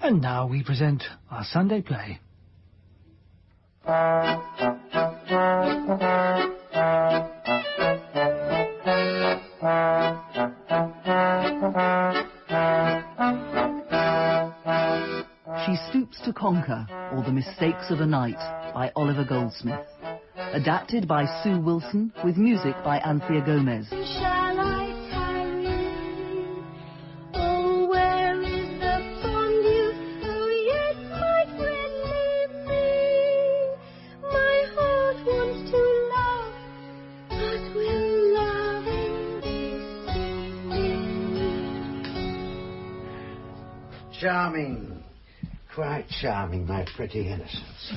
And now we present our Sunday play. She Stoops to Conquer, or The Mistakes of a Knight, by Oliver Goldsmith. Adapted by Sue Wilson, with music by Anthea Gomez. Shall I tarry? Oh, where is the fond youth who yet might relieve me? My heart wants to love, but will loving be sweet? Charming. Quite charming, my pretty innocents.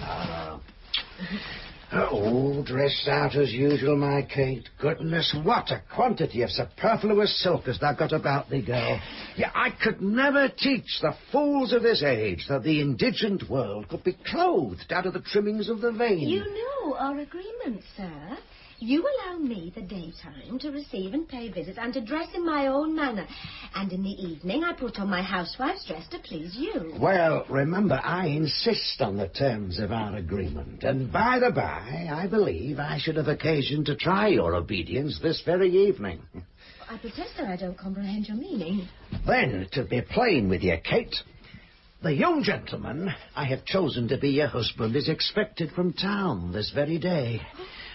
All dressed out as usual, my Kate. Goodness, what a quantity of superfluous silk hast thou got about thee, girl. Yeah, I could never teach the fools of this age that the indigent world could be clothed out of the trimmings of the vein. You know our agreement, sir. You allow me the daytime to receive and pay visits and to dress in my own manner. And in the evening I put on my housewife's dress to please you. Well, remember, I insist on the terms of our agreement. And by the by, I believe I should have occasion to try your obedience this very evening. I protest, sir, I don't comprehend your meaning. Then, to be plain with you, Kate, the young gentleman I have chosen to be your husband is expected from town this very day.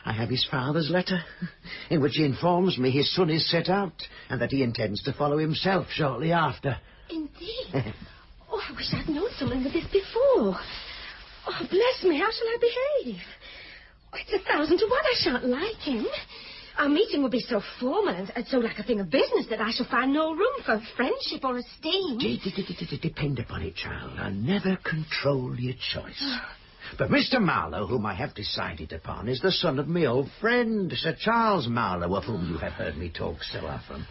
I have his father's letter, in which he informs me his son is set out, and that he intends to follow himself shortly after. Indeed? Oh, I wish I'd known something of this before. Oh, bless me, how shall I behave? Oh, it's 1,000 to 1 I shan't like him. Our meeting will be so formal and so like a thing of business that I shall find no room for friendship or esteem. Depend upon it, child, and never control your choice. But Mr. Marlowe, whom I have decided upon, is the son of my old friend, Sir Charles Marlowe, of whom you have heard me talk so often.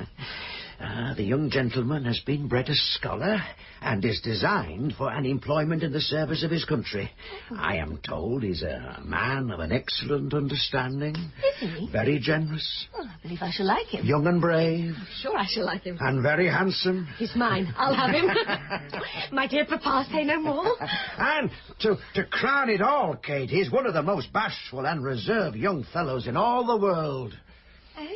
The young gentleman has been bred a scholar and is designed for an employment in the service of his country. I am told he's a man of an excellent understanding. Is he? Very generous. Well, I believe I shall like him. Young and brave. I'm sure I shall like him. And very handsome. He's mine. I'll have him. My dear papa, say no more. And to crown it all, Kate, he's one of the most bashful and reserved young fellows in all the world. Eh?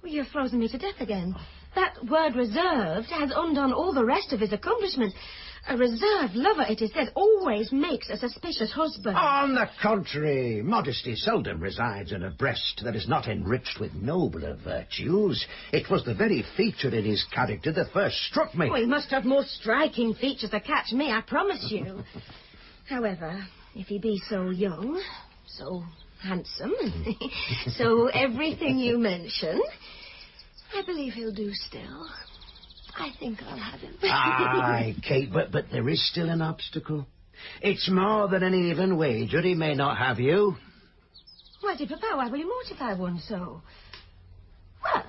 Well, you've frozen me to death again. That word reserved has undone all the rest of his accomplishments. A reserved lover, it is said, always makes a suspicious husband. On the contrary, modesty seldom resides in a breast that is not enriched with nobler virtues. It was the very feature in his character that first struck me. Oh, he must have more striking features to catch me, I promise you. However, if he be so young, so handsome, so everything you mention, I believe he'll do still. I think I'll have him. Aye, Kate, but there is still an obstacle. It's more than an even wager he may not have you. Why, dear papa, why will you mortify one so? Well,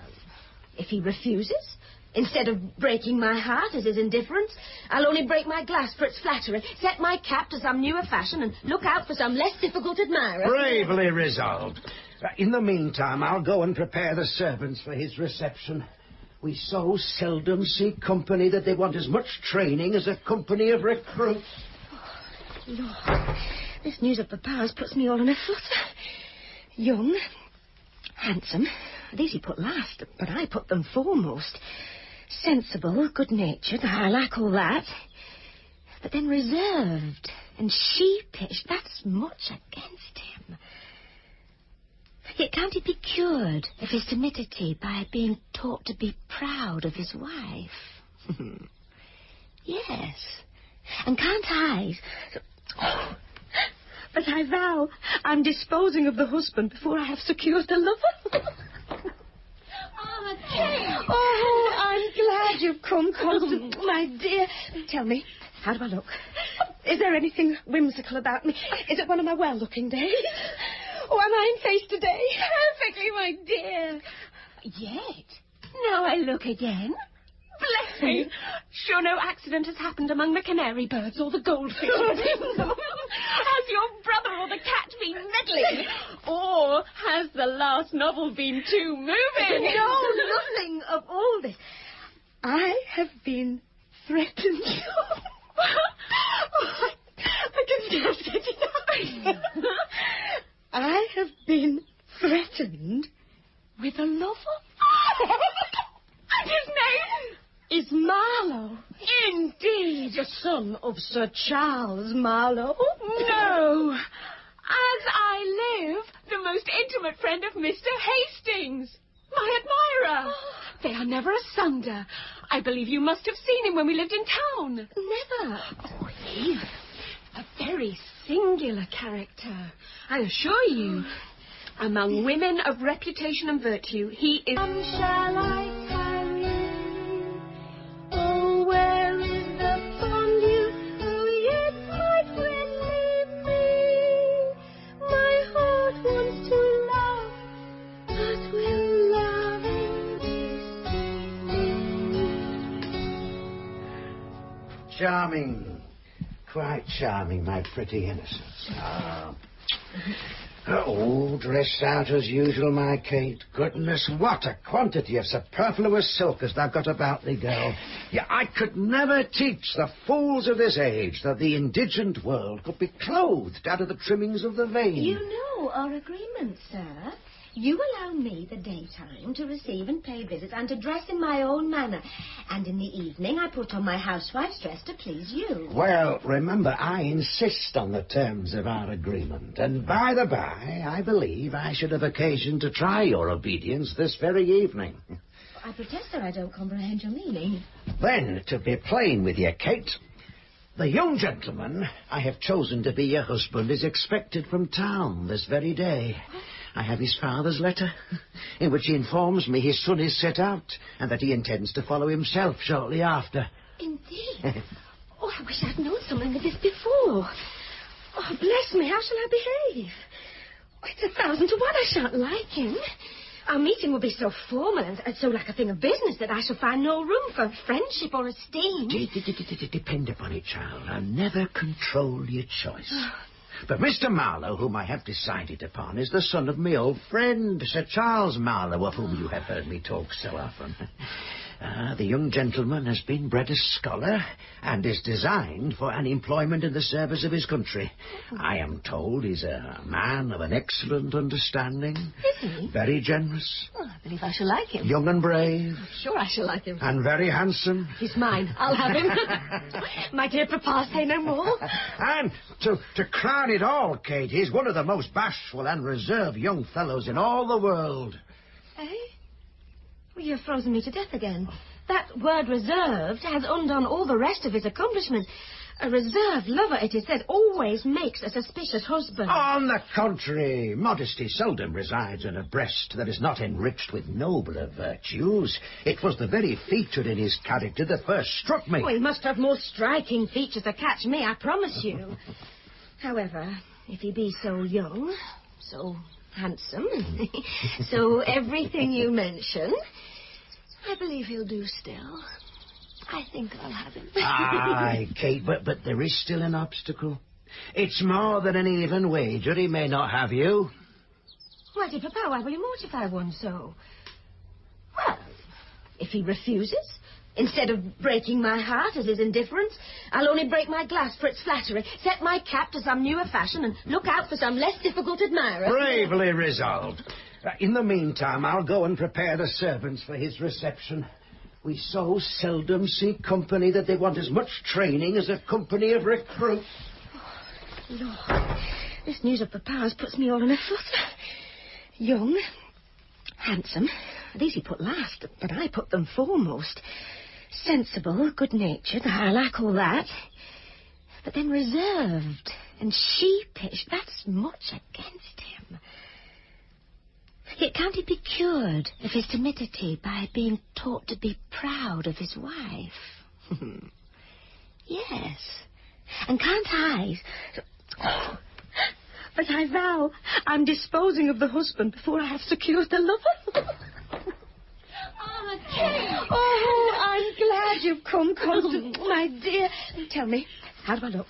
if he refuses, instead of breaking my heart as his indifference, I'll only break my glass for its flattery, set my cap to some newer fashion, and look out for some less difficult admirer. Bravely resolved. In the meantime, I'll go and prepare the servants for his reception. We so seldom see company that they want as much training as a company of recruits. Oh, Lord, this news of papa's puts me all in a flutter. Young, handsome, these he put last, but I put them foremost. Sensible, good-natured, I like all that. But then reserved and sheepish, that's much against him. Yet can't he be cured of his timidity by being taught to be proud of his wife? Yes. And can't I... Oh, but I vow I'm disposing of the husband before I have secured the lover. Oh, I'm glad you've come, Constance, my dear. Tell me, how do I look? Is there anything whimsical about me? Is it one of my well-looking days? Oh, am I in face today? Perfectly, my dear. Yet. Now I look again. Bless me. Sure no accident has happened among the canary birds or the goldfish. Has your brother or the cat been meddling? Or has the last novel been too moving? No, nothing of all this. I have been threatened. I can scarce get it out. I have been threatened with a lover. And his name is Marlowe. Indeed. The son of Sir Charles Marlowe. No. As I live, the most intimate friend of Mr. Hastings, my admirer. They are never asunder. I believe you must have seen him when we lived in town. Never. Oh, he, a very singular character, I assure you. Among women of reputation and virtue, he is... Shall I tarry? Oh, where is the fond youth who yet might friend leave me? My heart wants to love, but will loving be? Charming. Quite charming, my pretty innocence. Oh, dressed out as usual, my Kate. Goodness, what a quantity of superfluous silk hast thou got about thee, girl. Yeah, I could never teach the fools of this age that the indigent world could be clothed out of the trimmings of the vain. You know our agreement, sir. You allow me the daytime to receive and pay visits and to dress in my own manner. And in the evening I put on my housewife's dress to please you. Well, remember, I insist on the terms of our agreement. And by the by, I believe I should have occasion to try your obedience this very evening. I protest, sir, I don't comprehend your meaning. Then, to be plain with you, Kate, the young gentleman I have chosen to be your husband is expected from town this very day. I have his father's letter, in which he informs me his son is set out, and that he intends to follow himself shortly after. Indeed? Oh, I wish I'd known something of this before. Oh, bless me, how shall I behave? Oh, it's 1,000 to 1 I shan't like him. Our meeting will be so formal and so like a thing of business that I shall find no room for friendship or esteem. Depend upon it, child. I'll never control your choice. But Mr. Marlowe, whom I have decided upon, is the son of my old friend, Sir Charles Marlowe, of whom you have heard me talk so often. The young gentleman has been bred a scholar and is designed for an employment in the service of his country. I am told he's a man of an excellent understanding. Is he? Very generous. Well, I believe I shall like him. Young and brave. Sure I shall like him. And very handsome. He's mine. I'll have him. My dear papa, say no more. And to crown it all, Kate, he's one of the most bashful and reserved young fellows in all the world. Eh? Well, you've frozen me to death again. That word reserved has undone all the rest of his accomplishments. A reserved lover, it is said, always makes a suspicious husband. On the contrary, modesty seldom resides in a breast that is not enriched with nobler virtues. It was the very feature in his character that first struck me. Oh, he must have more striking features to catch me, I promise you. However, if he be so young, so handsome, so everything you mention, I believe he'll do still. I think I'll have him. Aye, Kate, but there is still an obstacle. It's more than an even wager he may not have you. Why, dear papa, why will you mortify one so? Well, if he refuses, instead of breaking my heart as his indifference, I'll only break my glass for its flattery, set my cap to some newer fashion, and look out for some less difficult admirer. Bravely resolved. In the meantime, I'll go and prepare the servants for his reception. We so seldom see company that they want as much training as a company of recruits. Oh, Lord, this news of papa's puts me all in a flutter. Young, handsome, these he put last, but I put them foremost. Sensible, good-natured, I like all that. But then reserved and sheepish, that's much against him. Yet can't he be cured of his timidity by being taught to be proud of his wife? Yes. And can't I... Oh, but I vow I'm disposing of the husband before I have secured the lover. Oh, I'm glad you've come, Constance, my dear. Tell me, how do I look?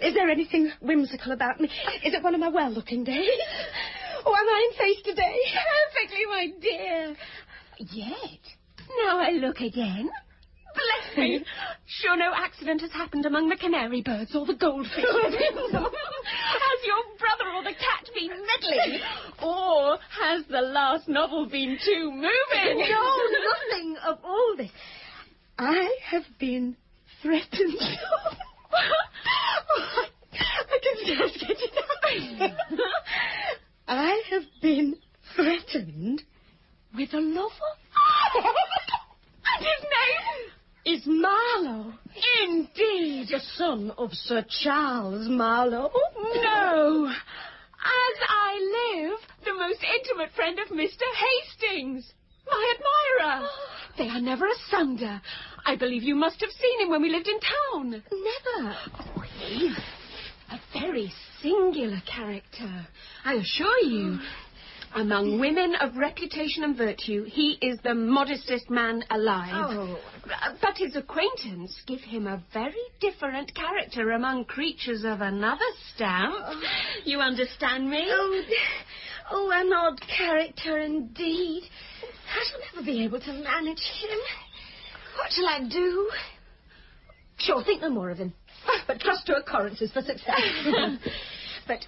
Is there anything whimsical about me? Is it one of my well-looking days? Oh, am I in face today? Perfectly, my dear. Yet? Now I look again. bless me. Sure no accident has happened among the canary birds or the goldfish? Has your brother or the cat been meddling? Or has the last novel been too moving? No, nothing of all this. I have been threatened. I can just get it out. I have been threatened with a lover. And his name? Is Marlowe. Indeed. The son of Sir Charles Marlowe. No. As I live, the most intimate friend of Mr. Hastings. My admirer. They are never asunder. I believe you must have seen him when we lived in town. Never. Oh, he, a very singular character, I assure you. Among women of reputation and virtue, he is the modestest man alive. Oh. But his acquaintance give him a very different character among creatures of another stamp. You understand me? Oh, an odd character indeed. I shall never be able to manage him. What shall I do? Sure, think no more of him. But trust to occurrences for success. But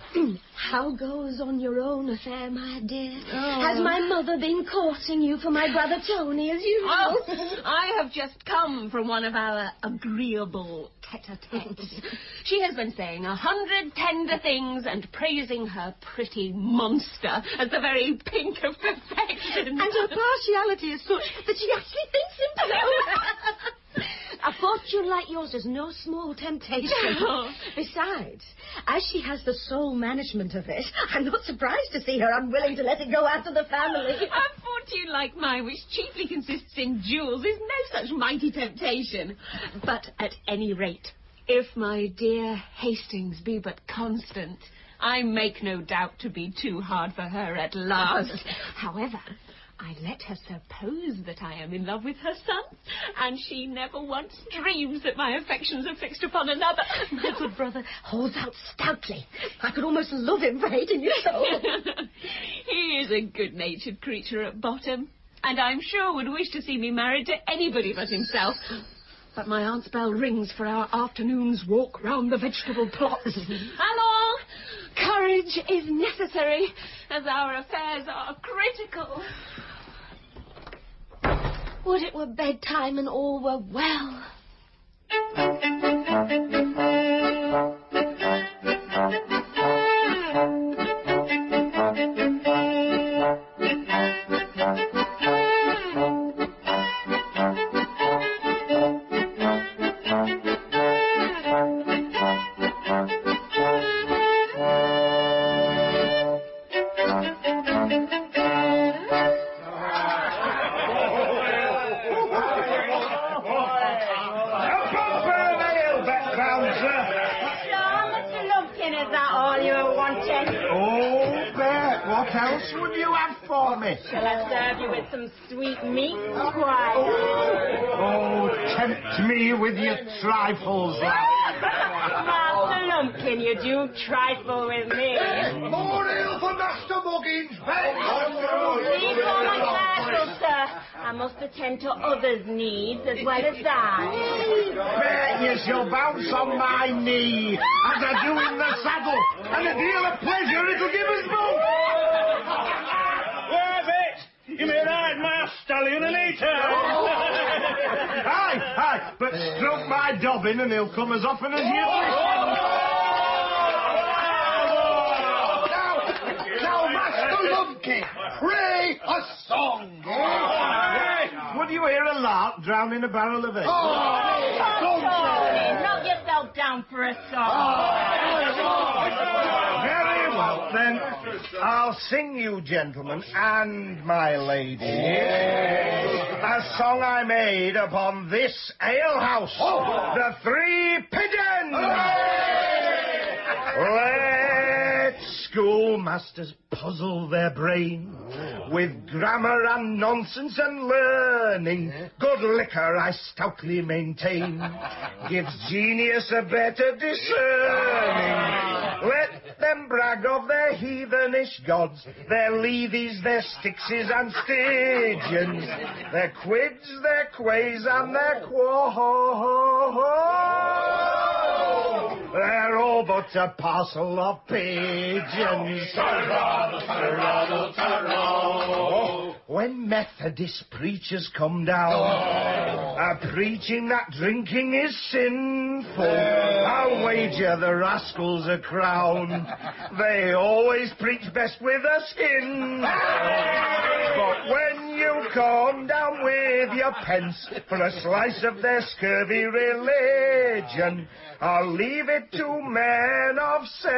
how goes on your own affair, my dear? Oh. Has my mother been courting you for my brother Tony, as usual? Oh, I have just come from one of our agreeable tete-a-tetes. She has been saying 100 tender things and praising her pretty monster as the very pink of perfection. And her partiality is such that she actually thinks him so. A fortune like yours is no small temptation. Oh. Besides, as she has the sole management of it, I'm not surprised to see her unwilling to let it go out of the family. A fortune like mine, which chiefly consists in jewels, is no such mighty temptation. But at any rate, if my dear Hastings be but constant, I make no doubt to be too hard for her at last. However, I let her suppose that I am in love with her son, and she never once dreams that my affections are fixed upon another. My good brother holds out stoutly. I could almost love him for hating you so. He is a good-natured creature at bottom, and I'm sure would wish to see me married to anybody but himself. But my aunt's bell rings for our afternoon's walk round the vegetable plots. Allons! Courage is necessary, as our affairs are critical. Would it were bedtime and all were well. Shall I serve you with some sweet meat, Squire? Oh, tempt me with your trifles, Master Lumpkin, you do trifle with me. More ale for Master Muggins, Leave all my castle, sir. I must attend to others' needs as well as thine. Bet you shall bounce on my knee as I do in the saddle, and a deal of pleasure it'll give us both. You may ride my stallion and eat her. Aye, but stroke my dobbin and he'll come as often as you wish. Now, Master Lumpkin, pray a song. Would you hear a lark drown in a barrel of ale? Tony, knock yourself down for a song. Very well, then. I'll sing you, gentlemen, and my lady, a song I made upon this alehouse, the Three Pigeons. Let schoolmasters puzzle their brains with grammar and nonsense and learning. Good liquor, I stoutly maintain, gives genius a better discerning. Let them brag brag of their heathenish gods, their leathies, their Styxes and Stygians, their quids, their quays and their quads. They're all but a parcel of pigeons. When Methodist preachers come down, preaching that drinking is sinful, I'll wager the rascals a crown. They always preach best with a skin. But when you come down with your pence for a slice of their scurvy religion, I'll leave it to men of sense.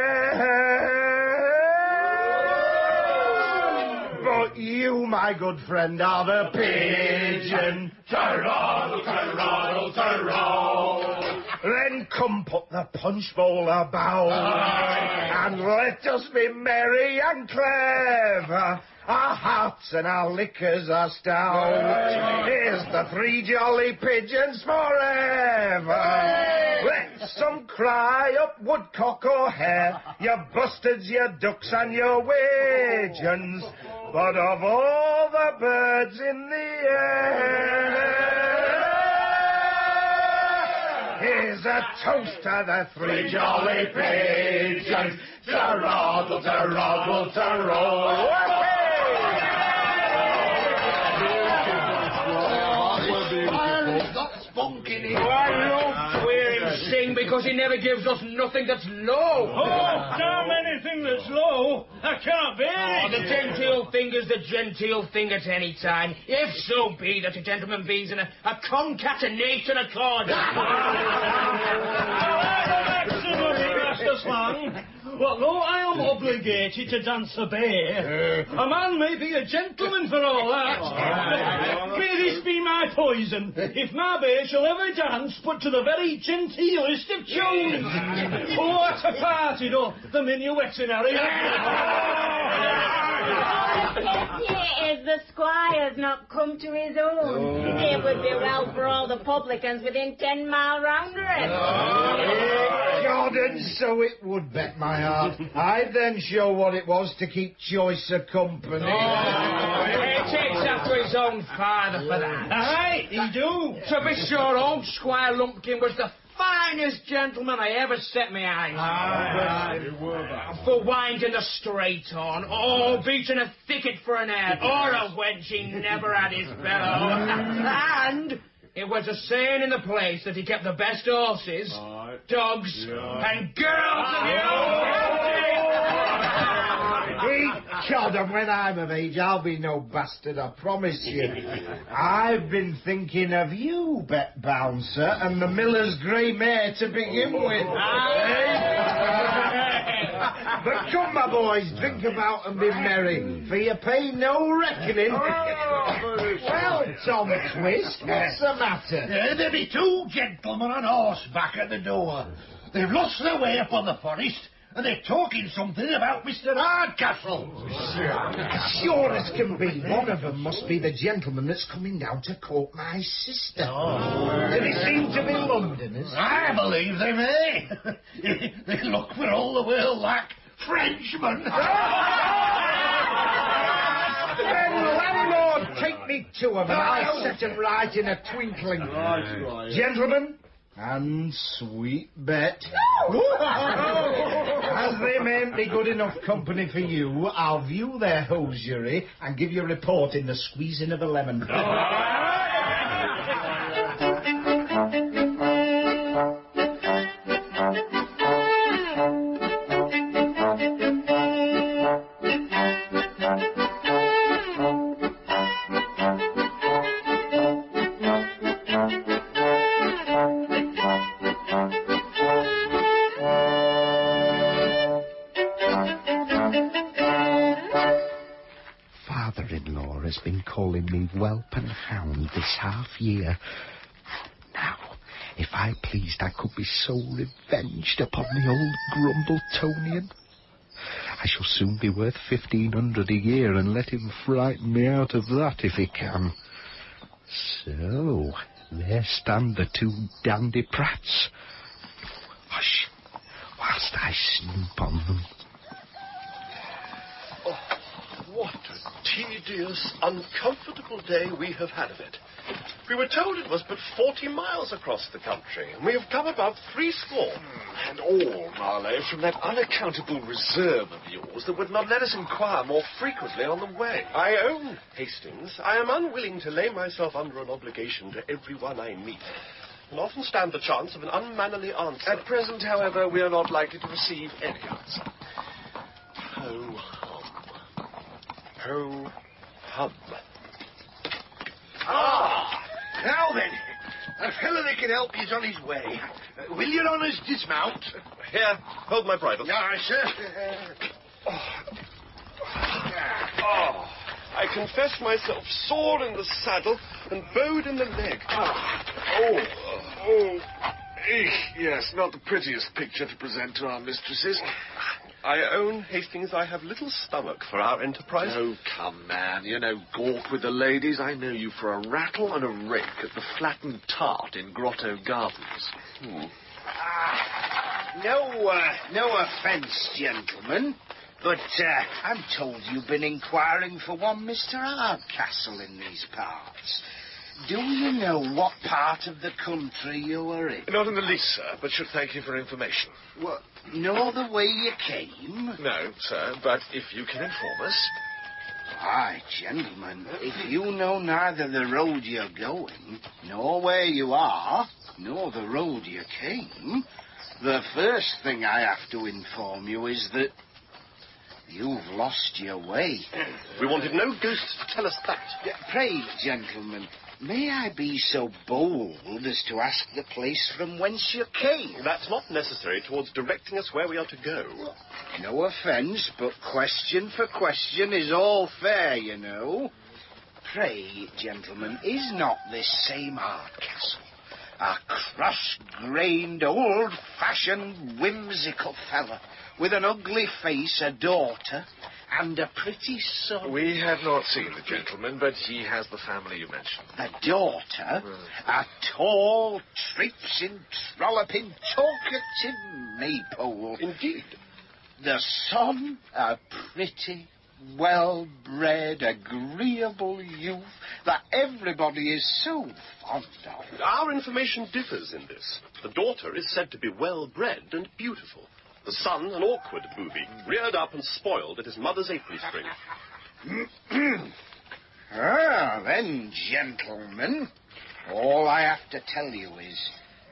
But you, my good friend, are the pigeon. Turroddle, turroddle, turroddle. Then come put the punch bowl about, and let us be merry and clever. Our hearts and our liquors are stout. Here's the 3 jolly pigeons forever. Let some cry up, woodcock or hare, your bustards, your ducks and your widgeons. But of all the birds in the air, here's a toast to the 3 jolly pigeons. Turroddle, turroddle, turroddle. Why don't we hear him sing, because he never gives us nothing that's low. Oh, damn anything that's low. I can't bear it. The genteel thing is the genteel thing at any time, if so be that a gentleman be's in a concatenation accord. Absolutely, Master Slang. Well, though I am obligated to dance a bear, a man may be a gentleman for all that. May this be my poison, if my bear shall ever dance but to the very genteelest of tunes. What a party, though, the minuets in Harry. Yes, the squire's not come to his own. It would be well for all the publicans within 10-mile round of it. Jordan, so it would, bet my heart. I'd then show what it was to keep choice of company. He takes after his own father for that. Aye, he do. To be sure, old Squire Lumpkin was the finest gentleman I ever set my eyes on. For winding the straight on, or beating a thicket for an heir, or a wedge he never had his fellow. And it was a saying in the place that he kept the best horses, dogs, and girls in the old county. God, and when I'm of age, I'll be no bastard, I promise you. I've been thinking of you, Bet Bouncer, and the miller's grey mare to begin with. But come, my boys, drink about and be merry, for you pay no reckoning. Well, Tom Twist, what's the matter? There be 2 gentlemen on horseback at the door. They've lost their way up on the forest, and they're talking something about Mr. Hardcastle. Sure as can be. One of them must be the gentleman that's coming down to court my sister. Do they seem to be Londoners? I believe they may. They look for all the world like Frenchmen. Then, landlord, take me to them, and I'll set them right in a twinkling. Gentlemen, and sweet Bet. As they mayn't be good enough company for you, I'll view their hosiery and give you a report in the squeezing of a lemon. Father-in-law has been calling me whelp and hound this half year. Now, if I pleased, I could be so revenged upon the old Grumble-tonian. I shall soon be worth 1,500 a year, and let him frighten me out of that if he can. So, there stand the 2 dandy prats. Hush, whilst I snoop on them. What a tedious, uncomfortable day we have had of it. We were told it was but 40 miles across the country, and we have come about 80. And all, Marlowe, from that unaccountable reserve of yours that would not let us inquire more frequently on the way. I own, Hastings, I am unwilling to lay myself under an obligation to everyone I meet, and often stand the chance of an unmannerly answer. At present, however, we are not likely to receive any answer. Ho-hum. Ah! Now then, a fellow that can help you's on his way. Will your honours dismount? Here, hold my bridle. Aye, sir. I confess myself sore in the saddle and bowed in the leg. Yes, not the prettiest picture to present to our mistresses. I own, Hastings, I have little stomach for our enterprise. Oh, come, man, you're no gawk with the ladies. I know you for a rattle and a rake at the Flattened Tart in Grotto Gardens. No offence, gentlemen, but I'm told you've been inquiring for one Mr. Hardcastle in these parts. Do you know what part of the country you are in? Not in the least, sir, but should thank you for information. What, know the way you came? No, sir, but if you can inform us. Aye, gentlemen, if you know neither the road you're going, nor where you are, nor the road you came, the first thing I have to inform you is that you've lost your way. We wanted no ghosts to tell us that. Pray, gentlemen, may I be so bold as to ask the place from whence you came? That's not necessary towards directing us where we are to go. No offence, but question for question is all fair, you know. Pray, gentlemen, is not this same Hardcastle a cross-grained, old-fashioned, whimsical fellow with an ugly face, a daughter, and a pretty son? We have not seen the gentleman, but he has the family you mentioned. A daughter, a tall, traipsing, trolloping, talkative maypole. Indeed. The son, a pretty, well-bred, agreeable youth that everybody is so fond of. Our information differs in this. The daughter is said to be well-bred and beautiful. The son, an awkward booby, reared up and spoiled at his mother's apron string. Then, gentlemen, all I have to tell you is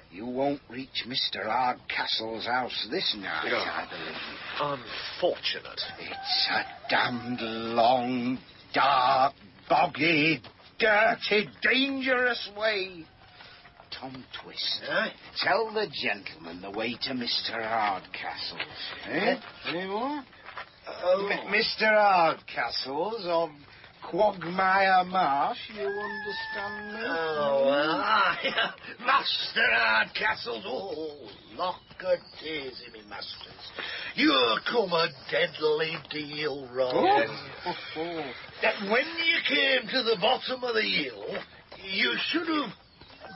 you won't reach Mr. Hardcastle's house this night, I believe. Unfortunate. It's a damned long, dark, boggy, dirty, dangerous way. Tom Twist, tell the gentleman the way to Mr. Hardcastle's. Any more? Mr. Hardcastle's of Quagmire Marsh, you understand me? Master Hardcastle's lock of daisy, me masters. You come a deadly deal wrong. That when you came to the bottom of the hill, you should have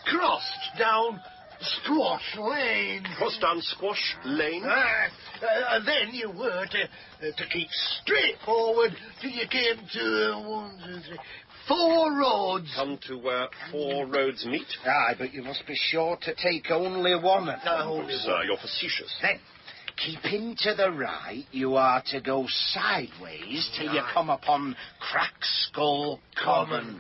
crossed down Squash Lane. Crossed down Squash Lane? And then you were to keep straight forward till you came to 4 roads. Come to where 4 roads meet? Aye, but you must be sure to take only one of them. Sir, you're facetious. Then, keeping to the right, you are to go sideways till you come upon Crackskull Common.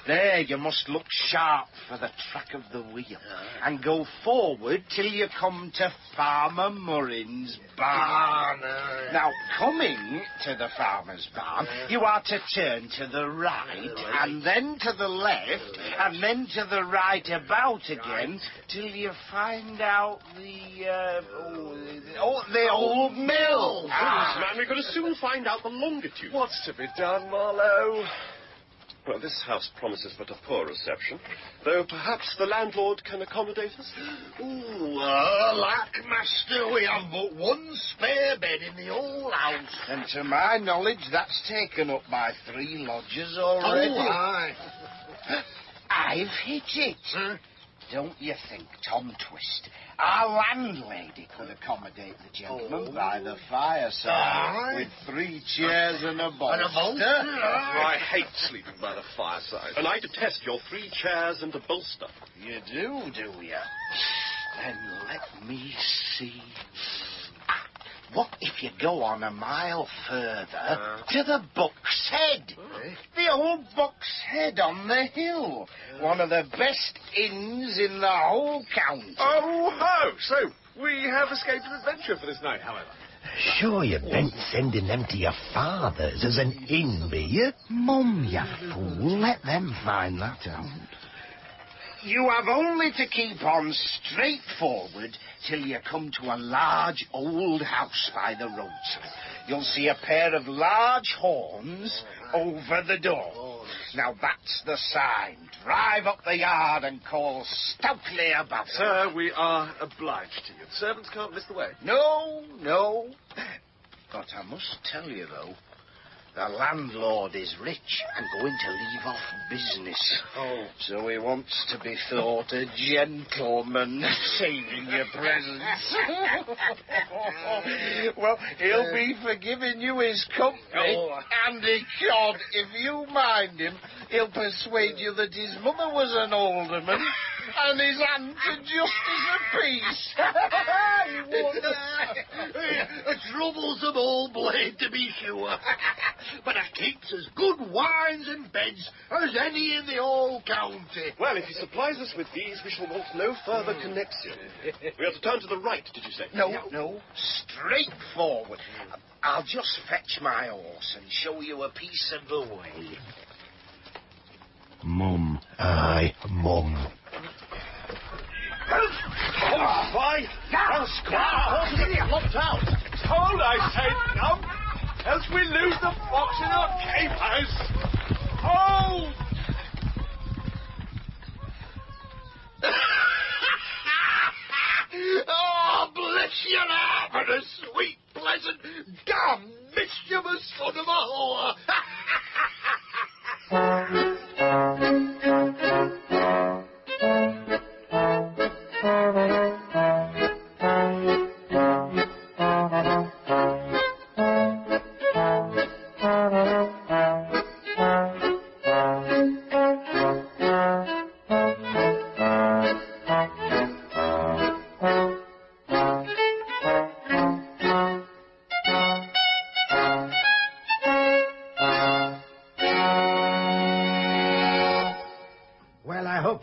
There you must look sharp for the track of the wheel, and go forward till you come to Farmer Murrin's barn. Now, coming to the farmer's barn, you are to turn to the right, and then to the left, and then to the right about again, till you find out the old mill. Man, we're going to soon find out the longitude. What's to be done, Marlowe? Well, this house promises but a poor reception, though perhaps the landlord can accommodate us. Alack, master, we have but one spare bed in the whole house. And to my knowledge, that's taken up by 3 lodgers already. Aye. I've hit it. don't you think, Tom Twist, our landlady could accommodate the gentleman by the fireside with 3 chairs and a bolster? I hate sleeping by the fireside. And I detest your 3 chairs and a bolster. You do you? Then let me see. What if you go on a mile further to the Buck's Head? The old Buck's Head on the hill. One of the best inns in the whole county. Oh, ho! So, we have escaped an adventure for this night, however. Sure you bent sending them to your father's as an inn, be you? Mum, you fool. Let them find that out. You have only to keep on straight forward till you come to a large old house by the roadside. You'll see a pair of large horns over the door. Now that's the sign. Drive up the yard and call stoutly about. Sir, we are obliged to you. The servants can't miss the way. No. But I must tell you, though, the landlord is rich and going to leave off business. So he wants to be thought a gentleman, saving your presence. Well, he'll be for giving you his company, and ecod, if you mind him, he'll persuade you that his mother was an alderman and his aunt a justice of peace. The troubles of old Blade, to be sure. But it keeps as good wines and beds as any in the whole county. Well, if he supplies us with these, we shall want no further connection. We are to turn to the right, did you say? No, straight forward. I'll just fetch my horse and show you a piece of the way. Mum. Aye, Mum. Why? Horses are locked out. Hold, I say, Tom, else we lose the fox in our capers. Hold! Oh, bless your heart, a sweet, pleasant, damn mischievous son of a whore.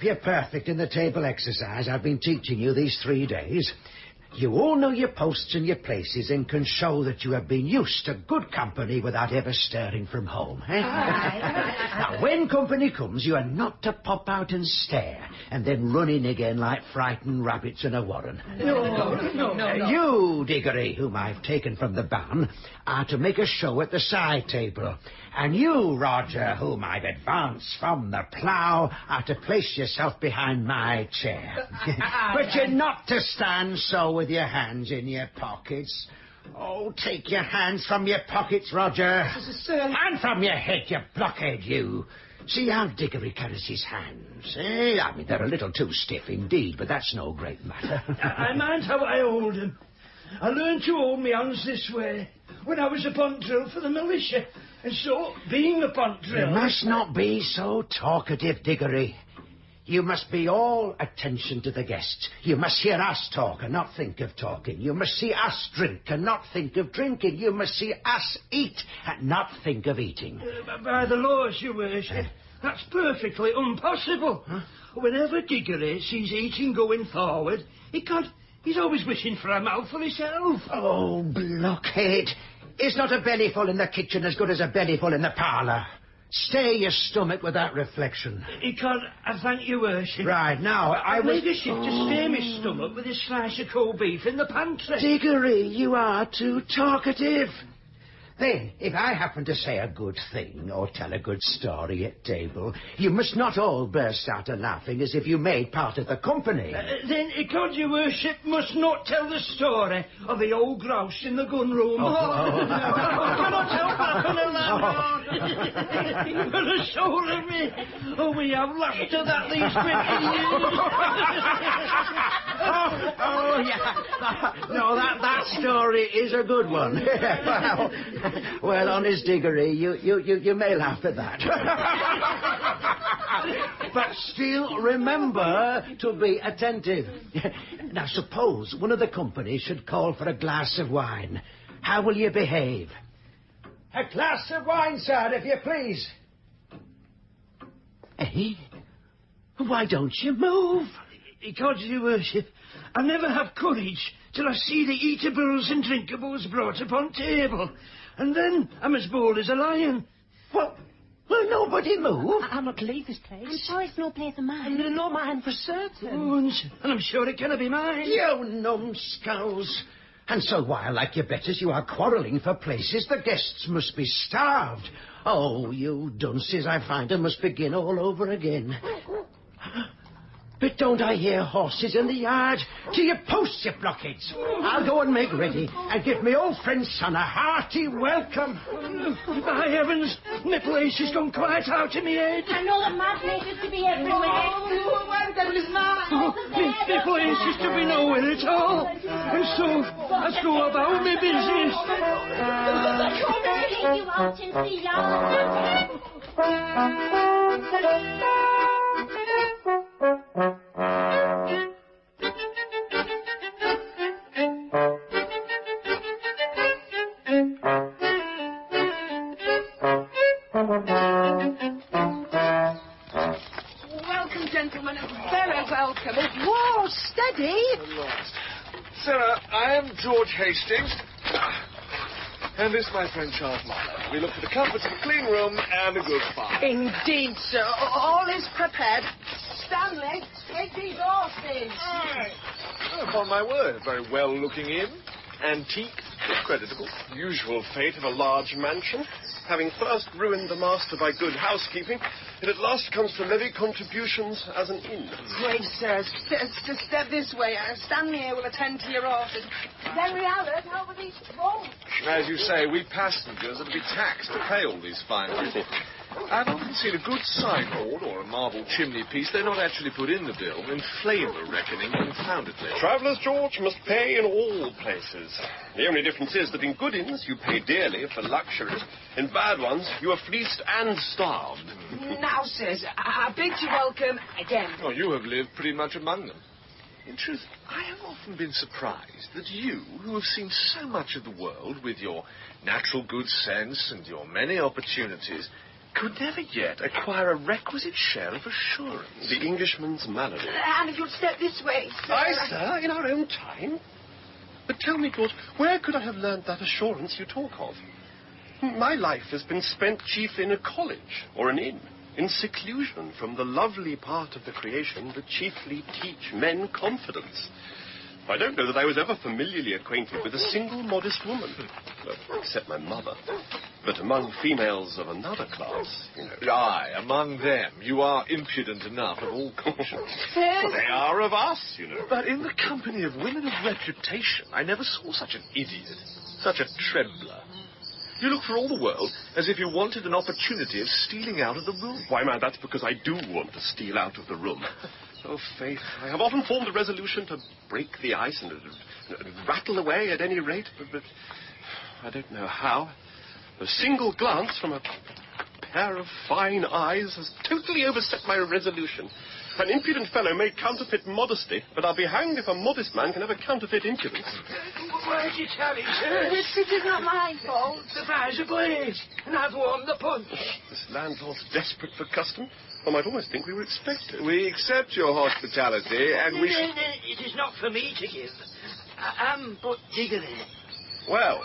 You're perfect in the table exercise I've been teaching you these 3 days. You all know your posts and your places and can show that you have been used to good company without ever stirring from home. Now, when company comes, you are not to pop out and stare and then run in again like frightened rabbits in a warren. No. You, Diggory, whom I've taken from the barn, are to make a show at the side table. And you, Roger, whom I've advanced from the plough, are to place yourself behind my chair. But you're not to stand so with your hands in your pockets. Oh, take your hands from your pockets, Roger. And from your head, you blockhead, you. See how Diggory carries his hands, eh? I mean, they're a little too stiff indeed, but that's no great matter. I mind how I hold him. I learned to hold my hands this way when I was upon drill for the militia. And so, being upon drill... You must not be so talkative, Diggory. You must be all attention to the guests. You must hear us talk and not think of talking. You must see us drink and not think of drinking. You must see us eat and not think of eating. By the laws, your worship, that's perfectly impossible. Whenever Diggory sees eating going forward, he's always wishing for a mouthful himself. Oh, blockhead. Is not a bellyful in the kitchen as good as a bellyful in the parlour? Stay your stomach with that reflection. I thank you, worship. Right, now, I was... made a shift to stay my stomach with a slice of cold beef in the pantry. Diggory, you are too talkative. Then, if I happen to say a good thing or tell a good story at table, you must not all burst out a laughing as if you made part of the company. Then, God, your worship must not tell the story of the old grouse in the gun room. Cannot help laughing aloud. For the soul of me. Oh, we have laughed at that these 20 years. Yeah. No, that story is a good one. Well, honest Diggory, you may laugh at that. But still remember to be attentive. Now, suppose one of the company should call for a glass of wine. How will you behave? A glass of wine, sir, if you please. Eh? Why don't you move? God, your worship, I never have courage till I see the eatables and drinkables brought upon table. And then I'm as bold as a lion. Well, nobody move. I'm not to leave this place. I'm sure it's no place of mine. And no mine for certain. Oh, and I'm sure it cannot be mine. You numbskulls. And so while, like your betters, you are quarrelling for places, the guests must be starved. Oh, you dunces, I find I must begin all over again. But don't I hear horses in the yard? To your posts, you blockheads. I'll go and make ready and give me old friend's son a hearty welcome. By heavens, my place has gone quite out of my head. I know that mad is to be everywhere. Where the devil is mad? My place is to be nowhere at all. And so, let's go about my business. Take you out and see Welcome, gentlemen. Very welcome. Whoa, steady. Sarah, I am George Hastings. And this, my friend, Charles Marlowe. We look for the comforts of a clean room and a good fire. Indeed, sir. All is prepared. Stanley, take these horses. Oh, upon my word, a very well-looking inn. Antique, creditable. Usual fate of a large mansion. Having first ruined the master by good housekeeping, it at last comes to levy contributions as an inn. Wait, sir. Step this way. Stanley here will attend to your horses. Henry Allard, how were these bolts? As you say, we passengers are to be taxed to pay all these fine people. I've often seen a good signboard or a marble chimney piece. They're not actually put in the bill. Inflame the reckoning confoundedly. Travellers, George, must pay in all places. The only difference is that in good inns you pay dearly for luxuries. In bad ones you are fleeced and starved. Now, sirs, I bid you welcome again. Oh, you have lived pretty much among them. In truth, I have often been surprised that you, who have seen so much of the world with your natural good sense and your many opportunities, could never yet acquire a requisite share of assurance. The Englishman's malady. And if you'll step this way, sir. Aye, sir, in our own time. But tell me, George, where could I have learned that assurance you talk of? My life has been spent chiefly in a college or an inn, in seclusion from the lovely part of the creation that chiefly teach men confidence. I don't know that I was ever familiarly acquainted with a single modest woman, well, except my mother. But among females of another class, you know. Aye, among them, you are impudent enough of all conscience. Well, they are of us, you know. But in the company of women of reputation, I never saw such an idiot, such a trembler. You look for all the world as if you wanted an opportunity of stealing out of the room. Why, man, that's because I do want to steal out of the room. Oh, Faith, I have often formed a resolution to break the ice and rattle away at any rate, but I don't know how. A single glance from a pair of fine eyes has totally overset my resolution. An impudent fellow may counterfeit modesty, but I'll be hanged if a modest man can ever counterfeit impudence. Why did you tell him, sir? It is not my fault. The fire's ablaze, and I've warmed the punch. This landlord's desperate for custom. One might almost think we were expected. We accept your hospitality, and we... It is not for me to give. I am but Diggory. Well,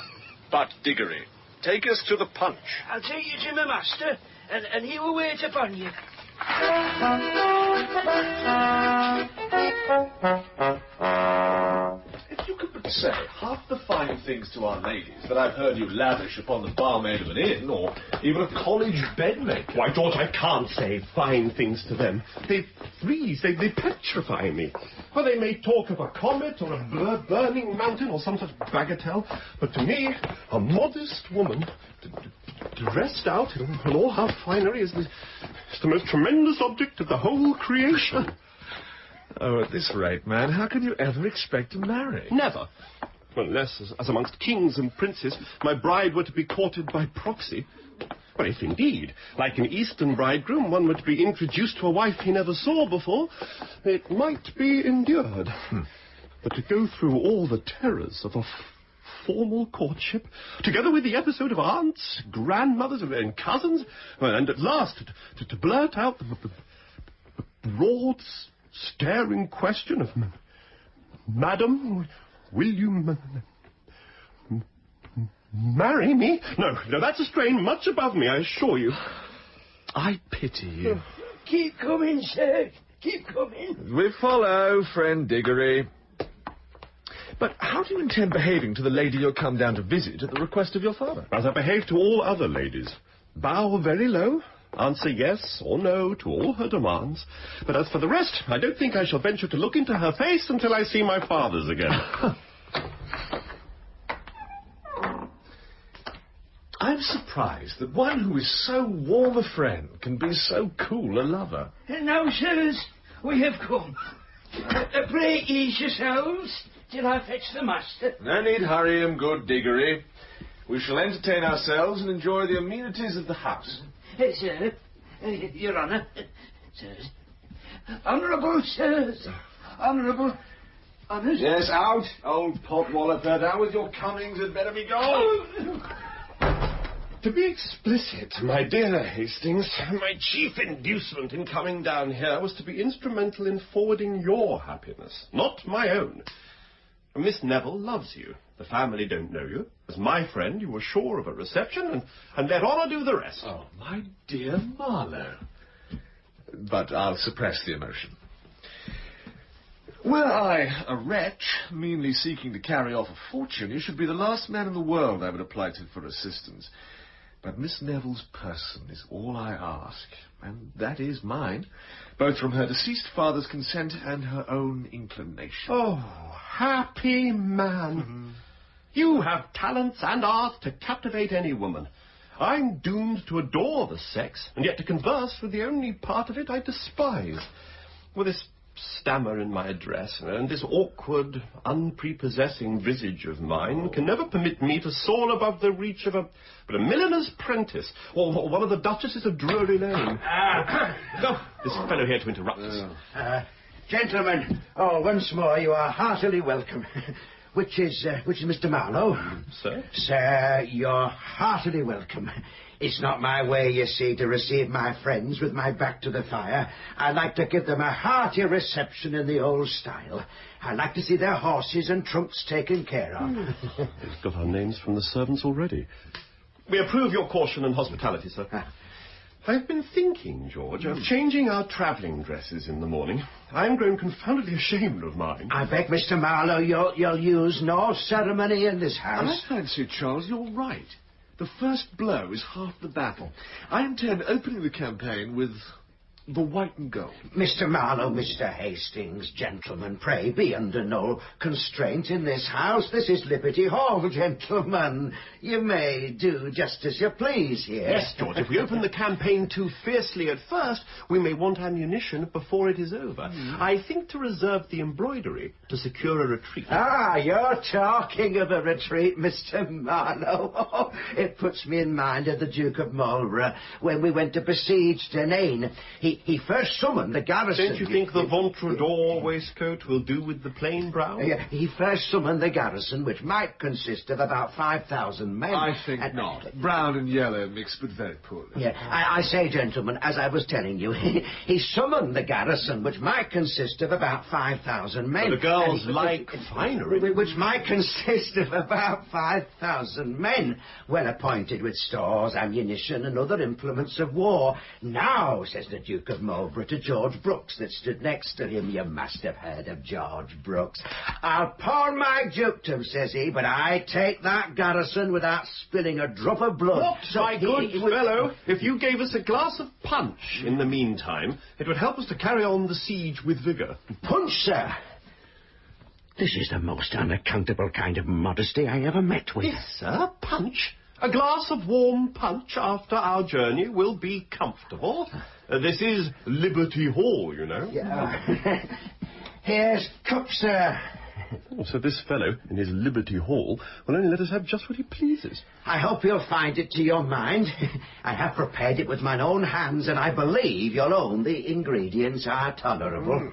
but Diggory, take us to the punch. I'll take you to my master, and he will wait upon you. If you could but say, half the fine things to our ladies that I've heard you lavish upon the barmaid of an inn, or even a college bedmaker. Why, George, I can't say fine things to them. They freeze, they petrify me. Well, they may talk of a comet or a burning mountain or some such bagatelle, but to me, a modest woman, dressed out in all her finery, is the most tremendous object of the whole creation. Oh, at this rate, man, how can you ever expect to marry? Never. Unless, as amongst kings and princes, my bride were to be courted by proxy. Well, if indeed, like an Eastern bridegroom, one were to be introduced to a wife he never saw before, it might be endured. But to go through all the terrors of a formal courtship, together with the episode of aunts, grandmothers, and cousins, well, and at last to blurt out the broad, staring question of, Madam, will you marry me? No, that's a strain much above me, I assure you. I pity you. Keep coming, sir. Keep coming. We follow, friend Diggory. But how do you intend behaving to the lady you'll come down to visit at the request of your father? As I behave to all other ladies. Bow very low, answer yes or no to all her demands. But as for the rest, I don't think I shall venture to look into her face until I see my father's again. I'm surprised that one who is so warm a friend can be so cool a lover. And now, sirs, we have come. Pray ease yourselves till I fetch the master. No need hurry him, good Diggory. We shall entertain ourselves and enjoy the amenities of the house. Sir, Your Honour, sirs, honourable sirs, honourable honours. Yes, out, old potwalloper. Now with your cummings had better be gone. To be explicit, my dear Hastings, my chief inducement in coming down here was to be instrumental in forwarding your happiness, not my own. Miss Neville loves you. The family don't know you. As my friend, you were sure of a reception, and let honour do the rest. Oh, my dear Marlowe. But I'll suppress the emotion. Were I a wretch, meanly seeking to carry off a fortune, you should be the last man in the world I would apply to for assistance. But Miss Neville's person is all I ask, and that is mine, both from her deceased father's consent and her own inclination. Oh, happy man. You have talents and art to captivate any woman. I'm doomed to adore the sex, and yet to converse with the only part of it I despise. With this stammer in my address, and this awkward, unprepossessing visage of mine can never permit me to soar above the reach of a milliner's prentice, or one of the Duchesses of Drury Lane. This fellow here to interrupt us. Gentlemen, once more you are heartily welcome. Which is Mr. Marlowe. Sir? Sir, you're heartily welcome. It's not my way, you see, to receive my friends with my back to the fire. I like to give them a hearty reception in the old style. I like to see their horses and trunks taken care of. We've got our names from the servants already. We approve your caution and hospitality, sir. I've been thinking, George, of changing our travelling dresses in the morning. I'm grown confoundedly ashamed of mine. I beg, Mr. Marlowe, you'll use no ceremony in this house. I fancy, Charles, you're right. The first blow is half the battle. I intend opening the campaign with the white and gold. Mr. Marlowe, Mr. Hastings, gentlemen, pray be under no constraint in this house. This is Liberty Hall, gentlemen. You may do just as you please here. Yes, George, if we open the campaign too fiercely at first, we may want ammunition before it is over. I think to reserve the embroidery to secure a retreat. Ah, you're talking of a retreat, Mr. Marlowe. Oh, it puts me in mind of the Duke of Marlborough when we went to besiege Denane. He first summoned the garrison. Don't you think the ventre d'or waistcoat will do with the plain brown? Yeah, he first summoned the garrison, which might consist of about 5,000 men. I think not. Brown and yellow mixed, but very poorly. Yeah, I say, gentlemen, as I was telling you, he summoned the garrison, which might consist of about 5,000 men. But the girls like finery. Which might consist of about 5,000 men, well appointed with stores, ammunition, and other implements of war. Now, says the Duke Duke of Marlborough to George Brooks that stood next to him. You must have heard of George Brooks. I'll pawn my dukedom, says he, but I take that garrison without spilling a drop of blood. What, my good fellow? If you gave us a glass of punch in the meantime, it would help us to carry on the siege with vigour. Punch, sir? This is the most unaccountable kind of modesty I ever met with. Yes, sir, punch. A glass of warm punch after our journey will be comfortable. This is Liberty Hall, you know. Yeah. Here's cup, sir. Oh, so this fellow, in his Liberty Hall, will only let us have just what he pleases. I hope you'll find it to your mind. I have prepared it with mine own hands, and I believe you'll own the ingredients are tolerable.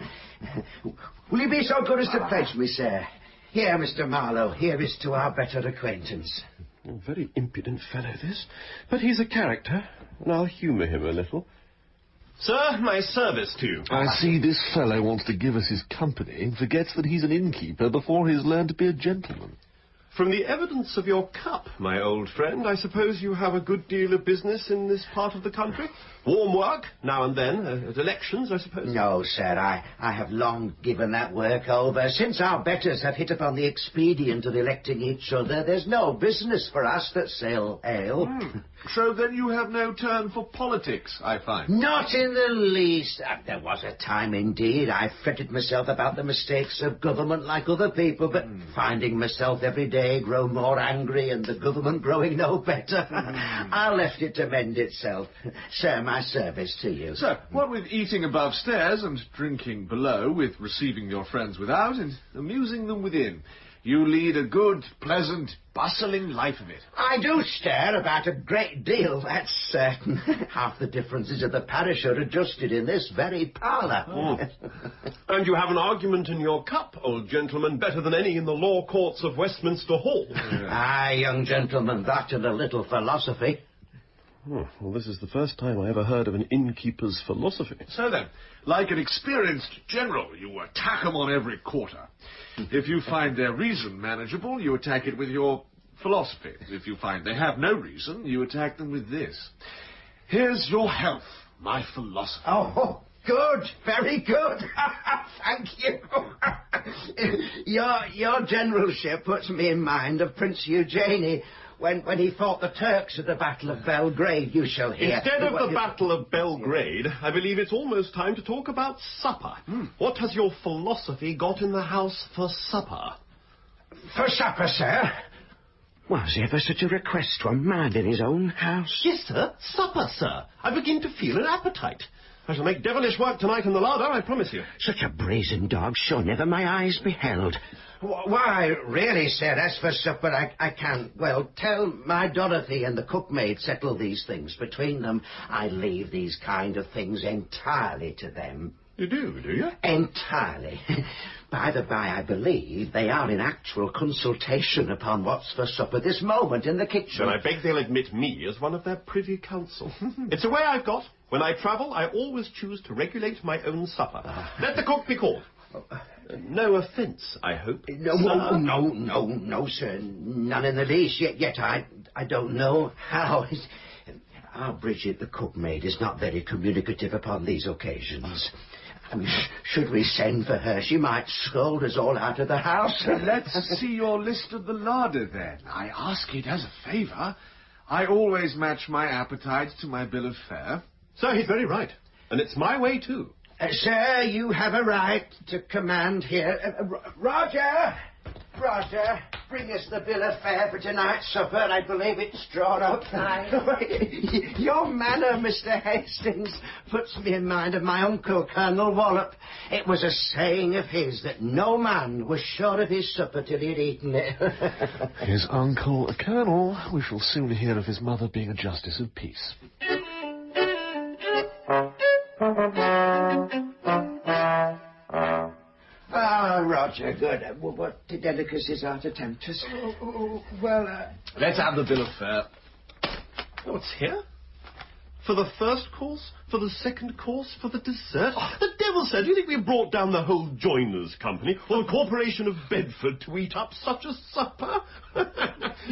Will you be so good as to pledge me, sir? Here, Mr. Marlowe, here is to our better acquaintance. Oh, very impudent fellow, this. But he's a character, and I'll humour him a little. Sir, my service to you. I see this fellow wants to give us his company and forgets that he's an innkeeper before he's learned to be a gentleman. From the evidence of your cup, my old friend, I suppose you have a good deal of business in this part of the country? Warm work, now and then, at elections, I suppose? No, sir, I have long given that work over. Since our betters have hit upon the expedient of electing each other, there's no business for us that sell ale. So then you have no turn for politics, I find. Not in the least. There was a time, indeed, I fretted myself about the mistakes of government like other people, but finding myself every day grow more angry and the government growing no better, I left it to mend itself. Sir, my service to you. So, what with eating above stairs and drinking below, with receiving your friends without and amusing them within, you lead a good, pleasant, bustling life of it. I do stare about a great deal, that's certain. Half the differences of the parish are adjusted in this very parlour. And you have an argument in your cup, old gentleman, better than any in the law courts of Westminster Hall. Aye, young gentleman, that and a little philosophy. Oh, well, this is the first time I ever heard of an innkeeper's philosophy. So then, like an experienced general, you attack them on every quarter. If you find their reason manageable, you attack it with your philosophy. If you find they have no reason, you attack them with this. Here's your health, my philosophy. Oh, good, very good. Thank you. Your generalship puts me in mind of Prince Eugenie when he fought the Turks at the Battle of Belgrade. You shall hear. Instead of the Battle of Belgrade, I believe it's almost time to talk about supper. What has your philosophy got in the house for supper? For supper, sir? Was ever such a request to a man in his own house? Yes, sir. Supper, sir. I begin to feel an appetite. I shall make devilish work tonight in the larder, I promise you. Such a brazen dog, sure never my eyes beheld. Why, really, sir, as for supper, I can't. Well, tell my Dorothy and the cookmaid settle these things between them. I leave these kind of things entirely to them. You do you? Entirely. By the by, I believe they are in actual consultation upon what's for supper this moment in the kitchen. Then I beg they'll admit me as one of their privy council. It's a way I've got. When I travel, I always choose to regulate my own supper. Let the cook be called. No offence, I hope. No, sir. None in the least. Yet I don't know how. Our Bridget, the cookmaid, is not very communicative upon these occasions. I mean, should we send for her, she might scold us all out of the house. Let's see your list of the larder, then. I ask it as a favour. I always match my appetites to my bill of fare. Sir, he's very right. And it's my way, too. Sir, you have a right to command here. Roger, bring us the bill of fare for tonight's supper. I believe it's drawn up. Aye. Your manner, Mr. Hastings, puts me in mind of my uncle, Colonel Wallop. It was a saying of his that no man was sure of his supper till he'd eaten it. His uncle, a colonel. We shall soon hear of his mother being a justice of peace. Roger, good. What delicacies are to tempt us? Let's have the bill of fare. What's here? For the first course? For the second course? For the dessert? The devil said, do you think we brought down the whole Joiners Company or the Corporation of Bedford to eat up such a supper? 2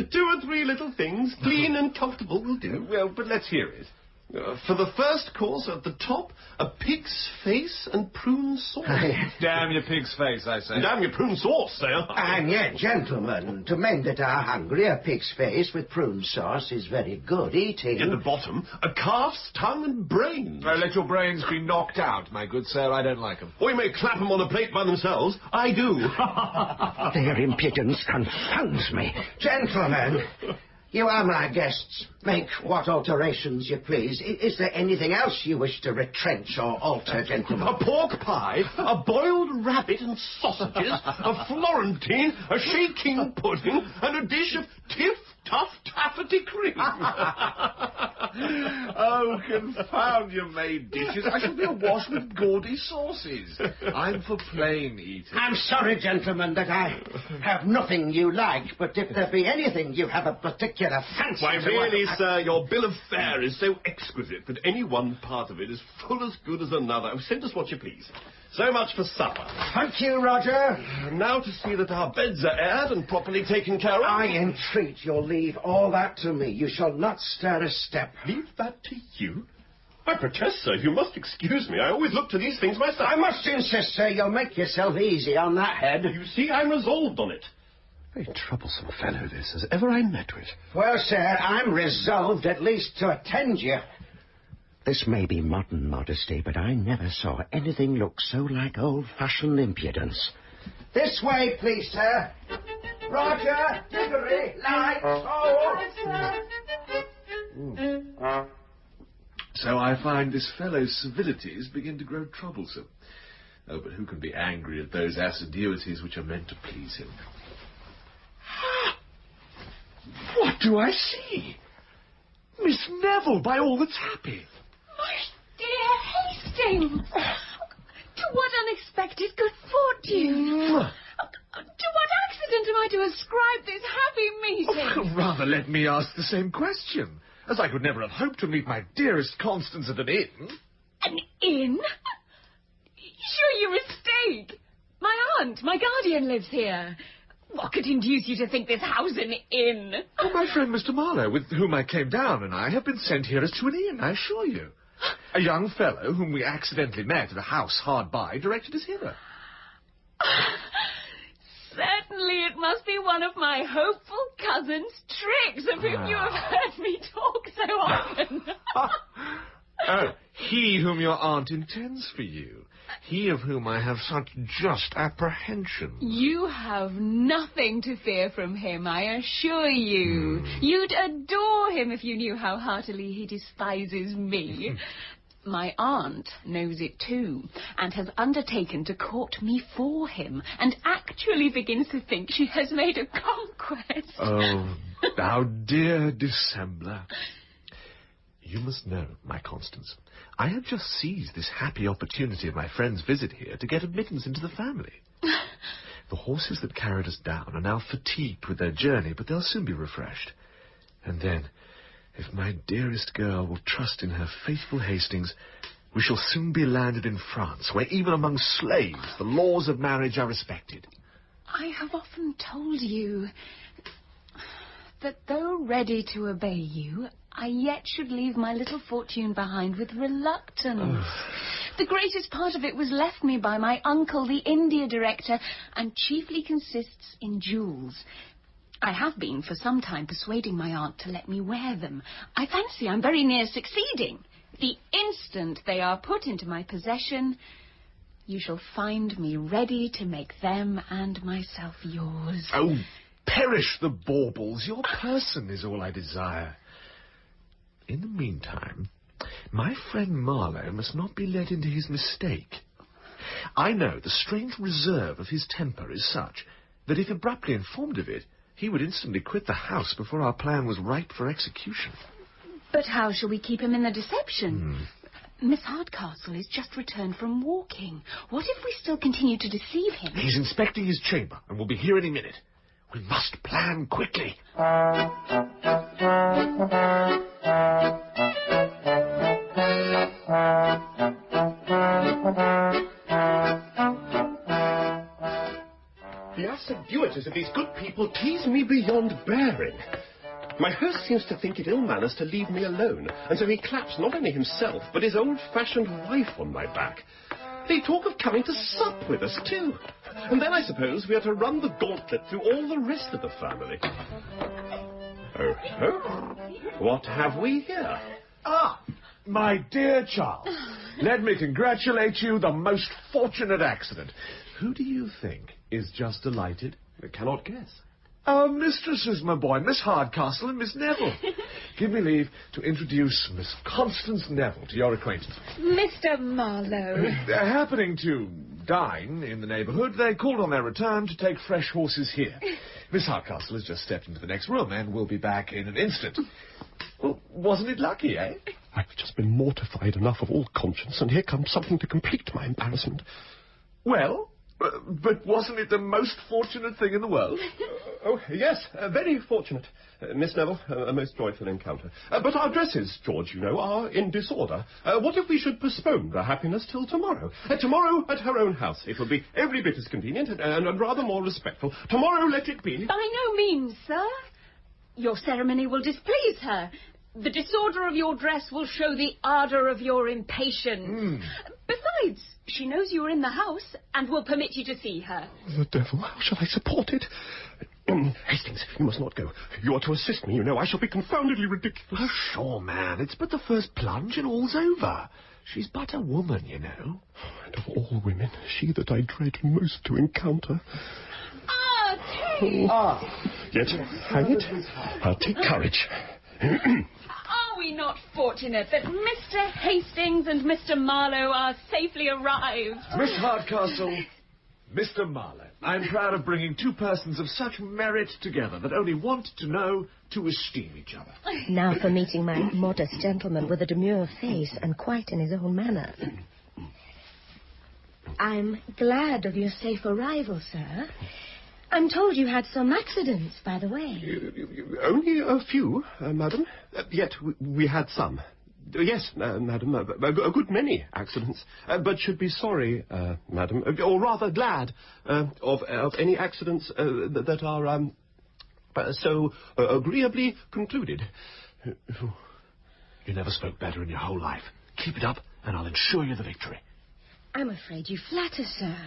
or 3 little things, clean and comfortable, will do. Well, but let's hear it. For the first course, at the top, a pig's face and prune sauce. Damn your pig's face, I say. Damn your prune sauce, sir. And yet, gentlemen, to men that are hungry, a pig's face with prune sauce is very good eating. At the bottom, a calf's tongue and brains. Let your brains be knocked out, my good sir. I don't like them. Or you may clap them on a plate by themselves. I do. Their impudence confounds me. Gentlemen, you are my guests. Make what alterations you please. Is there anything else you wish to retrench or alter, gentlemen? A pork pie, a boiled rabbit and sausages, a Florentine, a shaking pudding, and a dish of Tiff-Tuff taffety cream. Oh, confound your made dishes. I shall be awash with gaudy sauces. I'm for plain eating. I'm sorry, gentlemen, that I have nothing you like, but if there be anything you have a particular fancy Why, to... really, sir, your bill of fare is so exquisite that any one part of it is full as good as another. Send us what you please. So much for supper. Thank you, Roger. Now to see that our beds are aired and properly taken care of. I entreat you'll leave all that to me. You shall not stir a step. Leave that to you? I protest, sir, you must excuse me. I always look to these things myself. I must insist, sir, you'll make yourself easy on that head. You see, I'm resolved on it. Very troublesome fellow, this, as ever I met with. Well, sir, I'm resolved at least to attend you. This may be modern modesty, but I never saw anything look so like old-fashioned impudence. This way, please, sir. Roger, Diggory, lights, hold. So I find this fellow's civilities begin to grow troublesome. Oh, but who can be angry at those assiduities which are meant to please him? What do I see? Miss Neville, by all that's happy. My dear Hastings! To what unexpected good fortune! To what accident am I to ascribe this happy meeting? Oh, rather let me ask the same question, as I could never have hoped to meet my dearest Constance at an inn. An inn? Sure you mistake. My aunt, my guardian, lives here. What could induce you to think this house an inn? Well, my friend Mr. Marlowe, with whom I came down, and I have been sent here as to an inn, I assure you. A young fellow whom we accidentally met at a house hard by directed us hither. Certainly it must be one of my hopeful cousin's tricks, of whom you have heard me talk so often. Oh, he whom your aunt intends for you. He of whom I have such just apprehension. You have nothing to fear from him, I assure you. You'd adore him if you knew how heartily he despises me. My aunt knows it too, and has undertaken to court me for him, and actually begins to think she has made a conquest. Oh, thou dear dissembler. You must know, my Constance, I have just seized this happy opportunity of my friend's visit here to get admittance into the family. The horses that carried us down are now fatigued with their journey, but they'll soon be refreshed. And then, if my dearest girl will trust in her faithful Hastings, we shall soon be landed in France, where even among slaves the laws of marriage are respected. I have often told you that though ready to obey you, I yet should leave my little fortune behind with reluctance. The greatest part of it was left me by my uncle, the India director, and chiefly consists in jewels. I have been for some time persuading my aunt to let me wear them. I fancy I'm very near succeeding. The instant they are put into my possession, you shall find me ready to make them and myself yours. Oh, perish the baubles! Your person is all I desire. In the meantime, my friend Marlowe must not be led into his mistake. I know the strange reserve of his temper is such that if abruptly informed of it, he would instantly quit the house before our plan was ripe for execution. But how shall we keep him in the deception? Miss Hardcastle is just returned from walking. What if we still continue to deceive him? He's inspecting his chamber and will be here any minute. We must plan quickly. The assiduities of these good people tease me beyond bearing. My host seems to think it ill manners to leave me alone, and so he claps not only himself, but his old-fashioned wife on my back. They talk of coming to sup with us, too. And then I suppose we are to run the gauntlet through all the rest of the family. Oh, what have we here? Ah, my dear Charles, let me congratulate you, the most fortunate accident. Who do you think is just delighted? I cannot guess. Our mistresses, my boy, Miss Hardcastle and Miss Neville. Give me leave to introduce Miss Constance Neville to your acquaintance. Mr. Marlowe. They're happening to dine in the neighbourhood. They called on their return to take fresh horses here. Miss Hardcastle has just stepped into the next room and will be back in an instant. Well, wasn't it lucky, eh? I've just been mortified enough of all conscience, and here comes something to complete my embarrassment. Well, but wasn't it the most fortunate thing in the world? Oh, yes, very fortunate. Miss Neville, a most joyful encounter. But our dresses, George, you know, are in disorder. What if we should postpone the happiness till tomorrow? Tomorrow at her own house. It will be every bit as convenient and rather more respectful. Tomorrow let it be. By no means, sir. Your ceremony will displease her. The disorder of your dress will show the ardour of your impatience. Besides, she knows you are in the house and will permit you to see her. The devil, how shall I support it? Hastings, you must not go. You are to assist me, you know. I shall be confoundedly ridiculous. Oh, sure, man. It's but the first plunge and all's over. She's but a woman, you know. And of all women, she that I dread most to encounter. Yet, hang it, I'll take courage. Are we not fortunate that Mr. Hastings and Mr. Marlowe are safely arrived? Miss Hardcastle, Mr. Marlowe, I'm proud of bringing two persons of such merit together that only want to know to esteem each other. Now for meeting my modest gentleman with a demure face and quite in his own manner. I'm glad of your safe arrival, sir. I'm told you had some accidents, by the way. Only a few, madam. Yet we had some. Yes, madam, a good many accidents. But should be sorry, madam, or rather glad, of any accidents that are so agreeably concluded. You never spoke better in your whole life. Keep it up, and I'll ensure you the victory. I'm afraid you flatter, sir.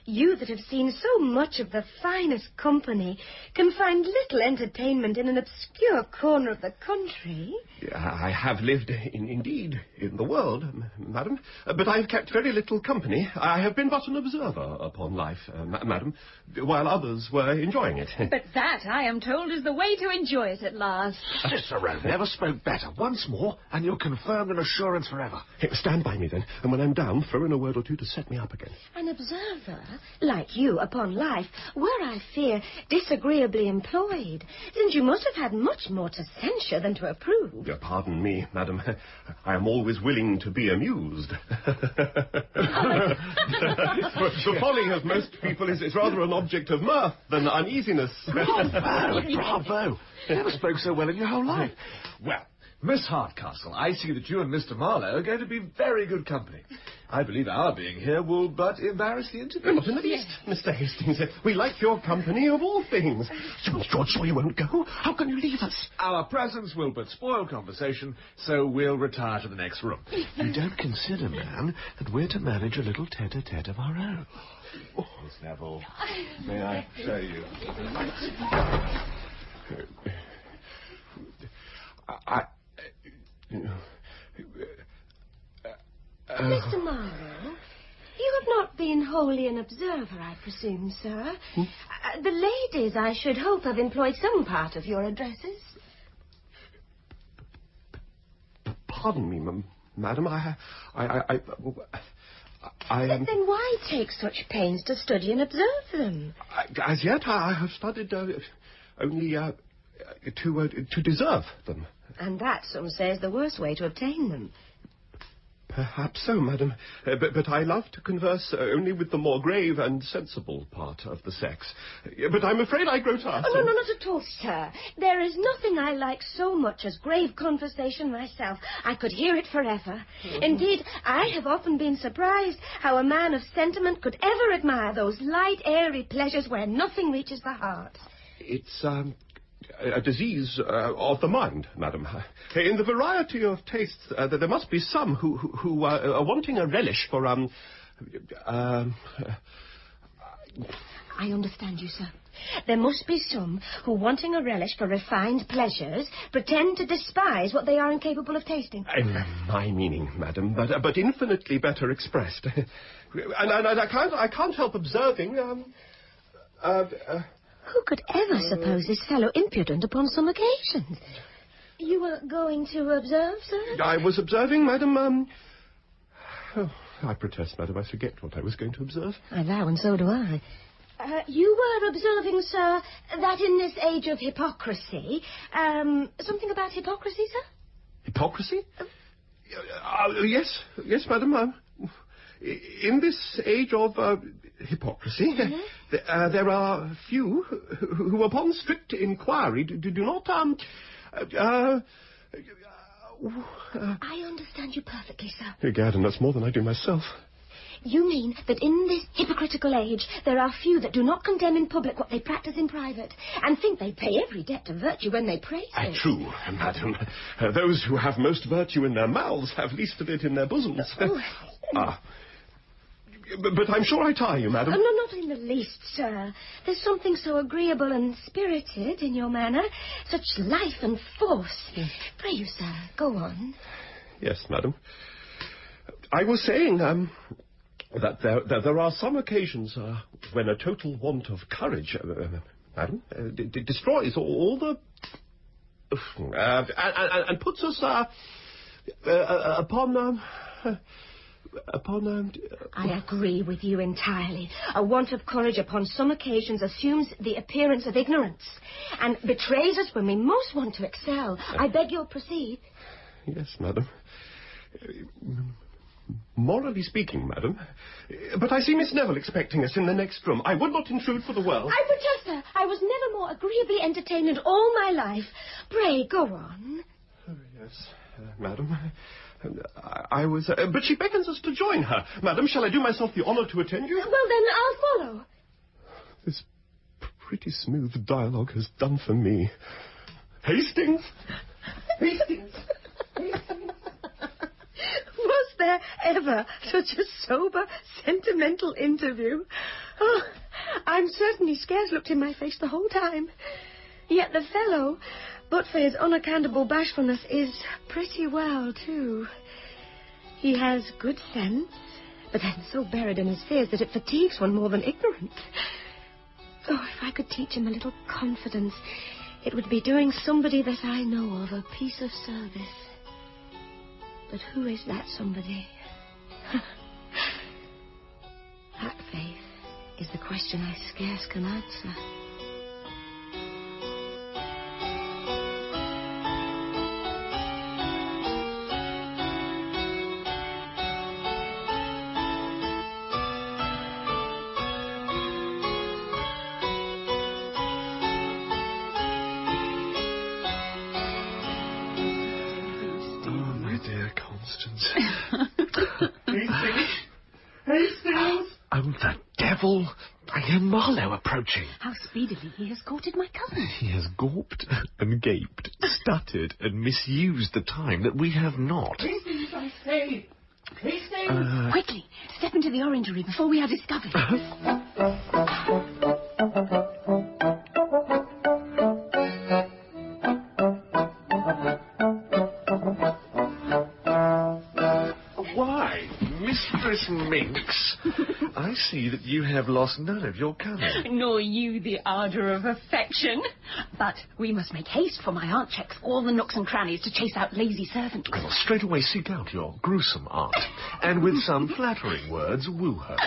You that have seen so much of the finest company can find little entertainment in an obscure corner of the country. I have lived, indeed, in the world, madam, but I have kept very little company. I have been but an observer upon life, madam, while others were enjoying it. But that, I am told, is the way to enjoy it at last. Cicero never spoke better. Once more, and you're confirmed an assurance forever. Stand by me, then, and when I'm down, throw in a word or two to set me up again. An observer, like you, upon life, were, I fear, disagreeably employed, since you must have had much more to censure than to approve. Pardon me, madam. I am always willing to be amused. The folly of most people is rather an object of mirth than uneasiness. Bravo! Never spoke so well in your whole life. Well, Miss Hardcastle, I see that you and Mr. Marlowe are going to be very good company. I believe our being here will but embarrass the interview. Not in the least, Mr. Hastings. We like your company of all things. George, so you won't go? How can you leave us? Our presence will but spoil conversation, so we'll retire to the next room. You don't consider, man, that we're to manage a little tete-a-tete of our own. Miss Neville, may I show you? Mr. Marlowe, you have not been wholly an observer, I presume, sir. The ladies, I should hope, have employed some part of your addresses. Pardon me, madam, Then why take such pains to study and observe them? As yet, I have studied only to deserve them. And that, some say, is the worst way to obtain them. Perhaps so, madam. But I love to converse only with the more grave and sensible part of the sex. But I'm afraid I grow tiresome. Oh, no, not at all, sir. There is nothing I like so much as grave conversation myself. I could hear it forever. Indeed, I have often been surprised how a man of sentiment could ever admire those light, airy pleasures where nothing reaches the heart. It's a disease of the mind, madam. In the variety of tastes, there must be some who are wanting a relish for, I understand you, sir. There must be some who, wanting a relish for refined pleasures, pretend to despise what they are incapable of tasting. My meaning, madam, but infinitely better expressed. and I can't help observing, Who could ever suppose this fellow impudent upon some occasions? You were going to observe, sir? I was observing, madam, oh, I protest, madam, I forget what I was going to observe. I vow, and so do I. You were observing, sir, that in this age of hypocrisy, something about hypocrisy, sir? Hypocrisy? Yes, madam. In this age of hypocrisy, there are few who, upon strict inquiry, do not, I understand you perfectly, sir. Egad, and that's more than I do myself. You mean that in this hypocritical age, there are few that do not condemn in public what they practice in private, and think they pay every debt to virtue when they praise it? True, madam. Those who have most virtue in their mouths have least of it in their bosoms. But I'm sure I tire you, madam. No, not in the least, sir. There's something so agreeable and spirited in your manner, such life and force. Pray you, sir, go on. Yes, madam. I was saying, that there are some occasions when a total want of courage, madam, destroys all the... and puts us upon... I agree with you entirely. A want of courage upon some occasions assumes the appearance of ignorance and betrays us when we most want to excel. I beg you'll proceed. Yes, madam. Morally speaking, madam. But I see Miss Neville expecting us in the next room. I would not intrude for the world. I protest, sir. I was never more agreeably entertained in all my life. Pray, go on. Yes, madam. I was... but she beckons us to join her. Madam, shall I do myself the honour to attend you? Well, then, I'll follow. This pretty smooth dialogue has done for me. Hastings! Hastings! Was there ever such a sober, sentimental interview? Oh, I'm certain he scarce looked in my face the whole time. Yet the fellow, but for his unaccountable bashfulness, is pretty well, too. He has good sense, but then so buried in his fears that it fatigues one more than ignorance. Oh, if I could teach him a little confidence, it would be doing somebody that I know of a piece of service. But who is that somebody? That, Faith, is the question I scarce can answer. Oh, the devil! I hear Marlowe approaching. How speedily he has courted my cousin. He has gawped and gaped, stuttered and misused the time that we have not. Hastings, I say! Hastings! Quickly, step into the orangery before we are discovered. Why, Mistress Minx, I see that you have lost none of your colour. Nor you the ardour of affection. But we must make haste, for my aunt checks all the nooks and crannies to chase out lazy servants. I will straightway seek out your gruesome aunt, and with some flattering words woo her.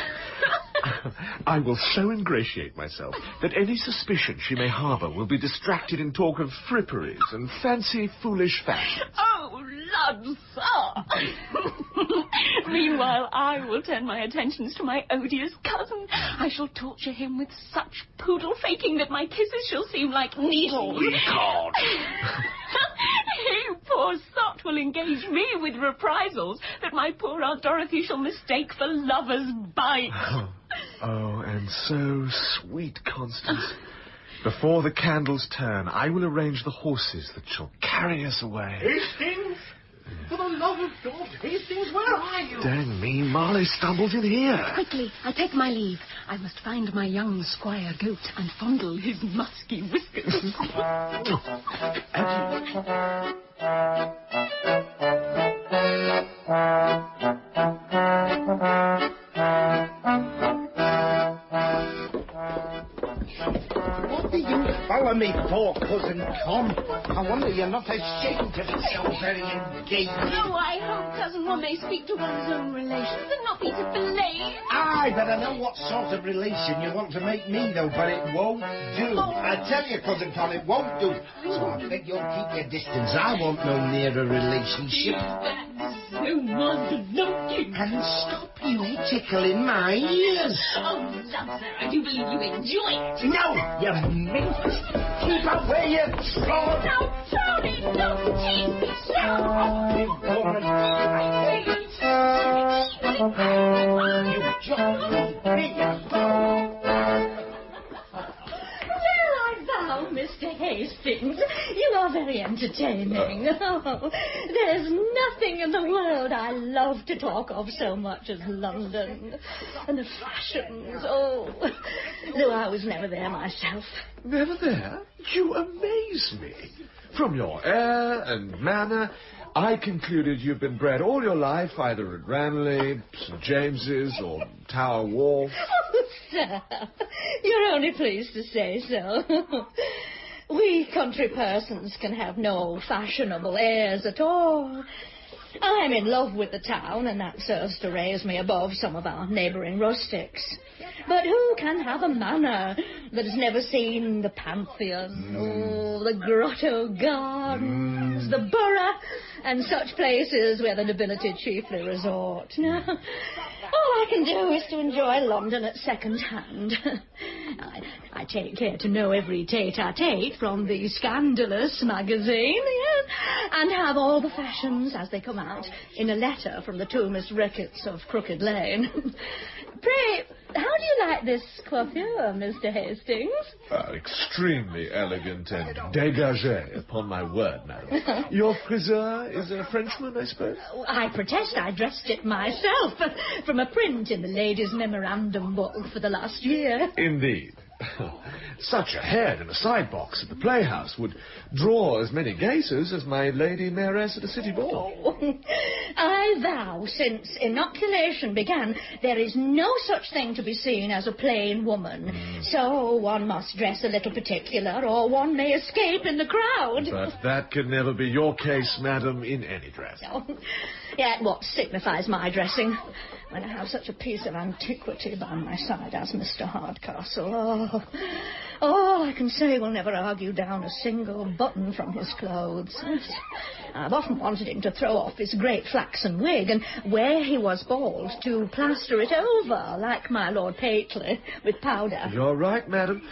I will so ingratiate myself that any suspicion she may harbour will be distracted in talk of fripperies and fancy foolish fashions. Oh, lud, sir! Meanwhile, I will turn my attentions to my odious cousin. I shall torture him with such poodle faking that my kisses shall seem like needles. God! You poor sot will engage me with reprisals that my poor Aunt Dorothy shall mistake for lover's bite. Oh, and so sweet, Constance. Before the candles turn, I will arrange the horses that shall carry us away. Hastings? For the love of God, Hastings, where are you? Dang me, Marley stumbled in here. Quickly, I take my leave. I must find my young Squire Goat and fondle his musky whiskers. What do you follow me for, Cousin Con? I wonder you're not ashamed to be so very engaged. No, I hope Cousin One may speak to one's own relations and not be to fillet. Aye, but I know what sort of relation you want to make me, though, but it won't do. I tell you, Cousin Con, it won't do. So I beg you'll keep your distance. I want no nearer relationship. So much And stop you tickling my ears. Oh, love, sir, I do believe you enjoy it. No, you minx. Keep away, you troll. Now, Tony, don't tease me so. You woman. I hate it. You just be a Well, I vow, Mr. Hastings, you are very entertaining. Oh, there's nothing in the world I love to talk of so much as London. And the fashions, oh, though I was never there myself. Never there? You amaze me. From your air and manner, I concluded you've been bred all your life either at Ranelagh, St. James's, or Tower Wharf. Oh, sir, you're only pleased to say so. We country persons can have no fashionable airs at all. I'm in love with the town, and that serves to raise me above some of our neighbouring rustics. But who can have a manner that has never seen the Pantheon, or the Grotto Gardens, the Borough, and such places where the nobility chiefly resort? No. All I can do is to enjoy London at second hand. I take care to know every tete-a-tete from the Scandalous magazine, yes, and have all the fashions as they come out in a letter from the two Miss Ricketts of Crooked Lane. Pray, how do you like this coiffure, Mr. Hastings? Extremely elegant and dégagé, upon my word, madam. Your friseur is a Frenchman, I suppose? I protest I dressed it myself from a print in the ladies' memorandum book for the last year. Indeed. Such a head in a side box at the playhouse would draw as many gazers as my lady mayoress at a city ball. Oh, I vow, since inoculation began, there is no such thing to be seen as a plain woman. So one must dress a little particular, or one may escape in the crowd. But that can never be your case, madam, in any dress. Oh, yet what signifies my dressing when I have such a piece of antiquity by my side as Mr. Hardcastle? Oh, I can say we'll never argue down a single button from his clothes. I've often wanted him to throw off his great flaxen wig, and where he was bald, to plaster it over, like my Lord Pateley, with powder. You're right, madam.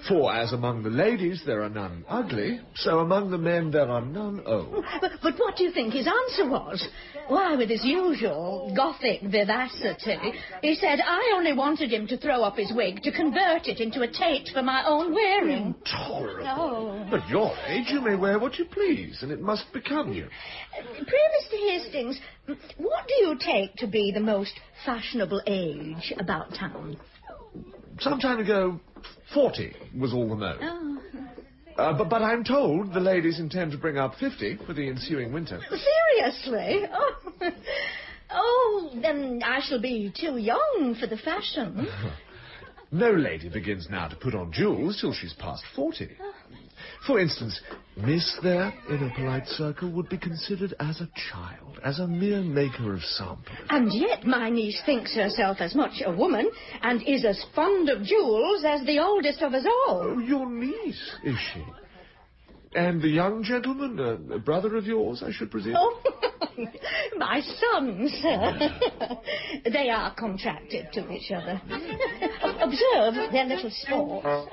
For as among the ladies there are none ugly, so among the men there are none old. But what do you think his answer was? Why, with his usual Gothic vivacity, he said I only wanted him to throw up his wig to convert it into a tate for my own wearing. Intolerable. Oh. At your age you may wear what you please, and it must become you. Pray, Mr. Hastings, what do you take to be the most fashionable age about town? Some time ago, 40 was all the mo. Oh. But I'm told the ladies intend to bring up 50 for the ensuing winter. Seriously? Oh, then I shall be too young for the fashion. No lady begins now to put on jewels till she's past 40. For instance, Miss there, in a polite circle, would be considered as a child, as a mere maker of samples. And yet my niece thinks herself as much a woman and is as fond of jewels as the oldest of us all. Oh, your niece, is she? And the young gentleman, a brother of yours, I should presume? Oh, My sons, sir. They are contracted to each other. Observe their little sports.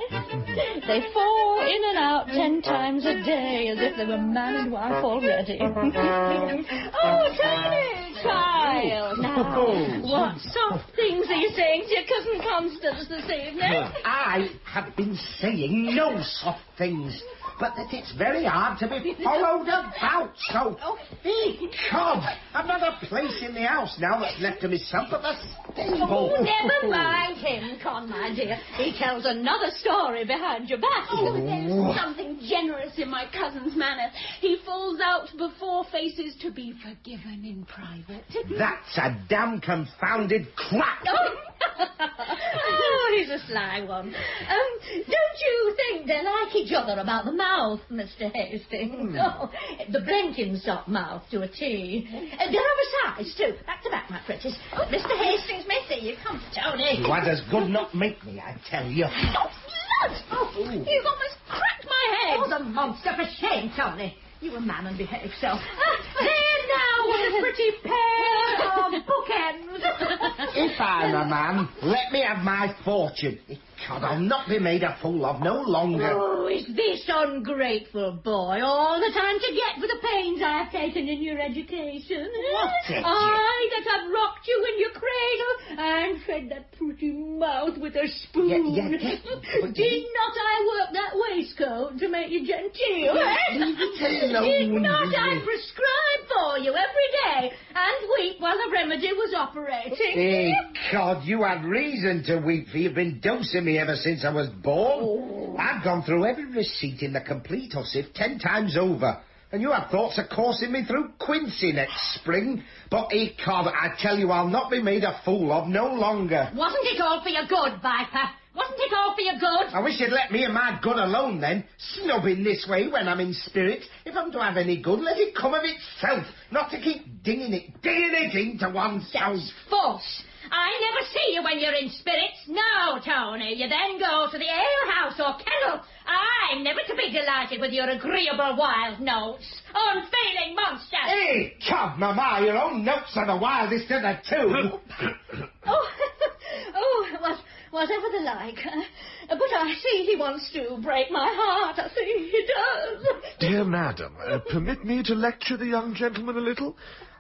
They fall in and out 10 times a day as if they were man and wife already. Oh, Tony, child. Now, what soft things are you saying to your cousin Constance this evening? I have been saying no soft things, but that it's very hard to be followed about, so... God, I've not a place in the house now that's left to myself but the stable. Oh, never mind him, Con, my dear. He tells another story behind your back. Oh, there's something generous in my cousin's manner. He falls out before faces to be forgiven in private. That's a damn confounded crack. Oh, he's a sly one. Don't you think they like each other about the mouth, Mr. Hastings? Oh, the Blenkinsop mouth to a T. They're of a size, too. Back to back, my pretties. Mr. Hastings may see you. Come, Tony. You had as good not make me, I tell you. Oh, blood! Oh, you've almost cracked my head. Oh, the monster, for shame, Tony. You a man and behave yourself. There now, what a pretty pair of bookends. If I'm a man, let me have my fortune. God, I'll not be made a fool of no longer. Oh, is this ungrateful boy all the time to get for the pains I have taken in your education? What's it? I that have rocked you in your cradle and fed that pretty mouth with a spoon. Did not I work that waistcoat to make you genteel? Did not I prescribe for you every day and weep while the remedy was operating? Hey, God, you had reason to weep, for you've been dosing me ever since I was born. I've gone through every receipt in the complete Hussif 10 times over, and you have thoughts of coursing me through Quincy next spring. But, God, I tell you, I'll not be made a fool of no longer. Wasn't it all for your good, Viper? Wasn't it all for your good? I wish you'd let me and my good alone, then. Snubbing this way when I'm in spirits. If I'm to have any good, let it come of itself, not to keep dinging it into oneself. That's false. I never see you when you're in spirits. No, Tony. You then go to the alehouse or kennel. I'm never to be delighted with your agreeable wild notes. Unfailing monster. Hey, God, Mama, your own notes are the wildest of the two. Whatever the like. But I see he wants to break my heart. I see he does. Dear madam, permit me to lecture the young gentleman a little.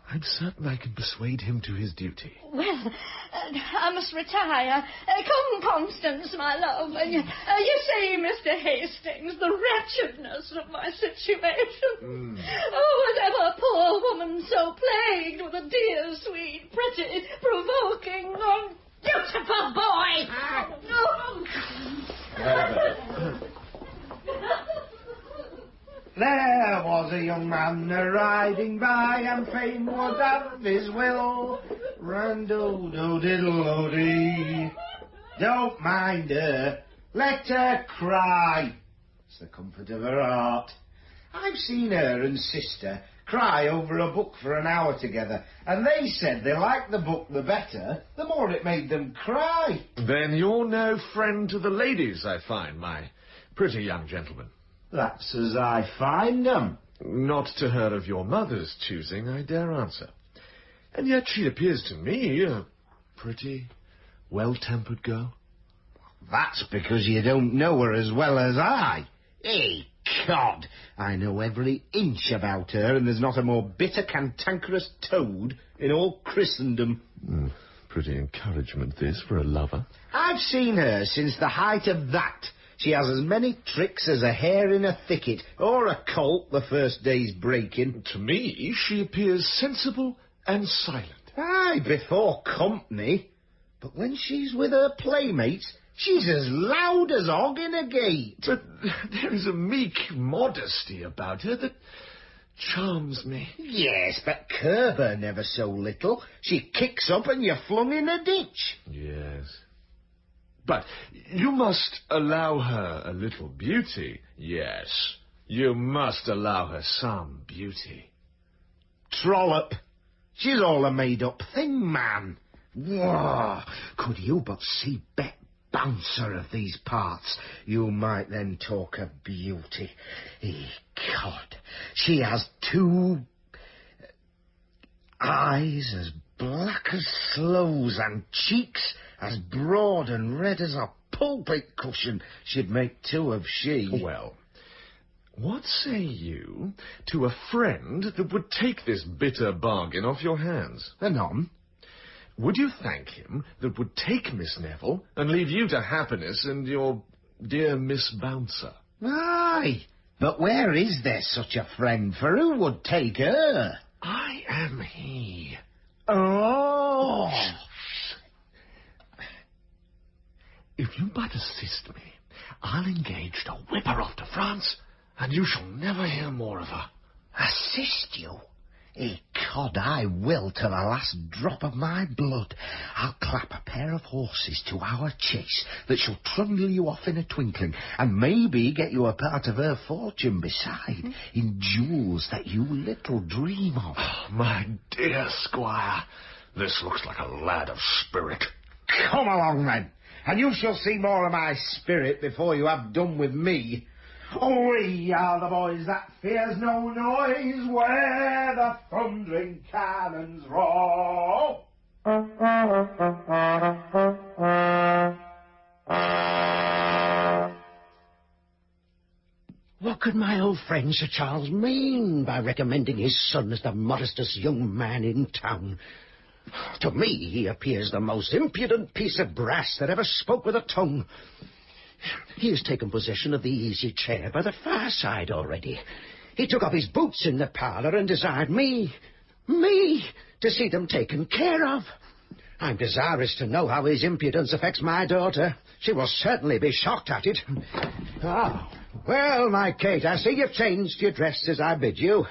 I'm certain I can persuade him to his duty. Well, I must retire. Come, Constance, my love. You see, Mr. Hastings, the wretchedness of my situation. Oh, was ever a poor woman so plagued with a dear, sweet, pretty, provoking, beautiful boy? There was a young man a-riding by, and fame was of his will. Rando-do-diddle-o-dee. Don't mind her, let her cry. It's the comfort of her heart. I've seen her and sister cry over a book for an hour together, and they said they liked the book the better, the more it made them cry. Then you're no friend to the ladies, I find, my pretty young gentleman. That's as I find them. Not to her of your mother's choosing, I dare answer. And yet she appears to me a pretty, well-tempered girl. That's because you don't know her as well as I. Hey, God, I know every inch about her, and there's not a more bitter, cantankerous toad in all Christendom. Pretty encouragement, this, for a lover. I've seen her since the height of that. She has as many tricks as a hare in a thicket, or a colt the first day's breaking. To me, she appears sensible and silent. Aye, before company. But when she's with her playmates, she's as loud as hog in a gate. But there is a meek modesty about her that charms me. Yes, but curb her never so little. She kicks up and you're flung in a ditch. Yes. But you must allow her a little beauty. Yes, you must allow her some beauty. Trollop. She's all a made-up thing, man. Whoa, could you but see Bet Bouncer of these parts, you might then talk of beauty. God, she has two eyes as black as sloes, and cheeks as broad and red as a pulpit cushion, she'd make two of she. Well, what say you to a friend that would take this bitter bargain off your hands? Anon? Would you thank him that would take Miss Neville and leave you to happiness and your dear Miss Bouncer? Aye, but where is there such a friend? For who would take her? I am he. Oh! If you but assist me, I'll engage to whip her off to France, and you shall never hear more of her. Assist you? Ecod, I will to the last drop of my blood. I'll clap a pair of horses to our chase that shall trundle you off in a twinkling, and maybe get you a part of her fortune beside, in jewels that you little dream of. Oh, my dear squire, this looks like a lad of spirit. Come along, then, and you shall see more of my spirit before you have done with me. We are the boys that fears no noise, where the thundering cannons roar. What could my old friend Sir Charles mean by recommending his son as the modestest young man in town? To me, he appears the most impudent piece of brass that ever spoke with a tongue. He has taken possession of the easy chair by the fireside already. He took off his boots in the parlour and desired me, to see them taken care of. I'm desirous to know how his impudence affects my daughter. She will certainly be shocked at it. Ah, well, my Kate, I see you've changed your dress as I bid you.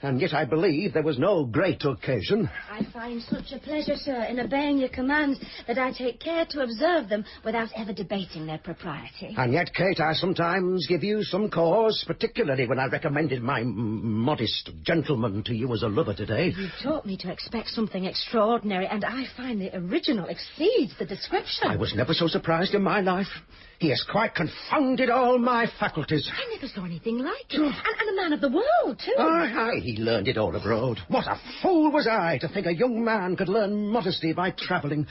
And yet I believe there was no great occasion. I find such a pleasure, sir, in obeying your commands that I take care to observe them without ever debating their propriety. And yet, Kate, I sometimes give you some cause, particularly when I recommended my modest gentleman to you as a lover today. You taught me to expect something extraordinary, and I find the original exceeds the description. I was never so surprised in my life. He has quite confounded all my faculties. I never saw anything like it. And a man of the world, too. Aye, he learned it all abroad. What a fool was I to think a young man could learn modesty by travelling.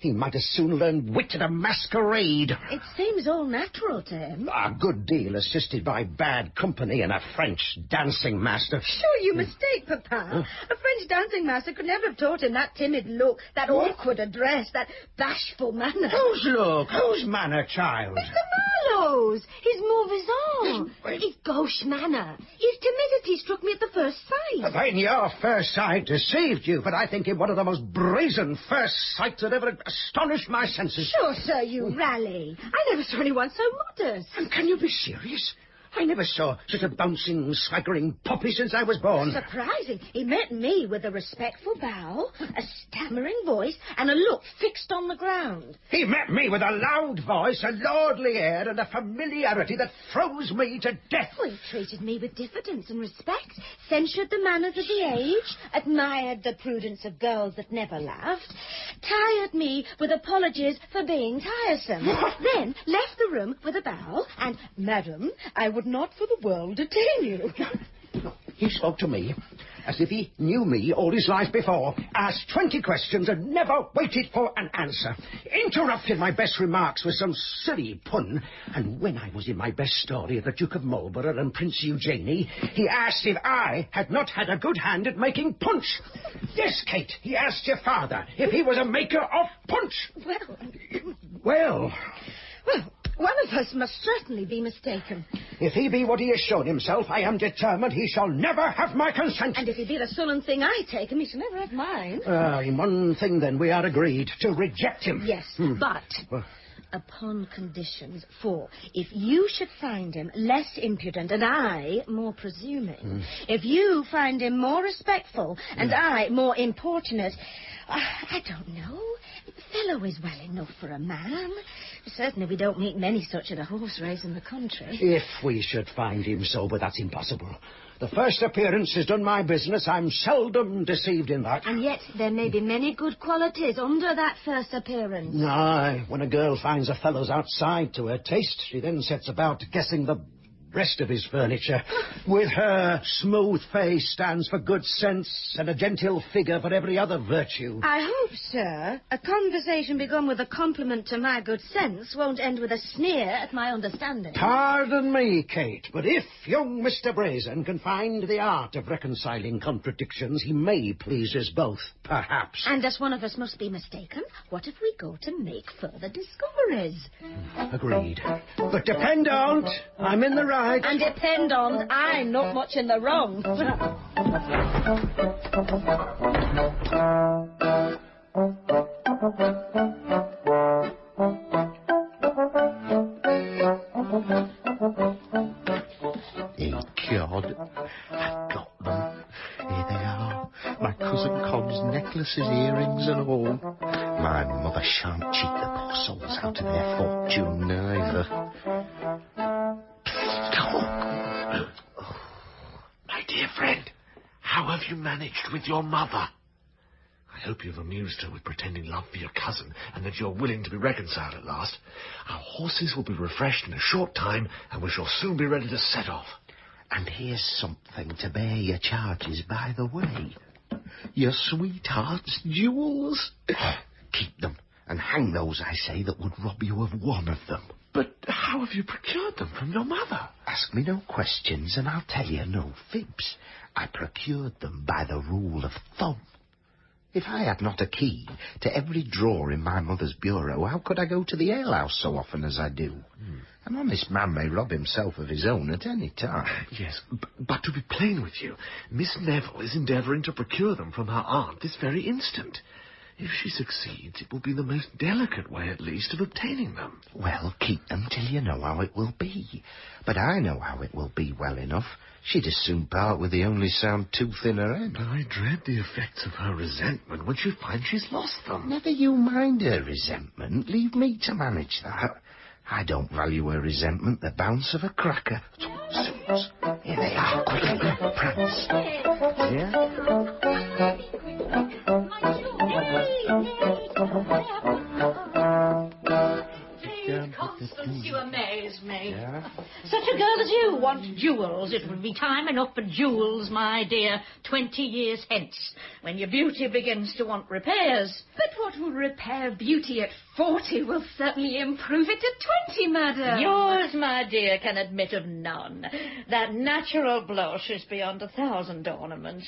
He might as soon learn wit at a masquerade. It seems all natural to him. A good deal assisted by bad company and a French dancing master. Sure, you mistake, Papa. A French dancing master could never have taught him that timid look, that awkward address, that bashful manner. Whose look? Whose manner, child? Mr. Marlowe's. His mauvaise his gauche manner. His timidity struck me at the first sight. Then your first sight deceived you, but I think him one of the most brazen first sights that ever astonished my senses. Sure, sir, you rally. I never saw anyone so modest. And can you be serious? I never saw such a bouncing, swaggering puppy since I was born. Surprising. He met me with a respectful bow, a stammering voice, and a look fixed on the ground. He met me with a loud voice, a lordly air, and a familiarity that froze me to death. Well, he treated me with diffidence and respect, censured the manners of the age, admired the prudence of girls that never laughed, tired me with apologies for being tiresome, then left the room with a bow, and, Madam, I would not for the world detain you. He spoke to me as if he knew me all his life before, asked 20 questions and never waited for an answer, interrupted my best remarks with some silly pun, and when I was in my best story of the Duke of Marlborough and Prince Eugenie, he asked if I had not had a good hand at making punch. Yes, Kate, he asked your father if he was a maker of punch. Well, one of us must certainly be mistaken. If he be what he has shown himself, I am determined he shall never have my consent. And if he be the sullen thing I take him, he shall never have mine. In one thing, then, we are agreed, to reject him. Yes, but upon conditions. For if you should find him less impudent and I more presuming, if you find him more respectful and I more importunate, I don't know. The fellow is well enough for a man. Certainly we don't meet many such at a horse race in the country. If we should find him so, but that's impossible. The first appearance has done my business. I'm seldom deceived in that. And yet there may be many good qualities under that first appearance. Aye, when a girl finds a fellow's outside to her taste, she then sets about guessing the rest of his furniture. With her, smooth face stands for good sense and a genteel figure for every other virtue. I hope, sir, a conversation begun with a compliment to my good sense won't end with a sneer at my understanding. Pardon me, Kate, but if young Mr. Brazen can find the art of reconciling contradictions, he may please us both, perhaps. And as one of us must be mistaken, what if we go to make further discoveries? Agreed. But depend on, I'm in the right. And depend on, I'm not much in the wrong. God, I got them. Here they are. My cousin Con's necklaces, earrings and all. My mother shan't cheat the poor souls out of their fortune neither. My dear friend, how have you managed with your mother? I hope you've amused her with pretending love for your cousin and that you're willing to be reconciled at last. Our horses will be refreshed in a short time and we shall soon be ready to set off. And here's something to bear your charges by the way. Your sweetheart's jewels. Keep them and hang those, I say, that would rob you of one of them. But how have you procured them from your mother? Ask me no questions and I'll tell you no fibs. I procured them by the rule of thumb. If I had not a key to every drawer in my mother's bureau, how could I go to the alehouse so often as I do? An honest man may rob himself of his own at any time. Yes, but to be plain with you, Miss Neville is endeavouring to procure them from her aunt this very instant. If she succeeds, it will be the most delicate way, at least, of obtaining them. Well, keep them till you know how it will be. But I know how it will be well enough. She'd as soon part with the only sound tooth in her head. But I dread the effects of her resentment when she finds she's lost them. Never you mind her resentment. Leave me to manage that. I don't value her resentment the bounce of a cracker. Suits. Here they are. Quickly, prance. Constance, you amaze me. Yeah? Such a girl as you wants jewels. It would be time enough for jewels, my dear, 20 years hence, when your beauty begins to want repairs. But what will repair beauty at 40 will certainly improve it at 20, madam. Yours, my dear, can admit of none. That natural blush is beyond 1,000 ornaments.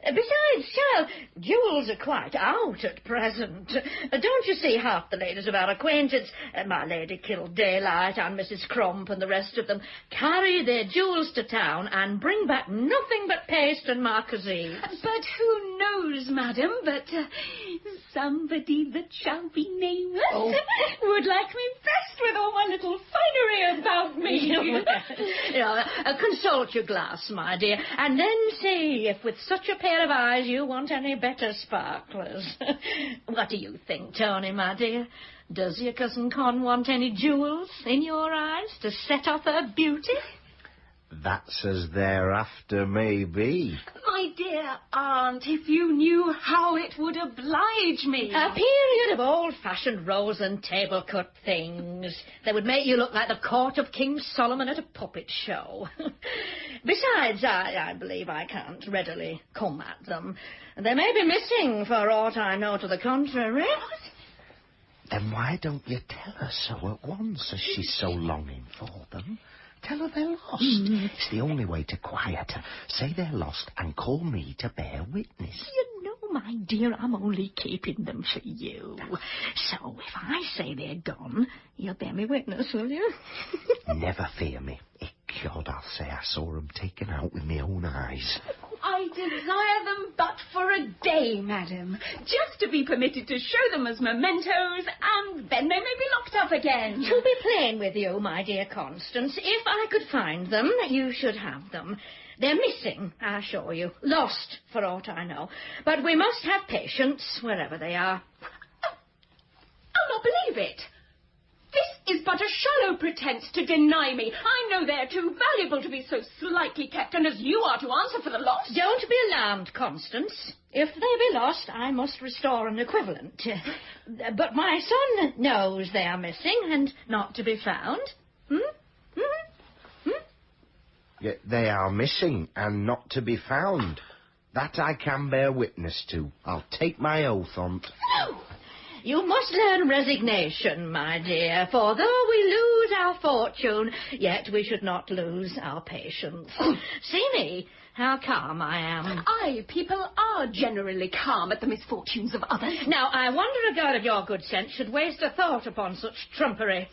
Besides, child, jewels are quite out at present. Don't you see half the ladies of our acquaintance, my Lady Kildaylight and Mrs. Crump and the rest of them, carry their jewels to town and bring back nothing but paste and marquisee. But who knows, madam, but somebody that shall be nameless would like me best with all my little finery about me. Consult your glass, my dear, and then see if with such a pair of eyes you want any better sparklers. What do you think, Tony, my dear? Does your cousin Con want any jewels in your eyes to set off her beauty? That's as they're after, maybe. My dear aunt, if you knew how it would oblige me. A period of old-fashioned rose and table-cut things that would make you look like the court of King Solomon at a puppet show. Besides, I believe I can't readily come at them. They may be missing, for aught I know to the contrary. Then why don't you tell her so at once, as she's so longing for them? Tell her they're lost. It's the only way to quiet her. Say they're lost and call me to bear witness. You know, my dear, I'm only keeping them for you. So if I say they're gone, you'll bear me witness, will you? Never fear me. God, I'll say I saw them taken out with my own eyes. I desire them but for a day, madam, just to be permitted to show them as mementos, and then they may be locked up again. To be plain with you, my dear Constance, if I could find them, you should have them. They're missing, I assure you. Lost, for aught I know. But we must have patience, wherever they are. I'll not believe it. This is but a shallow pretence to deny me. I know they're too valuable to be so slightly kept, and as you are to answer for the loss. Don't be alarmed, Constance. If they be lost, I must restore an equivalent. But my son knows they are missing and not to be found. Yet they are missing and not to be found. That I can bear witness to. I'll take my oath on't. No! You must learn resignation, my dear, for though we lose our fortune, yet we should not lose our patience. See me, how calm I am. Aye, people are generally calm at the misfortunes of others. Now, I wonder a girl of your good sense should waste a thought upon such trumpery.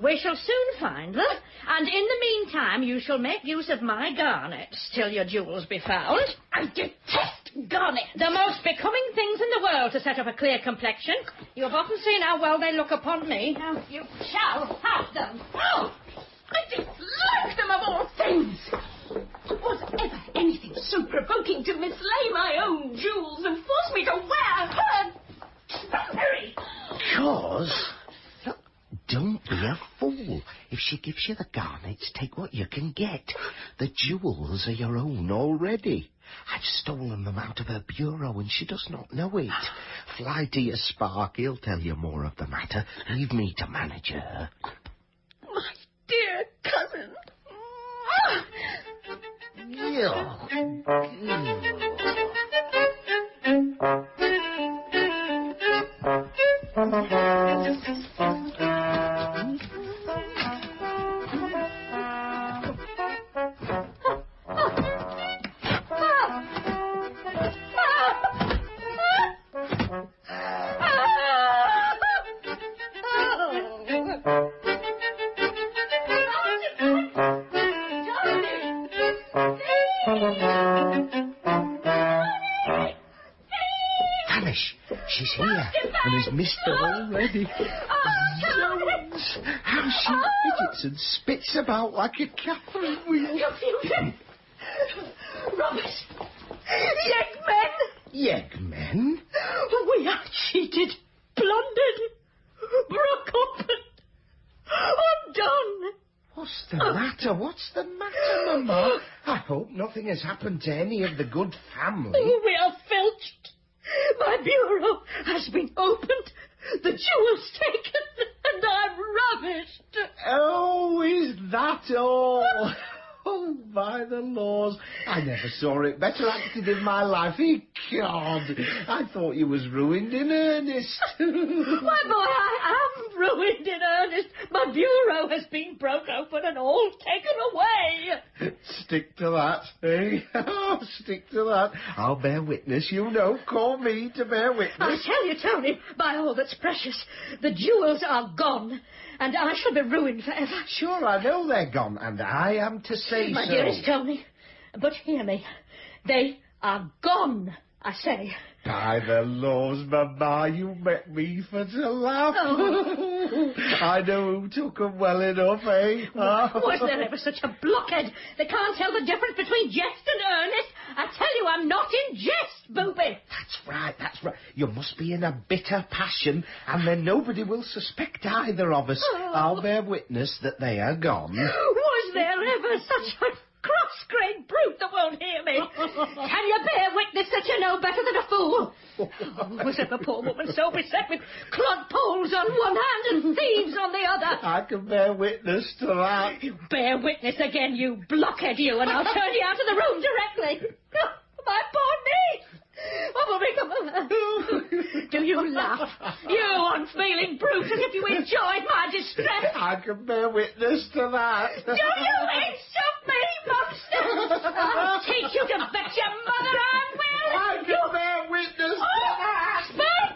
We shall soon find them, and in the meantime you shall make use of my garnets till your jewels be found. I detest garnets! The most becoming things in the world to set up a clear complexion. You have often seen how well they look upon me. Now you shall have them. Oh, I dislike them of all things. Was ever anything so provoking to mislay my own jewels and force me to wear her trumpery? 'Cause... Don't be a fool. If she gives you the garnets, take what you can get. The jewels are your own already. I've stolen them out of her bureau and she does not know it. Fly to your Spark, he'll tell you more of the matter. Leave me to manage her. My dear cousin. Vanish! She's here and has missed her already. Zounds! How she fidgets and spits about like a Catherine wheel. Robert! Yeggmen! Yeggmen? We are cheated, plundered, broke up, undone. What's the matter? What's the matter, Mamma? I hope nothing has happened to any of the good family. We are filched. My bureau has been opened, the jewels taken, and I'm ravished. Oh, is that all? Oh, by the laws. I never saw it better acted in my life. God, I thought you was ruined in earnest. My boy, I am ruined in earnest. My bureau has been broke open and all taken away. Stick to that, eh? Oh, stick to that. I'll bear witness, you know. Call me to bear witness. I tell you, Tony, by all that's precious, the jewels are gone, and I shall be ruined forever. Sure, I know they're gone, and I am to say My so. dearest Tony, but hear me. They are gone, I say. By the laws, Mamma, you make me for to laugh. Oh. I know who took 'em well enough, eh? Was there ever such a blockhead that can't tell the difference between jest and earnest? I tell you, I'm not in jest, booby. That's right. You must be in a bitter passion, and then nobody will suspect either of us. Oh. I'll bear witness that they are gone. Was there ever such a cross-grained brute that won't hear me? Can you bear witness that you know better than a fool? Oh, was ever poor woman so beset with clodpoles on one hand and thieves on the other? I can bear witness to that. You bear witness again, you blockhead, you, and I'll turn you out of the room directly. My poor niece! What will become of her? Do you laugh? You unfeeling brute, as if you enjoyed my distress. I can bear witness to that. Do you insult me, monster? I'll teach you to vex your mother, I will. I can bear witness to that. Spare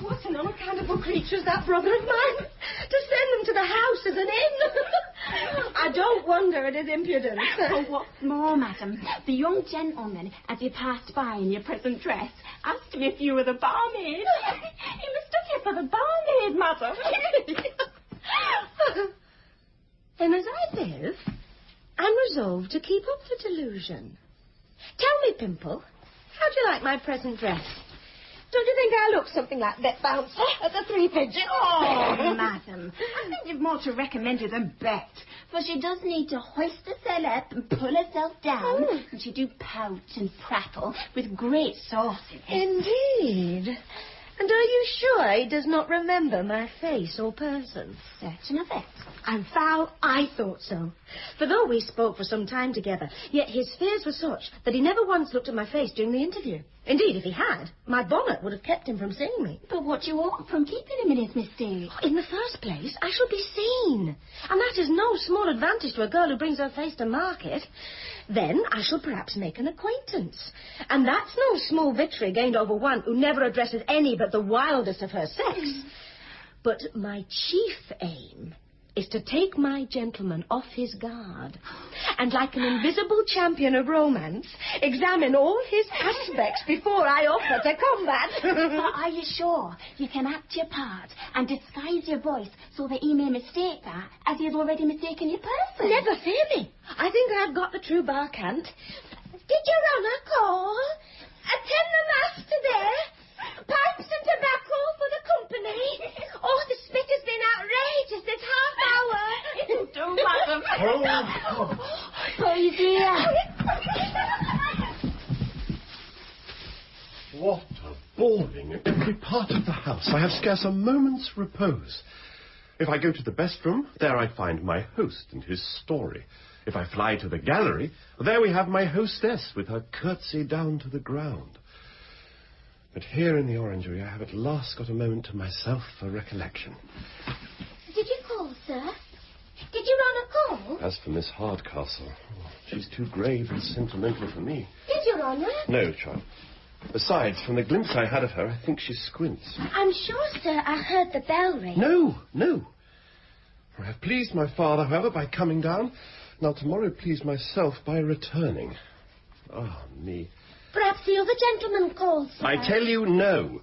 What an unaccountable creature's that brother of mine, to send them to the house as an inn. I don't wonder at his impudence. Oh, what's more, madam, the young gentleman, as he passed by in your present dress, asked me if you were the barmaid. He mistook you for the barmaid, madam. Then as I live, I'm resolved to keep up the delusion. Tell me, Pimple, how do you like my present dress? Don't you think I look something like Bet Bouncer at the Three Pigeons? Oh, madam, I think you've more to recommend her than Bet, for she does need to hoist herself up and pull herself down, and she do pout and prattle with great sauciness. Indeed. And are you sure he does not remember my face or person? Certain of it. And foul, I thought so. For though we spoke for some time together, yet his fears were such that he never once looked at my face during the interview. Indeed, if he had, my bonnet would have kept him from seeing me. But what do you want from keeping him in his mistake? In the first place, I shall be seen. And that is no small advantage to a girl who brings her face to market. Then I shall perhaps make an acquaintance. And that's no small victory gained over one who never addresses any but the wildest of her sex. But my chief aim is to take my gentleman off his guard and, like an invisible champion of romance, examine all his aspects before I offer to combat. But are you sure you can act your part and disguise your voice so that he may mistake that as he has already mistaken your person? Never fear me. I think I've got the true barcant. Did your honour call? Attend the master there. Pipes and tobacco for the company. Oh, the spit has been outrageous this half hour. Don't, madam. Oh, dear. What a bawling in every part of the house. I have scarce a moment's repose. If I go to the best room, there I find my host and his story. If I fly to the gallery, there we have my hostess with her curtsy down to the ground. But here in the orangery, I have at last got a moment to myself for recollection. Did you call, sir? Did your honour call? As for Miss Hardcastle, she's too grave and sentimental for me. Did your honour? No, child. Besides, from the glimpse I had of her, I think she squints. I'm sure, sir, I heard the bell ring. No. I have pleased my father, however, by coming down. Now tomorrow please myself by returning. Ah, me. Perhaps the other gentleman called, sir. I tell you, no.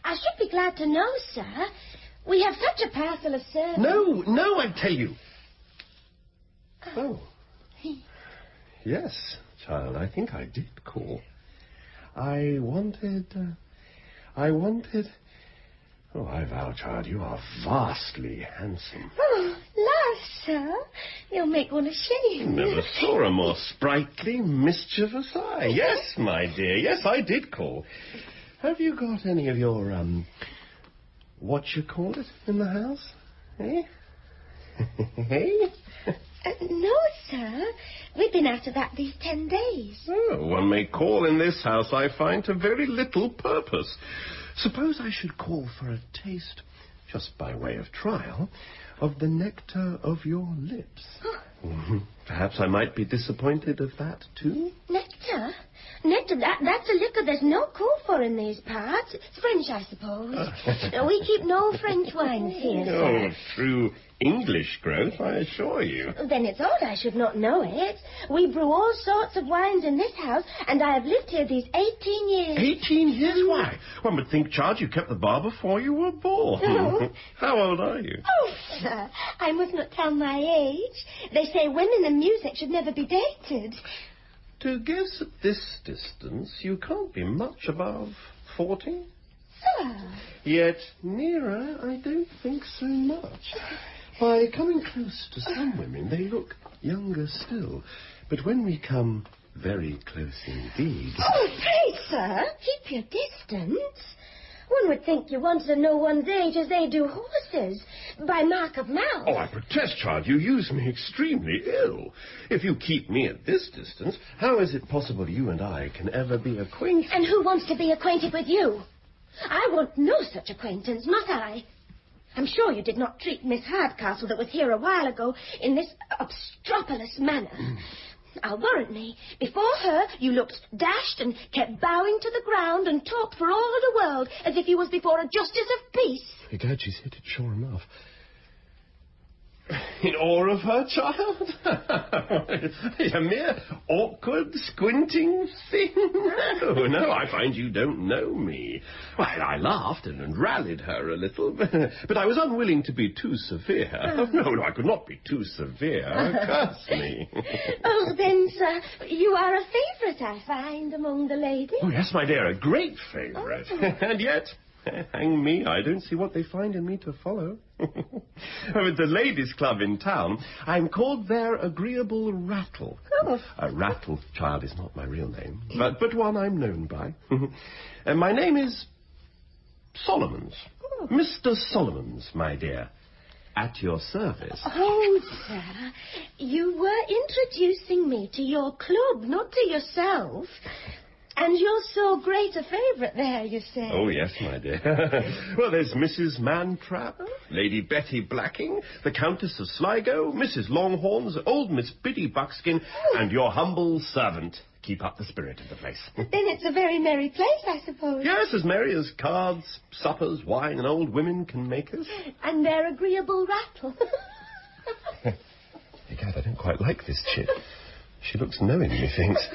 I should be glad to know, sir. We have such a parcel of servants. No, I tell you. Oh. Yes, child, I think I did call. I wanted... Oh, I vow, child, you are vastly handsome. Oh, lass, sir. You'll make one ashamed. Never saw a more sprightly, mischievous eye. Yes, my dear, yes, I did call. Have you got any of your, what you call it, in the house? Eh? Hey? No, sir. We've been out of that these 10 days. Oh, one may call in this house, I find, to very little purpose. Suppose I should call for a taste, just by way of trial, of the nectar of your lips. Perhaps I might be disappointed of that, too? Nectar? Nectar, that's a liquor there's no call for in these parts. It's French, I suppose. We keep no French wines here, sir. Oh, true English growth, I assure you. Then it's odd I should not know it. We brew all sorts of wines in this house, and I have lived here these 18 years. 18 years? Why? One would think, child, you kept the bar before you were born. Oh. How old are you? Oh, sir, I must not tell my age. They say women in music should never be dated. To guess at this distance, you can't be much above 40. Sir. Yet nearer, I don't think so much. By coming close to some women, they look younger still. But when we come very close indeed... Oh, pray, sir, keep your distance. One would think you wanted to know one's age as they do horses, by mark of mouth. Oh, I protest, child, you use me extremely ill. If you keep me at this distance, how is it possible you and I can ever be acquainted? And who wants to be acquainted with you? I want no such acquaintance, must I? I'm sure you did not treat Miss Hardcastle that was here a while ago in this obstropolous manner. I'll warrant me, before her you looked dashed and kept bowing to the ground and talked for all the world as if you was before a justice of peace. Egad, she's hit it sure enough. In awe of her, child? A mere awkward, squinting thing? No, I find you don't know me. Well, I laughed and rallied her a little, but I was unwilling to be too severe. No, I could not be too severe. Curse me. Oh, then, sir, you are a favourite, I find, among the ladies. Oh, yes, my dear, a great favourite. And yet, hang me, I don't see what they find in me to follow. At the ladies' club in town, I'm called their agreeable rattle. Oh. Rattle, child, is not my real name, but one I'm known by. And my name is Solomons. Oh. Mr. Solomons, my dear. At your service. Oh, sir, you were introducing me to your club, not to yourself. And you're so great a favourite there, you say. Oh, yes, my dear. Well, there's Mrs. Mantrap, Lady Betty Blacking, the Countess of Sligo, Mrs. Longhorns, old Miss Biddy Buckskin, and your humble servant. Keep up the spirit of the place. Then it's a very merry place, I suppose. Yes, as merry as cards, suppers, wine, and old women can make us. And their agreeable rattle. Egad, I don't quite like this chit. She looks knowing, methinks.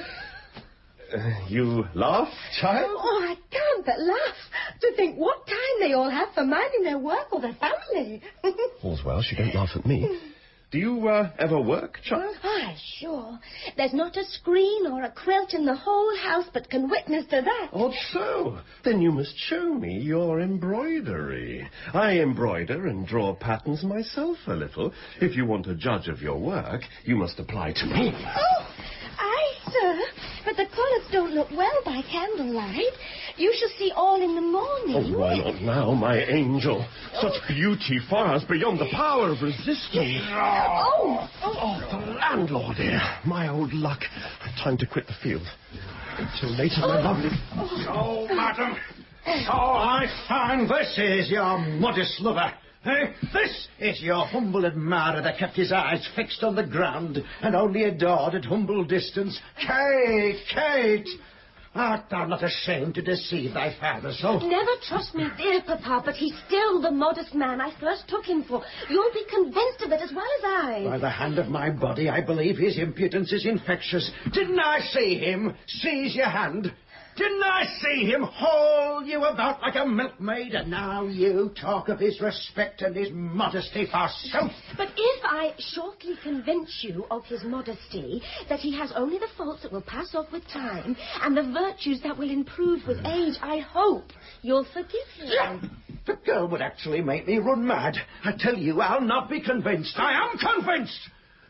You laugh, child? Oh, I can't but laugh to think what time they all have for minding their work or their family. All's well, she don't laugh at me. Do you ever work, child? Why, sure. There's not a screen or a quilt in the whole house but can witness to that. Oh, so? Then you must show me your embroidery. I embroider and draw patterns myself a little. If you want a judge of your work, you must apply to me. Oh, aye, sir. But the colours don't look well by candlelight. You shall see all in the morning. Oh, why not now, my angel? Such beauty fars beyond the power of resistance. Oh! The landlord here. My old luck. Time to quit the field. Until later, my lovely... Oh, madam. Oh, I find this is your modest lover. This is your humble admirer that kept his eyes fixed on the ground and only adored at humble distance. Kate, Kate! Art thou not ashamed to deceive thy father so? Never trust me, dear Papa, but he's still the modest man I first took him for. You'll be convinced of it as well as I. By the hand of my body, I believe his impudence is infectious. Didn't I see him seize your hand? Didn't I see him haul you about like a milkmaid? And now you talk of his respect and his modesty, forsooth. But if I shortly convince you of his modesty, that he has only the faults that will pass off with time, and the virtues that will improve with age, I hope you'll forgive him. The girl would actually make me run mad. I tell you, I'll not be convinced. I am convinced!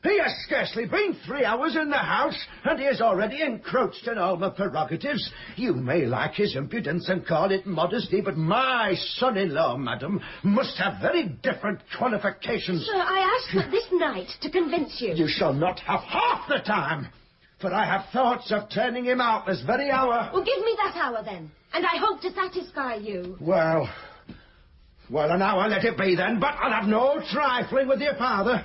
He has scarcely been 3 hours in the house, and he has already encroached on all my prerogatives. You may like his impudence and call it modesty, but my son-in-law, madam, must have very different qualifications. Sir, I asked for this night to convince you. You shall not have half the time, for I have thoughts of turning him out this very hour. Well, give me that hour, then, and I hope to satisfy you. Well, an hour let it be, then, but I'll have no trifling with your father.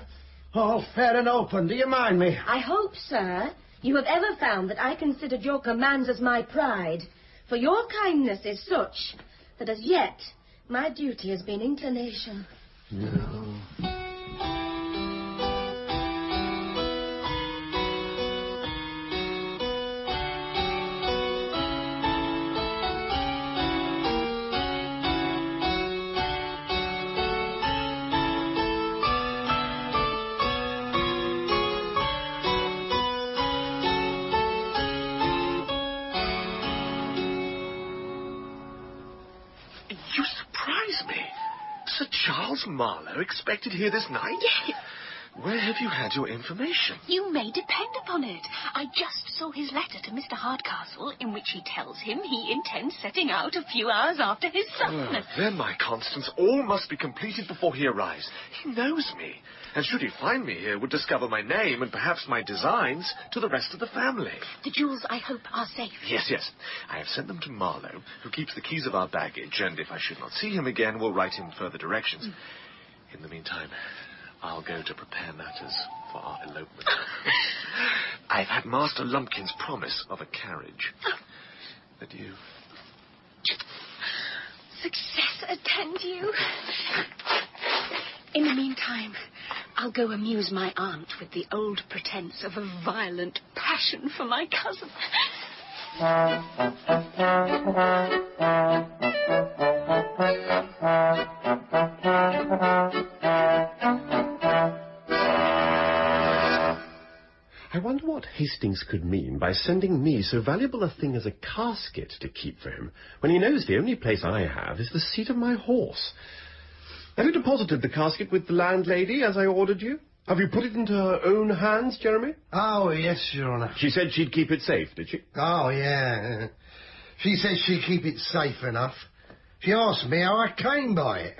All fair and open, do you mind me? I hope, sir, you have ever found that I considered your commands as my pride, for your kindness is such that as yet my duty has been inclination. No. Marlowe expected here this night? Yes. Where have you had your information? You may depend upon it. I just saw his letter to Mr. Hardcastle, in which he tells him he intends setting out a few hours after his son. Then, my Constance, all must be completed before he arrives. He knows me, and should he find me here, would discover my name and perhaps my designs to the rest of the family. The jewels, I hope, are safe. Yes, yes. I have sent them to Marlowe, who keeps the keys of our baggage, and if I should not see him again, will write him further directions. In the meantime, I'll go to prepare matters for our elopement. I've had Master Lumpkin's promise of a carriage. Adieu. Success attend you. In the meantime, I'll go amuse my aunt with the old pretense of a violent passion for my cousin. I wonder what Hastings could mean by sending me so valuable a thing as a casket to keep for him, when he knows the only place I have is the seat of my horse. Have you deposited the casket with the landlady, as I ordered you? Have you put it into her own hands, Jeremy? Oh, yes, Your Honour. She said she'd keep it safe, did she? Oh, yeah. She said she'd keep it safe enough. She asked me how I came by it.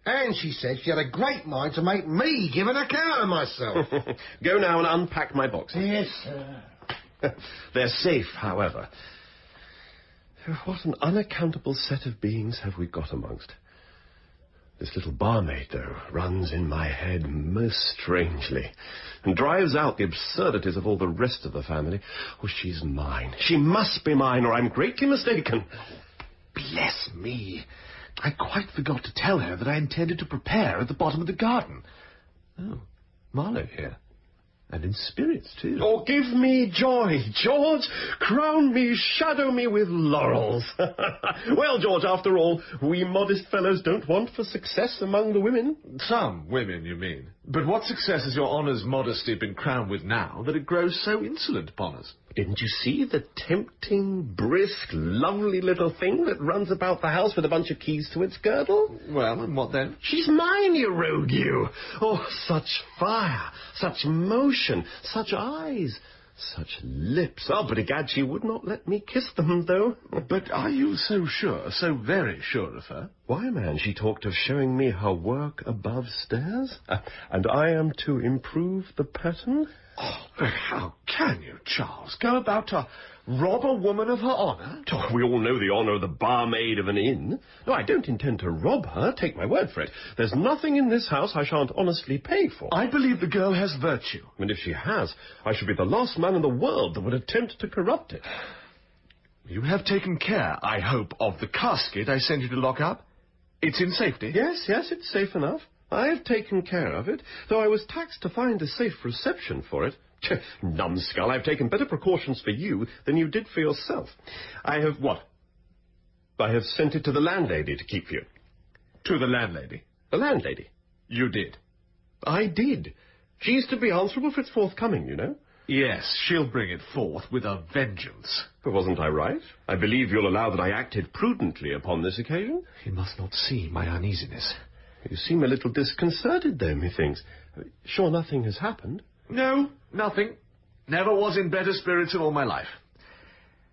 And she said she had a great mind to make me give an account of myself. Go now and unpack my boxes. Yes, sir. They're safe, however. What an unaccountable set of beings have we got amongst. This little barmaid, though, runs in my head most strangely and drives out the absurdities of all the rest of the family. Oh, she's mine. She must be mine, or I'm greatly mistaken. Bless me. I quite forgot to tell her that I intended to prepare at the bottom of the garden. Oh, Marlowe here. And in spirits, too. Oh, give me joy, George. Crown me, shadow me with laurels. Well, George, after all, we modest fellows don't want for success among the women. Some women, you mean. But what success has your honour's modesty been crowned with now that it grows so insolent upon us? Didn't you see the tempting, brisk, lovely little thing that runs about the house with a bunch of keys to its girdle? Well, and what then? She's mine, you rogue, you. Oh, such fire, such motion, such eyes, such lips. Oh, but egad, she would not let me kiss them, though. But are you so sure, so very sure of her? Why, man, she talked of showing me her work above stairs, and I am to improve the pattern. Oh, how can you, Charles, go about to rob a woman of her honour? Oh, we all know the honour of the barmaid of an inn. No, I don't intend to rob her, take my word for it. There's nothing in this house I shan't honestly pay for. I believe the girl has virtue. And if she has, I should be the last man in the world that would attempt to corrupt it. You have taken care, I hope, of the casket I sent you to lock up? It's in safety? Yes, it's safe enough. I've taken care of it, though I was taxed to find a safe reception for it. Numbskull, I've taken better precautions for you than you did for yourself. I have what? I have sent it to the landlady to keep for you. To the landlady? The landlady. You did? I did. She's to be answerable for its forthcoming, you know. Yes, she'll bring it forth with a vengeance. But wasn't I right? I believe you'll allow that I acted prudently upon this occasion. He must not see my uneasiness. You seem a little disconcerted, though, methinks. Sure nothing has happened? No, nothing. Never was in better spirits in all my life.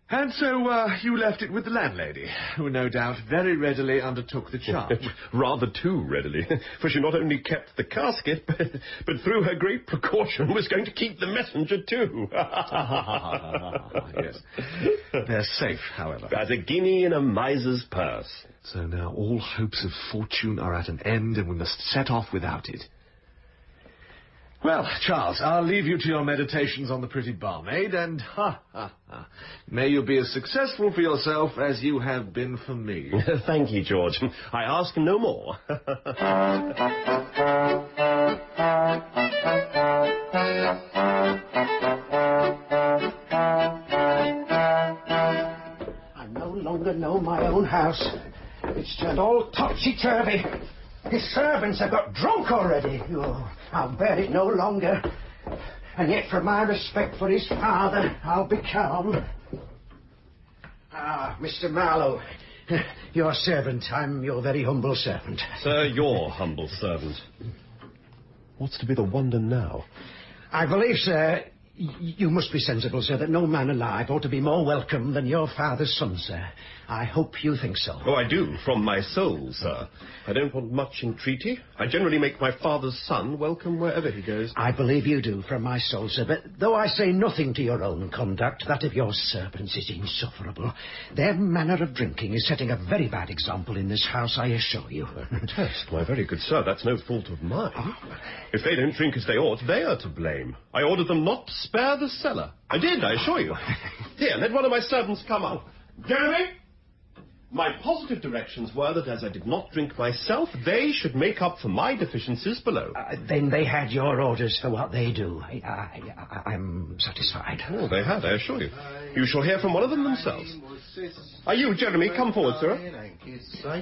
And so, you left it with the landlady, who no doubt very readily undertook the charge. Rather too readily, for she not only kept the casket, but through her great precaution was going to keep the messenger too. Yes. They're safe, however. As a guinea in a miser's purse. So now all hopes of fortune are at an end, and we must set off without it. Well, Charles, I'll leave you to your meditations on the pretty barmaid, and may you be as successful for yourself as you have been for me. Thank you, George. I ask no more. I no longer know my own house. It's turned all topsy-turvy. His servants have got drunk already. Oh, I'll bear it no longer. And yet, from my respect for his father, I'll be calm. Ah, Mr. Marlowe, your servant. I'm your very humble servant. Sir, your humble servant. What's to be the wonder now? I believe, sir, you must be sensible, sir, that no man alive ought to be more welcome than your father's son, sir. I hope you think so. Oh, I do, from my soul, sir. I don't want much entreaty. I generally make my father's son welcome wherever he goes. I believe you do, from my soul, sir. But though I say nothing to your own conduct, that of your servants is insufferable. Their manner of drinking is setting a very bad example in this house, I assure you. Test, my very good sir, that's no fault of mine. Oh. If they don't drink as they ought, they are to blame. I ordered them not to spare the cellar. I did, I assure you. Here, let one of my servants come up. Jeremy! My positive directions were that as I did not drink myself, they should make up for my deficiencies below. Then they had your orders for what they do. I'm satisfied. Oh, they had, I assure you. You shall hear from one of them themselves. Are you, Jeremy? Come forward, sir.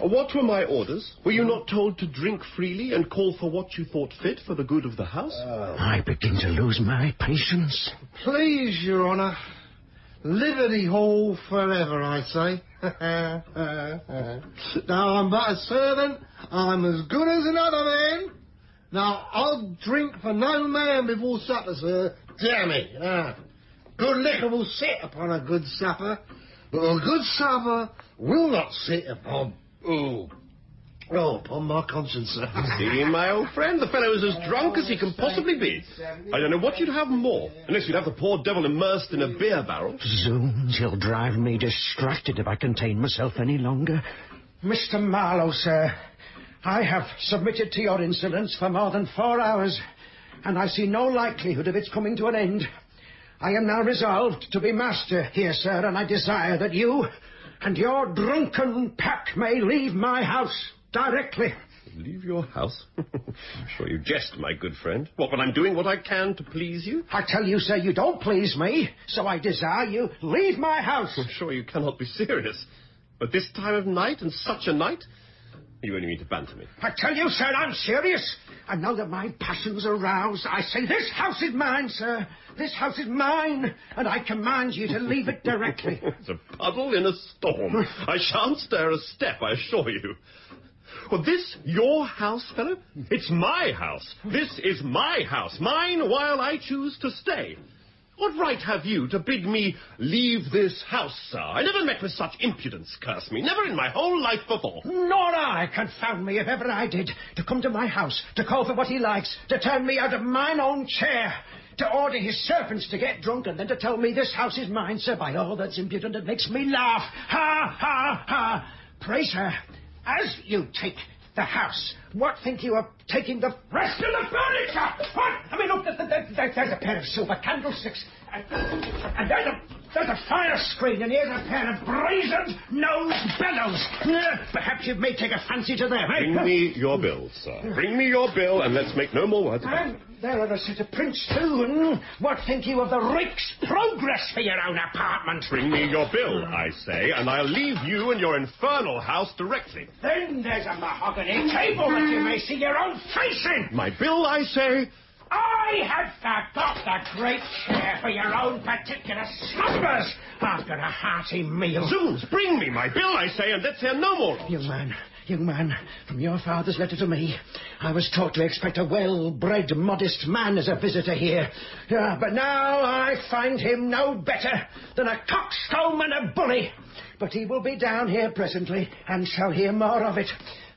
What were my orders? Were you not told to drink freely and call for what you thought fit for the good of the house? I begin to lose my patience. Please, Your Honour. Liberty Hall forever, I say. Now, I'm but a servant. I'm as good as another man. Now, I'll drink for no man before supper, sir. Damn it. Good liquor will sit upon a good supper, but a good supper will not sit upon... upon my conscience, sir. See, my old friend, the fellow is as drunk as he can possibly be. I don't know what you'd have more, unless you'd have the poor devil immersed in a beer barrel. Zoons, he'll drive me distracted if I contain myself any longer. Mr. Marlowe, sir, I have submitted to your insolence for more than 4 hours, and I see no likelihood of its coming to an end. I am now resolved to be master here, sir, and I desire that you and your drunken pack may leave my house directly. Leave your house? I'm sure you jest, my good friend. What, when I'm doing what I can to please you? I tell you, sir, you don't please me, so I desire you leave my house. I'm sure you cannot be serious. At this time of night and such a night? You only mean to banter me. I tell you, sir, I'm serious. And now that my passions are roused, I say this house is mine, sir. This house is mine, and I command you to leave it directly. It's a puddle in a storm. I shan't stir a step, I assure you. Well, this your house, fellow? It's my house. This is my house. Mine while I choose to stay. What right have you to bid me leave this house, sir? I never met with such impudence, curse me. Never in my whole life before. Nor I, confound me, if ever I did. To come to my house, to call for what he likes, to turn me out of mine own chair, to order his servants to get drunk, and then to tell me this house is mine, sir. By all that's impudent, it makes me laugh. Ha, ha, ha. Pray, sir, as you take the house, what think you of taking the rest of the furniture? What? I mean, look, there's a pair of silver candlesticks, and there's a fire screen, and here's a pair of brazen nose bellows. Perhaps you may take a fancy to them, eh? Bring me your bill, sir. Bring me your bill, and let's make no more words about it. There are a set of prints, too. What think you of the Rake's Progress for your own apartment? Bring me your bill, I say, and I'll leave you and your infernal house directly. Then there's a mahogany table that you may see your own face in. My bill, I say. I have forgot the great chair for your own particular slumbers after a hearty meal. Zoons, bring me my bill, I say, and let's hear no more. Young man, from your father's letter to me, I was taught to expect a well-bred, modest man as a visitor here. But now I find him no better than a coxcomb and a bully. But he will be down here presently, and shall hear more of it.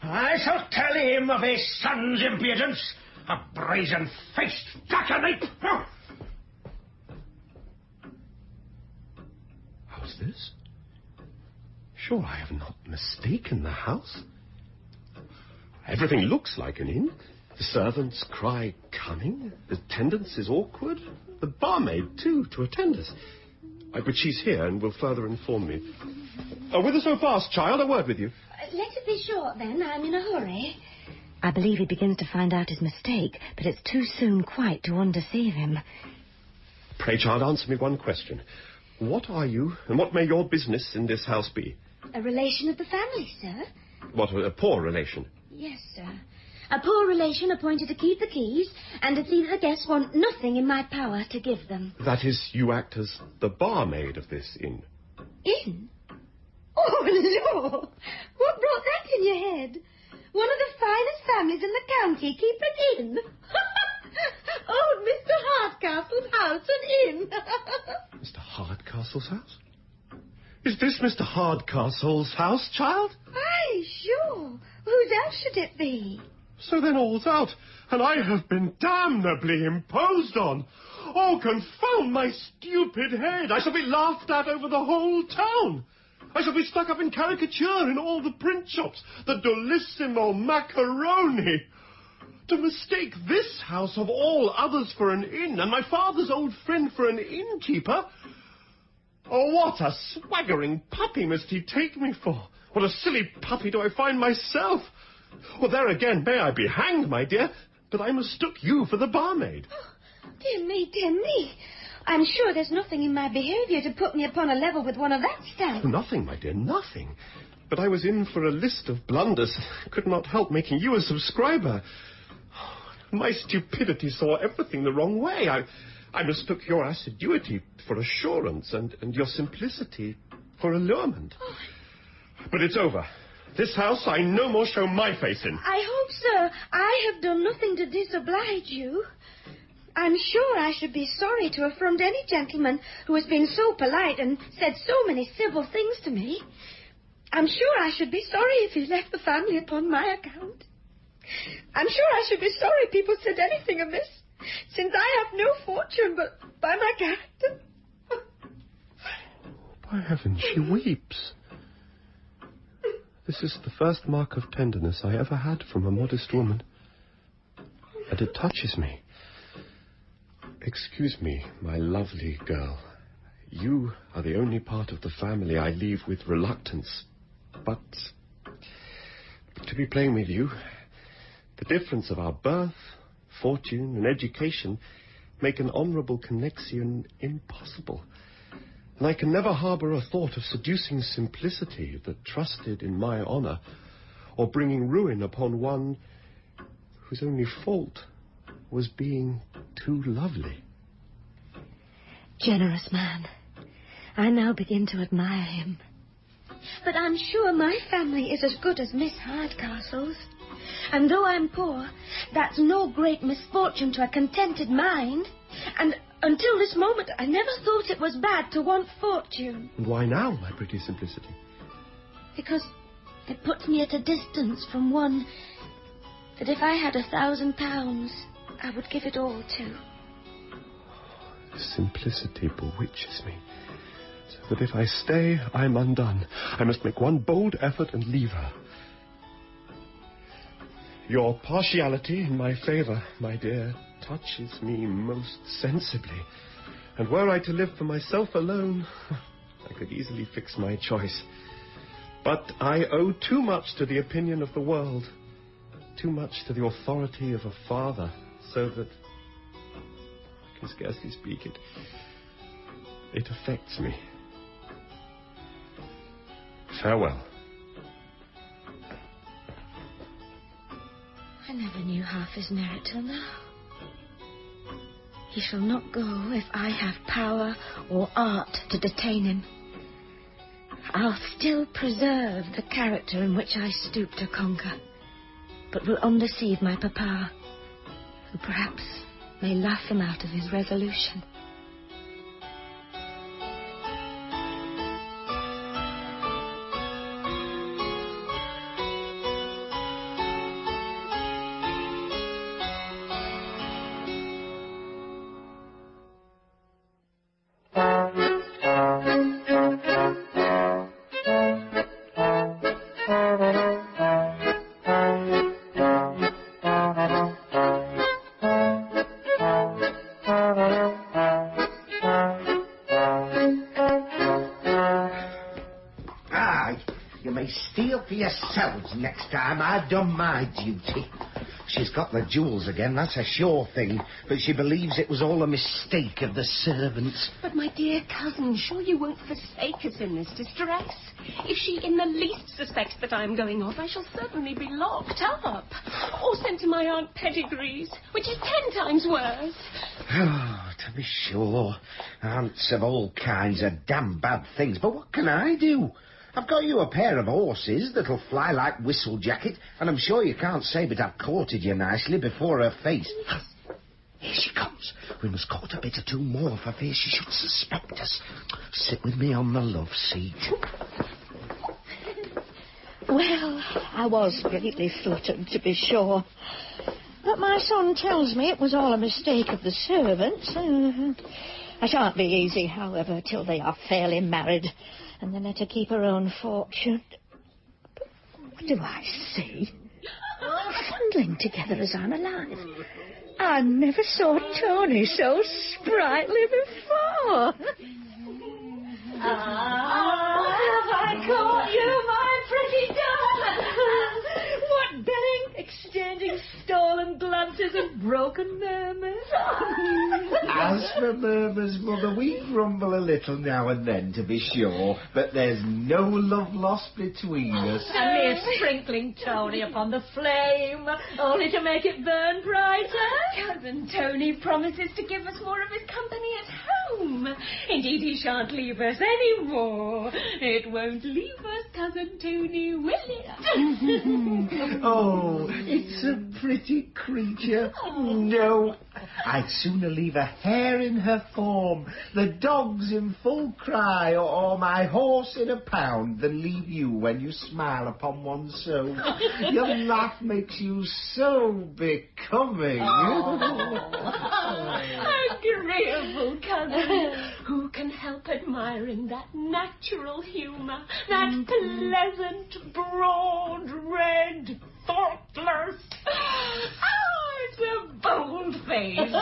I shall tell him of his son's impudence. A brazen-faced jackanapes! How's this? Sure, I have not mistaken the house. Everything looks like an inn. The servants cry cunning. The attendance is awkward. The barmaid, too, to attend us. But she's here and will further inform me. Whither so fast, child? A word with you. Let it be short, then. I'm in a hurry. I believe he begins to find out his mistake, but it's too soon quite to undeceive him. Pray, child, answer me one question. What are you, and what may your business in this house be? A relation of the family, sir. What, a poor relation? Yes, sir. A poor relation appointed to keep the keys, and to see that the guests want nothing in my power to give them. That is, you act as the barmaid of this inn. Inn? Oh, Lord! What brought that in your head? One of the finest families in the county keep an inn. Old Mr. Hardcastle's house an inn. Mr. Hardcastle's house? Is this Mr. Hardcastle's house, child? Aye, sure. Whose else should it be? So then all's out, and I have been damnably imposed on. Oh, confound my stupid head. I shall be laughed at over the whole town. I shall be stuck up in caricature in all the print shops. The Dullissimo Macaroni. To mistake this house of all others for an inn, and my father's old friend for an innkeeper. Oh, what a swaggering puppy must he take me for. What a silly puppy do I find myself! Well, there again, may I be hanged, my dear, but I mistook you for the barmaid. Oh, dear me, dear me. I'm sure there's nothing in my behaviour to put me upon a level with one of that stamp. Nothing, my dear, nothing. But I was in for a list of blunders. Could not help making you a subscriber. My stupidity saw everything the wrong way. I mistook your assiduity for assurance and your simplicity for allurement. Oh. But it's over. This house I no more show my face in. I hope, sir, I have done nothing to disoblige you. I'm sure I should be sorry to affront any gentleman who has been so polite and said so many civil things to me. I'm sure I should be sorry if he left the family upon my account. I'm sure I should be sorry people said anything amiss, since I have no fortune but by my character. By heaven, she weeps. This is the first mark of tenderness I ever had from a modest woman, and it touches me. Excuse me, my lovely girl. You are the only part of the family I leave with reluctance. But to be plain with you, the difference of our birth, fortune, and education make an honourable connexion impossible. And I can never harbour a thought of seducing simplicity that trusted in my honour, or bringing ruin upon one whose only fault was being too lovely. Generous man. I now begin to admire him. But I'm sure my family is as good as Miss Hardcastle's. And though I'm poor, that's no great misfortune to a contented mind. And until this moment, I never thought it was bad to want fortune. And why now, my pretty Simplicity? Because it puts me at a distance from one that if I had £1,000, I would give it all to. Simplicity bewitches me, so that if I stay, I'm undone. I must make one bold effort and leave her. Your partiality in my favour, my dear, touches me most sensibly. And were I to live for myself alone, I could easily fix my choice. But I owe too much to the opinion of the world, too much to the authority of a father, so that I can scarcely speak it. It affects me. Farewell. I never knew half his merit till now. He shall not go if I have power or art to detain him. I'll still preserve the character in which I stoop to conquer, but will undeceive my papa, who perhaps may laugh him out of his resolution. Yourselves next time. I've done my duty. She's got the jewels again, that's a sure thing, but she believes it was all a mistake of the servants. But, my dear cousin, sure you won't forsake us in this distress. If she in the least suspects that I'm going off, I shall certainly be locked up. Or sent to my Aunt Pettigrew's, which is 10 times worse. Oh, to be sure. Aunts of all kinds are damn bad things, but what can I do? I've got you a pair of horses that'll fly like Whistlejacket, and I'm sure you can't say but I've courted you nicely before her face. Here she comes. We must court a bit or two more for fear she should suspect us. Sit with me on the love seat. Well, I was greatly fluttered, to be sure. But my son tells me it was all a mistake of the servants. I shan't be easy, however, till they are fairly married, and then let her keep her own fortune. But what do I see? Fondling together as I'm alive. I never saw Tony so sprightly before. Have I caught you, my pretty chances of broken murmurs? As for murmurs, Mother, we grumble a little now and then, to be sure, but there's no love lost between us. A mere sprinkling Tony upon the flame, only to make it burn brighter. Cousin Tony promises to give us more of his company at home. Indeed, he shan't leave us any more. It won't leave us, Cousin Tony, will it? Oh, it's a pretty creature. No, I'd sooner leave a hare in her form, the dogs in full cry, or my horse in a pound, than leave you when you smile upon one so. Your laugh makes you so becoming. Agreeable, cousin. Who can help admiring that natural humour, that pleasant, broad, red, thoughtless... Oh, it's a bold face.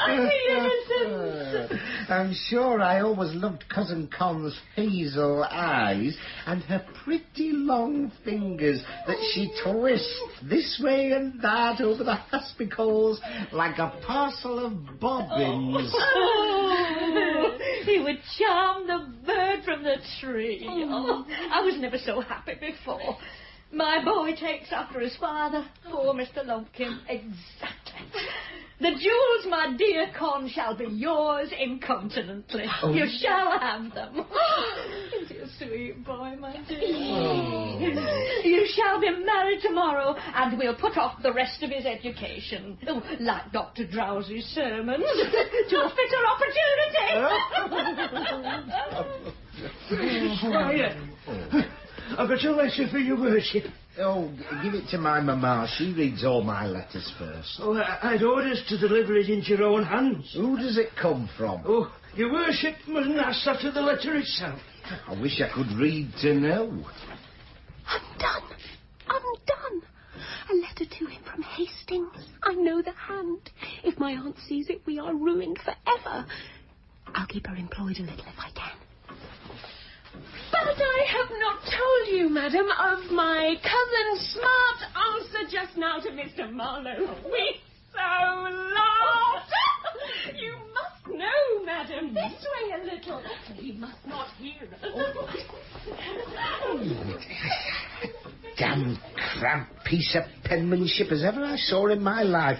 The innocence. I'm sure I always loved Cousin Con's hazel eyes and her pretty long fingers that she twists this way and that over the haspicals like a parcel of bobbins. Oh, he would charm the bird from the tree. Oh, I was never so happy before. My boy takes after his father, poor Mr. Lumpkin. Exactly. The jewels, my dear Con, shall be yours incontinently. Oh. You shall have them. Is he a sweet boy, my dear? Oh. You shall be married tomorrow, and we'll put off the rest of his education, like Dr. Drowsy's sermons, to a fitter opportunity. Squire, I've got a letter for your worship. Oh, give it to my mamma. She reads all my letters first. Oh, I'd orders to deliver it into your own hands. Who does it come from? Oh, your worship mustn't ask that of the letter itself. I wish I could read to know. I'm done. A letter to him from Hastings. I know the hand. If my aunt sees it, we are ruined forever. I'll keep her employed a little if I can. But I have not told you, madam, of my cousin's smart answer just now to Mr. Marlowe. We so laughed. You must know, madam. This way a little. He must not hear us. Damn cramped piece of penmanship as ever I saw in my life.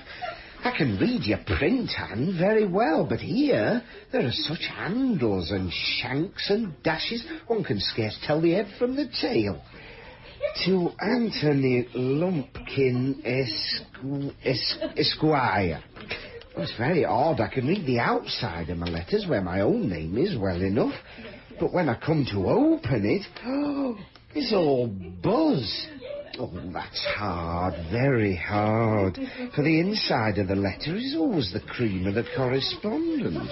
I can read your print hand very well, but here there are such handles and shanks and dashes, one can scarce tell the head from the tail. To Anthony Lumpkin, Esquire. Well, it's very odd. I can read the outside of my letters where my own name is well enough, but when I come to open it, oh, it's all buzz. Oh, that's hard, very hard. For the inside of the letter is always the cream of the correspondence.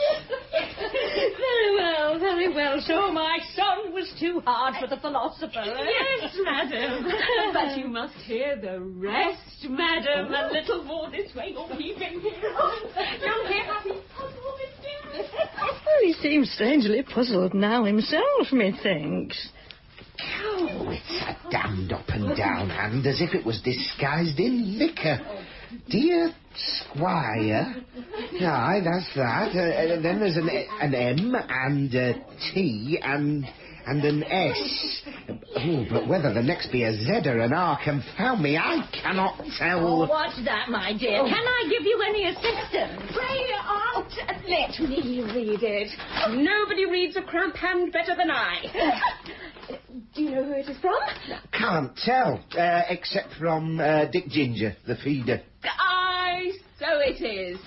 Very well. So my son was too hard for the philosopher. Yes, madam. But you must hear the rest, madam. A little more this way, or he can hear us. You'll hear how he's puzzled it. Well, he seems strangely puzzled now himself, methinks. Oh, it's a damned up and down hand, as if it was disguised in liquor. Dear Squire. Aye, that's that. Then there's an M and a T and an S. Oh, but whether the next be a Z or an R, confound me, I cannot tell. Oh, what's that, my dear? Oh. Can I give you any assistance? Pray, Aunt, let me read it. Nobody reads a cramp hand better than I. Do you know who it is from? Can't tell, except from Dick Ginger, the feeder. Aye, so it is.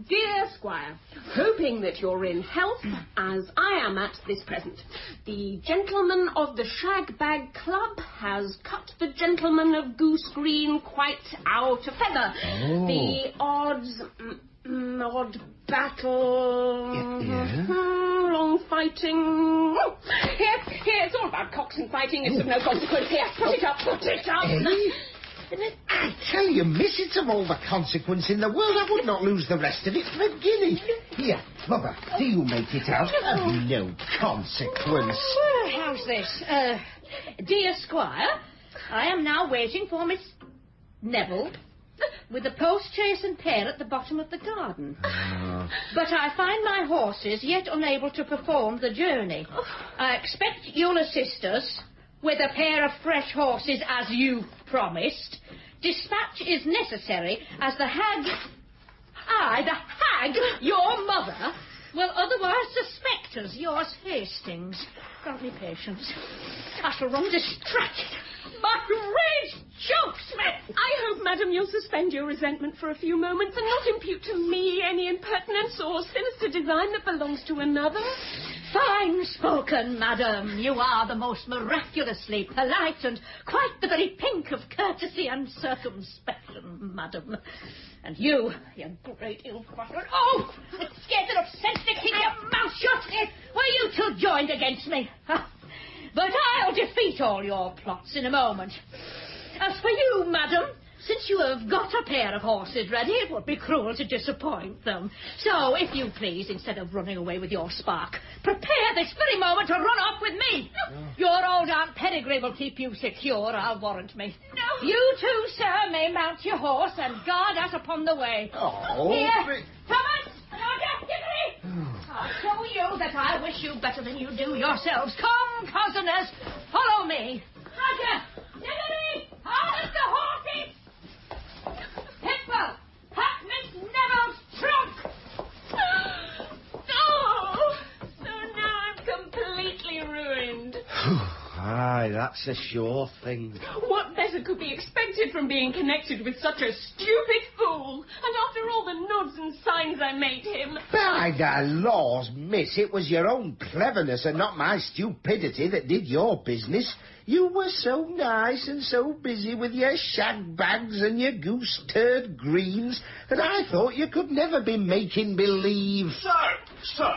Dear Squire, hoping that you're in health, as I am at this present, the gentleman of the Shag Bag Club has cut the gentleman of Goose Green quite out of feather. Oh. The odd battle, Yeah. long fighting. Here, it's all about cocks and fighting. It's of no consequence. Here, put it up. I tell you, miss, it's of all the consequence in the world. I would not lose the rest of it for a guinea. Here, Mother, do you make it out? No consequence. Well, how's this? Dear Squire, I am now waiting for Miss Neville, with a post-chaise and pair at the bottom of the garden. But I find my horses yet unable to perform the journey. I expect you'll assist us with a pair of fresh horses as you promised. Dispatch is necessary as the hag... the hag, your mother, will otherwise suspect us, yours Hastings. Grant me patience. I shall run distracted. My rage chokes me. I hope, madam, you'll suspend your resentment for a few moments and not impute to me any impertinence or sinister design that belongs to another. Fine spoken, madam. You are the most miraculously polite and quite the very pink of courtesy and circumspection, madam. And you great ill-fashioned... Oh! Scared enough sense to keep your mouth shut! Were you two joined against me? But I'll defeat all your plots in a moment. As for you, madam, since you have got a pair of horses ready, it would be cruel to disappoint them. So, if you please, instead of running away with your spark, prepare this very moment to run off with me. Your old Aunt Peregrine will keep you secure, I'll warrant me. No. You two, sir, may mount your horse and guard us upon the way. Here, Thomas, Roger, Dickory. I'll show you that I wish you better than you do yourselves. Come, cousiners, follow me. Roger, Dickory, harness the horses. Pitbull, pack Miss Neville's trunk. Oh, so now I'm completely ruined. Aye, that's a sure thing. What better could be expected from being connected with such a stupid fool? And after all the nods and signs I made him... By the laws, miss, it was your own cleverness and not my stupidity that did your business. You were so nice and so busy with your shag bags and your goose turd greens that I thought you could never be making believe. Sir,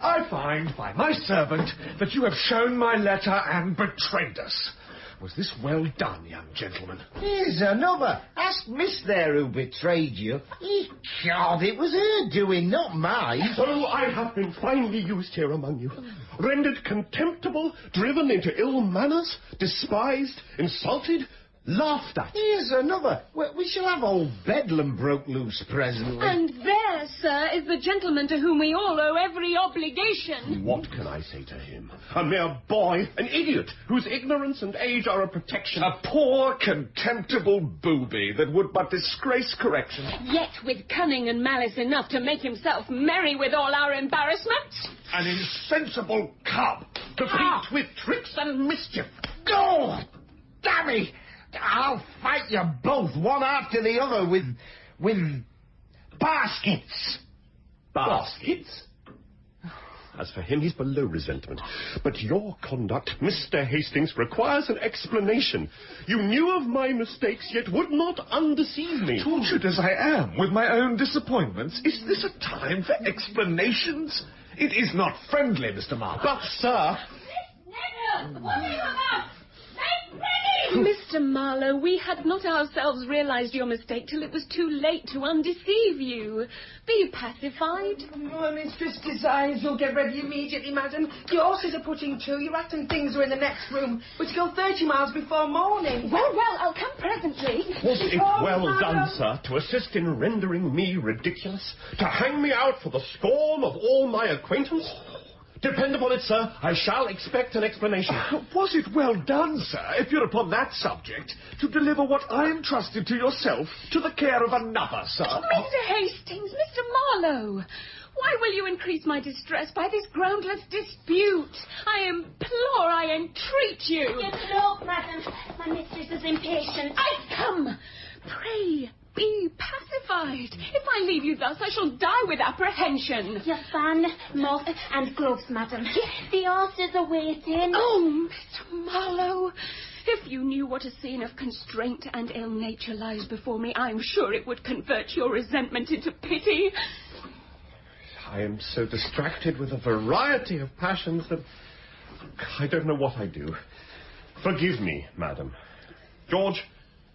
I find by my servant that you have shown my letter and betrayed us. Was this well done, young gentleman? Here's another. Ask Miss there who betrayed you. God, it was her doing, not mine. So I have been finely used here among you, rendered contemptible, driven into ill manners, despised, insulted, laughed at. Here's another. We shall have old Bedlam broke loose presently. And there, sir, is the gentleman to whom we all owe every obligation. What can I say to him? A mere boy, an idiot, whose ignorance and age are a protection. A poor, contemptible booby that would but disgrace correction. Yet with cunning and malice enough to make himself merry with all our embarrassments. An insensible cub, bepinked with tricks and mischief. Oh, dammy! I'll fight you both, one after the other, with baskets. Baskets? As for him, he's below resentment. But your conduct, Mr. Hastings, requires an explanation. You knew of my mistakes, yet would not undeceive me. Tortured as I am with my own disappointments, is this a time for explanations? It is not friendly, Mr. Marlowe. But, sir... Miss Neville, what are you about? Make ready! Mr. Marlowe, we had not ourselves realized your mistake till it was too late to undeceive you. Be pacified. My mistress desires you'll get ready immediately, madam. The horses are putting to. Your hat and things are in the next room. We're to go 30 miles before morning. Well, I'll come presently. Was it well done, sir, to assist in rendering me ridiculous? To hang me out for the scorn of all my acquaintance? Depend upon it, sir, I shall expect an explanation. Was it well done, sir, if you're upon that subject, to deliver what I entrusted to yourself to the care of another, sir? Mr. Hastings, Mr. Marlowe, why will you increase my distress by this groundless dispute? I implore, I entreat you. Yes, no, madam. My mistress is impatient. I come. Pray, be pacified. If I leave you thus, I shall die with apprehension. Your fan, muff, and gloves, madam. The horses are waiting. Oh, Mr. Marlowe, if you knew what a scene of constraint and ill nature lies before me, I'm sure it would convert your resentment into pity. I am so distracted with a variety of passions that I don't know what I do. Forgive me, madam. George,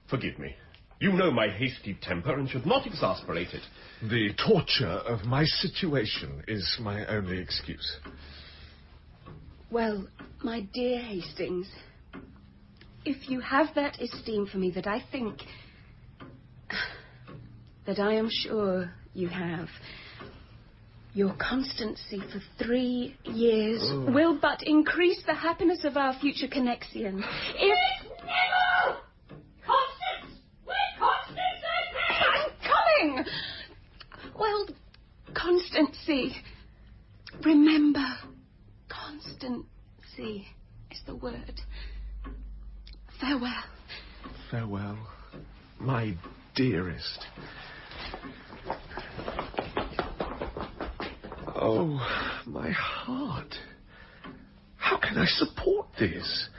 forgive me. You know my hasty temper and should not exasperate it. The torture of my situation is my only excuse. Well, my dear Hastings, if you have that esteem for me that I think, that I am sure you have. Your constancy for 3 years will but increase the happiness of our future connexion. If... Neville! Constance! Where Constance is? I'm coming! Well, constancy. Remember, constancy is the word. Farewell. Farewell, my dearest. Oh, my heart. How can I support this?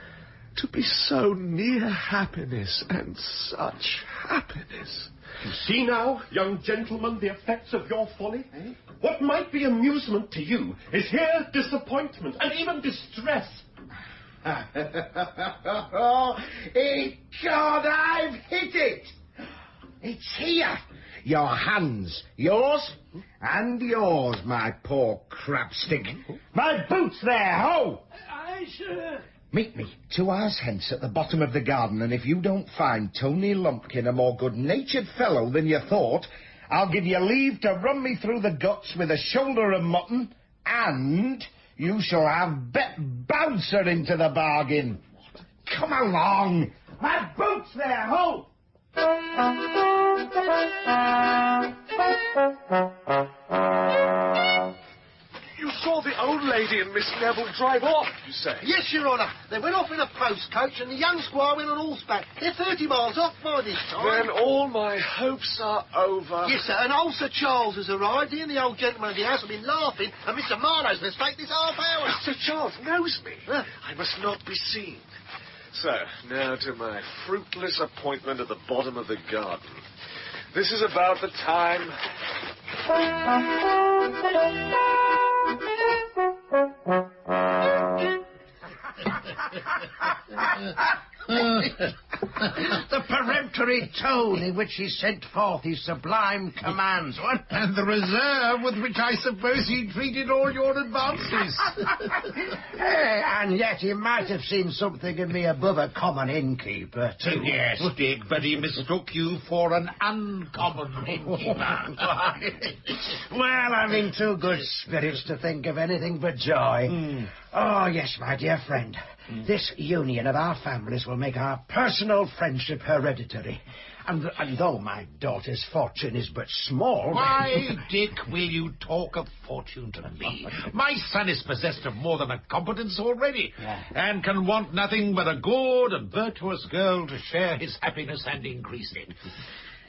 To be so near happiness, and such happiness. You see now, young gentleman, the effects of your folly? What might be amusement to you is here disappointment and even distress. God, I've hit it! It's here. Your hands. Yours and yours, my poor crabstick. My boots there, ho! Aye, sir. Meet me 2 hours hence at the bottom of the garden, and if you don't find Tony Lumpkin a more good-natured fellow than you thought, I'll give you leave to run me through the guts with a shoulder of mutton, and you shall have Bet Bouncer into the bargain. Come along. My boots there, ho! You saw the old lady and Miss Neville drive off, you say? Yes, Your Honour. They went off in a postcoach and the young squire went on horseback. They're 30 miles off by this time. Then all my hopes are over. Yes, sir, and old Sir Charles has arrived. He and the old gentleman of the house have been laughing, and Mr. Marlowe's going to take this half hour. Sir Charles knows me. I must not be seen. So, now to my fruitless appointment at the bottom of the garden. This is about the time... The peremptory tone in which he sent forth his sublime commands, what? And the reserve with which I suppose he treated all your advances. And yet he might have seen something in me above a common innkeeper, too. Yes, Dick, but he mistook you for an uncommon innkeeper. Well, I'm in too good spirits to think of anything but joy. Oh, yes, my dear friend. This union of our families will make our personal friendship hereditary. And though my daughter's fortune is but small... Why, Dick, will you talk of fortune to me? My son is possessed of more than a competence already, and can want nothing but a good and virtuous girl to share his happiness and increase it.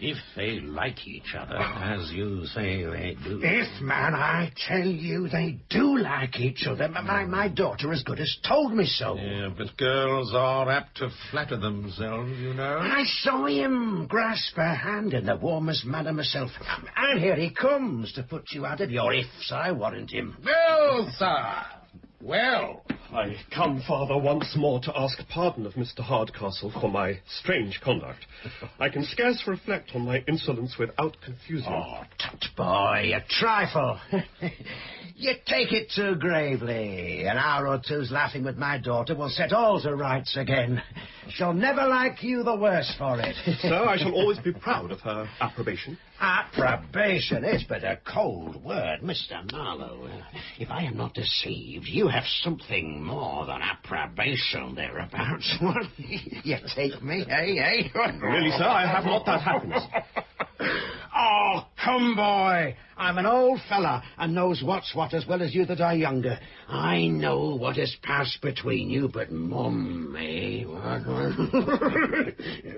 If they like each other, as you say they do. If, man, I tell you they do like each other. My daughter as good as told me so. Yeah, but girls are apt to flatter themselves, you know. I saw him grasp her hand in the warmest manner myself. And here he comes to put you out of your ifs, I warrant him. Well, sir, well... I come, Father, once more to ask pardon of Mr. Hardcastle for my strange conduct. I can scarce reflect on my insolence without confusing. Oh, tut boy, a trifle. You take it too gravely. An hour or two's laughing with my daughter will set all to rights again. She'll never like you the worse for it. Sir, I shall always be proud of her approbation. Approbation is but a cold word, Mr. Marlowe. If I am not deceived, you have something more than approbation thereabouts. You take me, eh? Really, sir, I have not that happiness. Oh, come, boy. I'm an old fella and knows what's what as well as you that are younger. I know what has passed between you, but Mum, eh?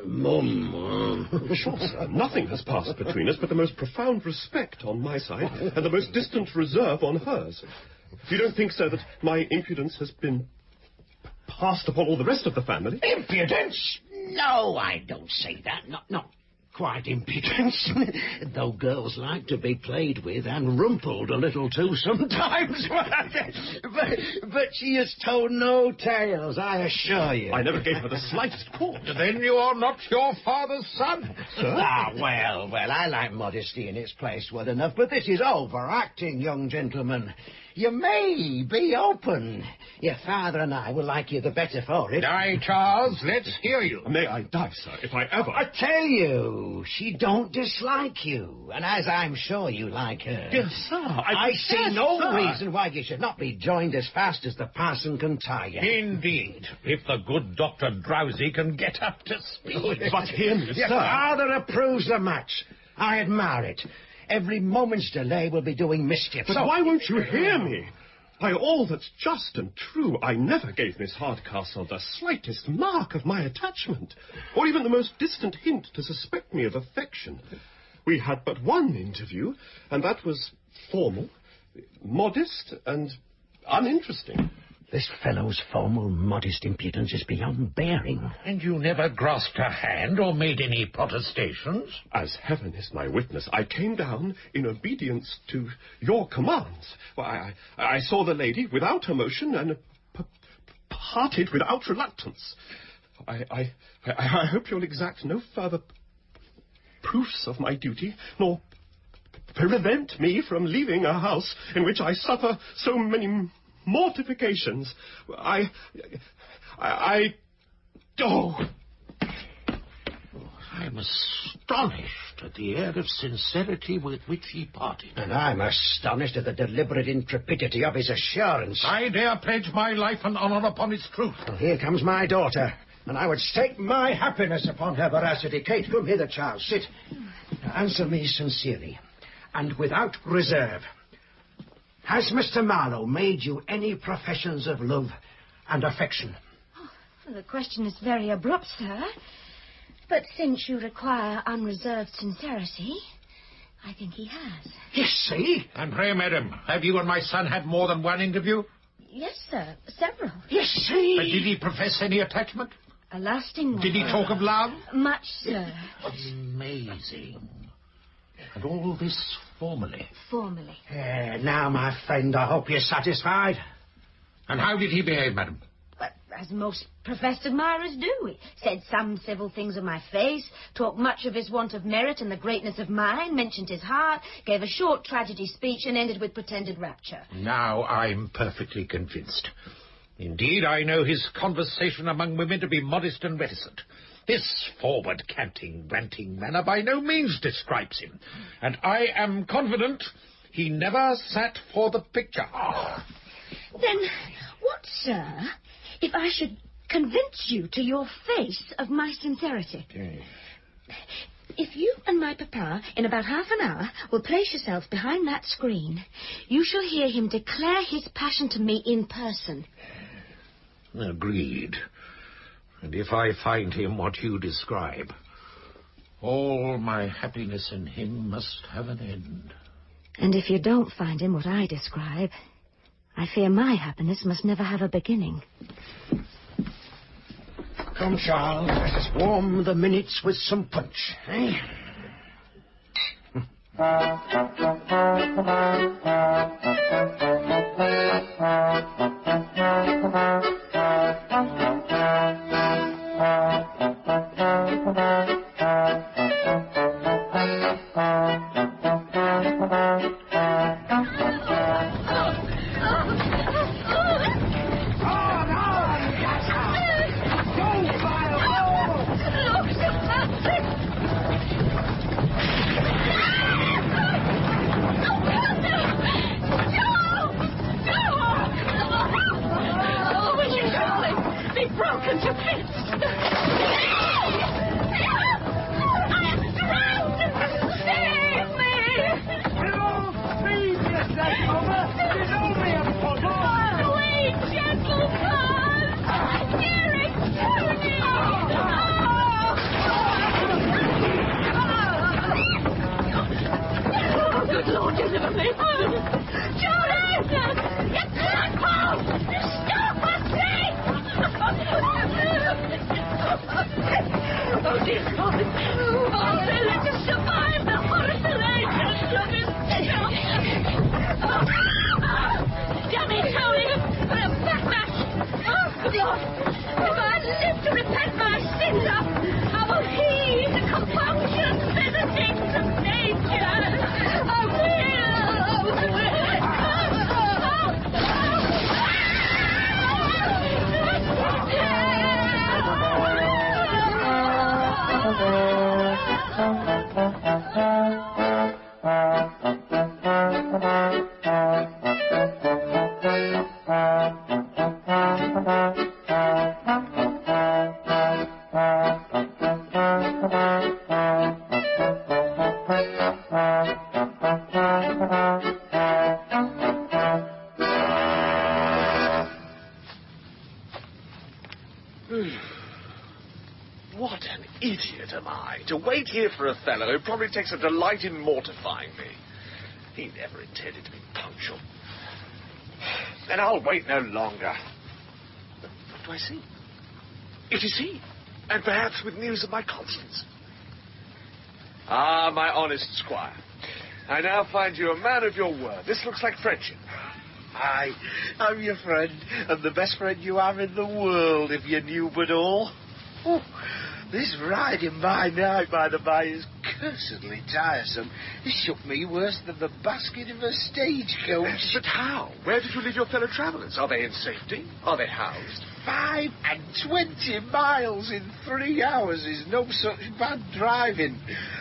Mum. Sure, sir, nothing has passed between us but the most profound respect on my side and the most distant reserve on hers. You don't think, sir, that my impudence has been passed upon all the rest of the family? Impudence? No, I don't say that. Not quite impudence, though girls like to be played with and rumpled a little too sometimes. but she has told no tales, I assure you. I never gave her the slightest cause. Then you are not your father's son, sir? Well, I like modesty in its place well enough, but this is overacting, young gentleman. You may be open. Your father and I will like you the better for it. Aye, Charles, let's hear you. May I die, sir, if I ever... I tell you, she don't dislike you, and as I'm sure you like her... Yes, sir. I see no reason why you should not be joined as fast as the parson can tie you. Indeed, if the good Dr. Drowsy can get up to speed. But him, Your sir... father approves the match. I admire it. Every moment's delay will be doing mischief. But why won't you hear me? By all that's just and true, I never gave Miss Hardcastle the slightest mark of my attachment, or even the most distant hint to suspect me of affection. We had but one interview, and that was formal, modest, and uninteresting. This fellow's formal, modest impudence is beyond bearing. And you never grasped her hand or made any protestations? As heaven is my witness, I came down in obedience to your commands. Why, I saw the lady without emotion and parted without reluctance. I hope you'll exact no further proofs of my duty, nor prevent me from leaving a house in which I suffer so many mortifications. I I'm astonished at the air of sincerity with which he parted. And I'm astonished at the deliberate intrepidity of his assurance. I dare pledge my life and honour upon its truth. Well, here comes my daughter, and I would stake my happiness upon her veracity. Kate, come hither, child. Sit. Now, answer me sincerely, and without reserve. Has Mr. Marlowe made you any professions of love and affection? Oh, well, the question is very abrupt, sir. But since you require unreserved sincerity, I think he has. You see? And pray, madam, have you and my son had more than one interview? Yes, sir. Several. You see? But did he profess any attachment? A lasting one. Did he talk of love? Much, sir. Amazing. And all this formally? Formally. Now, my friend, I hope you're satisfied. And how did he behave, madam? But as most professed admirers do. He said some civil things of my face, talked much of his want of merit and the greatness of mine, mentioned his heart, gave a short tragedy speech, and ended with pretended rapture. Now I'm perfectly convinced. Indeed, I know his conversation among women to be modest and reticent. This forward-canting, ranting manner by no means describes him, and I am confident he never sat for the picture. Then what, sir, if I should convince you to your face of my sincerity? If you and my papa, in about half an hour, will place yourself behind that screen, you shall hear him declare his passion to me in person. Agreed. And if I find him what you describe, all my happiness in him must have an end. And if you don't find him what I describe, I fear my happiness must never have a beginning. Come, Charles, let us warm the minutes with some punch, eh? What an idiot am I, to wait here for a fellow who probably takes a delight in mortifying me. He never intended to be punctual. And I'll wait no longer. But what do I see? It is he, and perhaps with news of my Constance. Ah, my honest squire. I now find you a man of your word. This looks like friendship. I'm your friend, and the best friend you have in the world, if you knew but all. Oh, this riding by night, by the by, is cursedly tiresome. It shook me worse than the basket of a stagecoach. But how? Where did you leave your fellow travellers? Are they in safety? Are they housed? 25 miles in 3 hours is no such bad driving.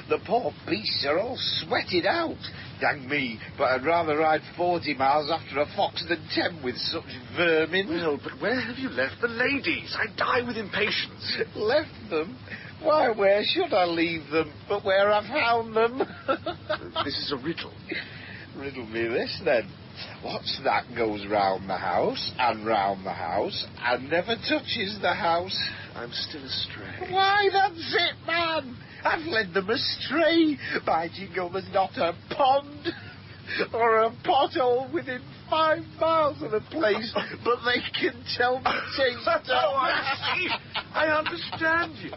The poor beasts are all sweated out. Dang me, but I'd rather ride 40 miles after a fox than 10 with such vermin. Well, but where have you left the ladies? I die with impatience. Left them? Why, where should I leave them but where I found them? This is a riddle. Riddle me this, then. What's that goes round the house and round the house and never touches the house? I'm still astray. Why, that's it, man. I've led them astray. By jingo, there's not a pond or a pothole within 5 miles of the place, but they can tell me taste. Oh, I see. I understand you.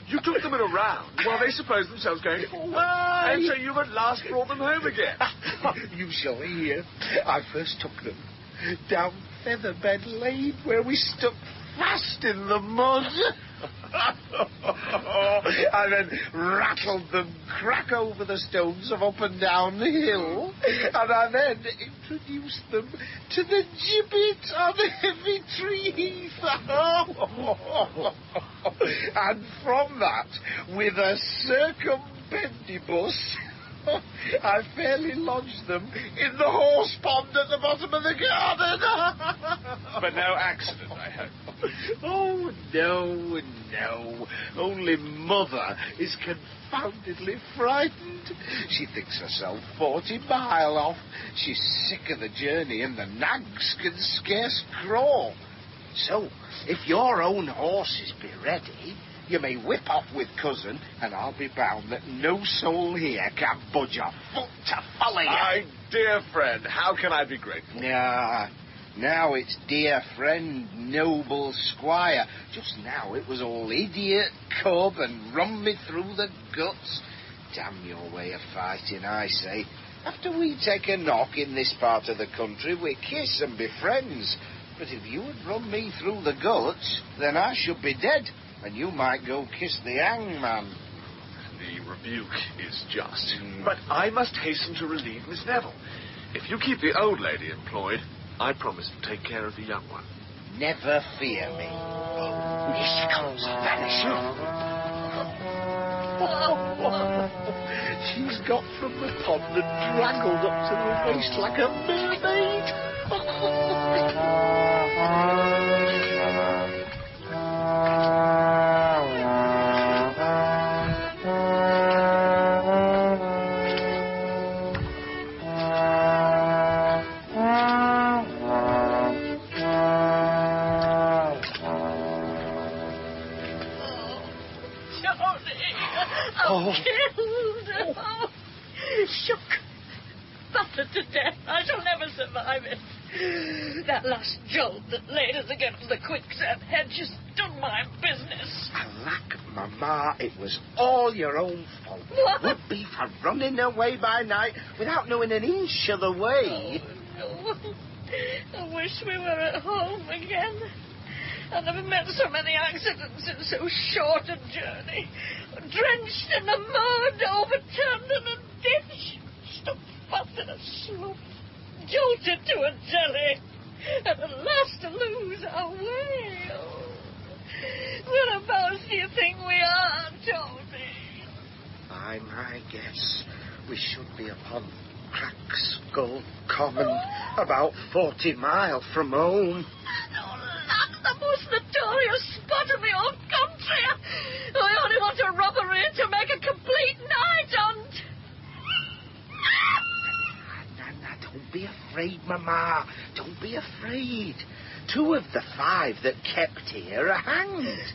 You took them in a round while they supposed themselves going forward. And so you at last brought them home again. You shall hear. I first took them down Featherbed Lane, where we stuck fast in the mud. I then rattled them crack over the stones of up and down the hill, and I then introduced them to the gibbet on Heavy Tree Heath. And from that, with a circumbendibus, I fairly lodged them in the horse pond at the bottom of the garden. But no accident, I hope. Oh, no. Only Mother is confoundedly frightened. She thinks herself 40 miles off. She's sick of the journey, and the nags can scarce crawl. So, if your own horses be ready, you may whip off with cousin, and I'll be bound that no soul here can budge a foot to follow you. My dear friend, how can I be grateful? Now it's dear friend, noble squire. Just now it was all idiot, cub, and run me through the guts. Damn your way of fighting, I say. After we take a knock in this part of the country, we kiss and be friends. But if you had run me through the guts, then I should be dead, and you might go kiss the hangman. The rebuke is just. But I must hasten to relieve Miss Neville. If you keep the old lady employed, I promise to take care of the young one. Never fear me. Oh, here she comes, vanishing. She's got from the pond and draggled up to her waist like a mermaid. Shook. Battered to death. I shall never survive it. That last jolt that laid us against the quicksand had just done my business. Alack, Mamma, it was all your own fault. What? Would be for running away by night without knowing an inch of the way. Oh, no. I wish we were at home again. I've never met so many accidents in so short a journey. Drenched in the mud, overturned in a ditch, stuck fast in a slope, jolted to a jelly, and at last to lose our way. Oh, whereabouts do you think we are, Tony? By my guess, we should be upon Crackskull Common, about 40 miles from home. That's the most notorious spot in the whole country. I only want a robbery to make a complete night hunt. Now, don't be afraid, Mamma. Don't be afraid. 2 of the 5 that kept here are hanged.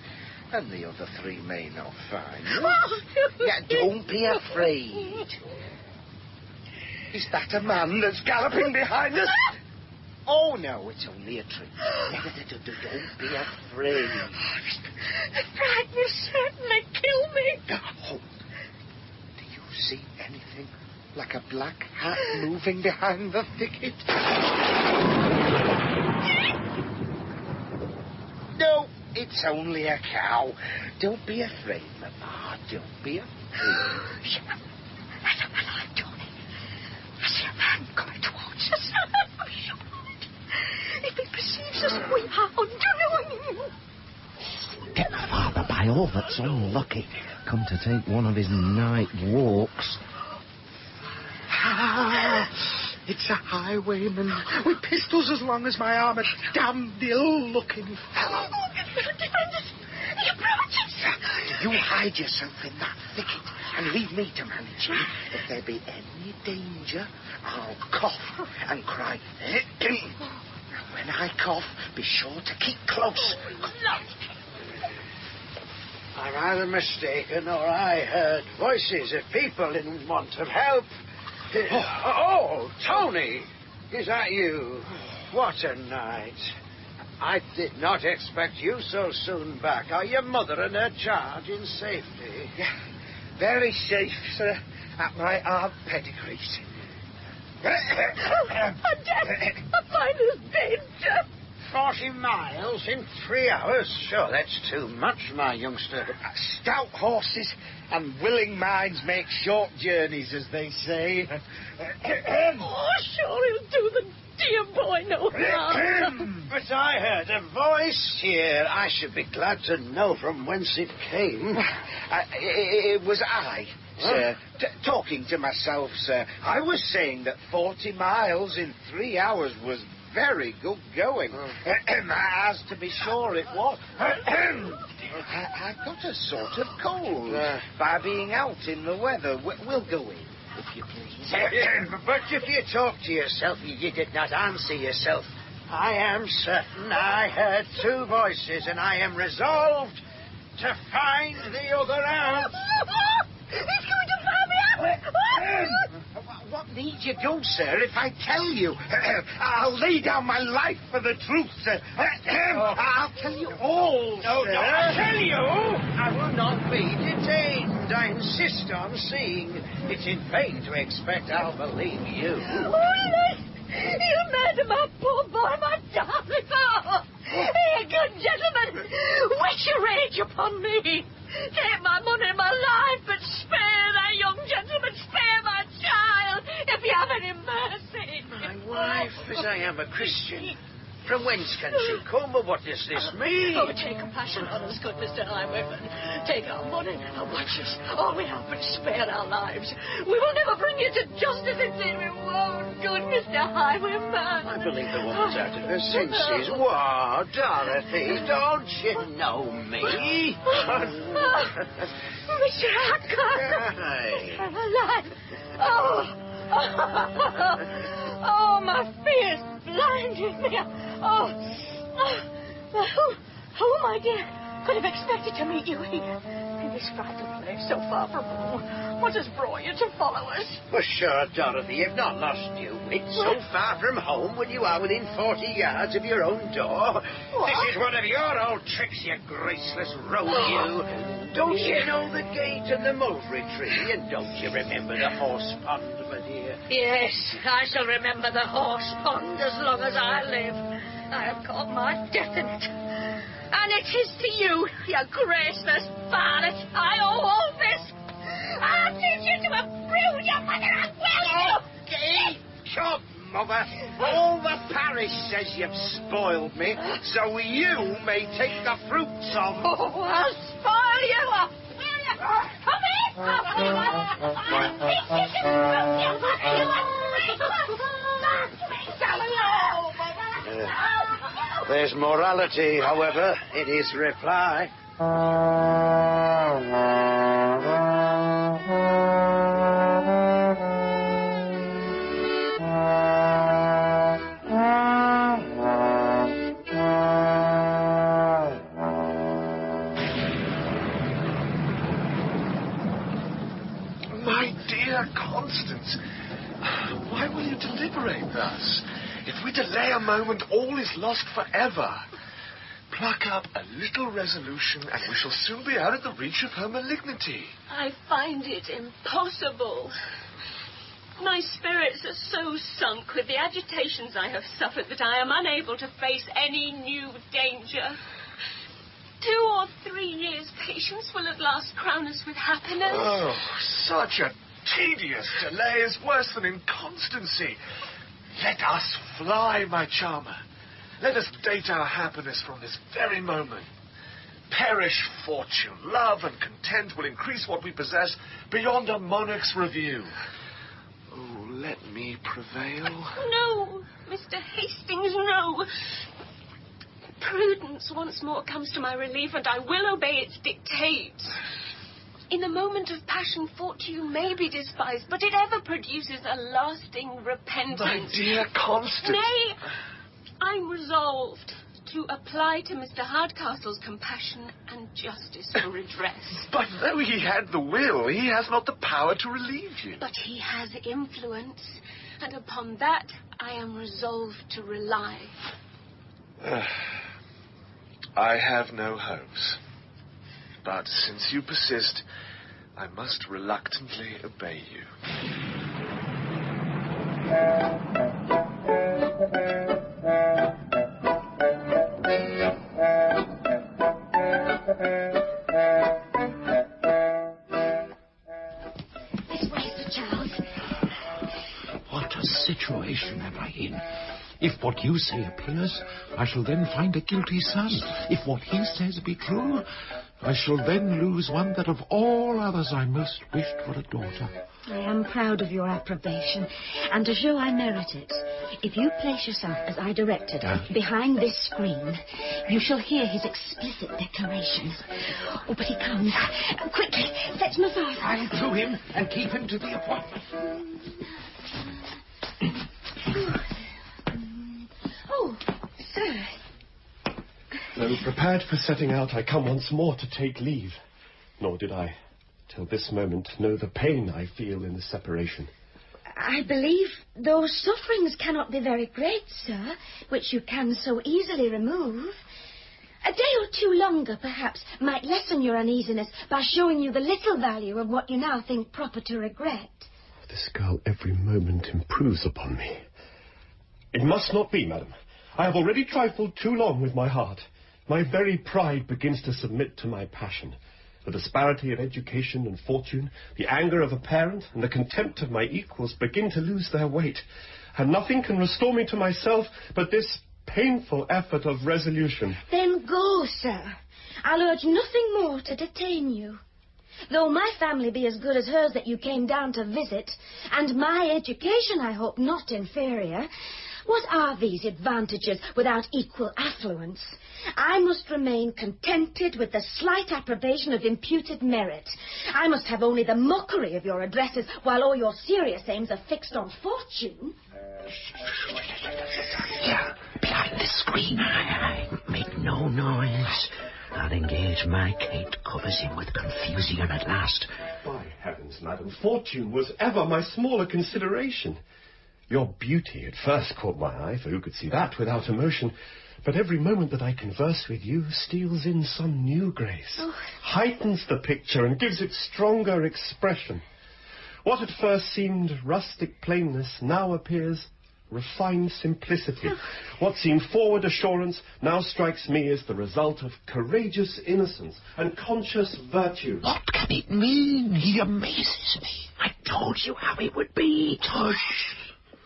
And the other 3 may not find us. Yeah, don't be afraid. Is that a man that's galloping behind us? Oh, no, it's only a tree. Don't be afraid. The fright will certainly kill me. Oh, do you see anything like a black hat moving behind the thicket? No, it's only a cow. Don't be afraid, Mama. Don't be afraid. That's a man, Tony. I see a man coming towards us. If he perceives us, we are undone. Father, by all that's unlucky, come to take one of his night walks. It's a highwayman with pistols as long as my arm, a damned ill-looking fellow. He approaches. You hide yourself in that thicket and leave me to manage him. If there be any danger, I'll cough and cry. When I cough, be sure to keep close. I'm either mistaken or I heard voices of people in want of help. Oh, Tony! Is that you? What a night. I did not expect you so soon back. Are your mother and her charge in safety? Very safe, sir, at my Aunt Pedigree's. A finest danger. 40 miles in 3 hours? Sure, that's too much, my youngster. Stout horses and willing minds make short journeys, as they say. Oh, sure, he'll do the dear boy no harm. But I heard a voice here. I should be glad to know from whence it came. It was I, sir, talking to myself, sir. I was saying that 40 miles in 3 hours was very good going. As to be sure it was. I've got a sort of cold by being out in the weather. We'll go in, if you please. But if you talk to yourself, you did not answer yourself. I am certain I heard 2 voices, and I am resolved to find the other out. He's going to find me out. What need you do, sir, if I tell you? I'll lay down my life for the truth, sir. I'll tell you all, No, sir. no, I tell you, I will not be detained. I insist on seeing. It's in vain to expect I'll believe you. Oh, yes. You murdered my poor boy, my darling. Oh, here, good gentlemen, whet your rage upon me. Take my money and my life, but spare that young gentleman, spare my child, if you have any mercy. My wife, as I am a Christian. From whence can she come, or what does this mean? Oh, take compassion on us, good Mr. Highwayman. Take our money and watch us. All we have but spare our lives. We will never bring you to justice until we won't, good Mr. Highwayman. I believe the woman's out of her senses. What, Dorothy, don't you know me? Mr. Hardcastle. I'm alive. Oh, my fears blinded me. Who, my dear, could have expected to meet you here in this frightful place so far from home? What has brought you to follow us? For sure, Dorothy, you've not lost your wits. So far from home when you are within 40 yards of your own door. What? This is one of your old tricks, you graceless rogue, you. Don't you know the gate and the mulberry tree? And don't you remember the horse pond, my dear? Yes, I shall remember the horse pond as long as I live. I have caught my death in it. And it is to you, you graceless varlet, I owe all this. I'll teach you to a brew, your mother, I will. Okay, shut, Mother. All the parish says you've spoiled me, so you may take the fruits of... Oh, I'll spoil you. I'll spoil you. Come in. There's morality, however, in his reply. My dear Constance, why will you deliberate thus? If we delay a moment, all is lost forever. Pluck up a little resolution, and we shall soon be out of the reach of her malignity. I find it impossible. My spirits are so sunk with the agitations I have suffered that I am unable to face any new danger. 2 or 3 years' patience will at last crown us with happiness. Oh, such a tedious delay is worse than inconstancy. Let us fly, my charmer. Let us date our happiness from this very moment. Perish fortune, love and content will increase what we possess beyond a monarch's review. Oh, let me prevail. No, Mr. Hastings, no. Prudence once more comes to my relief, and I will obey its dictates. In a moment of passion, fortune may be despised, but it ever produces a lasting repentance. My dear Constance. Nay, I'm resolved to apply to Mr. Hardcastle's compassion and justice for redress. But though he had the will, he has not the power to relieve you. But he has influence, and upon that I am resolved to rely. I have no hopes. But since you persist, I must reluctantly obey you. This way, Sir Charles. What a situation am I in? If what you say appears, I shall then find a guilty son. If what he says be true, I shall then lose one that of all others I most wished for a daughter. I am proud of your approbation, and to show I merit it, if you place yourself as I directed behind this screen, you shall hear his explicit declarations. Oh, but he comes. Quickly, fetch Matthias. I'll to him and keep him to the appointment. Oh, sir. Though prepared for setting out, I come once more to take leave. Nor did I, till this moment, know the pain I feel in the separation. I believe those sufferings cannot be very great, sir, which you can so easily remove. A day or two longer, perhaps, might lessen your uneasiness by showing you the little value of what you now think proper to regret. This girl every moment improves upon me. It must not be, madam. I have already trifled too long with my heart. My very pride begins to submit to my passion. The disparity of education and fortune, the anger of a parent, and the contempt of my equals begin to lose their weight. And nothing can restore me to myself but this painful effort of resolution. Then go, sir. I'll urge nothing more to detain you. Though my family be as good as hers that you came down to visit, and my education, I hope, not inferior, what are these advantages without equal affluence? I must remain contented with the slight approbation of imputed merit. I must have only the mockery of your addresses, while all your serious aims are fixed on fortune. Here, behind the screen, I make no noise. I'll engage my Kate covers him with confusion at last. By heavens, madam, fortune was ever my smaller consideration. Your beauty at first caught my eye, for who could see that without emotion? But every moment that I converse with you steals in some new grace, heightens the picture and gives it stronger expression. What at first seemed rustic plainness now appears refined simplicity. What seemed forward assurance now strikes me as the result of courageous innocence and conscious virtue. What can it mean? He amazes me. I told you how it would be. Tush!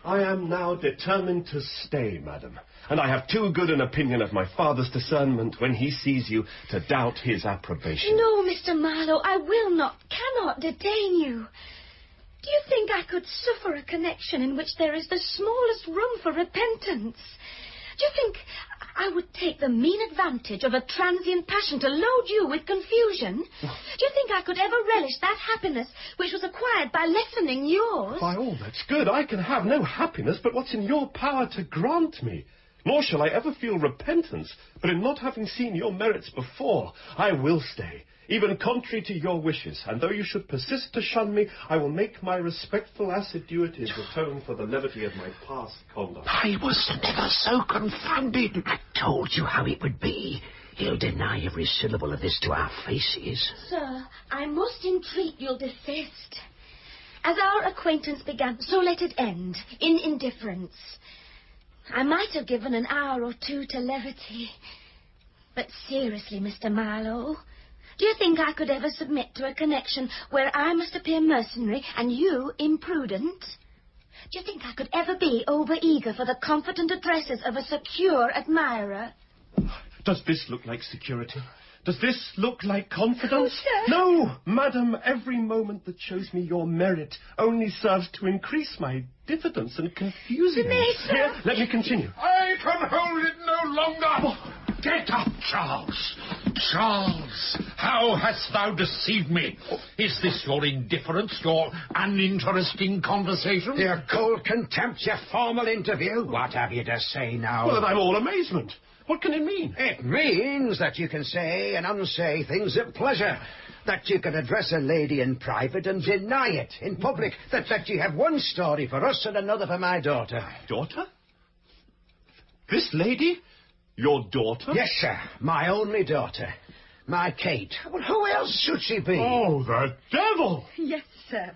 I am now determined to stay, madam, and I have too good an opinion of my father's discernment when he sees you to doubt his approbation. No, Mr. Marlowe, I will not, cannot detain you. Do you think I could suffer a connection in which there is the smallest room for repentance? Do you think I would take the mean advantage of a transient passion to load you with confusion? Do you think I could ever relish that happiness which was acquired by lessening yours? By all that's good, I can have no happiness but what's in your power to grant me. Nor shall I ever feel repentance, but in not having seen your merits before. I will stay. even contrary to your wishes, and though you should persist to shun me, I will make my respectful assiduities atone for the levity of my past conduct. I was never so confounded. I told you how it would be. He'll deny every syllable of this to our faces. Sir, I must entreat you'll desist. As our acquaintance began, so let it end, in indifference. I might have given an hour or two to levity. But seriously, Mr. Marlowe, do you think I could ever submit to a connection where I must appear mercenary and you imprudent? Do you think I could ever be over-eager for the confident addresses of a secure admirer? Does this look like security? Does this look like confidence? Oh, sir. No, madam, every moment that shows me your merit only serves to increase my diffidence and confusion. Here, let me continue. I can hold it no longer. Get up, Charles. Charles, how hast thou deceived me? Is this your indifference, your uninteresting conversation? Your cold contempt, your formal interview. What have you to say now? Well, then I'm all amazement. What can it mean? It means that you can say and unsay things at pleasure. That you can address a lady in private and deny it in public. That you have one story for us and another for my daughter. Daughter? This lady? Your daughter? Yes, sir. My only daughter. My Kate. Well, who else should she be? Oh, the devil! Yes, sir.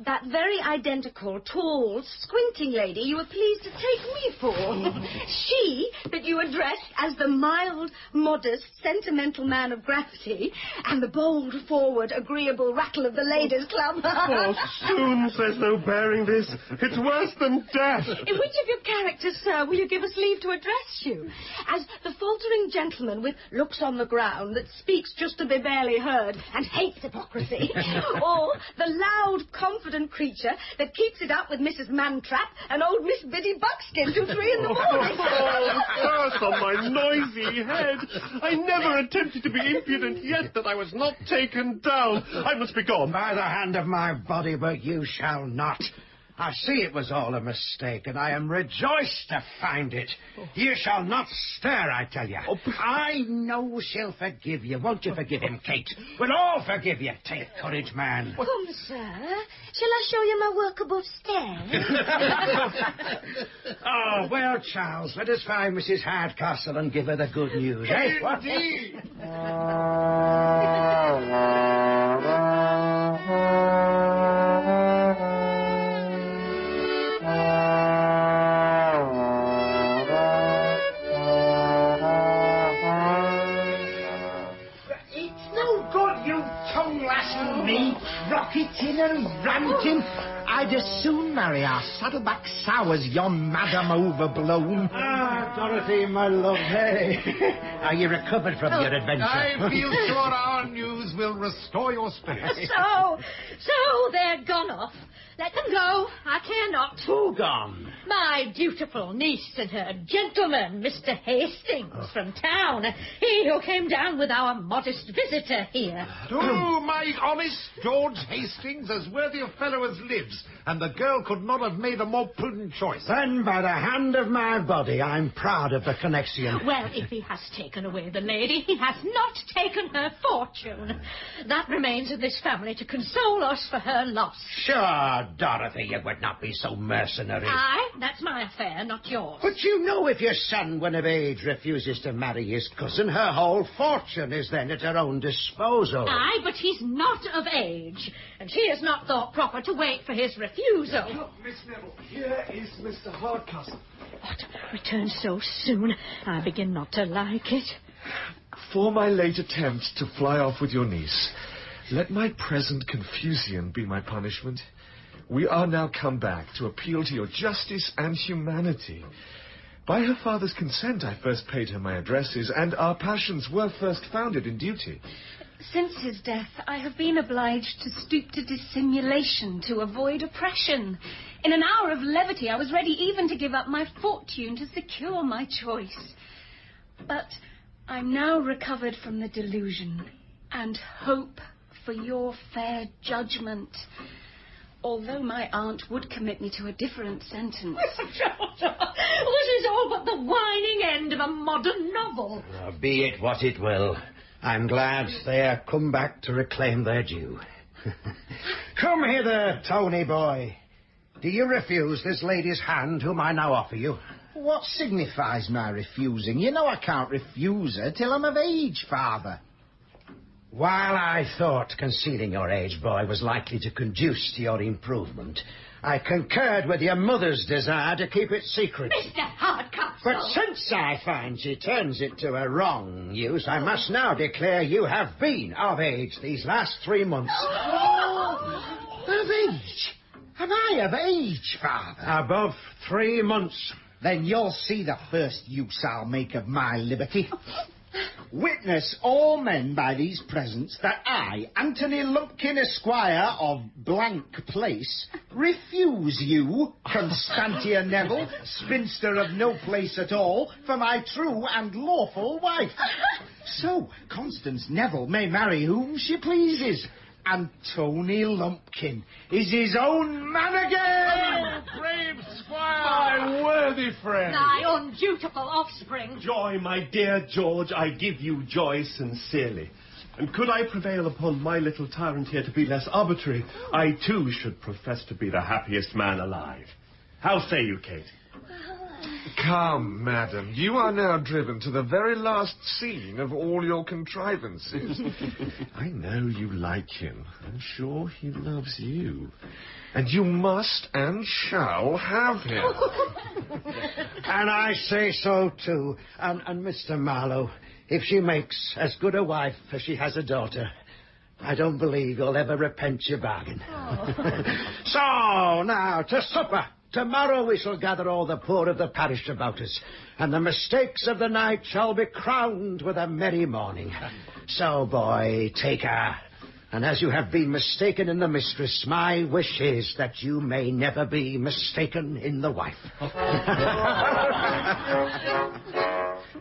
That very identical, tall, squinting lady you were pleased to take me for. She that you addressed as the mild, modest, sentimental man of gravity and the bold, forward, agreeable rattle of the ladies' club. Oh, soon, there's no bearing this. It's worse than death. In which of your characters, sir, will you give us leave to address you? As the faltering gentleman with looks on the ground that speaks just to be barely heard and hates hypocrisy, or the loud, confident creature that keeps it up with Mrs. Mantrap and old Miss Biddy Buckskin till 3 in the morning? Oh, curse on my noisy head. I never attempted to be impudent yet that I was not taken down. I must be gone. By the hand of my body, but you shall not. I see it was all a mistake, and I am rejoiced to find it. You shall not stir, I tell you. I know she'll forgive you. Won't you forgive him, Kate? We'll all forgive you. Take courage, man. Come, sir. Shall I show you my work above stairs? Oh, well, Charles, let us find Mrs. Hardcastle and give her the good news, eh? What? Indeed. Rocketing and ranting. I'd as soon marry our saddleback sow as yon Madam Overblown. Ah, Dorothy, my love, hey. Are you recovered from your adventure? I feel sure our news will restore your spirits. So they're gone off. Let them go. I care not. Who gone? My dutiful niece and her gentleman, Mr. Hastings, from town. He who came down with our modest visitor here. Oh, my honest George Hastings, as worthy a fellow as lives, and the girl could not have made a more prudent choice. Then, by the hand of my body, I'm proud of the connection. Well, if he has taken away the lady, he has not taken her fortune. That remains of this family to console us for her loss. Sure, Dorothy, you would not be so mercenary. Aye, that's my affair, not yours. But you know if your son, when of age, refuses to marry his cousin, her whole fortune is then at her own disposal. Aye, but he's not of age, and she has not thought proper to wait for his refusal. Look, Miss Neville, here is Mr. Hardcastle. What, returned so soon? I begin not to like it. For my late attempt to fly off with your niece, let my present confusion be my punishment. We are now come back to appeal to your justice and humanity. By her father's consent, I first paid her my addresses, and our passions were first founded in duty. Since his death, I have been obliged to stoop to dissimulation to avoid oppression. In an hour of levity, I was ready even to give up my fortune to secure my choice. But I'm now recovered from the delusion and hope for your fair judgment. Although my aunt would commit me to a different sentence. This is all but the whining end of a modern novel. Be it what it will, I'm glad they are come back to reclaim their due. Come hither, Tony boy. Do you refuse this lady's hand whom I now offer you? What signifies my refusing? You know I can't refuse her till I'm of age, Father. While I thought conceding your age, boy, was likely to conduce to your improvement, I concurred with your mother's desire to keep it secret. Mr. Hardcastle! But since I find she turns it to a wrong use, I must now declare you have been of age these last 3 months. Of age? Am I of age, Father? Above 3 months. Then you'll see the first use I'll make of my liberty. Witness all men by these presents that I, Anthony Lumpkin, Esquire of blank place, refuse you, Constantia Neville, spinster of no place at all, for my true and lawful wife. So Constance Neville may marry whom she pleases, and Tony Lumpkin is his own man again! Oh, brave squire! My worthy friend! Thy undutiful offspring! Joy, my dear George, I give you joy sincerely. And could I prevail upon my little tyrant here to be less arbitrary, I too should profess to be the happiest man alive. How say you, Kate? Come, madam, you are now driven to the very last scene of all your contrivances. I know you like him. I'm sure he loves you. And you must and shall have him. And I say so, too. And Mr. Marlowe, if she makes as good a wife as she has a daughter, I don't believe you'll ever repent your bargain. So, now, to supper. Tomorrow we shall gather all the poor of the parish about us, and the mistakes of the night shall be crowned with a merry morning. So, boy, take her. And as you have been mistaken in the mistress, my wish is that you may never be mistaken in the wife.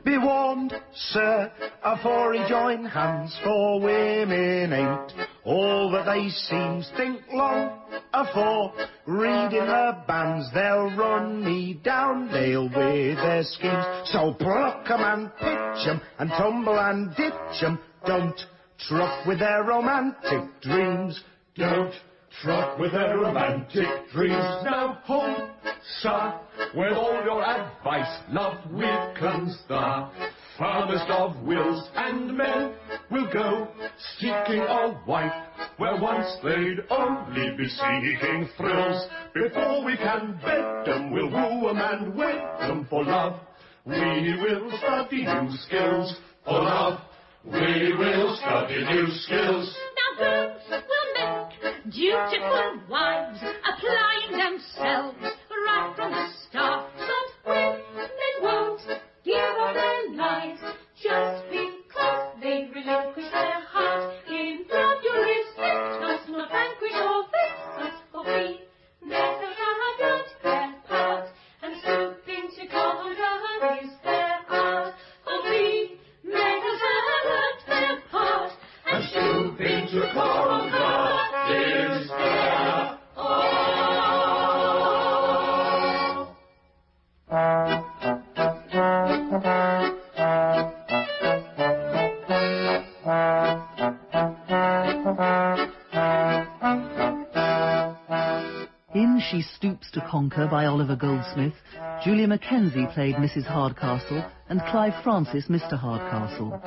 Be warned, sir, afore he join hands, for women ain't all that they seems. Think long afore reading the banns, they'll run me down, they'll wear their schemes. So pluck 'em and pitch 'em and tumble and ditch 'em. Don't truck with their romantic dreams. Don't truck with their romantic dreams. Now home, sir, with all your advice, love weakens the firmest of wills, and men will go seeking a wife where once they'd only be seeking thrills. Before we can bed them, we'll woo 'em and wed them for love. We will study new skills for love. We will study new skills. Now girls will make dutiful wives, applying themselves right from the start. But women won't give up their lives just because they relinquish their heart. In love your respect us not vanquish or vex us, for we never have their part, and stooping to conquer is their art. For we never have their part, and stooping to conquer is their art. In She Stoops to Conquer by Oliver Goldsmith, Julia Mackenzie played Mrs. Hardcastle and Clive Francis Mr. Hardcastle.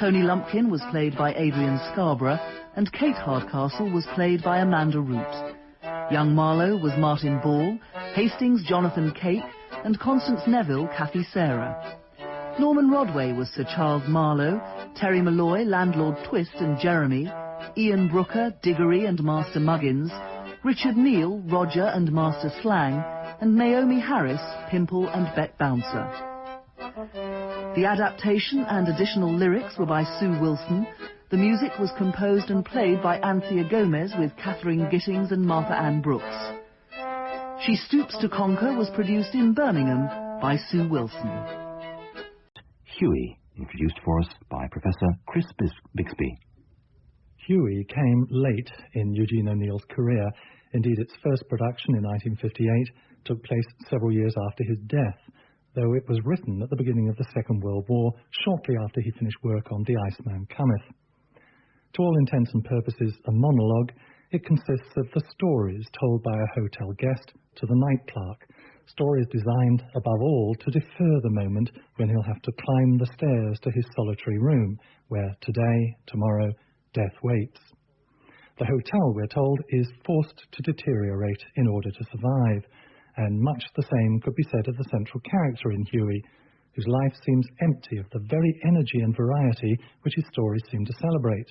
Tony Lumpkin was played by Adrian Scarborough and Kate Hardcastle was played by Amanda Root. Young Marlowe was Martin Ball, Hastings Jonathan Cake and Constance Neville Cathy Sarah. Norman Rodway was Sir Charles Marlowe, Terry Malloy Landlord Twist and Jeremy, Ian Brooker Diggory and Master Muggins, Richard Neal, Roger and Master Slang, and Naomi Harris, Pimple and Bet Bouncer. The adaptation and additional lyrics were by Sue Wilson. The music was composed and played by Anthea Gomez with Catherine Gittings and Martha Ann Brooks. She Stoops to Conquer was produced in Birmingham by Sue Wilson. Huey, introduced for us by Professor Chris Bixby. Huey came late in Eugene O'Neill's career. Indeed, its first production in 1958 took place several years after his death. though it was written at the beginning of the Second World War, shortly after he finished work on The Iceman Cometh. To all intents and purposes a monologue, it consists of the stories told by a hotel guest to the night clerk, stories designed, above all, to defer the moment when he'll have to climb the stairs to his solitary room, where today, tomorrow, death waits. The hotel, we're told, is forced to deteriorate in order to survive, and much the same could be said of the central character in Hughie, whose life seems empty of the very energy and variety which his stories seem to celebrate.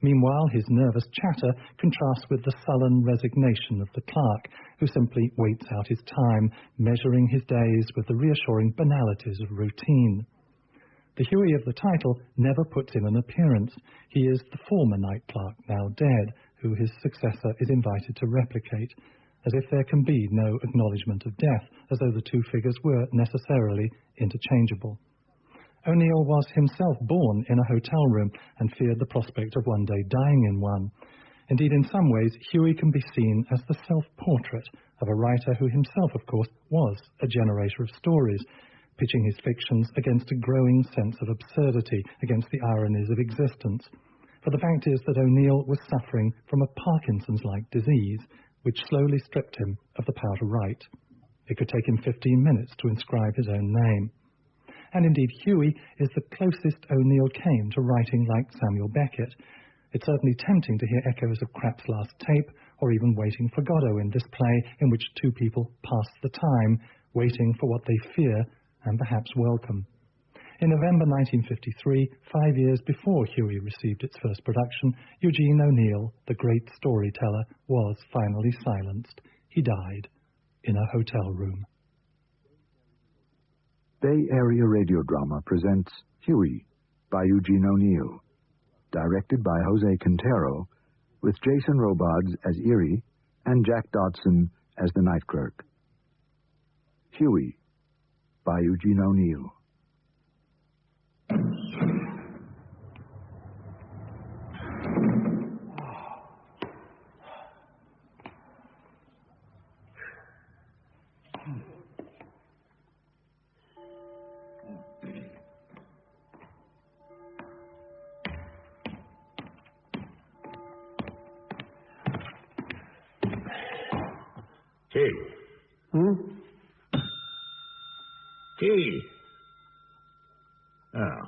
Meanwhile, his nervous chatter contrasts with the sullen resignation of the clerk, who simply waits out his time, measuring his days with the reassuring banalities of routine. The Hughie of the title never puts in an appearance. He is the former night clerk, now dead, who his successor is invited to replicate, as if there can be no acknowledgement of death, as though the two figures were necessarily interchangeable. O'Neill was himself born in a hotel room and feared the prospect of one day dying in one. Indeed, in some ways, Hughie can be seen as the self-portrait of a writer who himself, of course, was a generator of stories, pitching his fictions against a growing sense of absurdity, against the ironies of existence. For the fact is that O'Neill was suffering from a Parkinson's-like disease, which slowly stripped him of the power to write. It could take him 15 minutes to inscribe his own name. And indeed, Hughie is the closest O'Neill came to writing like Samuel Beckett. It's certainly tempting to hear echoes of Krapp's Last Tape, or even Waiting for Godot in this play, in which two people pass the time, waiting for what they fear and perhaps welcome. In November 1953, 5 years before Hughie received its first production, Eugene O'Neill, the great storyteller, was finally silenced. He died in a hotel room. Bay Area Radio Drama presents Hughie by Eugene O'Neill, directed by Jose Quintero, with Jason Robards as Erie and Jack Dodson as the night clerk. Hughie by Eugene O'Neill. Key. Key. Oh,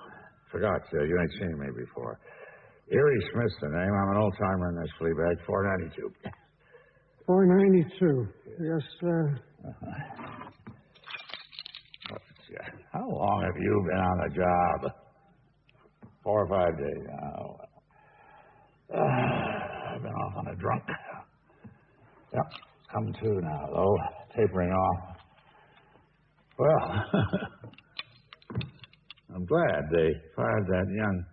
forgot you ain't seen me before. Erie Smith's the name. I'm an old-timer in this flea bag, 492. 492. Yes, How long have you been on the job? 4 or 5 days. Oh, I've been off on a drunk. Yep, come to now, though. Tapering off. Well, I'm glad they fired that young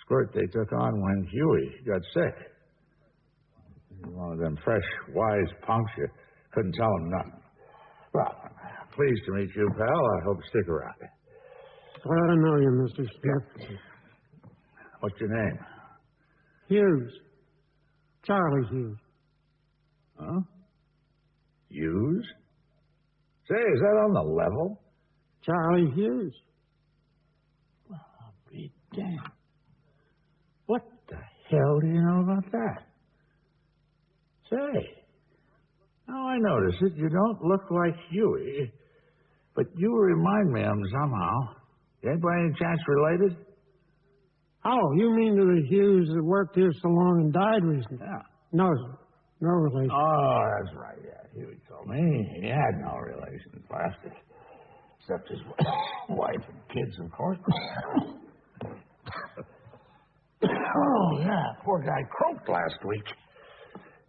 squirt they took on when Hughie got sick. One of them fresh, wise punks, you couldn't tell him nothing. Well, pleased to meet you, pal. I hope you stick around. Glad to know you, Mr. Smith. What's your name? Hughes. Charlie Hughes. Huh? Hughes? Say, is that on the level? Charlie Hughes. Well, I'll be damned. What the hell do you know about that? Say, now I notice it. You don't look like Hughie, but you remind me of him somehow. You ain't by any chance related? Oh, you mean to the Hughes that worked here so long and died recently? Yeah. No, sir. No relation. Oh, that's right, yeah. Hughie told me he had no relations left, except his wife and kids, of course. Oh, yeah, poor guy croaked last week.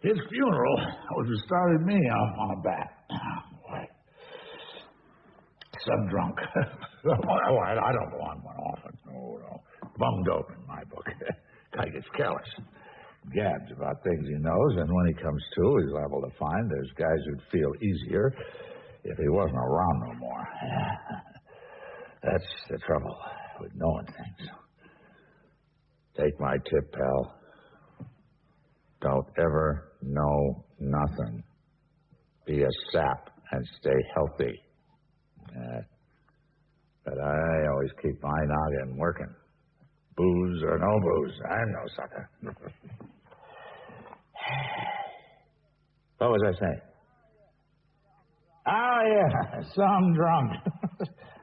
His funeral was what started me off on a bat. Boy. Sub-drunk. I don't go on one often. No. Bummed open in my book. Guy gets careless. Gabs about things he knows, and when he comes to, he's liable to find there's guys who'd feel easier if he wasn't around no more. That's the trouble with knowing things. Take my tip, pal. Don't ever know nothing. Be a sap and stay healthy. But I always keep my noggin working. Booze or no booze, I'm no sucker. What was I saying? Oh, yeah, so I'm drunk.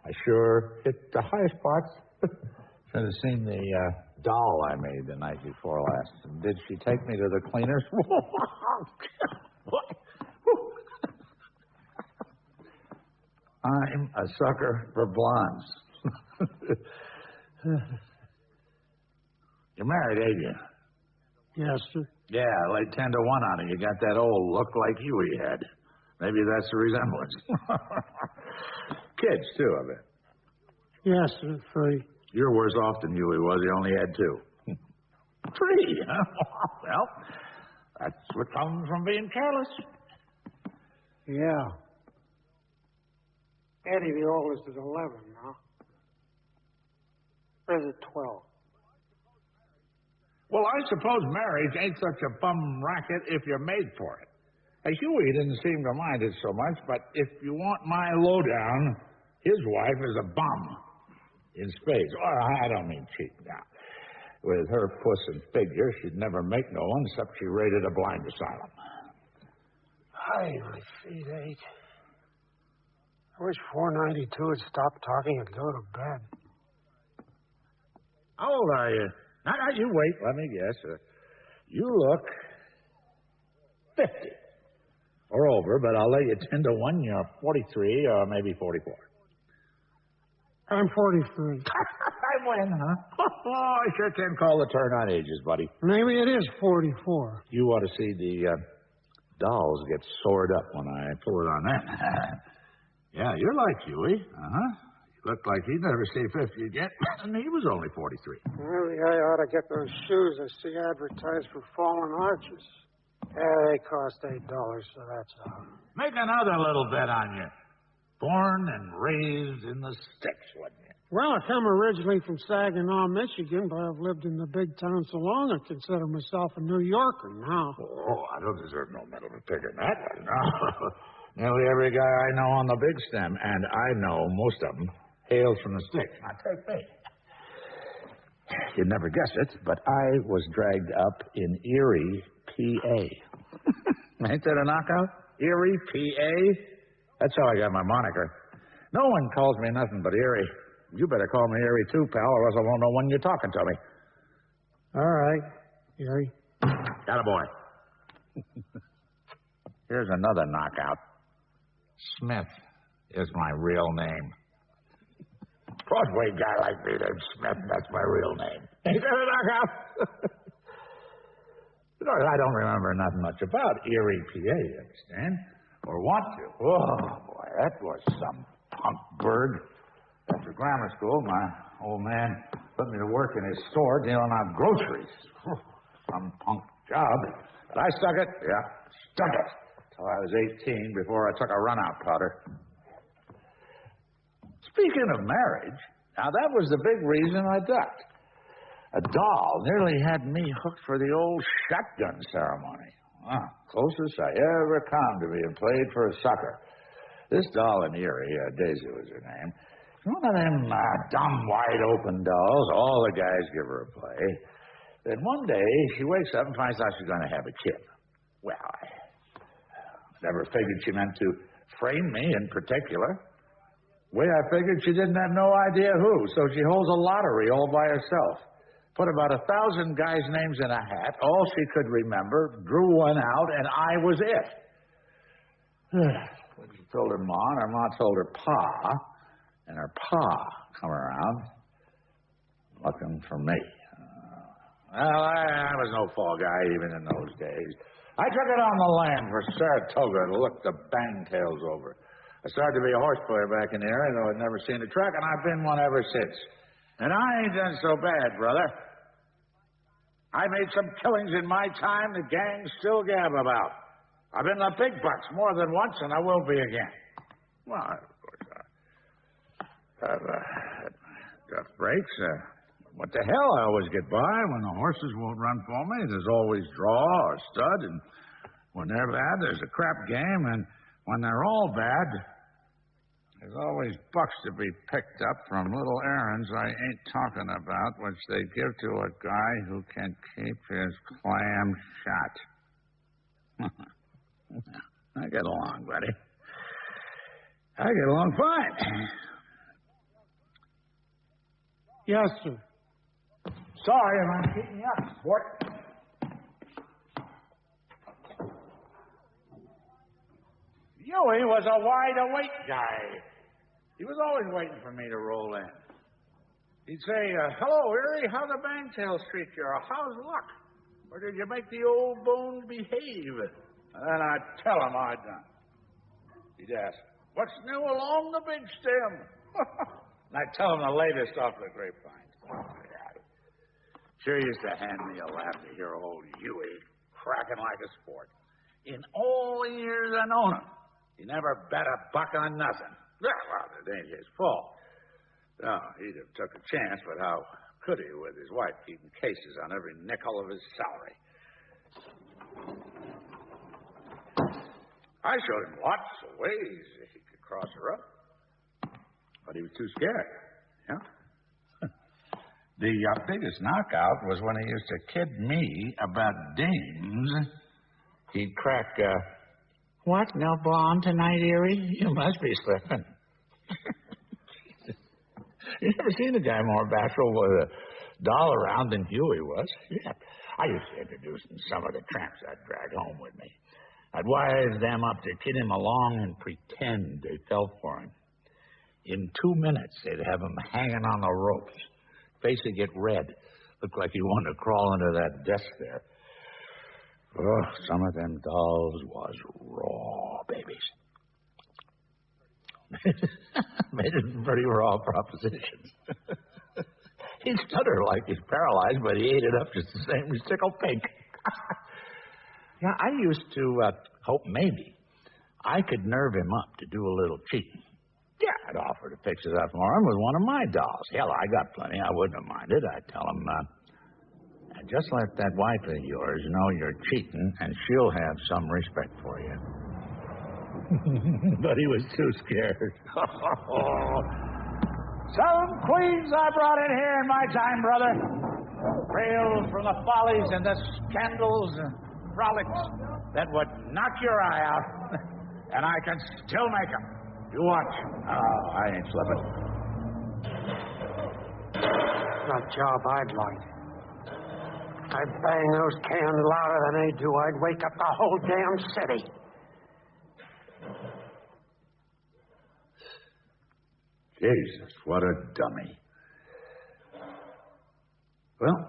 I sure hit the highest parts. Should have seen the doll I made the night before last. Did she take me to the cleaners? I'm a sucker for blondes. You're married, ain't you? Yes, sir. Yeah, like 10 to 1 on it. You got that old look like Huey had. Maybe that's the resemblance. Kids, too, I bet. Yes, sir, 3. You're worse off than Huey was. He only had 2. 3, huh? Well, that's what comes from being careless. Yeah. Eddie, the oldest, is 11 now. Or is it 12? Well, I suppose marriage ain't such a bum racket if you're made for it. Huey didn't seem to mind it so much, but if you want my lowdown, his wife is a bum in spades. Or I don't mean cheap now. With her puss and figure, she'd never make no one except she raided a blind asylum. Hi, my feet ache. I wish 492 would stop talking and go to bed. How old are you? Now, you wait. Let me guess. You look 50 or over, but I'll lay you 10 to 1. You're 43 or maybe 44. I'm 43. I win, huh? Oh, I sure can call the turn on ages, buddy. Maybe it is 44. You ought to see the dolls get sored up when I pull it on that. Yeah, you're like Huey. Uh-huh. Looked like he'd never see 50 again, and he was only 43. Maybe I ought to get those shoes I see advertised for fallen arches. Yeah, they cost $8, so that's all. Make another little bet on you. Born and raised in the sticks, wasn't you? Well, I come originally from Saginaw, Michigan, but I've lived in the big town so long I consider myself a New Yorker now. Oh, I don't deserve no medal for picking that one. No. Nearly every guy I know on the big stem, and I know most of them, hails from the sticks. Now, take me. You'd never guess it, but I was dragged up in Erie, PA. Ain't that a knockout? Erie, PA? That's how I got my moniker. No one calls me nothing but Erie. You better call me Erie, too, pal, or else I won't know when you're talking to me. All right, Erie. Got a boy. Here's another knockout. Smith is my real name. Broadway guy like me named Smith, that's my real name. Ain't that a knockout? You know, I don't remember nothing much about Erie, PA, you understand? Or want to. Oh, boy, that was some punk bird. After grammar school, my old man put me to work in his store dealing out groceries. Some punk job. But I stuck it. Yeah, stuck it. Till I was 18 before I took a run-out powder. Speaking of marriage, now that was the big reason I ducked. A doll nearly had me hooked for the old shotgun ceremony. Closest I ever come to being played for a sucker. This doll in Erie, Daisy was her name, one of them dumb, wide-open dolls. All the guys give her a play. Then one day, she wakes up and finds out she's going to have a kid. Well, I never figured she meant to frame me in particular. Way I figured she didn't have no idea who, so she holds a lottery all by herself. Put about 1,000 guys' names in a hat, all she could remember, drew one out, and I was it. When she told her Ma told her Pa, and her Pa come around looking for me. Well, I was no fall guy even in those days. I took it on the lam for Saratoga to look the bangtails over. I started to be a horse player back in the area, though I'd never seen a track, and I've been one ever since. And I ain't done so bad, brother. I made some killings in my time the gangs still gab about. I've been the big bucks more than once, and I will be again. Well, of course, I've got breaks. What the hell? I always get by. When the horses won't run for me, there's always draw or stud, and when they're bad, there's a crap game, and when they're all bad, There's always bucks to be picked up from little errands I ain't talking about, which they give to a guy who can keep his clam shut. I get along, buddy. I get along fine. Yes, sir. Sorry if I'm keeping you up, sport. Huey was a wide-awake guy. He was always waiting for me to roll in. He'd say, hello, Erie, how the Bangtails treat you? Or how's luck? Or did you make the old bones behave? And then I'd tell him I'd done. He'd ask, what's new along the big stem? And I'd tell him the latest off the grapevine. Sure used to hand me a laugh to hear old Huey cracking like a sport. In all the years I known him, he never bet a buck on nothing. Well, it ain't his fault. No, he'd have took a chance, but how could he with his wife keeping cases on every nickel of his salary? I showed him lots of ways he could cross her up, but he was too scared, yeah? The biggest knockout was when he used to kid me about dames. He'd crack, what, no blonde tonight, Erie? You must be slipping. You never seen a guy more bashful with a doll around than Huey was. Yeah. I used to introduce him to some of the tramps I'd drag home with me. I'd wise them up to kid him along and pretend they fell for him. In 2 minutes, they'd have him hanging on the ropes. Face would get red. Looked like he wanted to crawl under that desk there. Oh, some of them dolls was raw babies. Made it pretty raw propositions. He'd stutter like he's paralyzed, but he ate it up just the same as Tickle Pink. Yeah, I used to hope maybe I could nerve him up to do a little cheating. Yeah, I'd offer to fix it up for him with one of my dolls. Hell, I got plenty. I wouldn't have minded. I'd tell him, just let that wife of yours know you're cheating, and she'll have some respect for you. But he was too scared. Some queens I brought in here in my time, brother. Railed from the follies and the scandals and frolics that would knock your eye out. And I can still make them. You watch. Oh, I ain't slipping. Not a job I'd like. I'd bang those cans louder than they do. I'd wake up the whole damn city. Jesus, what a dummy. Well,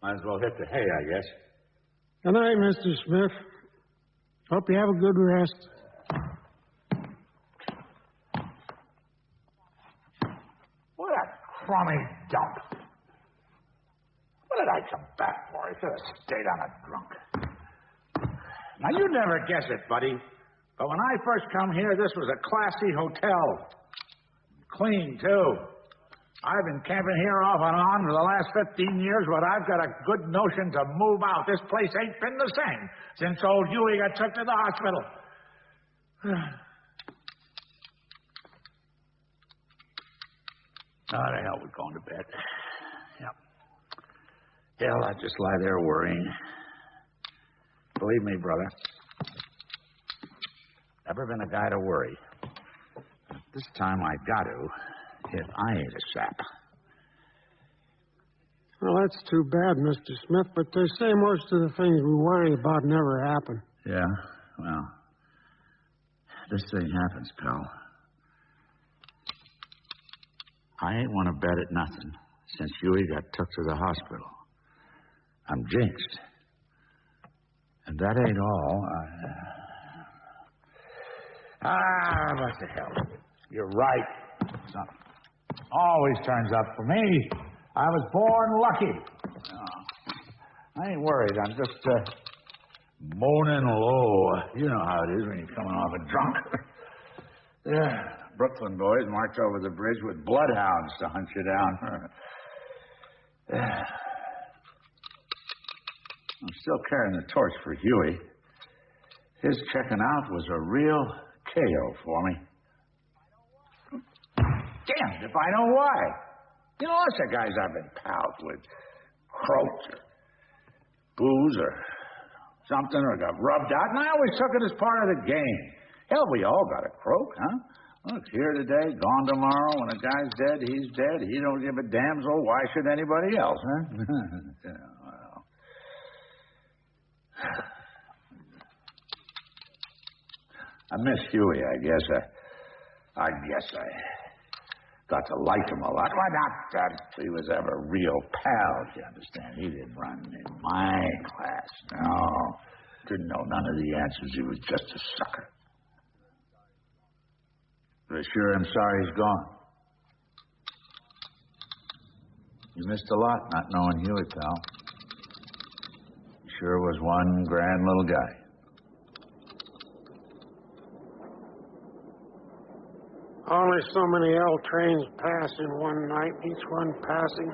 might as well hit the hay, I guess. Good night, Mr. Smith. Hope you have a good rest. What a crummy dump. What did I come back for? I should have stayed on a drunk. Now, you'd never guess it, buddy, but when I first come here, this was a classy hotel. Clean, too. I've been camping here off and on for the last 15 years, but I've got a good notion to move out. This place ain't been the same since old Huey got took to the hospital. Oh, the hell, we're going to bed. Yep. Hell, I just lie there worrying. Believe me, brother, never been a guy to worry. But this time I got to. If I ain't a sap. Well, that's too bad, Mr. Smith, but they say most of the things we worry about never happen. Yeah, well, this thing happens, pal. I ain't want to bet at nothing since Huey got took to the hospital. I'm jinxed. And that ain't all. What the hell? You're right. Something always turns up for me. I was born lucky. Oh, I ain't worried. I'm just moaning low. You know how it is when you're coming off a drunk. Yeah, Brooklyn boys march over the bridge with bloodhounds to hunt you down. I'm still carrying the torch for Huey. His checking out was a real KO for me. Damned if I know why. You know, lots of guys I've been pals with croaked or booze or something or got rubbed out, and I always took it as part of the game. Hell, we all got a croak, huh? Look, here today, gone tomorrow. When a guy's dead, he's dead. He don't give a damn, so why should anybody else, huh? Well. I miss Huey, I guess. I got to like him a lot. Why, not that he was ever real pals, you understand? He didn't run in my class, no. Didn't know none of the answers. He was just a sucker. But I sure am sorry he's gone. You missed a lot not knowing Huey, pal. He sure was one grand little guy. Only so many L trains pass in one night, each one passing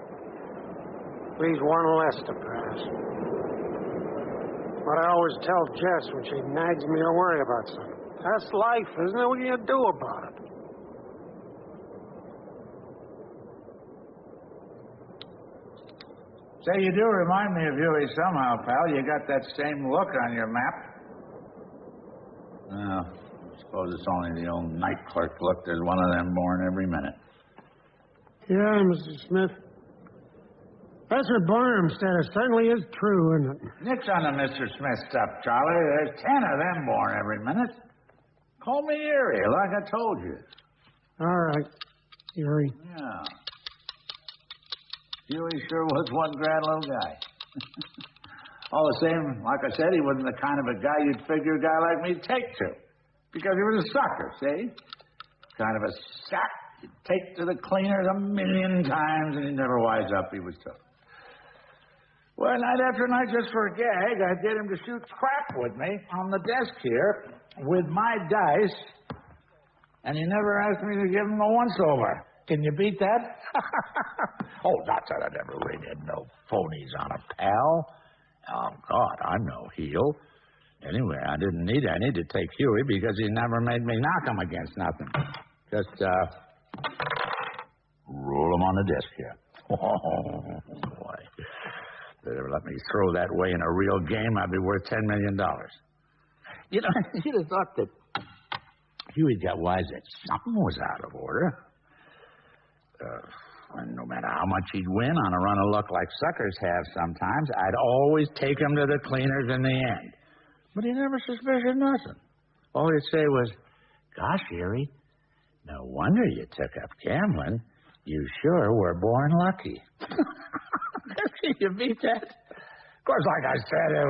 leaves one less to pass. But I always tell Jess when she nags me to worry about something. That's life, isn't it? What are you going to do about it? Say, you do remind me of Huey somehow, pal. You got that same look on your map. Well, I suppose it's only the old night clerk look. There's one of them born every minute. Yeah, Mr. Smith. That's what Barnum said. It certainly is true, isn't it? Nix on the Mr. Smith stuff, Charlie. There's 10 of them born every minute. Call me Erie, like I told you. All right, Erie. Yeah. Huey sure was one grand little guy. All the same, like I said, he wasn't the kind of a guy you'd figure a guy like me take to. Because he was a sucker, see? Kind of a sack you'd take to the cleaners 1,000,000 times and he'd never wise up. He was tough. Well, night after night, just for a gag, I'd get him to shoot crap with me on the desk here with my dice, and he never asked me to give him a once-over. Can you beat that? Oh, not that I'd ever ring in no phonies on a pal. Oh, God, I'm no heel. Anyway, I didn't need any to take Huey because he never made me knock him against nothing. Just, roll him on the desk here. Oh, boy. If they'd ever let me throw that way in a real game, I'd be worth $10 million. You know, you'd have thought that Huey got wise that something was out of order. And no matter how much he'd win on a run of luck like suckers have sometimes, I'd always take him to the cleaners in the end. But he never suspicious nothing. All he'd say was, "Gosh, Erie, no wonder you took up gambling. You sure were born lucky." Can you beat that? Of course, like I said, it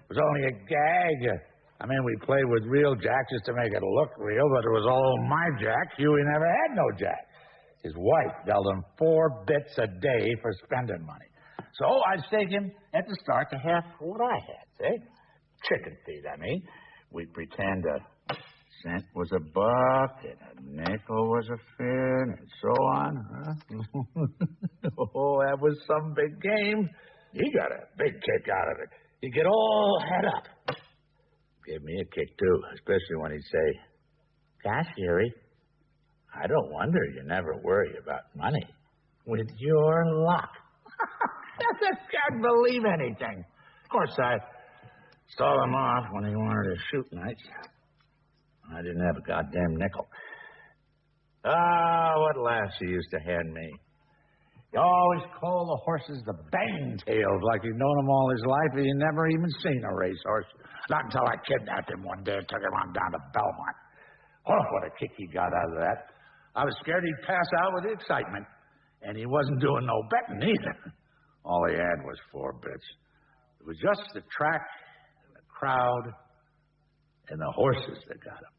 was only a gag. I mean, we played with real jack just to make it look real, but it was all my jack. Huey never had no jack. His wife dealt him 4 bits a day for spending money. So I'd stake him at the start to half what I had, see? Chicken feed, I mean. We'd pretend a cent was a buck and a nickel was a fin and so on, huh? Oh, that was some big game. He got a big kick out of it. He'd get all head up. Gave me a kick, too, especially when he'd say, "Gosh, Erie, I don't wonder you never worry about money. With your luck." I just can't believe anything. Of course, I stalled him off when he wanted to shoot nights. I didn't have a goddamn nickel. Ah, what laughs he used to hand me. He always called the horses the bang tails, like he'd known them all his life. He never even seen a racehorse. Not until I kidnapped him one day and took him on down to Belmont. Oh, what a kick he got out of that. I was scared he'd pass out with the excitement. And he wasn't doing no betting either. All he had was 4 bits. It was just the track and the crowd and the horses that got him.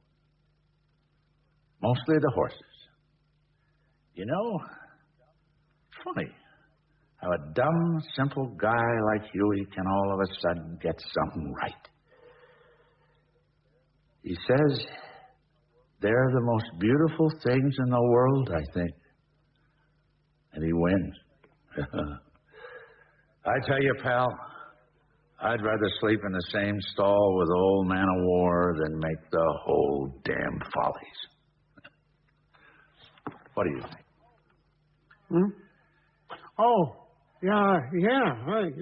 Mostly the horses. You know, funny how a dumb, simple guy like Huey can all of a sudden get something right. He says they're the most beautiful things in the world, I think. And he wins. I tell you, pal, I'd rather sleep in the same stall with old man of war than make the whole damn Follies. What do you think? Oh, yeah,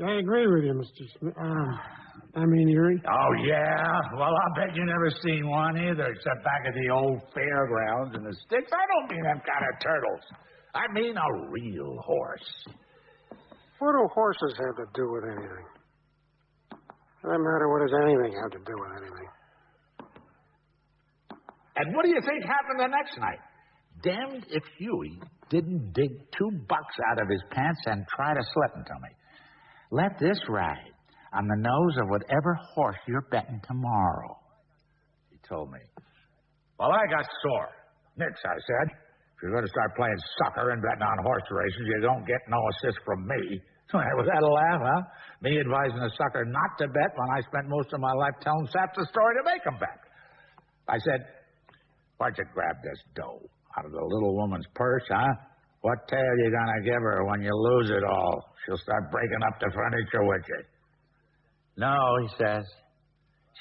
I agree with you, Mr. Smith. Erie. Oh, yeah? Well, I bet you never seen one either, except back at the old fairgrounds in the sticks. I don't mean them kind of turtles. I mean a real horse. What do horses have to do with anything? For that matter, what does anything have to do with anything? And what do you think happened the next night? Damned if Huey didn't dig $2 out of his pants and try to slip them to me. Let this ride on the nose of whatever horse you're betting tomorrow, he told me. Well, I got sore. Nix, I said. If you're going to start playing sucker and betting on horse races, you don't get no assist from me. Was that a laugh, huh? Me advising a sucker not to bet when I spent most of my life telling saps a story to make him bet. I said, why'd you grab this dough out of the little woman's purse, huh? What tale you gonna give her when you lose it all? She'll start breaking up the furniture with you. No, he says.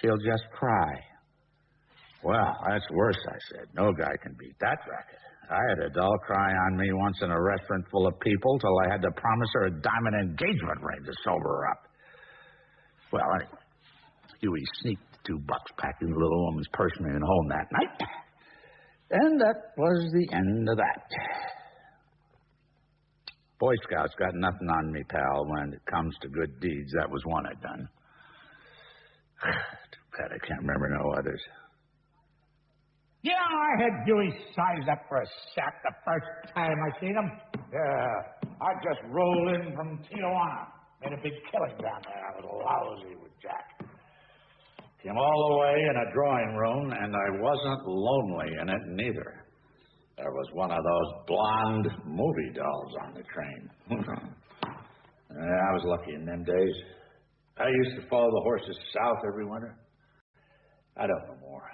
She'll just cry. Well, that's worse, I said. No guy can beat that racket. I had a doll cry on me once in a restaurant full of people till I had to promise her a diamond engagement ring to sober her up. Well, anyway, Huey sneaked the $2 back in the little woman's purse and went home that night. And that was the end of that. Boy Scouts got nothing on me, pal, when it comes to good deeds. That was one I done. Too bad I can't remember no others. Yeah, I had Huey sized up for a sap the first time I seen him. Yeah, I just rolled in from Tijuana. Made a big killing down there. I was lousy with Jack. Came all the way in a drawing room, and I wasn't lonely in it neither. There was one of those blonde movie dolls on the train. I was lucky in them days. I used to follow the horses south every winter. I don't know more.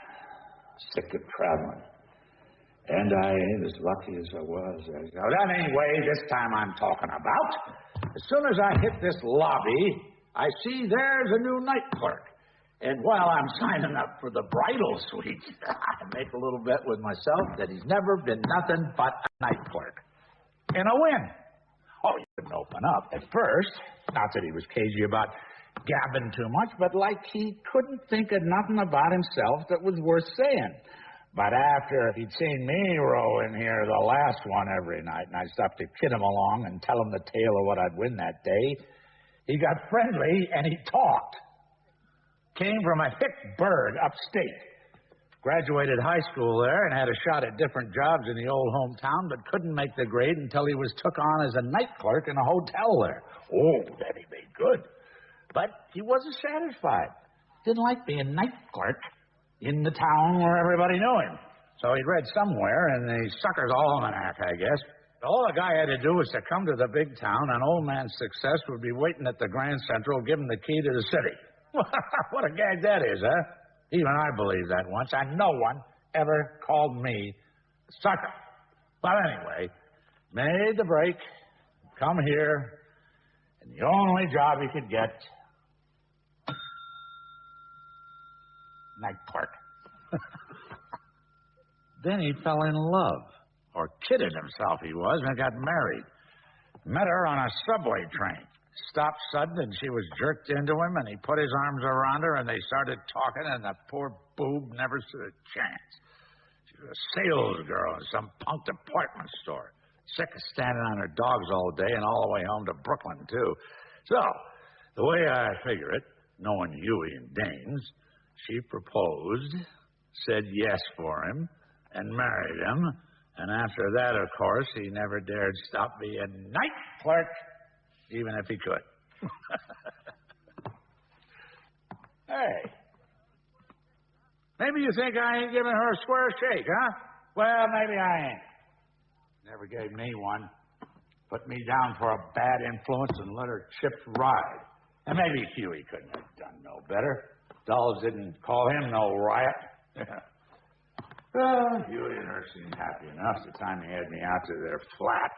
Sick of traveling. And I ain't as lucky as I was. Now, that ain't way this time I'm talking about. As soon as I hit this lobby, I see there's a new night clerk. And while I'm signing up for the bridal suite, I make a little bet with myself that he's never been nothing but a night clerk. And a win. Oh, he couldn't open up at first. Not that he was cagey about gabbing too much, but like he couldn't think of nothing about himself that was worth saying. But after he'd seen me roll in here the last one every night, and I'd stop to kid him along and tell him the tale of what I'd win that day, he got friendly and he talked. Came from a hick bird upstate. Graduated high school there and had a shot at different jobs in the old hometown, but couldn't make the grade until he was took on as a night clerk in a hotel there. Oh, then he made good. But he wasn't satisfied. Didn't like being night clerk in the town where everybody knew him. So he'd read somewhere in the Sucker's Almanac, I guess. All a guy had to do was to come to the big town, and old man Success would be waiting at the Grand Central, give him the key to the city. What a gag that is, huh? Even I believed that once, and no one ever called me sucker. But anyway, made the break, come here, and the only job he could get, night clerk. Then he fell in love, or kidded himself he was, and got married. Met her on a subway train. Stopped sudden, and she was jerked into him, and he put his arms around her, and they started talking, and the poor boob never stood a chance. She was a sales girl in some punk department store. Sick of standing on her dogs all day and all the way home to Brooklyn, too. So, the way I figure it, knowing Huey and dames, she proposed, said yes for him, and married him. And after that, of course, he never dared stop being night clerk, even if he could. Hey, maybe you think I ain't giving her a square shake, huh? Well, maybe I ain't. Never gave me one. Put me down for a bad influence and let her chips ride. And maybe Huey couldn't have done no better. Dolls didn't call him no riot. Well, Huey and her seemed happy enough the time he had me out to their flat.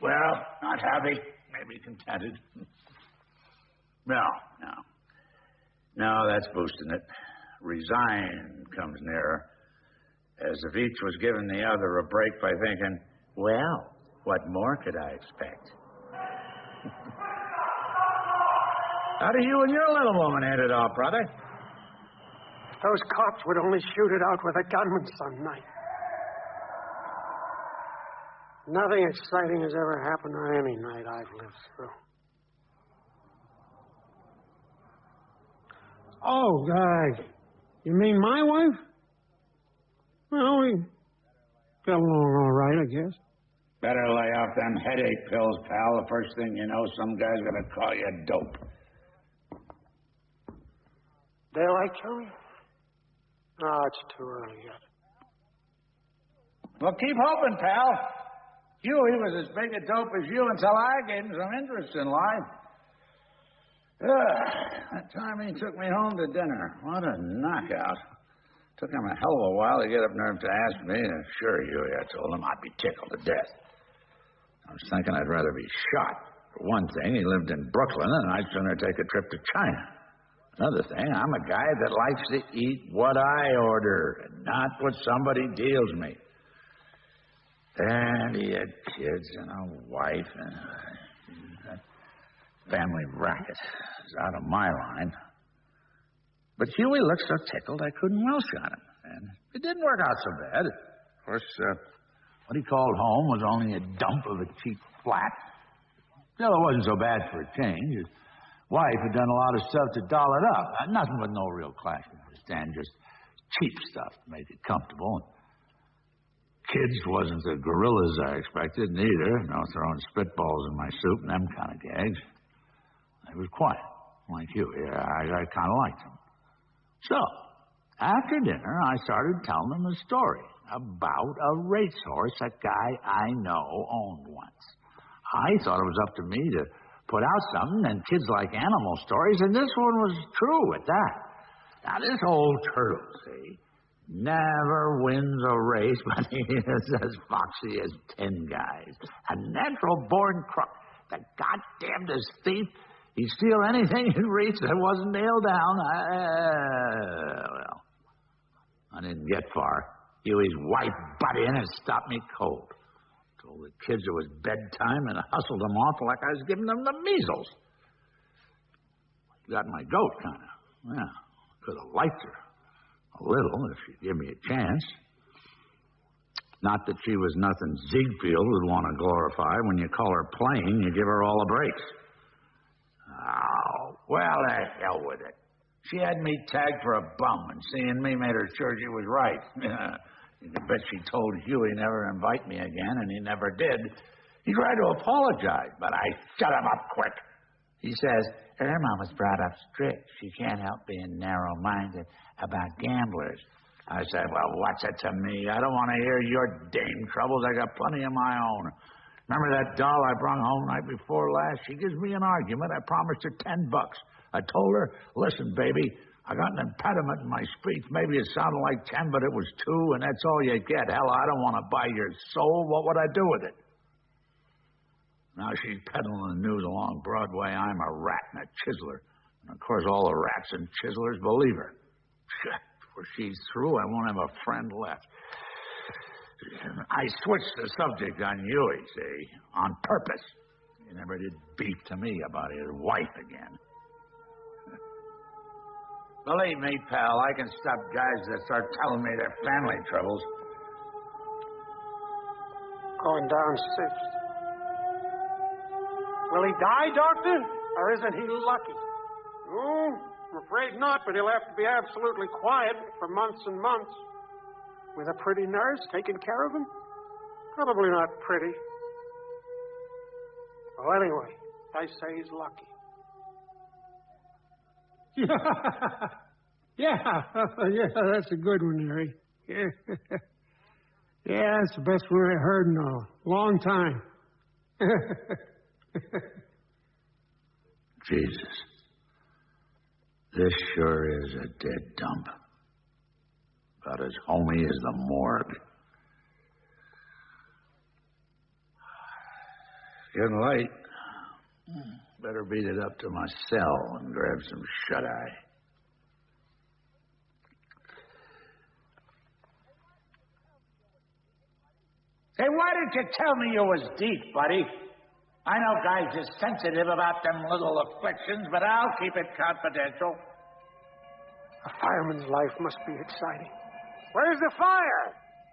Well, not happy, maybe contented. No. No, that's boosting it. Resign comes nearer, as if each was giving the other a break by thinking, well, what more could I expect? How do you and your little woman hit it off, brother? Those cops would only shoot it out with a gunman some night. Nothing exciting has ever happened on any night I've lived through. Oh, God. You mean my wife? Well, we got along all right, I guess. Better lay off them headache pills, pal. The first thing you know, some guy's gonna call you dope. Daylight coming? No, it's too early yet. Well, keep hoping, pal. Huey was as big a dope as you until I gave him some interest in life. That time he took me home to dinner. What a knockout. Took him a hell of a while to get up nerve to ask me. Sure, Huey, I told him I'd be tickled to death. I was thinking I'd rather be shot. For one thing, he lived in Brooklyn, and I'd sooner take a trip to China. Another thing, I'm a guy that likes to eat what I order, and not what somebody deals me. And he had kids and a wife, and that family racket is out of my line. But Huey looked so tickled I couldn't welsh on him, and it didn't work out so bad. Of course, what he called home was only a dump of a cheap flat. Still, it wasn't so bad for a change. His wife had done a lot of stuff to doll it up. Nothing with no real class, you understand, just cheap stuff to make it comfortable. Kids wasn't the gorillas I expected, neither. No throwing spitballs in my soup and them kind of gags. They was quiet, like Huey. I kind of liked them. So, after dinner, I started telling them a story about a racehorse a guy I know owned once. I thought it was up to me to put out something, and kids like animal stories, and this one was true at that. Now, this old turtle, see, never wins a race, but he is as foxy as 10 guys. A natural-born crook. The goddamnedest thief. He'd steal anything he'd reach that wasn't nailed down. Well, I didn't get far. Huey's wife butt in and stopped me cold. Told the kids it was bedtime and hustled them off like I was giving them the measles. Got my goat, kind of. Yeah, could have liked her. A little, if she'd give me a chance. Not that she was nothing Ziegfeld would want to glorify. When you call her plain, you give her all the breaks. Oh, well, the hell with it. She had me tagged for a bum, and seeing me made her sure she was right. You can bet she told Huey never invite me again, and he never did. He tried to apologize, but I shut him up quick. He says, her mom was brought up strict. She can't help being narrow-minded about gamblers. I said, well, what's it to me? I don't want to hear your dame troubles. I got plenty of my own. Remember that doll I brung home night before last? She gives me an argument. I promised her $10. I told her, listen, baby, I got an impediment in my speech. Maybe it sounded like 10, but it was 2, and that's all you get. Hell, I don't want to buy your soul. What would I do with it? Now she's peddling the news along Broadway. I'm a rat and a chiseler. And, of course, all the rats and chiselers believe her. Before she's through, I won't have a friend left. I switched the subject on Huey, see, on purpose. He never did beef to me about his wife again. Believe me, pal, I can stop guys that start telling me their family troubles. Going down 6th. Will he die, Doctor? Or isn't he lucky? Oh, I'm afraid not, but he'll have to be absolutely quiet for months and months. With a pretty nurse taking care of him? Probably not pretty. Well, anyway, I say he's lucky. Yeah, that's a good one, Harry. Yeah, that's the best one I heard in a long time. Jesus. This sure is a dead dump. About as homey as the morgue. Getting late. Better beat it up to my cell and grab some shut-eye. Hey, why didn't you tell me you was deep, buddy? I know guys are sensitive about them little afflictions, but I'll keep it confidential. A fireman's life must be exciting. Where's the fire?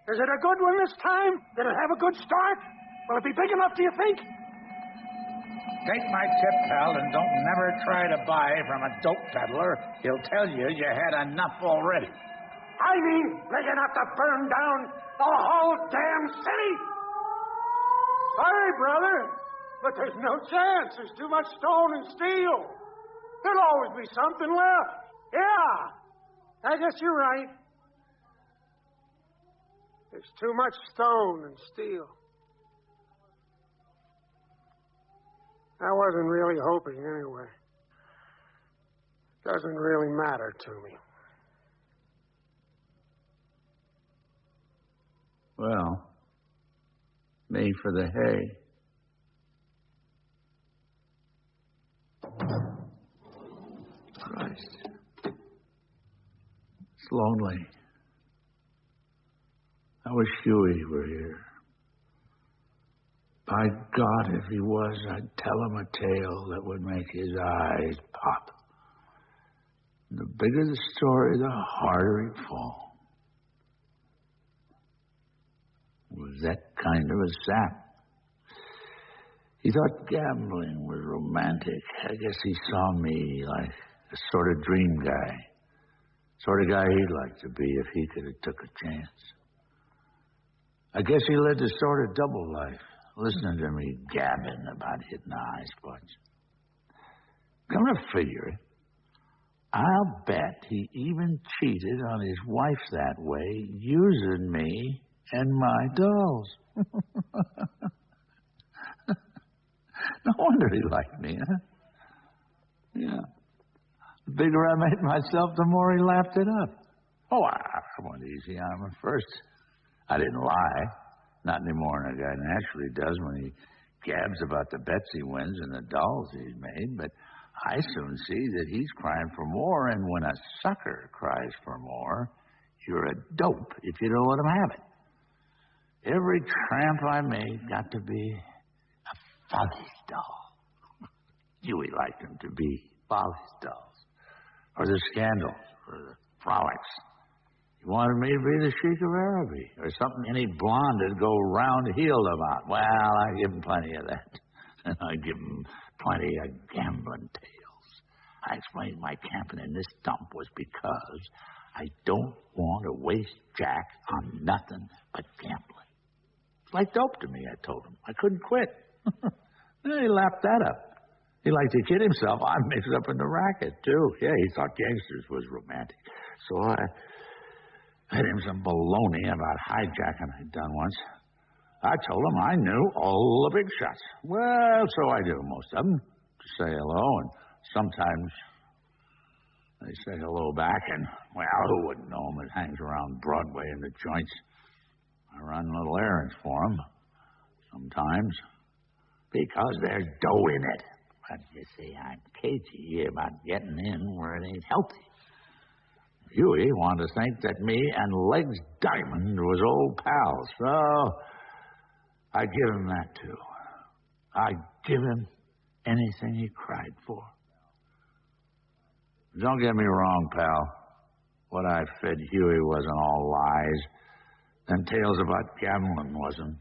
Is it a good one this time? Did it have a good start? Will it be big enough, do you think? Take my tip, pal, and don't never try to buy from a dope peddler. He'll tell you you had enough already. I mean, big enough to burn down the whole damn city. Sorry, brother, but there's no chance. There's too much stone and steel. There'll always be something left. Yeah, I guess you're right. There's too much stone and steel. I wasn't really hoping anyway. Doesn't really matter to me. Well, me for the hay. Christ. It's lonely. I wish Huey were here. By God, if he was, I'd tell him a tale that would make his eyes pop. And the bigger the story, the harder he'd fall. It was that kind of a sap. He thought gambling was romantic. I guess he saw me like a sort of dream guy. Sort of guy he'd like to be if he could have took a chance. I guess he led a sort of double life, listening to me gabbing about hitting the high spots. Come to figure it, I'll bet he even cheated on his wife that way, using me and my dolls. No wonder he liked me, huh? Yeah. The bigger I made myself, the more he laughed it up. Oh, I went easy on him at first. I didn't lie. Not any more than a guy naturally does when he gabs about the bets he wins and the dolls he's made. But I soon see that he's crying for more, and when a sucker cries for more, you're a dope if you don't let him have it. Every tramp I made got to be a Follies doll. Huey liked them to be Follies dolls. Or the Scandals, or the Frolics. He wanted me to be the Sheik of Araby, or something any blonde would go round-heeled about. Well, I give him plenty of that. And I give him plenty of gambling tales. I explained my camping in this dump was because I don't want to waste Jack on nothing but gambling. It's like dope to me, I told him. I couldn't quit. He laughed that up. He liked to kid himself. I'm mixed up in the racket, too. Yeah, he thought gangsters was romantic. So I fed him some baloney about hijacking I'd done once. I told him I knew all the big shots. Well, so I do, most of them. To say hello, and sometimes they say hello back, and, well, who wouldn't know him? It hangs around Broadway in the joints. I run little errands for him, sometimes, because there's dough in it. But you see, I'm cagey about getting in where it ain't healthy. Huey wanted to think that me and Legs Diamond was old pals, so I give him that, too. I give him anything he cried for. Don't get me wrong, pal. What I fed Huey wasn't all lies. Them tales about gambling wasn't.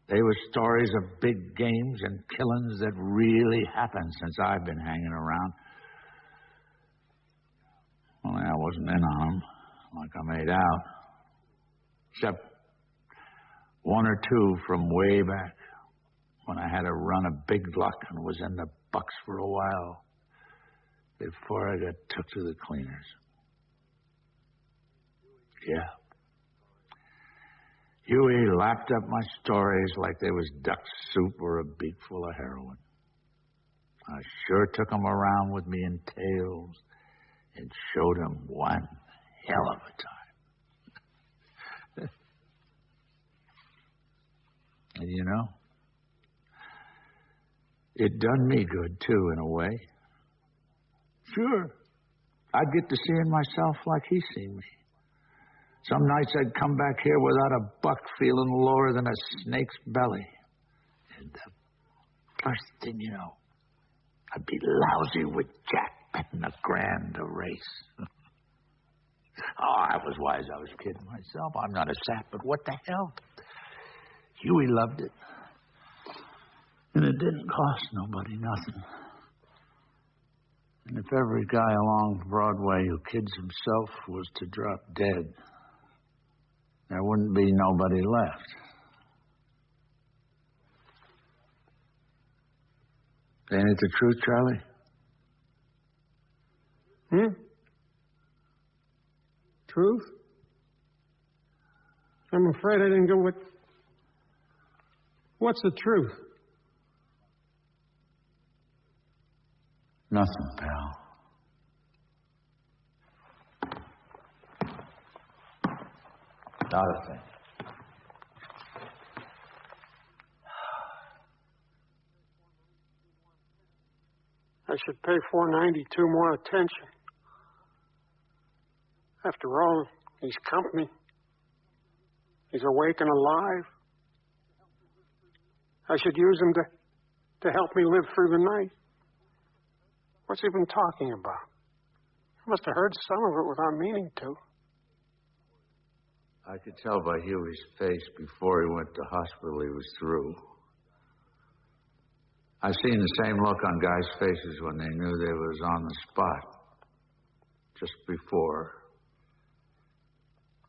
They were stories of big games and killings that really happened since I've been hanging around. Only I wasn't in on them, like I made out. Except one or two from way back, when I had a run of big luck and was in the bucks for a while, before I got took to the cleaners. Yeah. Huey lapped up my stories like they was duck soup or a beak full of heroin. I sure took 'em around with me in tales and showed 'em one hell of a time. And you know, it done me good, too, in a way. Sure, I'd get to seeing myself like he seen me. Some nights I'd come back here without a buck, feeling lower than a snake's belly. And the first thing you know, I'd be lousy with Jack betting $1,000 a race. Oh, I was wise. I was kidding myself. I'm not a sap, but what the hell? Huey loved it. And it didn't cost nobody nothing. And if every guy along Broadway who kids himself was to drop dead, there wouldn't be nobody left. Ain't it the truth, Charlie? Truth? I'm afraid I didn't go with... What's the truth? Nothing, pal. Not a thing. I should pay 492 more attention. After all, he's company. He's awake and alive. I should use him to help me live through the night. What's he been talking about? I must have heard some of it without meaning to. I could tell by Huey's face before he went to hospital he was through. I've seen the same look on guys' faces when they knew they was on the spot. Just before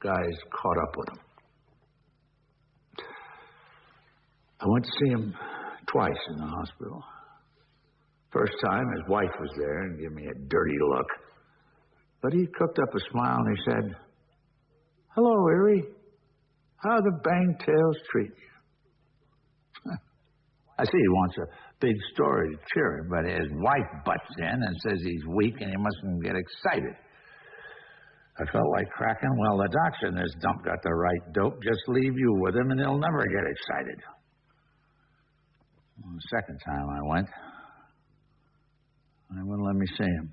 guys caught up with him. I went to see him twice in the hospital. First time, his wife was there and gave me a dirty look. But he cooked up a smile and he said, "Hello, Erie. How the bang-tails treat you?" I see he wants a big story to cheer him, but his wife butts in and says he's weak and he mustn't get excited. I felt like cracking. Well, the doctor in this dump got the right dope. Just leave you with him and he'll never get excited. Well, the second time I went, they wouldn't let me see him.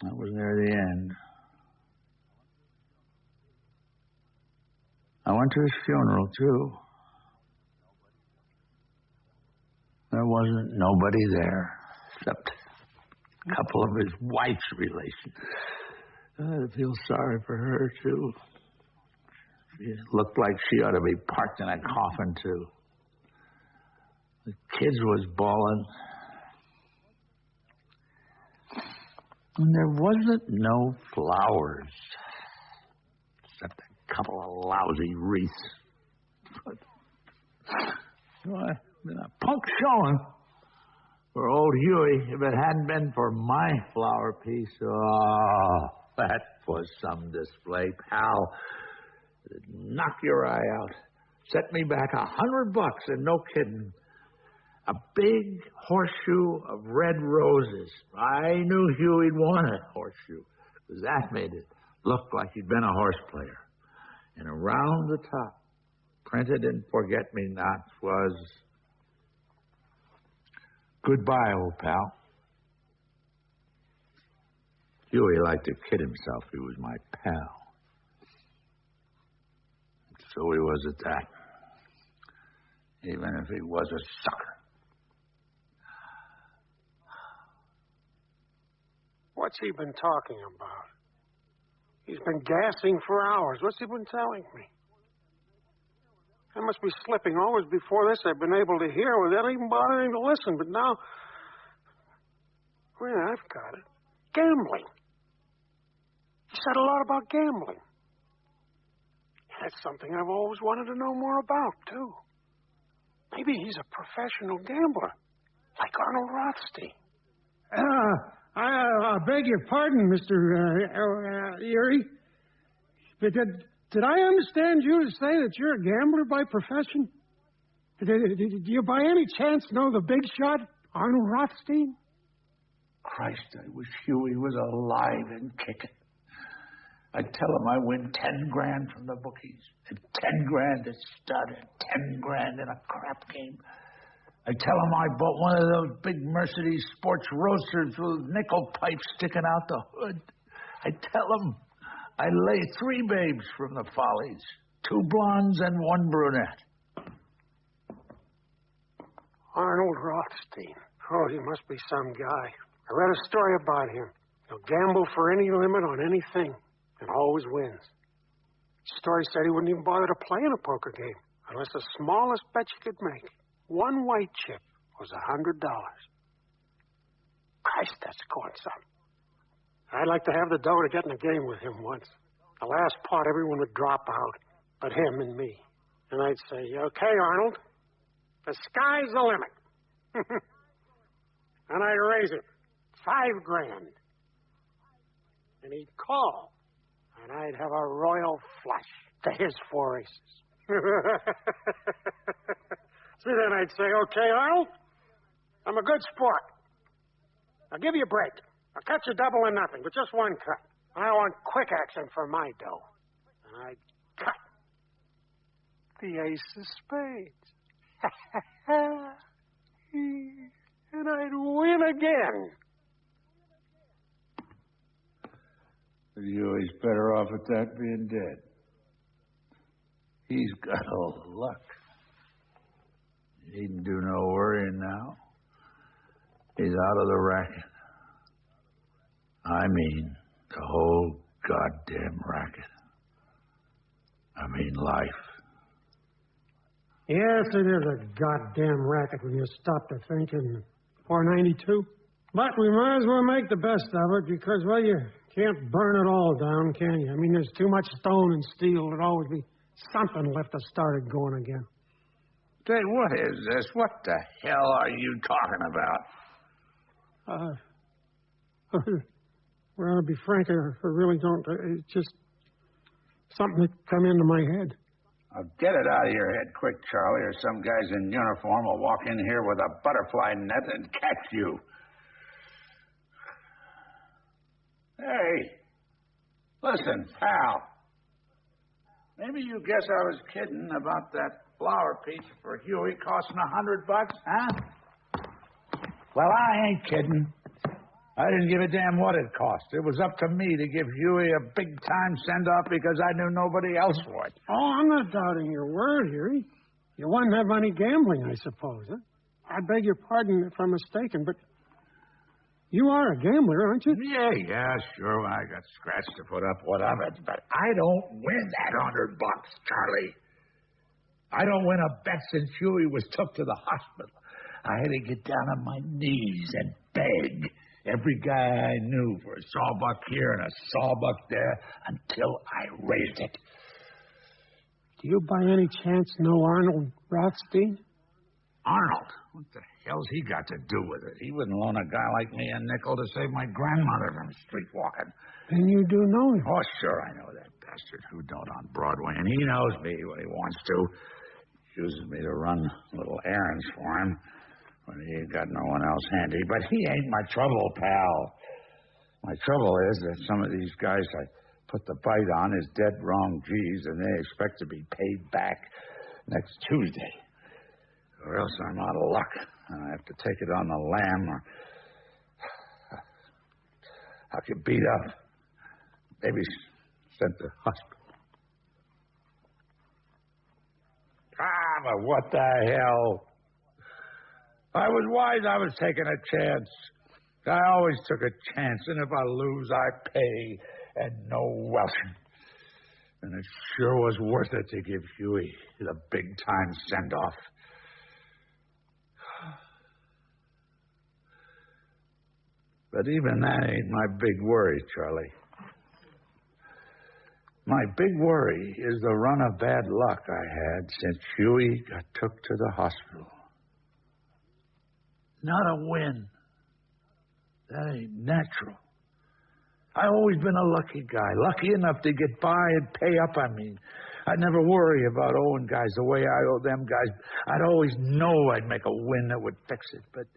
That was near the end. I went to his funeral, too. There wasn't nobody there except a couple of his wife's relations. I feel sorry for her, too. She looked like she ought to be parked in a coffin, too. The kids was bawling. And there wasn't no flowers, except a couple of lousy wreaths. But, been a punk showing for old Huey. If it hadn't been for my flower piece, oh, that was some display, pal. It'd knock your eye out. Set me back $100, and no kidding. A big horseshoe of red roses. I knew Huey'd want a horseshoe, because that made it look like he'd been a horse player. And around the top, printed in forget-me-nots, was, "Goodbye, old pal." Huey liked to kid himself he was my pal. So he was at that, even if he was a sucker. What's he been talking about? He's been gassing for hours. What's he been telling me? I must be slipping. Always before this I've been able to hear without even bothering to listen. But now... Well, I've got it. Gambling. He said a lot about gambling. That's something I've always wanted to know more about, too. Maybe he's a professional gambler, like Arnold Rothstein. I beg your pardon, Mr. Erie. But did I understand you to say that you're a gambler by profession? Did you by any chance know the big shot, Arnold Rothstein? Christ, I wish Huey was alive and kicking. I'd tell him I win 10 grand from the bookies, and 10 grand at stud, and 10 grand in a crap game. I'd tell him I bought one of those big Mercedes sports roadsters with nickel pipes sticking out the hood. I'd tell him I'd lay 3 babes from the Follies, 2 blondes and 1 brunette. Arnold Rothstein. Oh, he must be some guy. I read a story about him. He'll gamble for any limit on anything and always wins. The story said he wouldn't even bother to play in a poker game unless the smallest bet you could make, 1 white chip, was $100. Christ, that's going some. I'd like to have the dough to get in a game with him once. The last pot, everyone would drop out, but him and me. And I'd say, okay, Arnold, the sky's the limit. And I'd raise it $5,000. And he'd call, and I'd have a royal flush to his 4 aces. See, then I'd say, okay, Arnold, I'm a good sport. I'll give you a break. I'll cut you double or nothing, but just 1 cut. I want quick action for my dough. And I'd cut the ace of spades. And I'd win again. Huey's better off at that being dead. He's got all the luck. He needn't do no worrying now. He's out of the racket. I mean, the whole goddamn racket. I mean, life. Yes, it is a goddamn racket when you stop to think in 492. But we might as well make the best of it because, well, you can't burn it all down, can you? I mean, there's too much stone and steel. There'd always be something left to start it going again. Say, what is this? What the hell are you talking about? Well, to be frank, I really don't. It's just something that come into my head. Now get it out of your head quick, Charlie, or some guys in uniform will walk in here with a butterfly net and catch you. Hey, listen, pal. Maybe you guess I was kidding about that flower piece for Huey costing $100, huh? Well, I ain't kidding. I didn't give a damn what it cost. It was up to me to give Huey a big-time send-off because I knew nobody else would. Oh, I'm not doubting your word, Huey. You wouldn't have any gambling, I suppose, huh? I beg your pardon if I'm mistaken, but you are a gambler, aren't you? Yeah, sure. When I got scratched to put up, what of it? But I don't win that $100, Charlie. I don't win a bet since Huey was took to the hospital. I had to get down on my knees and beg every guy I knew for a sawbuck here and a sawbuck there until I raised it. Do you by any chance know Arnold Rothstein? Arnold? What the hell's he got to do with it? He wouldn't loan a guy like me a nickel to save my grandmother from street walking. Then you do know him. Oh, sure, I know that bastard who don't on Broadway, and he knows me when he wants to. Uses me to run little errands for him when he ain't got no one else handy. But he ain't my trouble, pal. My trouble is that some of these guys I put the bite on is dead wrong G's, and they expect to be paid back next Tuesday. Or else I'm out of luck, and I have to take it on the lam, or I'll get beat up. Maybe sent to hospital. But what the hell? I was wise I was taking a chance. I always took a chance, and if I lose, I pay, and no welcome. And it sure was worth it to give Huey the big-time send-off. But even that ain't my big worry, Charlie. My big worry is the run of bad luck I had since Huey got took to the hospital. Not a win. That ain't natural. I've always been a lucky guy, lucky enough to get by and pay up, I mean. I'd never worry about owing guys the way I owe them guys. I'd always know I'd make a win that would fix it, but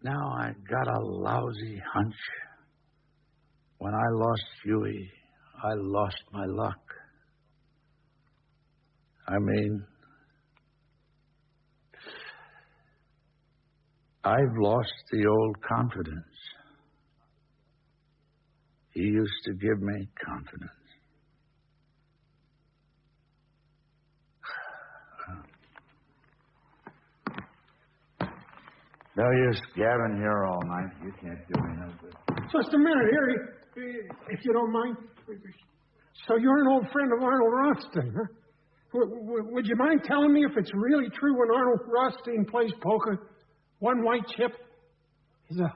now I got a lousy hunch. When I lost Huey, I lost my luck. I mean, I've lost the old confidence. He used to give me confidence. No use gabbing here all night. You can't do me no good. Just a minute, Erie, if you don't mind. So you're an old friend of Arnold Rothstein, huh? Would you mind telling me if it's really true when Arnold Rothstein plays poker, one white chip is $100?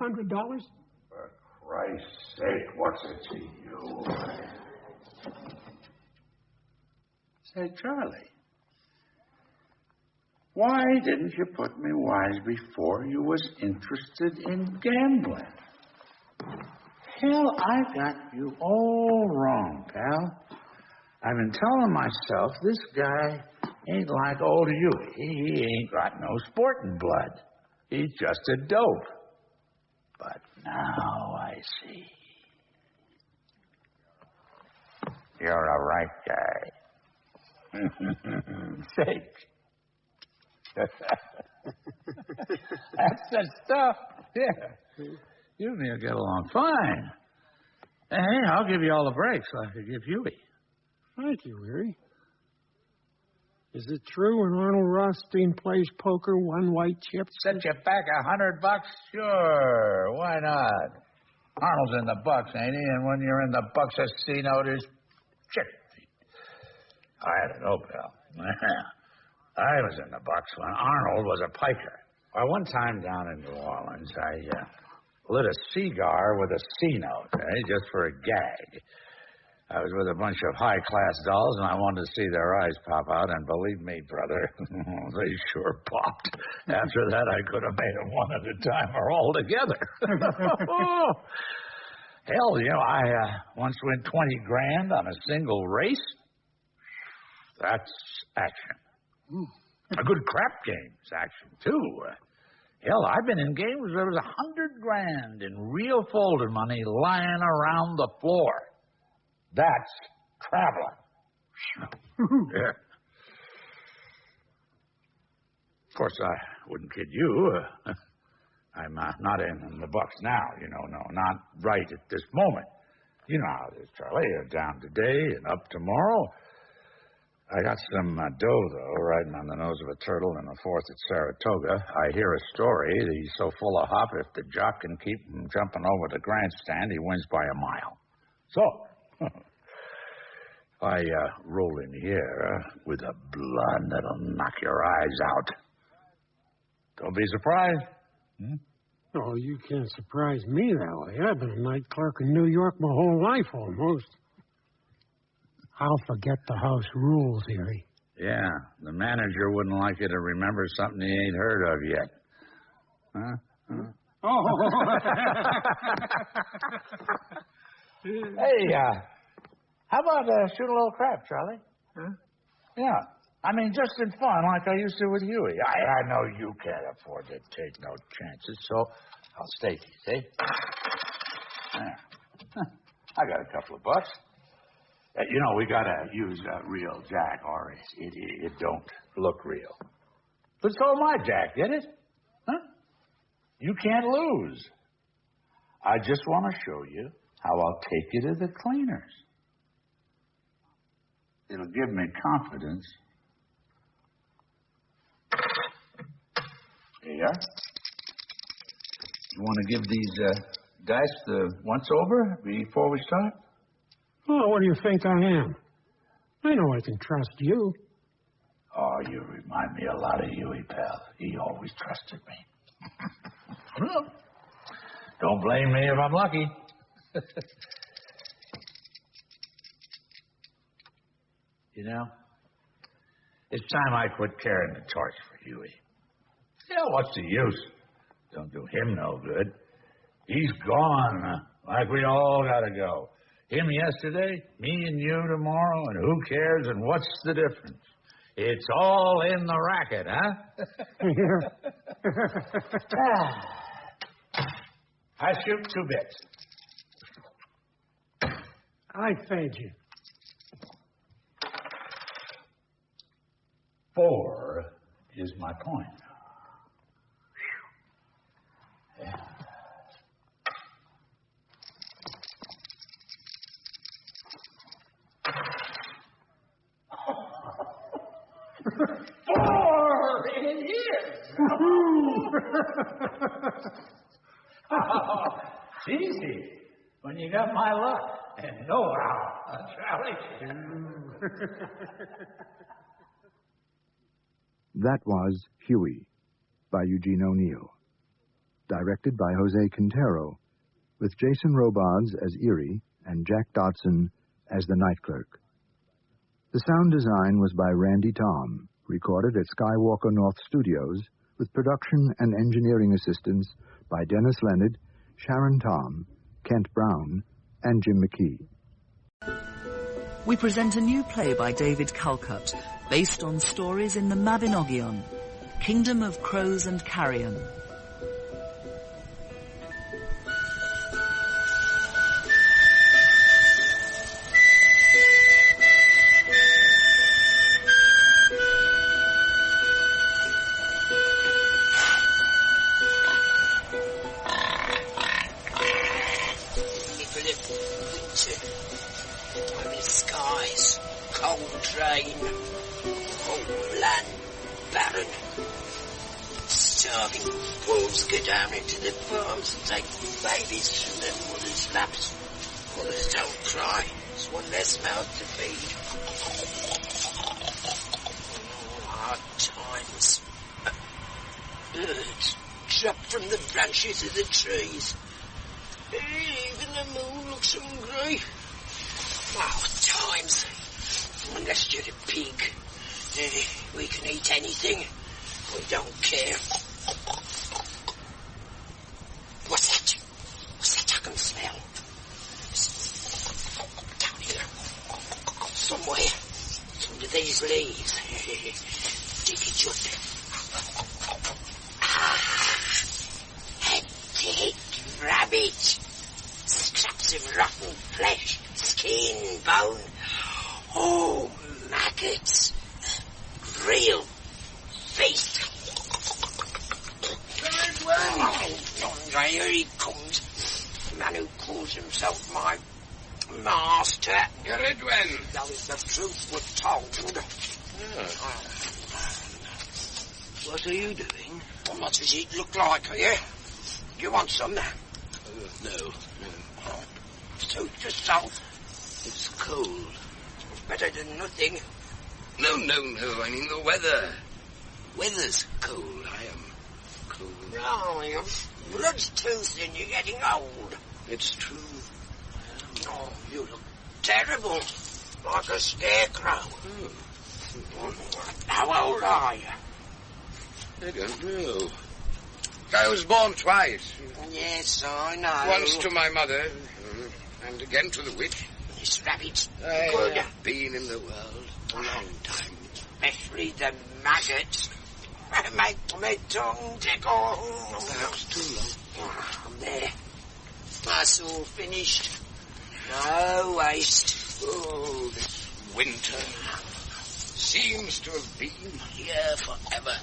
For Christ's sake, what's it to you? Say, Charlie, why didn't you put me wise before you was interested in gambling? Hell, I got you all wrong, pal. I've been telling myself this guy ain't like old Huey. He ain't got no sporting blood. He's just a dope. But now I see. You're a right guy. Sake. That's the stuff. Yeah. You and me will get along fine. Hey, I'll give you all the breaks like I give Huey. Thank you, Erie. Is it true when Arnold Rothstein plays poker, one white chip? Set you back $100? Sure, why not? Arnold's in the Bucks, ain't he? And when you're in the Bucks casino, there's chip. I had to know, pal. I was in the Bucks when Arnold was a piker. Well, one time down in New Orleans, I lit a cigar with a C-note, just for a gag. I was with a bunch of high-class dolls, and I wanted to see their eyes pop out, and believe me, brother, they sure popped. After that, I could have made them one at a time or all together. Hell, I once won 20 grand on a single race. That's action. A good crap game's action, too. Hell, I've been in games where there was 100 grand in real folded money lying around the floor. That's traveling. Yeah. Of course, I wouldn't kid you. I'm not in the Bucks now, no, not right at this moment. You know how it is, Charlie. Down today and up tomorrow. I got some dough, though, riding on the nose of a turtle in the 4th at Saratoga. I hear a story that he's so full of hop, if the jock can keep him jumping over the grandstand, he wins by a mile. So, I roll in here with a blood that'll knock your eyes out. Don't be surprised. Oh, you can't surprise me that way. I've been a night clerk in New York my whole life, almost. I'll forget the house rules, Erie. Yeah, the manager wouldn't like you to remember something he ain't heard of yet. Huh? Oh. Hey, how about shooting a little crap, Charlie? Huh? Yeah. I mean, just in fun, like I used to with Huey. I know you can't afford to take no chances, so I'll stake you, see? There. I got a couple of bucks. We gotta use real jack, or it don't look real. But so my jack, get it? Huh? You can't lose. I just want to show you how I'll take you to the cleaners. It'll give me confidence. Here you are. You want to give these dice the once-over before we start? Oh, what do you think I am? I know I can trust you. Oh, you remind me a lot of Huey, pal. He always trusted me. Don't blame me if I'm lucky. It's time I quit carrying the torch for Huey. What's the use? Don't do him no good. He's gone, like we all gotta go. Him yesterday, me and you tomorrow, and who cares, and what's the difference? It's all in the racket, huh? I shoot 2 bits. I fade you. 4 is my point. Yeah. It's easy when you got my luck and know-how, Charlie. That was Huey by Eugene O'Neill. Directed by Jose Quintero, with Jason Robards as Erie and Jack Dodson as the night clerk. The sound design was by Randy Tom, recorded at Skywalker North Studios, with production and engineering assistance by Dennis Leonard, Sharon Tom, Kent Brown, and Jim McKee. We present a new play by David Calcutt, based on stories in the Mabinogion, Kingdom of Crows and Carrion. Branches of the trees. Even the moon looks hungry. Times. Unless you're a pig. We can eat anything. We don't care. What's that? What's that I can smell? Down here. Somewhere. It's under these leaves. Dig it up. Rabbit, scraps of rotten flesh, skin, bone. Oh, maggots. Real feast. Andre, here he comes. The man who calls himself my master. You're Edwin. That is the truth was told. What are you doing? Well, what does it look like here? Do you want some? No. Suit yourself. It's cold. Better than nothing. No. I mean the weather. Weather's cold. I am cold. No, your blood's too thin. You're getting old. It's true. Oh, you look terrible. Like a scarecrow. How old are you? I don't know. I was born twice. Yes, I know. Once to my mother, and again to the witch. This rabbit's I good. have been in the world a long time. Especially the maggots. Make my tongue tickle. Perhaps too long. There. That's all finished. No waste. Oh, this winter seems to have been here forever.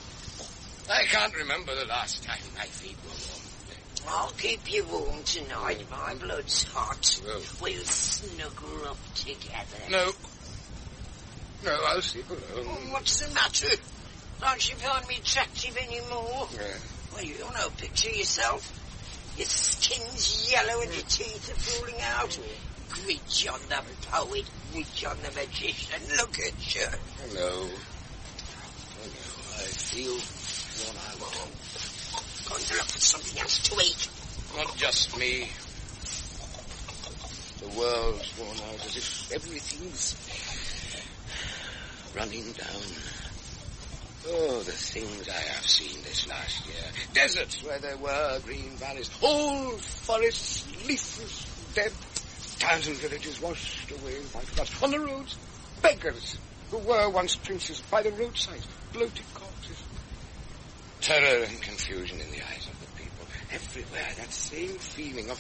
I can't remember the last time my feet were warm. I'll keep you warm tonight. My blood's hot. Well. We'll snuggle up together. No, I'll sleep alone. Oh, what's the matter? Don't you find me attractive anymore? Yeah. Well, you're no picture yourself. Your skin's yellow and your teeth are falling out. Gridge on the poet, gridge on the magician. Look at you. Hello. I feel what I want. Going to look for something else to eat. Not just me. The world's worn out as if everything's running down. Oh, the things I have seen this last year. Deserts where there were green valleys. Whole forests leafless, dead. Towns and villages washed away by floods. On the roads, beggars who were once princes by the roadside. Bloated corpses. Terror and confusion in the eyes of the people. Everywhere, that same feeling of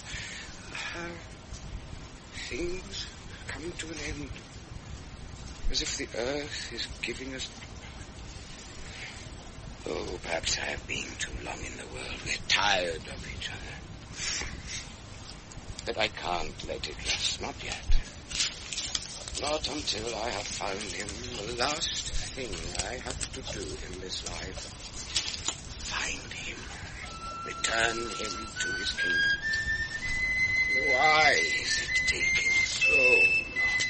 things coming to an end. As if the earth is giving us... Oh, perhaps I have been too long in the world. We're tired of each other. But I can't let it rest, not yet. Not until I have found him. The last thing I have to do in this life. Find him. return him to his kingdom. Why is it taking so long?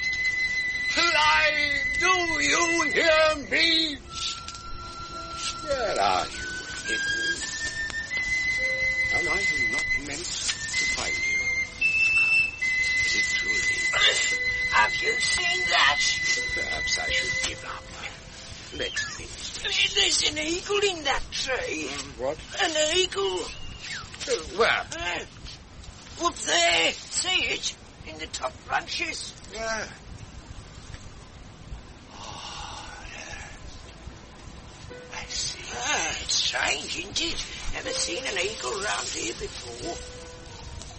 Clive, do you hear me? Where are you hidden? And I am not meant to find you. Is it too late? Have you seen that? Perhaps I should give up. Let things be. There's an eagle in that tree. What? An eagle. Where? Up there. See it? In the top branches. Yeah. I see. It's strange, isn't it? Never seen an eagle round here before.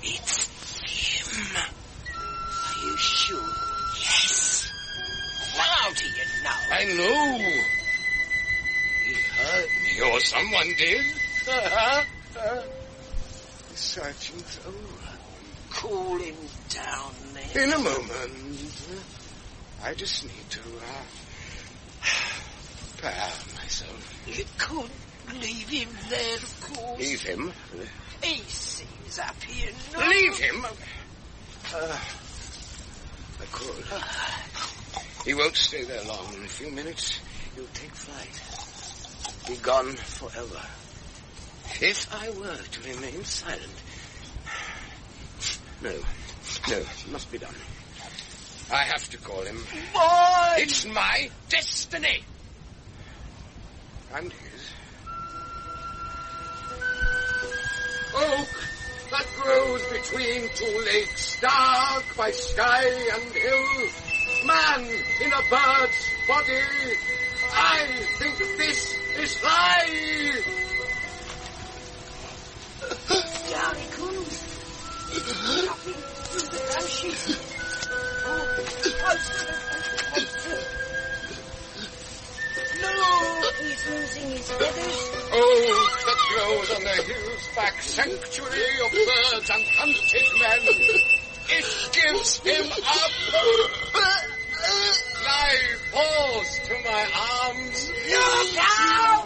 It's him. Are you sure? Yes. How do you know? I know. He heard me, or someone did. The sergeant's over. Cool him down there. In a moment. I just need to, prepare myself. You could leave him there, of course. Leave him? He seems happy enough. Leave him? I could. He won't stay there long. In a few minutes, he'll take flight. Be gone forever. If I were to remain silent... No, it must be done. I have to call him. Why? It's my destiny. And his. Oak that grows between two lakes, dark by sky and hill. Man in a bird's body. I think this is life. Down he comes. Dropping through the branches. No, he's losing his feathers. Oh, that grows on the hill's back, sanctuary of birds and hunted men. It gives him up. Clive falls to my arms. Look out!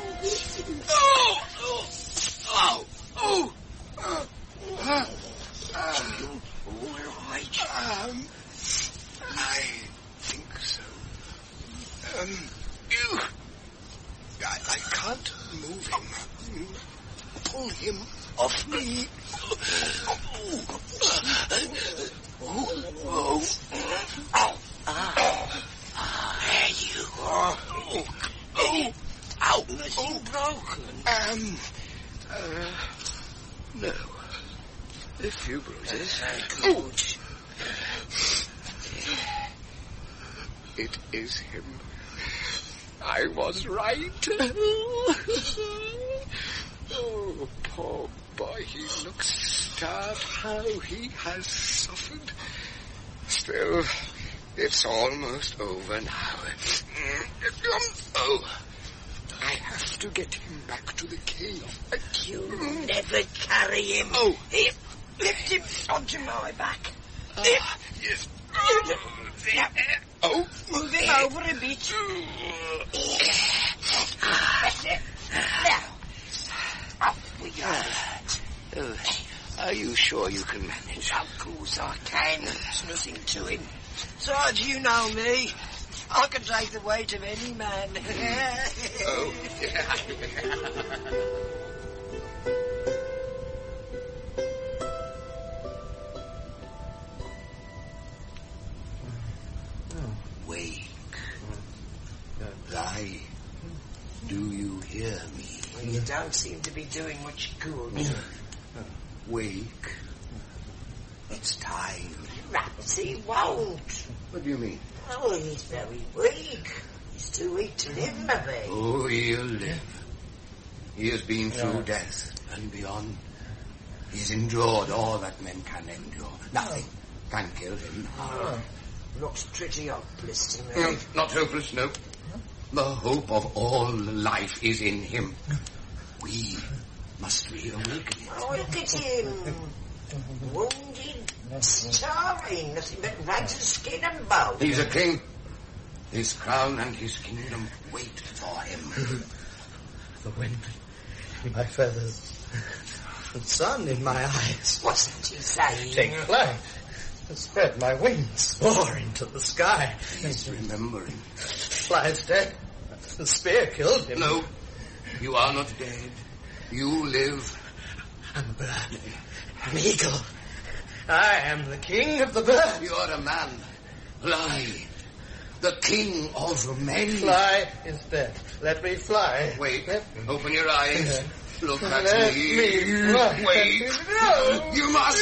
I think so. I can't move him. Pull him off me. There you are. Nothing broken. No. A few bruises. Good. It is him. I was right. Oh, poor boy, he looks starved. How he has suffered. Still, it's almost over now. Oh, I have to get him back to the cave. But you'll never carry him. Oh. Here, lift him onto my back. Yes. Oh. Move him over a bit. That's it. Now. Up we go. Are you sure you can manage? Of course I can. There's nothing to him. Sarge, you know me. I can take the weight of any man. Oh, yeah. Wake. Lie. Do you hear me? Well, you don't seem to be doing much good. Wake. It's time. Perhaps he won't. What do you mean? Oh, he's very weak. He's too weak to live, maybe. Oh, he'll live. He has been through death and beyond. He's endured all that men can endure. Nothing can kill him. Oh. Looks pretty hopeless to me. No, not hopeless, no. The hope of all life is in him. We must reawaken it. Oh, look at him. Wounded, starving, nothing but rags and skin and bone. He's a king. His crown and his kingdom wait for him. The wind in my feathers. The sun in my eyes. What's that you say? Take flight. Spread my wings. Soar into the sky. He's remembering. Fly's dead. The spear killed him. No. You are not dead. You live. I'm a bird. An eagle. I am the king of the birds. You are a man. Fly. The king of men. Fly is dead. Let me fly. Wait. Open your eyes. Look at Let me. me fly. Wait. No. You must.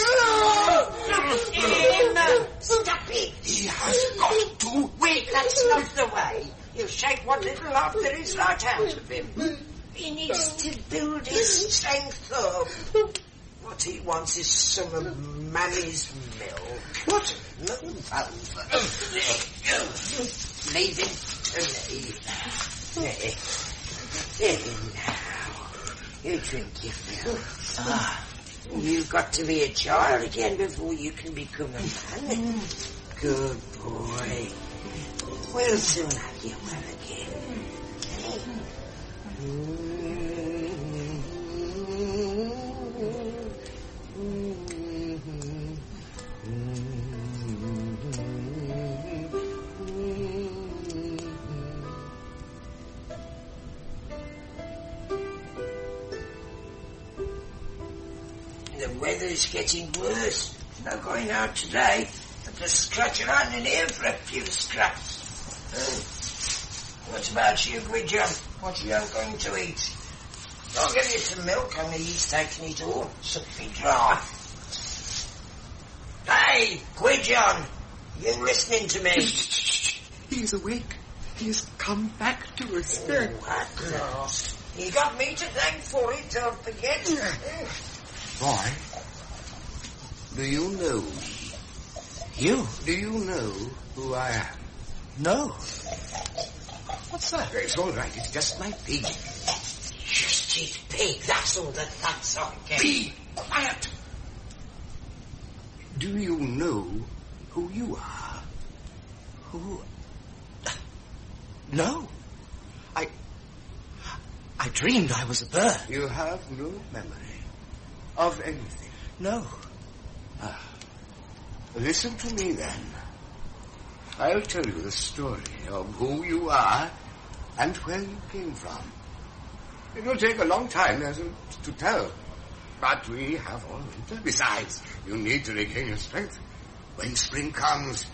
Stop it. He has got to. Wait, that's not the way. You shake what little life there is right out of him. He needs to build his strength up. What he wants is some of Mammy's milk. What? No, leave him to me. There now. You drink your milk. You've got to be a child again before you can become a man. Good boy. We'll soon have you well again. The weather's getting worse. No going out today. I've just scratch around in here for a few scraps. What about you, Gwydion? What are you going to eat? I'll give you some milk, only he's taking it all. Something dry. Hey, Gwydion! You listening to me? He is awake. He has come back to us. Oh, at last. You got me to thank for it, don't forget. Boy, do you know me? You? Do you know who I am? No. What's that? It's all right. It's just my pig. Just eat pig. That's all the thanks I get. Be quiet. Do you know who you are? Who? No. I dreamed I was a bird. You have no memory of anything. No. Listen to me then. I'll tell you the story of who you are and where you came from. It will take a long time to tell, but we have all winter. Besides, you need to regain your strength. When spring comes,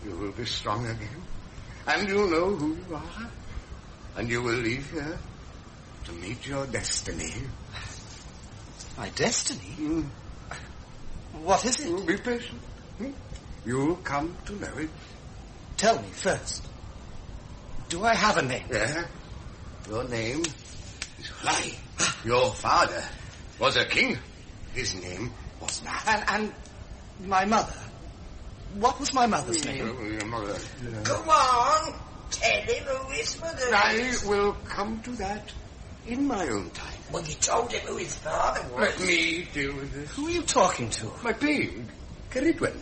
you will be strong again, and you'll know who you are, and you will leave here to meet your destiny. My destiny? What is it? Be patient. You'll come to know it. Tell me first. Do I have a name? Yeah. Your name is Fly. Your father was a king. His name was Matt. And my mother? What was my mother's name? Your mother. Go on. Tell him who his mother is. I will come to that in my own time. Well, you told him who his father was. Let me deal with this. Who are you talking to? My pig, Ceridwen.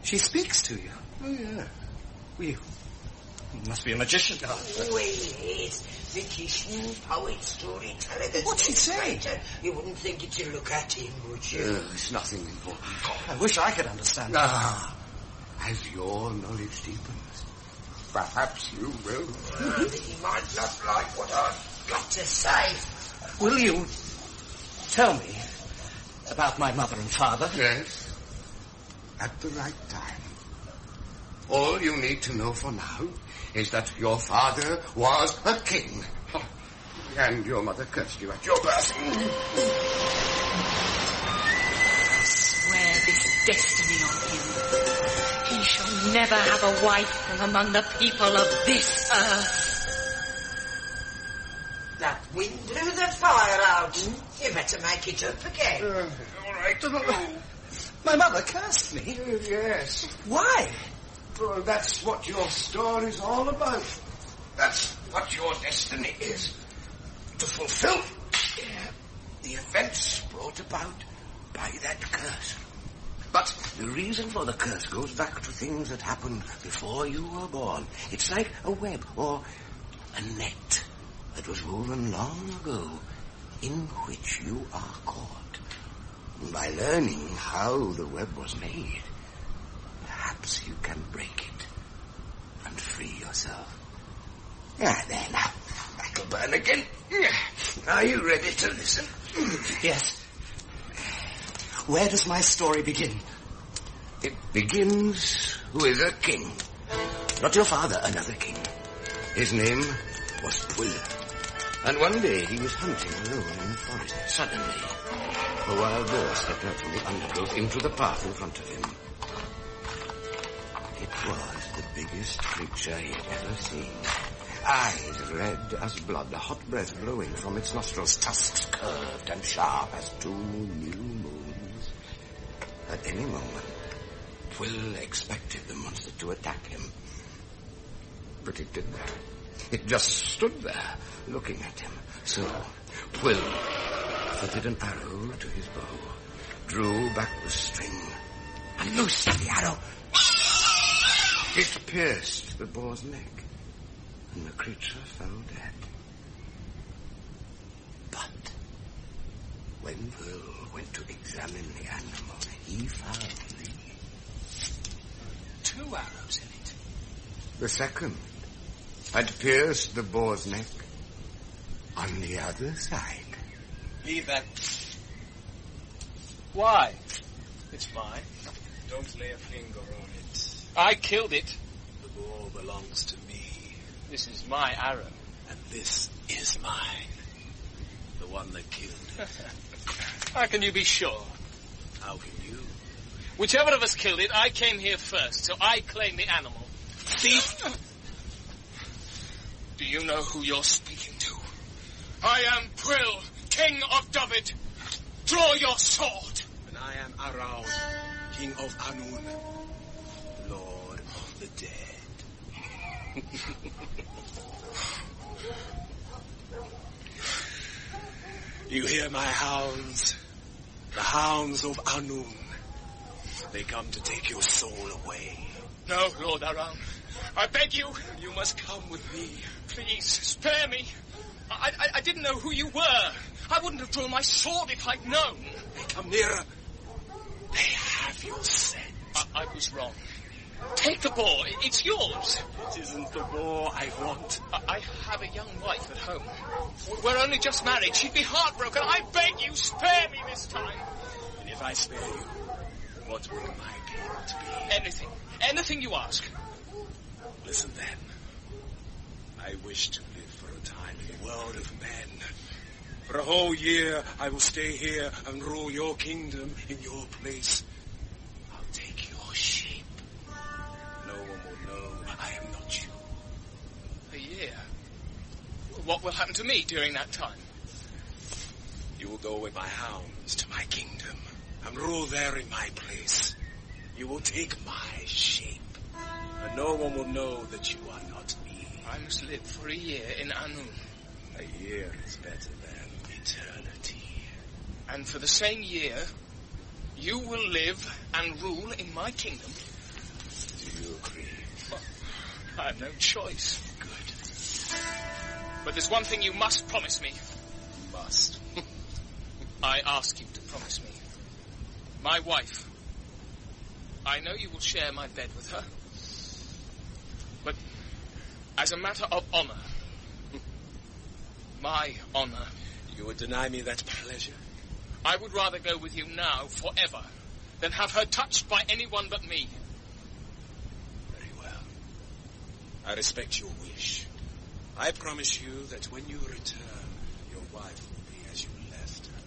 She speaks to you. Oh, yeah. You must be a magician. Oh, he is. Magician, poet, storyteller. What's she saying? You wouldn't think it to look at him, would you? It's nothing important. I wish I could understand. As your knowledge deepens, perhaps you will. He might not like what I've got to say. Will you tell me about my mother and father? Yes. At the right time. All you need to know for now is that your father was a king. And your mother cursed you at your birth. Swear this destiny on him. He shall never have a wife from among the people of this earth. That wind blew the fire out. You better make it up again. All right. My mother cursed me? Yes. Why? Well, that's what your story's all about. That's what your destiny is. To fulfill the events brought about by that curse. But the reason for the curse goes back to things that happened before you were born. It's like a web or a net that was woven long ago in which you are caught. By learning how the web was made, perhaps you can break it and free yourself. Ah, there now. That'll burn again. Are you ready to listen? Yes. Where does my story begin? It begins with a king. Not your father, another king. His name was Pwyll. And one day he was hunting alone in the forest. Suddenly, a wild boar stepped out from the undergrowth into the path in front of him. It was the biggest creature he had ever seen. Eyes red as blood, a hot breath blowing from its nostrils, tusks curved and sharp as 2 new moons. At any moment, Pwyll expected the monster to attack him. But it didn't. It just stood there, looking at him. So, Pwyll fitted an arrow to his bow, drew back the string, and loosed the arrow. It pierced the boar's neck, and the creature fell dead. But when Pwyll went to examine the animal, he found 2 arrows in it. The second had pierced the boar's neck on the other side. Leave that. Why? It's mine. Don't lay a finger on it. I killed it. The boar belongs to me. This is my arrow. And this is mine. The one that killed it. How can you be sure? How can you? Whichever of us killed it, I came here first, so I claim the animal. Thief! Do you know who you're speaking to? I am Pwyll, King of Dyfed. Draw your sword. And I am Arawn, King of Annwn, Lord of the Dead. You hear my hounds? The hounds of Annwn. They come to take your soul away. No, Lord Arawn. I beg you. You must come with me. Please, spare me. I didn't know who you were. I wouldn't have drawn my sword if I'd known. They come nearer. They have your scent. I was wrong. Take the boar. It's yours. It isn't the boar I want. I have a young wife at home. We're only just married. She'd be heartbroken. I beg you, spare me this time. And if I spare you, what will my payment be? Anything. Anything you ask. Listen then. I wish to live for a time in the world of men. For a whole year, I will stay here and rule your kingdom in your place. I'll take your shape. No one will know I am not you. A year? What will happen to me during that time? You will go with my hounds to my kingdom and rule there in my place. You will take my shape, and no one will know that you are not me. I must live for a year in Annwn. A year is better than eternity. And for the same year, you will live and rule in my kingdom. Do you agree? I have no choice. Good. But there's one thing you must promise me. Must. I ask you to promise me. My wife. I know you will share my bed with her. But as a matter of honor, my honor, you would deny me that pleasure. I would rather go with you now forever than have her touched by anyone but me. Very well. I respect your wish. I promise you that when you return, your wife will be as you left her.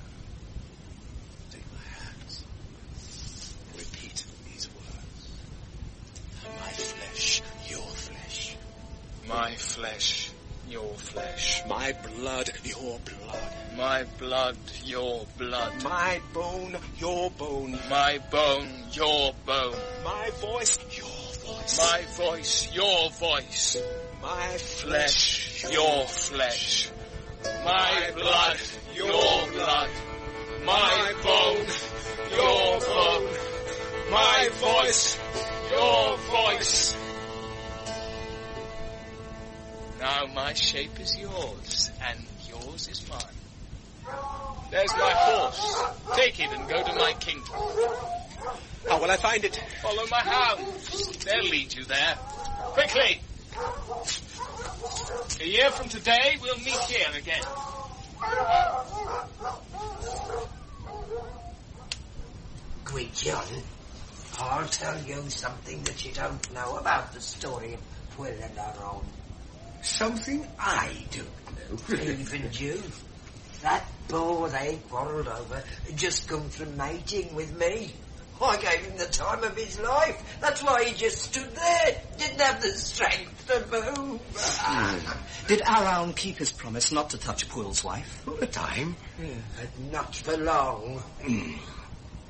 Take my hands. Repeat these words. My flesh, your flesh. My flesh, your flesh. My blood, your blood. My blood, your blood. My bone, your bone. My bone, your bone. My voice, your voice. My voice, your voice. My flesh, your flesh. My blood, your blood. My bone, your bone. My voice, your voice. Now my shape is yours, and yours is mine. There's my horse. Take it and go to my kingdom. How will I find it? Follow my hounds. They'll lead you there. Quickly! A year from today, we'll meet here again. Gwydion, I'll tell you something that you don't know about the story of Pwyll and Aron. Something I don't know, even you. That boar they quarrelled over had just come from mating with me. I gave him the time of his life. That's why he just stood there. Didn't have the strength to move. Did Aron keep his promise not to touch Pwyll's wife? For a time, but not for long.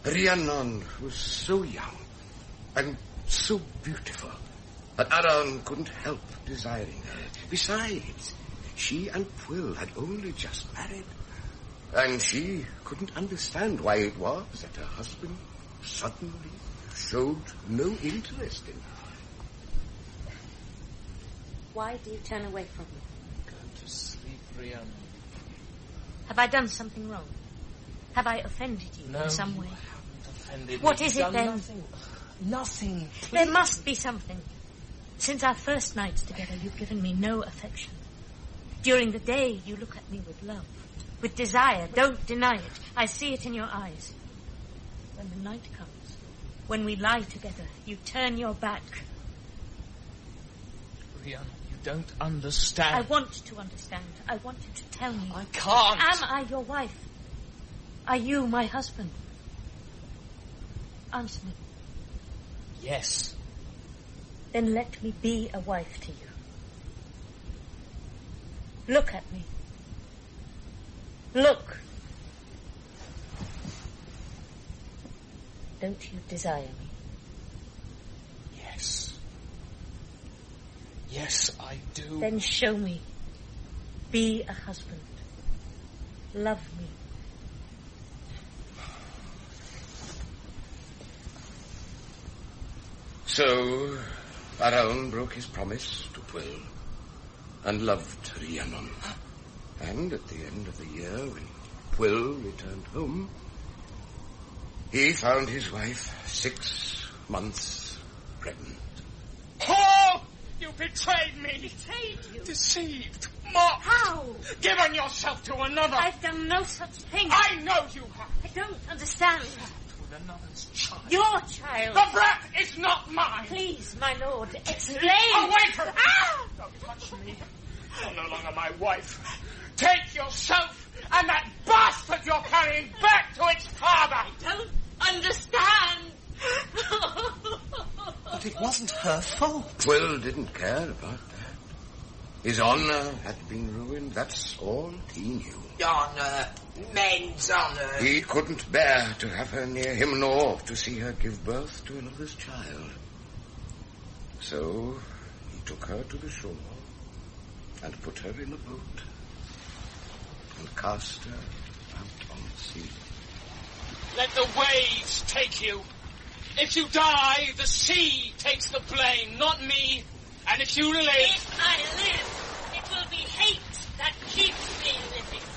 Rhiannon was so young and so beautiful that Aron couldn't help desiring her. Besides, she and Pwyll had only just married, and she couldn't understand why it was that her husband suddenly showed no interest in her. Why do you turn away from me? Go to sleep, Rhiannon. Have I done something wrong? Have I offended you in some way? Offended. What is it then? Nothing. Nothing. Please. There must be something. Since our first nights together, you've given me no affection. During the day, you look at me with love, with desire. Don't deny it. I see it in your eyes. When the night comes, when we lie together, you turn your back. Rhiannon, you don't understand. I want to understand. I want you to tell me. I can't. Am I your wife? Are you my husband? Answer me. Yes. Then let me be a wife to you. Look at me. Look. Don't you desire me? Yes. Yes, I do. Then show me. Be a husband. Love me. So, Aron broke his promise to Pwyll and loved Rhiannon. And at the end of the year, when Pwyll returned home, he found his wife 6 months pregnant. Oh! You betrayed me! Betrayed you? Deceived! Mocked! How? Given yourself to another! I've done no such thing. I know you have! I don't understand. With another's child. Your child. The brat is not mine! Please, my lord, explain. Away from me! Don't touch me. You're no longer my wife. Take yourself and that bastard you're carrying back to its father! I don't understand. But it wasn't her fault. Pwyll didn't care about that. His honour had been ruined, that's all he knew. Honour, men's honour. He couldn't bear to have her near him, nor to see her give birth to another's child. So he took her to the shore and put her in a boat and cast her out on the sea. Let the waves take you. If you die, the sea takes the blame, not me. And if you live... If I live, it will be hate that keeps me living.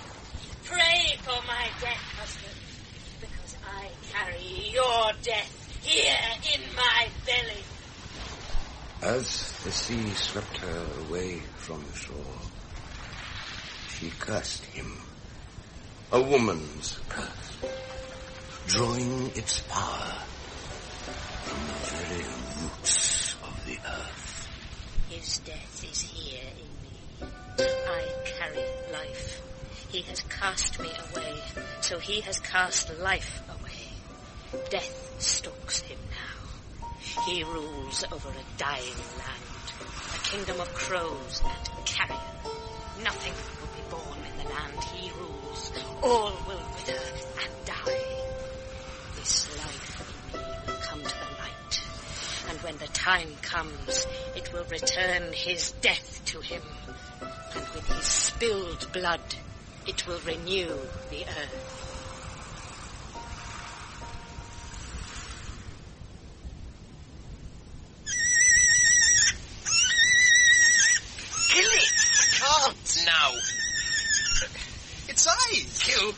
Pray for my death, husband, because I carry your death here in my belly. As the sea swept her away from the shore, she cursed him. A woman's curse, drawing its power from the very roots of the earth. His death is here in me. I carry life. He has cast me away, so he has cast life away. Death stalks him now. He rules over a dying land, a kingdom of crows and carrion. Nothing will be born in the land he rules. All will wither and die. This life in me will come to the light, and when the time comes, it will return his death to him, and with his spilled blood, it will renew the earth. Kill it! I can't. Now. Its eyes. Kill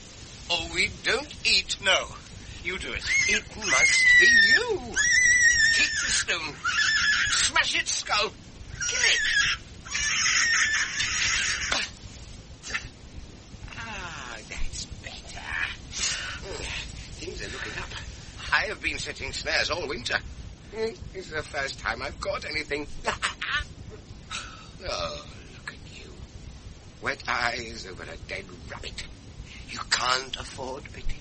snares all winter. This is the first time I've caught anything. Oh, look at you. Wet eyes over a dead rabbit. You can't afford pity.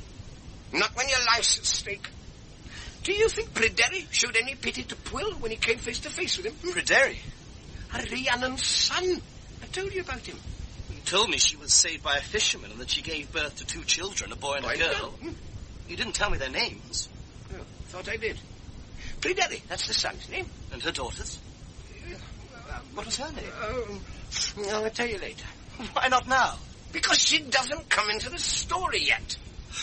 Not when your life's at stake. Do you think Pryderi showed any pity to Pwyll when he came face to face with him? Pryderi? Rhiannon's son. I told you about him. You told me she was saved by a fisherman and that she gave birth to 2 children, a boy and a girl. You didn't tell me their names. Oh, thought I did. Pryderi, that's the son's name. And her daughter's? What was her name? I'll tell you later. Why not now? Because she doesn't come into the story yet.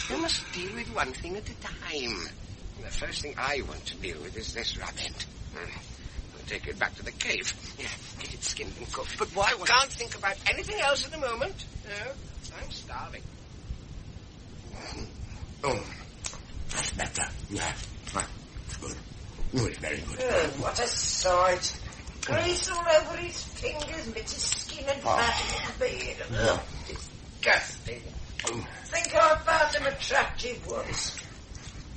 You must deal with one thing at a time. The first thing I want to deal with is this rabbit. We'll take it back to the cave. Yeah, get it skinned and cooked. But why? I can't think about anything else at the moment. No, I'm starving. Oh, that's better. Yeah, good. Oh, it's very good. Oh, what a sight. Grease all over his fingers, bits of skin and fat in the beard. Oh, disgusting. Think I found him attractive once.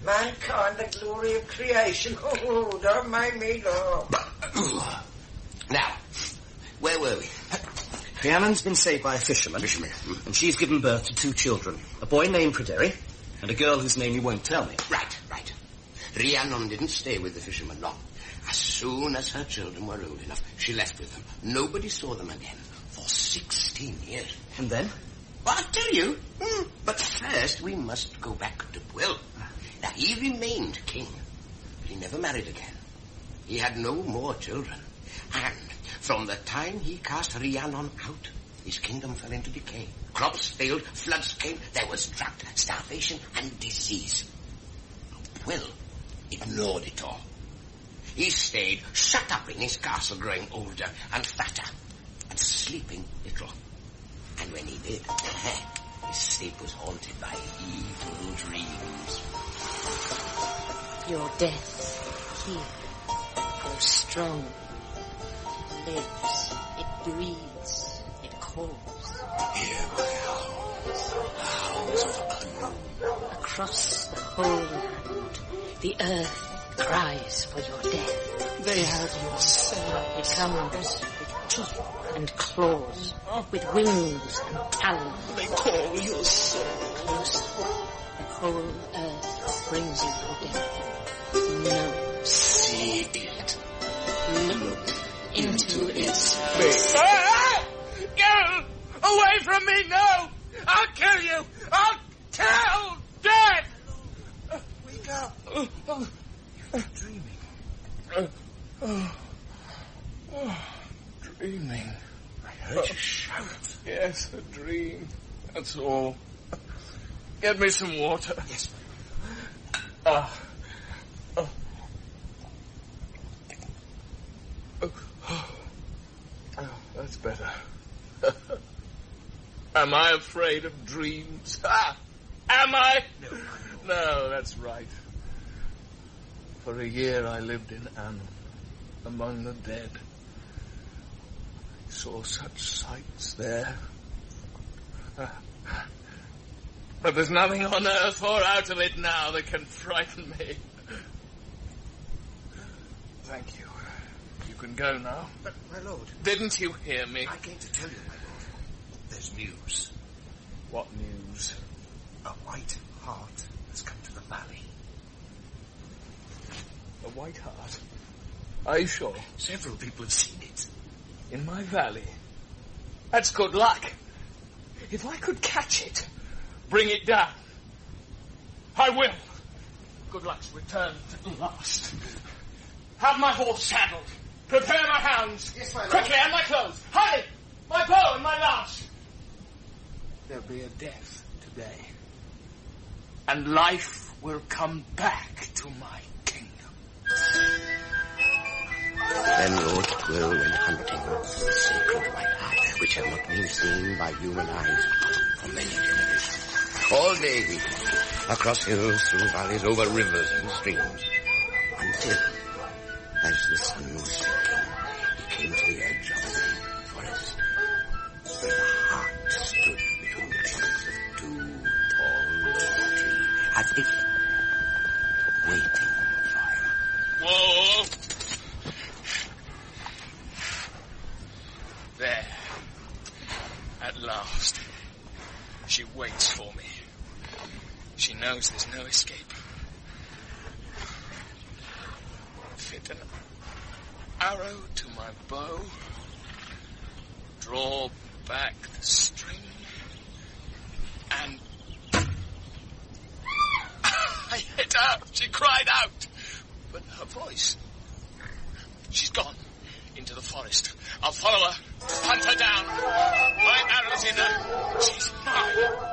Mankind, the glory of creation. Oh, don't make me laugh. Now, where were we? Rhiannon's been saved by a fisherman. And she's given birth to 2 children. A boy named Pryderi and a girl whose name you won't tell me. Right. Rhiannon didn't stay with the fisherman long. As soon as her children were old enough, she left with them. Nobody saw them again for 16 years. And then? Well, I'll tell you. But first we must go back to Pwyll. Now, he remained king, but he never married again. He had no more children. And from the time he cast Rhiannon out, his kingdom fell into decay. Crops failed, floods came, there was drought, starvation, and disease. Pwyll ignored it all. He stayed shut up in his castle, growing older and fatter, and sleeping little. And when he did, his sleep was haunted by evil dreams. Your death here grows strong. It lives, it breathes, it calls. Hear my hounds of Annwn. Across the whole land, the earth cries for your death. They have your soul. It comes with teeth and claws, with wings and talons. They call your soul. Closer, the whole earth brings you your death. No. See it. Look into its face. Go! Away from me, no! I'll kill you! I'll kill death! Wake up! You've been dreaming. Dreaming. I heard you shout. Yes, a dream. That's all. Get me some water. Yes. That's better. Am I afraid of dreams? Am I? No, that's right. For a year I lived in Annwn, among the dead. I saw such sights there. But there's nothing on earth or out of it now that can frighten me. Thank you. You can go now. But, my lord... Didn't you hear me? I came to tell you, my lord. There's news. What news? A white hart has come to the valley. A white hart? Are you sure? Several people have seen it. In my valley? That's good luck. If I could catch it, bring it down. I will. Good luck's returned at last. Have my horse saddled. Prepare my hounds. Yes, my lord. Quickly, and my clothes. Hurry! My bow and my lance. There'll be a death today. And life will come back to my kingdom. Then Lord Pwyll went hunting for the sacred white hart, which had not been seen by human eyes for many generations. All day we walked, across hills, through valleys, over rivers and streams, until, as the sun was sinking, he came to the edge of a forest, where the hart stood between the trunks of 2 tall trees, as if waiting for knows there's no escape. Fit an arrow to my bow, draw back the string, and I hit her. She cried out, but her voice, she's gone into the forest. I'll follow her, hunt her down. My arrow's in her. She's mine.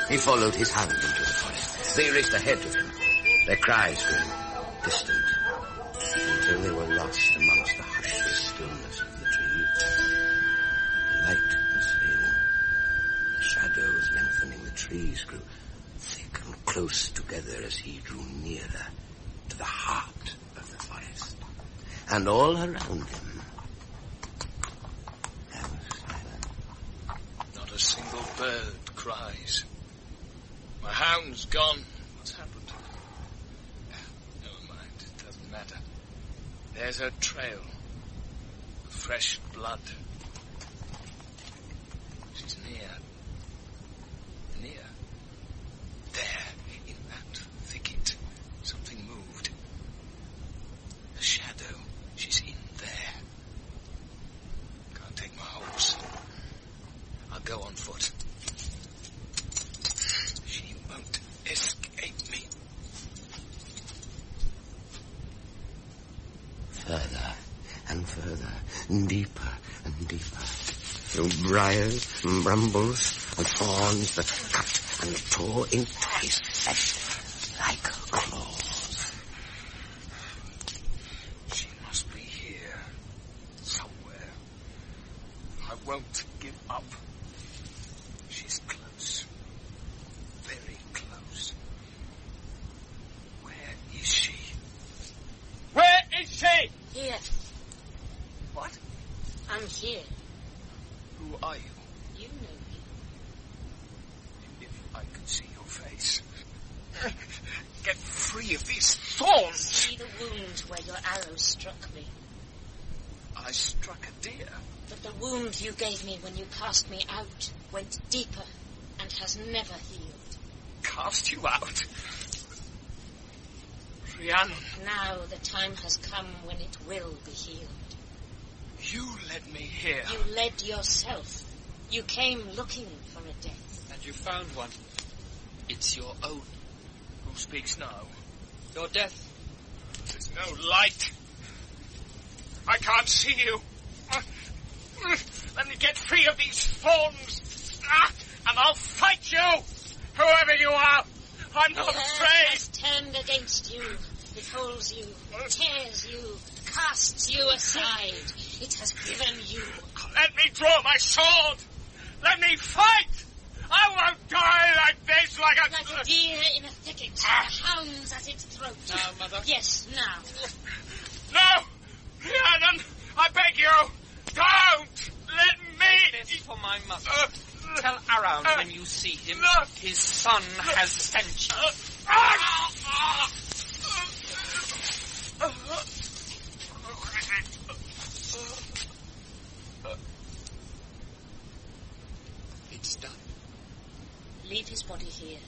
He followed his hound into the forest. They raced ahead of him. Their cries grew distant, until they were lost amongst the hushed stillness of the trees. The light was fading. The shadows lengthening the trees grew thick and close together as he drew nearer to the heart of the forest. And all around him, there was silence. Not a single bird cries. My hound's gone. What's happened? Never mind, it doesn't matter. There's her trail. Fresh blood. She's near. Near. There, in that thicket, something moved. A shadow. She's in there. Can't take my horse. I'll go on foot. She won't escape me. Further and further, deeper and deeper, through briars and brambles and thorns that cut and tore into his flesh like claws. She must be here, somewhere. I won't give up. She's close. Very close. Where is she? Where is she? Here. What? I'm here. Who are you? You know me. If I could see your face. Get free of these thorns! See the wound where your arrow struck me. I struck a deer. But the wound you gave me when you cast me out went deeper and has never healed. Cast you out? Rhiannon. Now the time has come when it will be healed. You led me here. You led yourself. You came looking for a death. And you found one. It's your own. Who speaks now? Your death. There's no light. I can't see you. Let me get free of these thorns. And I'll fight you, whoever you are. I'm not afraid. It has turned against you. It holds you, tears you, casts you aside. It has given you. Let me draw my sword. Let me fight. I won't die like this, like a deer in a thicket. The hounds at its throat. Now, Mother. Yes, now. No! Rhiannon, I beg you, don't let me. This for my mother. Tell Around when you see him, his son has sent you. It's done. Leave his body here.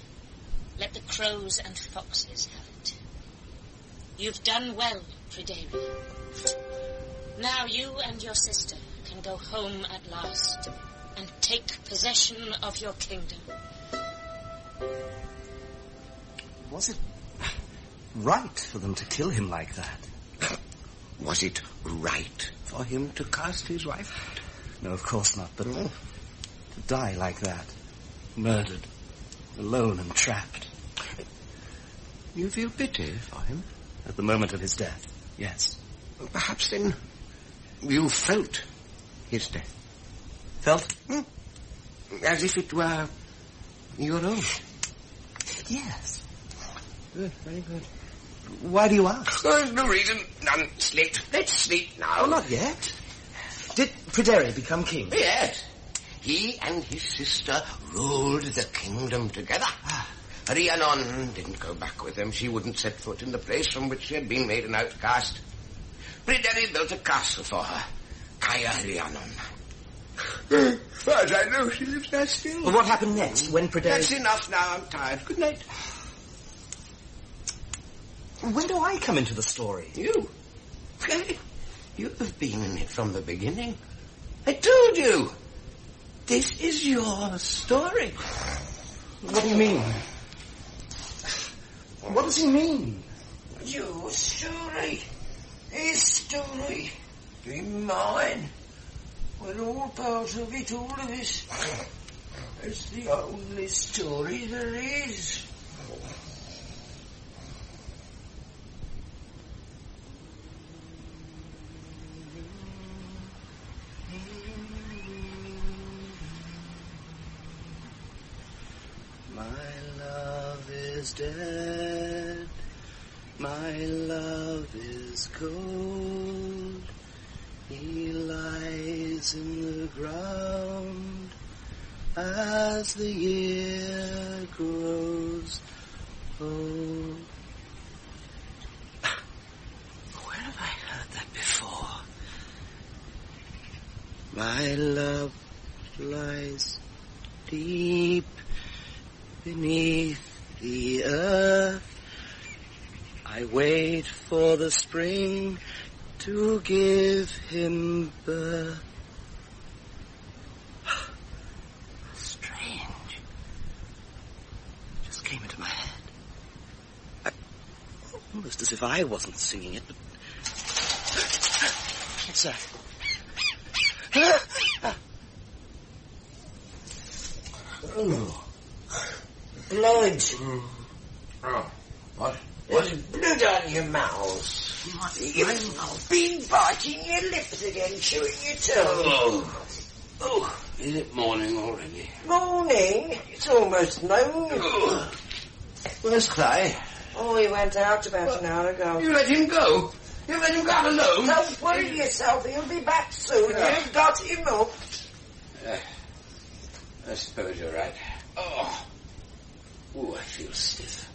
Let the crows and foxes have it. You've done well, Pryderi. Now you and your sister can go home at last and take possession of your kingdom. Was it right for them to kill him like that? Was it right for him to cast his wife out? No, of course not, but to die like that, murdered, alone and trapped. You feel pity for him? At the moment of his death, yes. Perhaps then you felt his death. Felt? As if it were your own. Yes. Good, very good. Why do you ask? There's no reason. None. Sleep. Let's sleep now. Oh, not yet. Did Pryderi become king? Yes. He and his sister ruled the kingdom together. Rhiannon didn't go back with them. She wouldn't set foot in the place from which she had been made an outcast. Pryderi built a castle for her. Caer Rhiannon. far as I know, she lives there still. Well, what happened next? When Pryderi... That's enough now. I'm tired. Good night. When do I come into the story? You? You have been in it from the beginning. I told you. This is your story. What do you mean? What does he mean? Your story. His story. Be mine. We're all part of it, all of us. It's the only story there is. My love is dead, my love is cold, he lies in the ground as the year grows old. Where have I heard that before? My love lies deep beneath the earth. I wait for the spring to give him birth. Strange. Just came into my head. Almost as if I wasn't singing it, but... What's that? Oh. Blood. Oh, what? There's blood on your mouth. You've been biting your lips again, chewing your tongue. Oh, is it morning already? Morning? It's almost noon. Where's Clay? Oh, he went out about an hour ago. You let him go? You let him go out alone? Don't worry yourself, he'll be back soon. You've got him up. I suppose you're right. Oh, I feel stiff.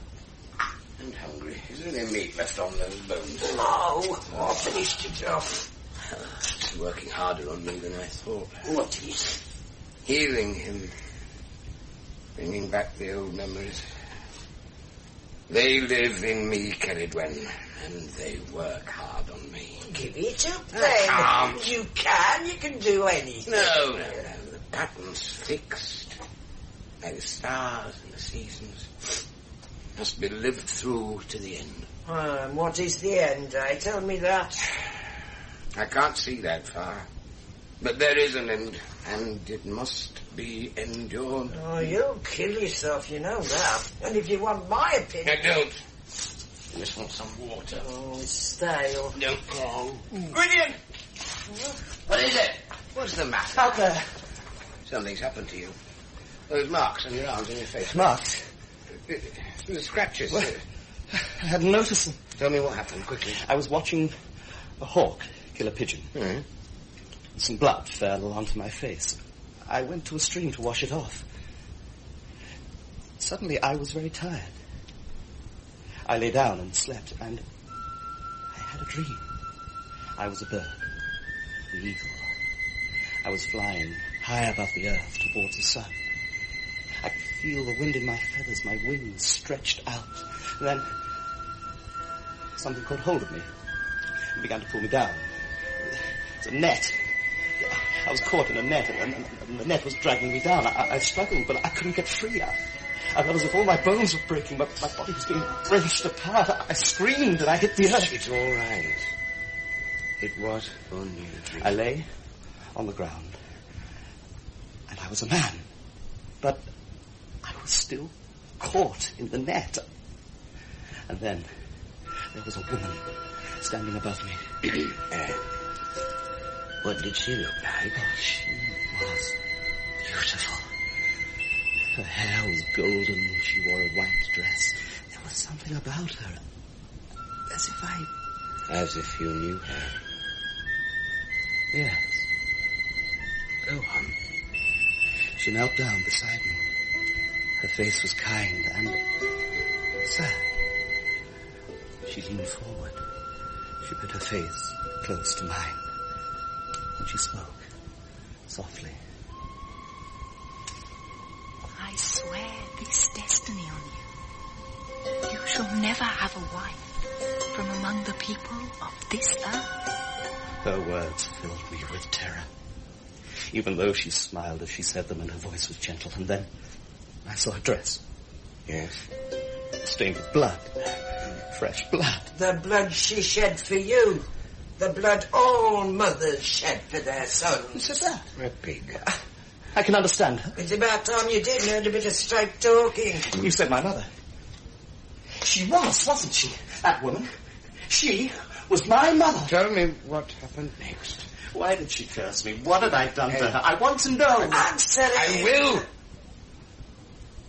And hungry. Is there any meat left on those bones? No, I finished it off. It's working harder on me than I thought. What is? Healing him. Bringing back the old memories. They live in me, Cerridwen, and they work hard on me. Give it up then. You can do anything. No. The pattern's fixed. Like the stars and the seasons. Must be lived through to the end. And what is the end, eh? Tell me that. I can't see that far. But there is an end, and it must be endured. Oh, you'll kill yourself, you know that. And if you want my opinion... I don't. I just want some water. Oh, it's stale. Don't go. Gwydion! What is it? What's the matter? Out there. Something's happened to you. Those marks on your arms and your face. Marks? The scratches. Well, I hadn't noticed them. Tell me what happened, quickly. I was watching a hawk kill a pigeon. Mm. Some blood fell onto my face. I went to a stream to wash it off. Suddenly, I was very tired. I lay down and slept, and I had a dream. I was a bird, an eagle. I was flying high above the earth towards the sun. I could feel the wind in my feathers, my wings stretched out. And then something caught hold of me and began to pull me down. It's a net. I was caught in a net, and the net was dragging me down. I struggled, but I couldn't get free. I felt as if all my bones were breaking, but my body was being wrenched apart. I screamed, and I hit the earth. It's all right. It was only a dream. I lay on the ground, and I was a man, but I was still caught in the net. And then there was a woman standing above me. What did she look like? She was beautiful. Her hair was golden. She wore a white dress. There was something about her. As if you knew her. Yes. Go on. She knelt down beside me. Her face was kind and sad. She leaned forward. She put her face close to mine. And she spoke softly. I swear this destiny on you. You shall never have a wife from among the people of this earth. Her words filled me with terror, even though she smiled as she said them and her voice was gentle. And then I saw her dress. Yes. Stained with blood. Fresh blood. The blood she shed for you. The blood all mothers shed for their sons. Who said that? A pig. I can understand her. It's about time you did learn a bit of straight talking. You said my mother. She was, wasn't she? That woman. She was my mother. Tell me what happened next. Why did she curse me? What had I done to her? I want to know. Answer it. I will.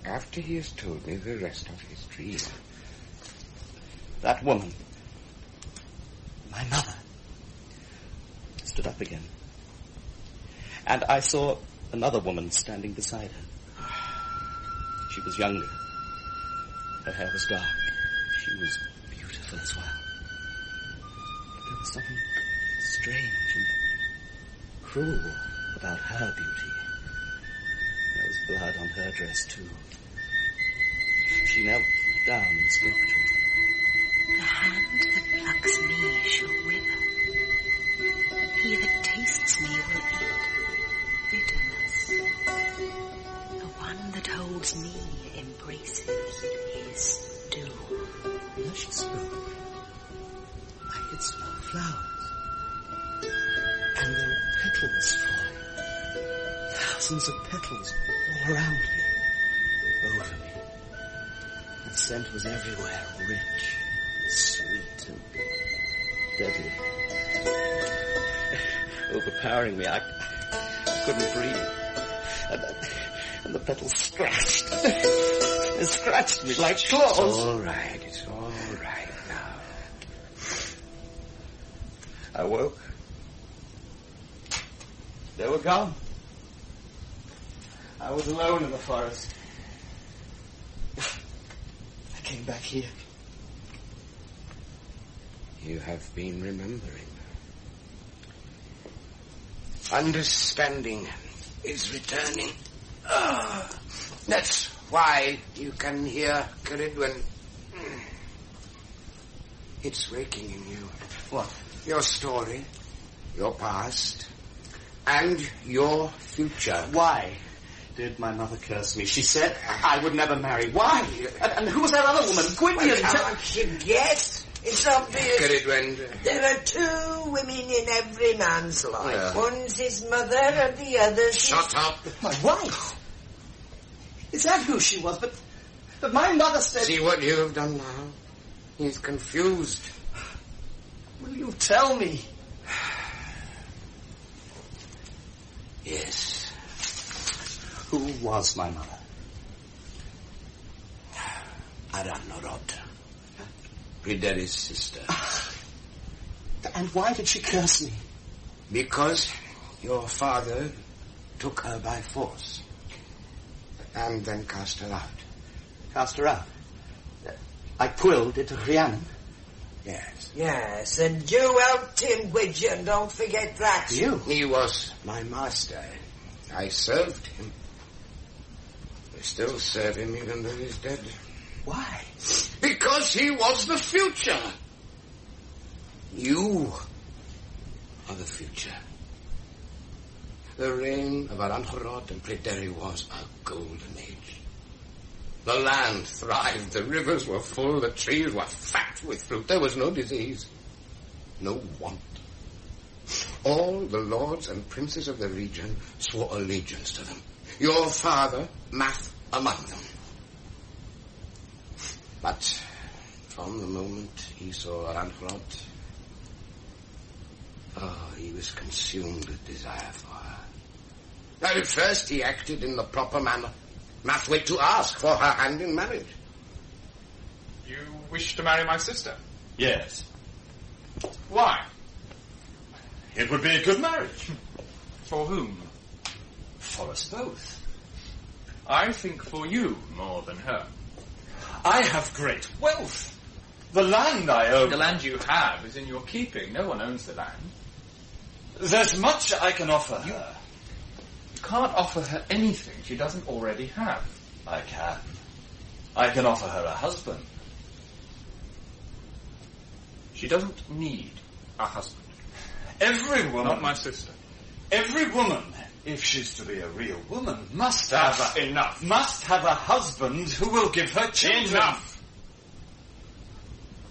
After he has told me the rest of his dream. That woman, my mother, stood up again. And I saw another woman standing beside her. She was younger. Her hair was dark. She was beautiful as well. But there was something strange and cruel about her beauty. There was blood on her dress, too. She knelt down and spoke to me. The hand that plucks me shall wither. He that tastes me will eat bitterness. The one that holds me embraces his doom. As she spoke, I could smell flowers. And there were petals falling. Thousands of petals all around me, over me. The scent was everywhere, rich, sweet, and deadly. Overpowering me, I couldn't breathe. And the petals scratched. They scratched me like claws. It's all right now. I woke. They were gone. I was alone in the forest. I came back here. You have been remembering. Understanding is returning. That's why you can hear Ceridwen. It's waking in you. What? Your story, your past, and your future. Why did my mother curse me? She said I would never marry. Why? And who was that other woman? Gwydion. Can't you guess? It's obvious. Ceridwen. There are two women in every man's life. Yeah. One's his mother and the other's Shut up. My wife. Is that who she was? But my mother said... See what you have done now? He's confused. Will you tell me? Yes. Who was my mother? Aranorod. Pryderi's sister. And why did she curse me? Because your father took her by force. And then cast her out. Cast her out? Like Quill did to Rhiannon? Yes. Yes, and you helped him, Gwydion, don't forget that. You? He was my master. I served him. I still serve him even though he's dead. Why? Because he was the future. You are the future. The reign of Aranorod and Pryderi was a golden age. The land thrived, the rivers were full, the trees were fat with fruit. There was no disease, no want. All the lords and princes of the region swore allegiance to them. Your father, Math, among them. But from the moment he saw Aranorod, he was consumed with desire for her. Now, at first he acted in the proper manner. Math went to ask for her hand in marriage. You wish to marry my sister? Yes. Why? It would be a good marriage. For whom? For us both. I think for you more than her. I have great wealth. The land I own... The land you have is in your keeping. No one owns the land. There's much I can offer her. You can't offer her anything she doesn't already have. I can. I can offer her a husband. She doesn't need a husband. Every woman... Not my sister. Every woman, if she's to be a real woman, must have enough. Must have a husband who will give her children. Enough!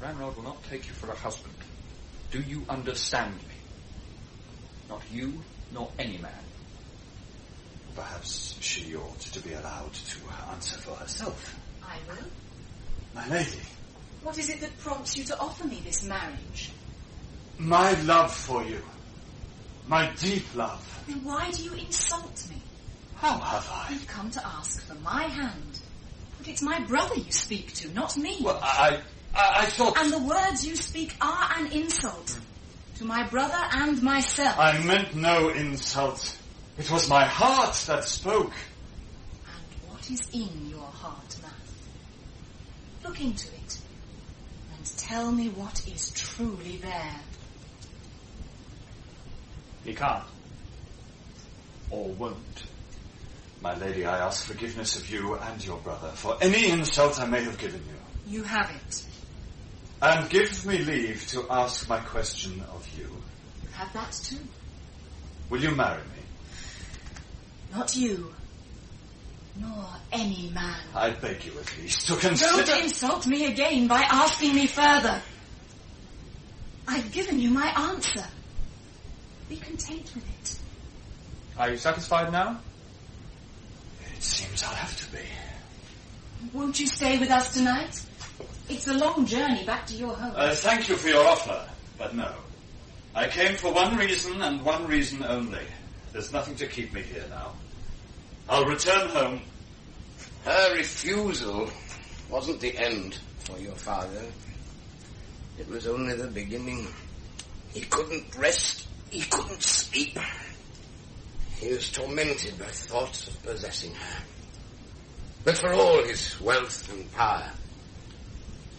Ramrod will not take you for a husband. Do you understand me? Not you, nor any man. Perhaps she ought to be allowed to answer for herself. I will. My lady. What is it that prompts you to offer me this marriage? My love for you. My deep love. Then why do you insult me? How have I? You've come to ask for my hand. But it's my brother you speak to, not me. Well, I thought... And the words you speak are an insult. To my brother and myself. I meant no insult. It was my heart that spoke. And what is in your heart, man? Look into it. And tell me what is truly there. He can't. Or won't. My lady, I ask forgiveness of you and your brother for any insult I may have given you. You have it. And give me leave to ask my question of you. You have that too. Will you marry me? Not you. Nor any man. I beg you at least to consider... Don't insult me again by asking me further. I've given you my answer. Be content with it. Are you satisfied now? It seems I'll have to be. Won't you stay with us tonight? It's a long journey back to your home. Thank you for your offer, but no. I came for one reason and one reason only. There's nothing to keep me here now. I'll return home. Her refusal wasn't the end for your father. It was only the beginning. He couldn't rest. He couldn't sleep. He was tormented by thoughts of possessing her. But for all his wealth and power,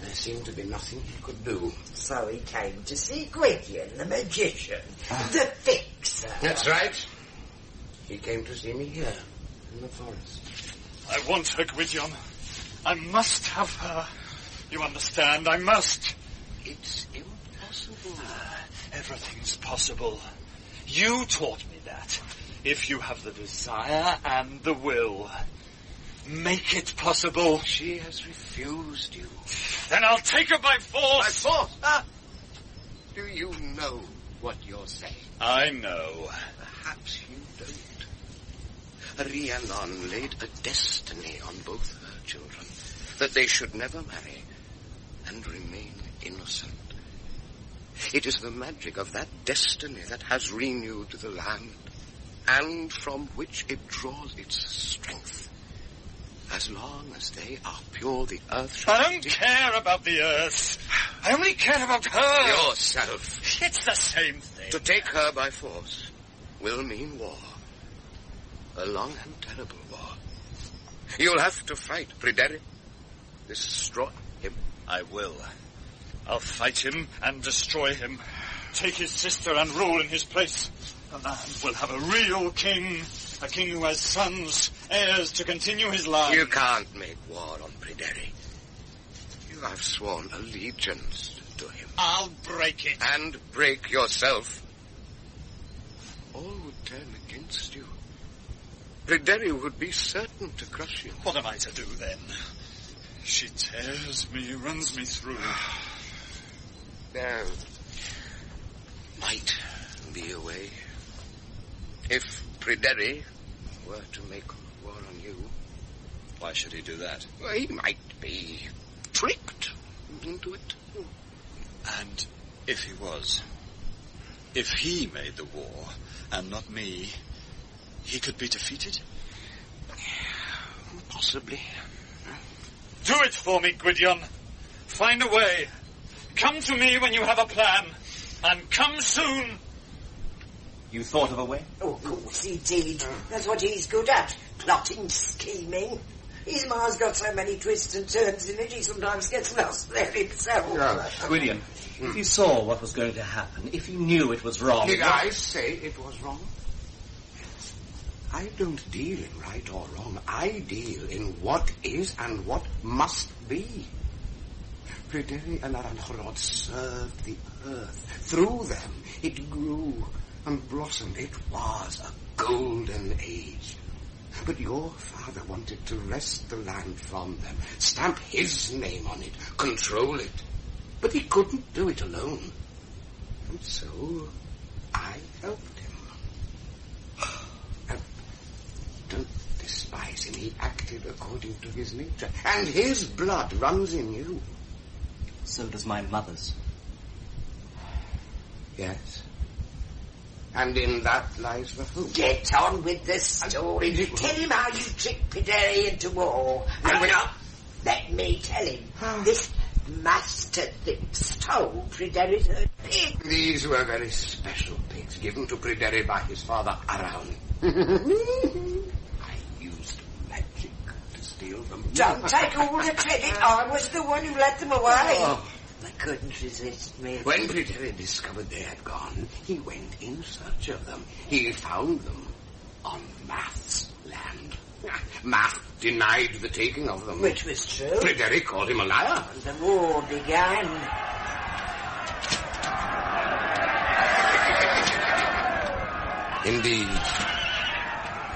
there seemed to be nothing he could do. So he came to see Gwydion, the magician, the fixer. That's right. He came to see me here, in the forest. I want her, Gwydion. I must have her. You understand? I must. It's impossible. Everything's possible. You taught me that. If you have the desire and the will, make it possible. She has refused you. Then I'll take her by force. By force? Ah. Do you know what you're saying? I know. Perhaps you don't. Rhiannon laid a destiny on both her children, that they should never marry and remain innocent. It is the magic of that destiny that has renewed the land, and from which it draws its strength. As long as they are pure, the earth shall... I don't care about the earth. I only care about her. Yourself. It's the same thing. To take her by force will mean war. A long and terrible war. You'll have to fight Pryderi. Destroy him. I will. I'll fight him and destroy him. Take his sister and rule in his place. The land will have a real king. A king who has sons, heirs to continue his line. You can't make war on Pryderi. You have sworn allegiance to him. I'll break it. And break yourself. All would turn against you. Pryderi would be certain to crush you. What am I to do then? She tears me, runs me through. There might be a way. If Pryderi were to make war on you... Why should he do that? Well, he might be tricked into it. And if he was, if he made the war and not me, he could be defeated? Possibly. Do it for me, Gwydion. Find a way. Come to me when you have a plan. And come soon. You thought of a way? Oh, of course he did. That's what he's good at. Plotting, scheming. His mind's got so many twists and turns in it, he sometimes gets lost there himself. Gwydion, if you saw what was going to happen, if you knew it was wrong... Did I say it was wrong? I don't deal in right or wrong. I deal in what is and what must be. Pryderi and Aranhorod served the earth. Through them it grew and blossomed. It was a golden age. But your father wanted to wrest the land from them, stamp his name on it, control it. But he couldn't do it alone. And so I helped him. And don't despise him. He acted according to his nature. And his blood runs in you. So does my mother's. Yes. And in that lies the hope. Get on with the story. Tell him how you tricked Pryderi into war. No, let me tell him. This Master Thips told Pryderi's herd pig. These were very special pigs given to Pryderi by his father Araun. I used magic to steal them. Don't take all the credit. I was the one who let them away. Oh. I couldn't resist me. When Pryderi discovered they had gone, he went in search of them. He found them on Math's land. Math denied the taking of them. Which was true. Pryderi called him a liar. And the war began. Indeed,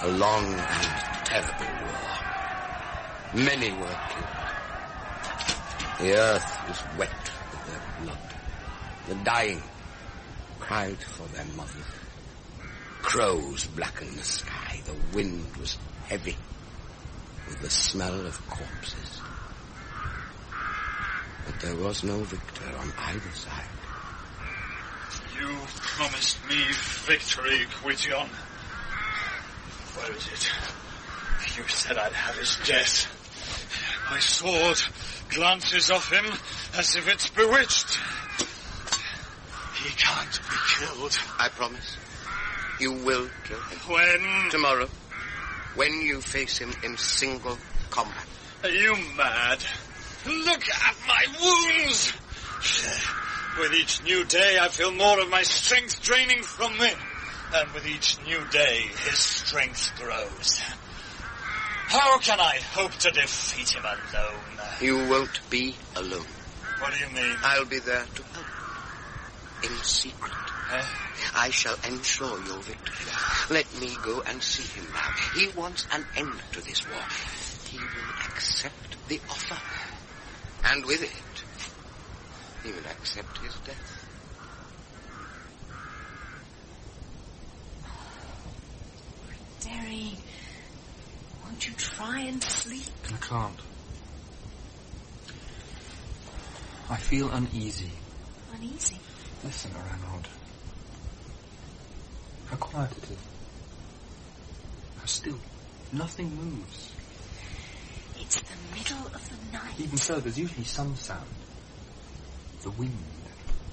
a long and terrible war. Many were killed. The earth was wet with their blood. The dying cried for their mothers. Crows blackened the sky. The wind was heavy with the smell of corpses. But there was no victor on either side. You promised me victory, Gwydion. Where is it? You said I'd have his death. My sword glances off him as if it's bewitched. He can't be killed. I promise. You will kill him. When? Tomorrow. When you face him in single combat. Are you mad? Look at my wounds! With each new day, I feel more of my strength draining from me. And with each new day, his strength grows. How can I hope to defeat him alone? You won't be alone. What do you mean? I'll be there to help. In secret. I shall ensure your victory. Let me go and see him now. He wants an end to this war. He will accept the offer. And with it, he will accept his death. Pryderi, won't you try and sleep? I can't. I feel uneasy. Uneasy? Listen, Aranhod. How quiet it is. How still. Nothing moves. It's the middle of the night. Even so, there's usually some sound. The wind,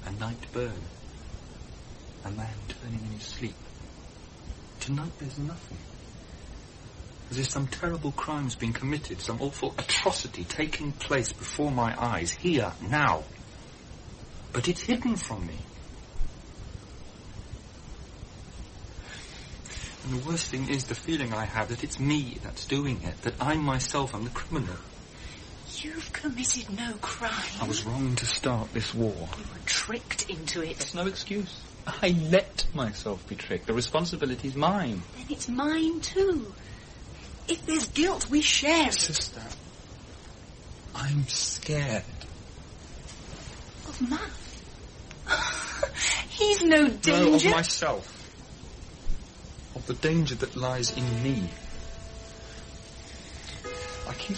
a night bird, a man turning in his sleep. Tonight there's nothing. As if some terrible crime's been committed, some awful atrocity taking place before my eyes, here, now. But it's hidden from me. And the worst thing is the feeling I have that it's me that's doing it, that I myself am the criminal. You've committed no crime. I was wrong to start this war. You were tricked into it. That's no excuse. I let myself be tricked. The responsibility's mine. Then it's mine too. If there's guilt, we share it. Sister, I'm scared. Of Matt? He's no danger. No, of myself. Of the danger that lies in me. I keep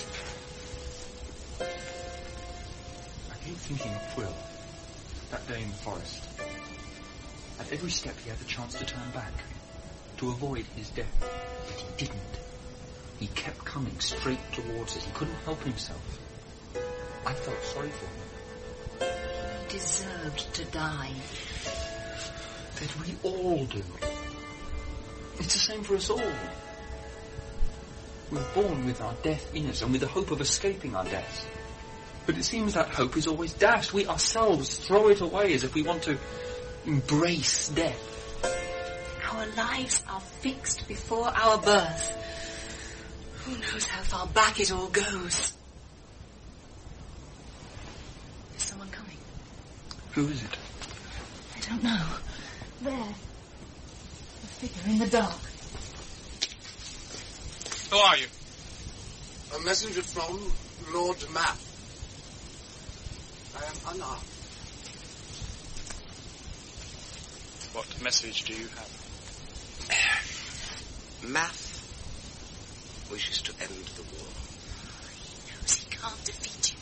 thinking of Quill, that day in the forest. At every step he had the chance to turn back, to avoid his death. But he didn't. He kept coming straight towards us. He couldn't help himself. I felt sorry for him. He deserved to die. That we all do. It's the same for us all. We're born with our death in us and with the hope of escaping our deaths. But it seems that hope is always dashed. We ourselves throw it away as if we want to embrace death. Our lives are fixed before our birth. Who knows how far back it all goes? Is someone coming? Who is it? I don't know. There. A figure in the dark. Who are you? A messenger from Lord Math. I am unarmed. What message do you have? Math wishes to end the war. He knows he can't defeat you.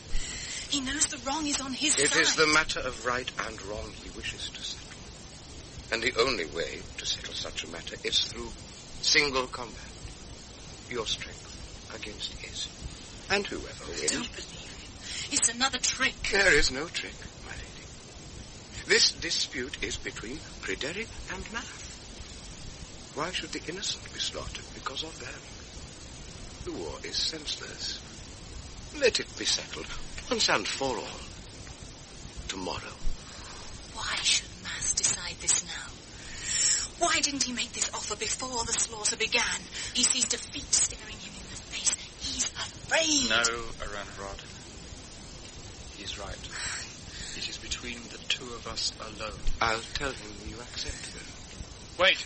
He knows the wrong is on his side. It is the matter of right and wrong he wishes to settle. And the only way to settle such a matter is through single combat. Your strength against his. And whoever wins. I don't believe him. It's another trick. There is no trick, my lady. This dispute is between Pryderi and Math. Why should the innocent be slaughtered because of them? The war is senseless. Let it be settled once and for all. Tomorrow. Why should Math decide this now? Why didn't he make this offer before the slaughter began? He sees defeat staring him in the face. He's afraid. No, Aranrod. He's right. It is between the two of us alone. I'll tell him you accept him. Wait.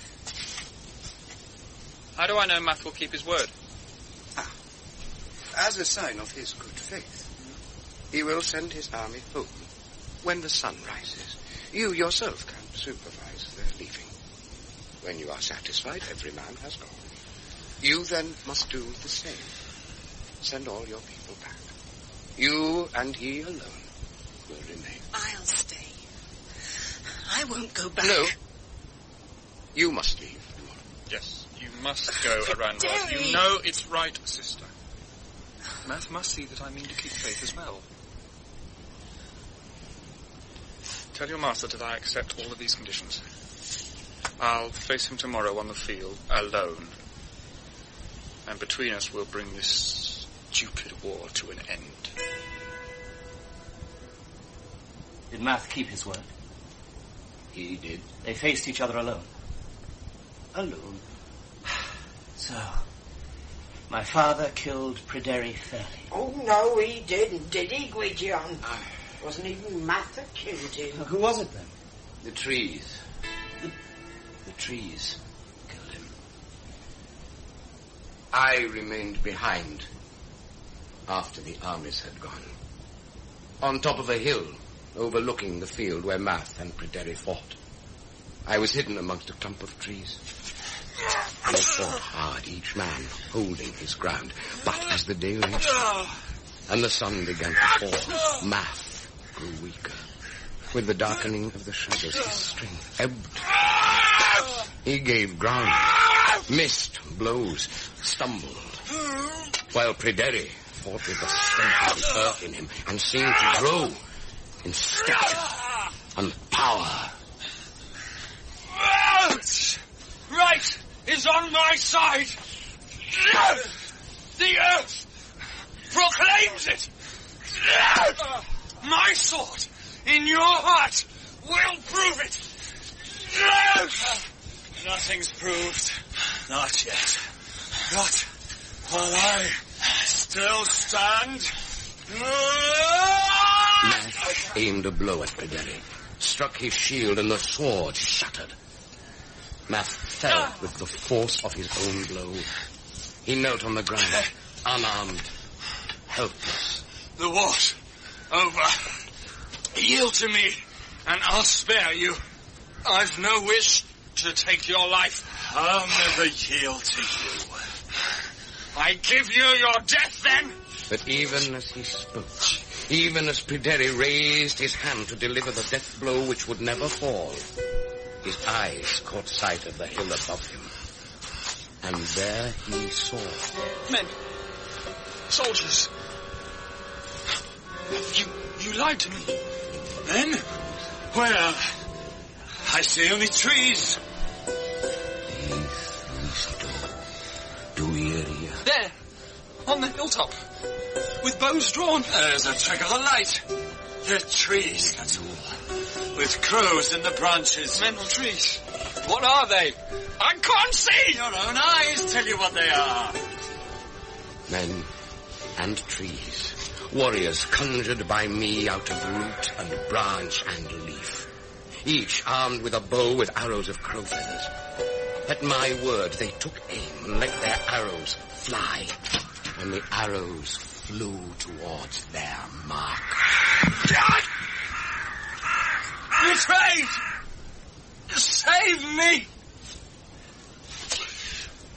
How do I know Math will keep his word? As a sign of his good faith, he will send his army home when the sun rises. You yourself can supervise their leaving. When you are satisfied, every man has gone. You then must do the same. Send all your people back. You and he alone will remain. I'll stay. I won't go back. No. You must leave. Yes, you must go, Aranrod. You know it's right, sister. Math must see that I mean to keep faith as well. Tell your master that I accept all of these conditions. I'll face him tomorrow on the field, alone. And between us we'll bring this stupid war to an end. Did Math keep his word? He did. They faced each other alone. Alone. So, my father killed Pryderi fairly. Oh, no, he didn't, did he, Gwydion? Wasn't even Math that killed him. Who was it then? The trees. The trees killed him. I remained behind after the armies had gone. On top of a hill overlooking the field where Math and Pryderi fought. I was hidden amongst a clump of trees. They fought hard, each man holding his ground. But as the day raged and the sun began to fall, Math grew weaker. With the darkening of the shadows, his strength ebbed. He gave ground, missed blows, stumbled, while Pryderi fought with the strength of the earth in him and seemed to grow in stature and power. Right is on my side. The earth proclaims it. My sword in your heart will prove it. Nothing's proved. Not yet. Not while I still stand. Math aimed a blow at Pryderi, struck his shield, and the sword shattered. Math fell with the force of his own blow. He knelt on the ground, unarmed, helpless. The war's over. Yield to me, and I'll spare you. I've no wish to take your life. I'll never yield to you. I give you your death, then. But even as he spoke, even as Pryderi raised his hand to deliver the death blow which would never fall, his eyes caught sight of the hill above him. And there he saw... Men. Soldiers. You lied to me. Men? Where? I see only trees. There, on the hilltop, with bows drawn. There's a trick of the light. The trees, that's all. With crows in the branches. Men or trees? What are they? I can't see! Your own eyes tell you what they are. Men and trees, warriors conjured by me out of root and branch and leaf, each armed with a bow with arrows of crow feathers. At my word, they took aim and let their arrows fly, and the arrows flew towards their mark. Betrayed! Save me!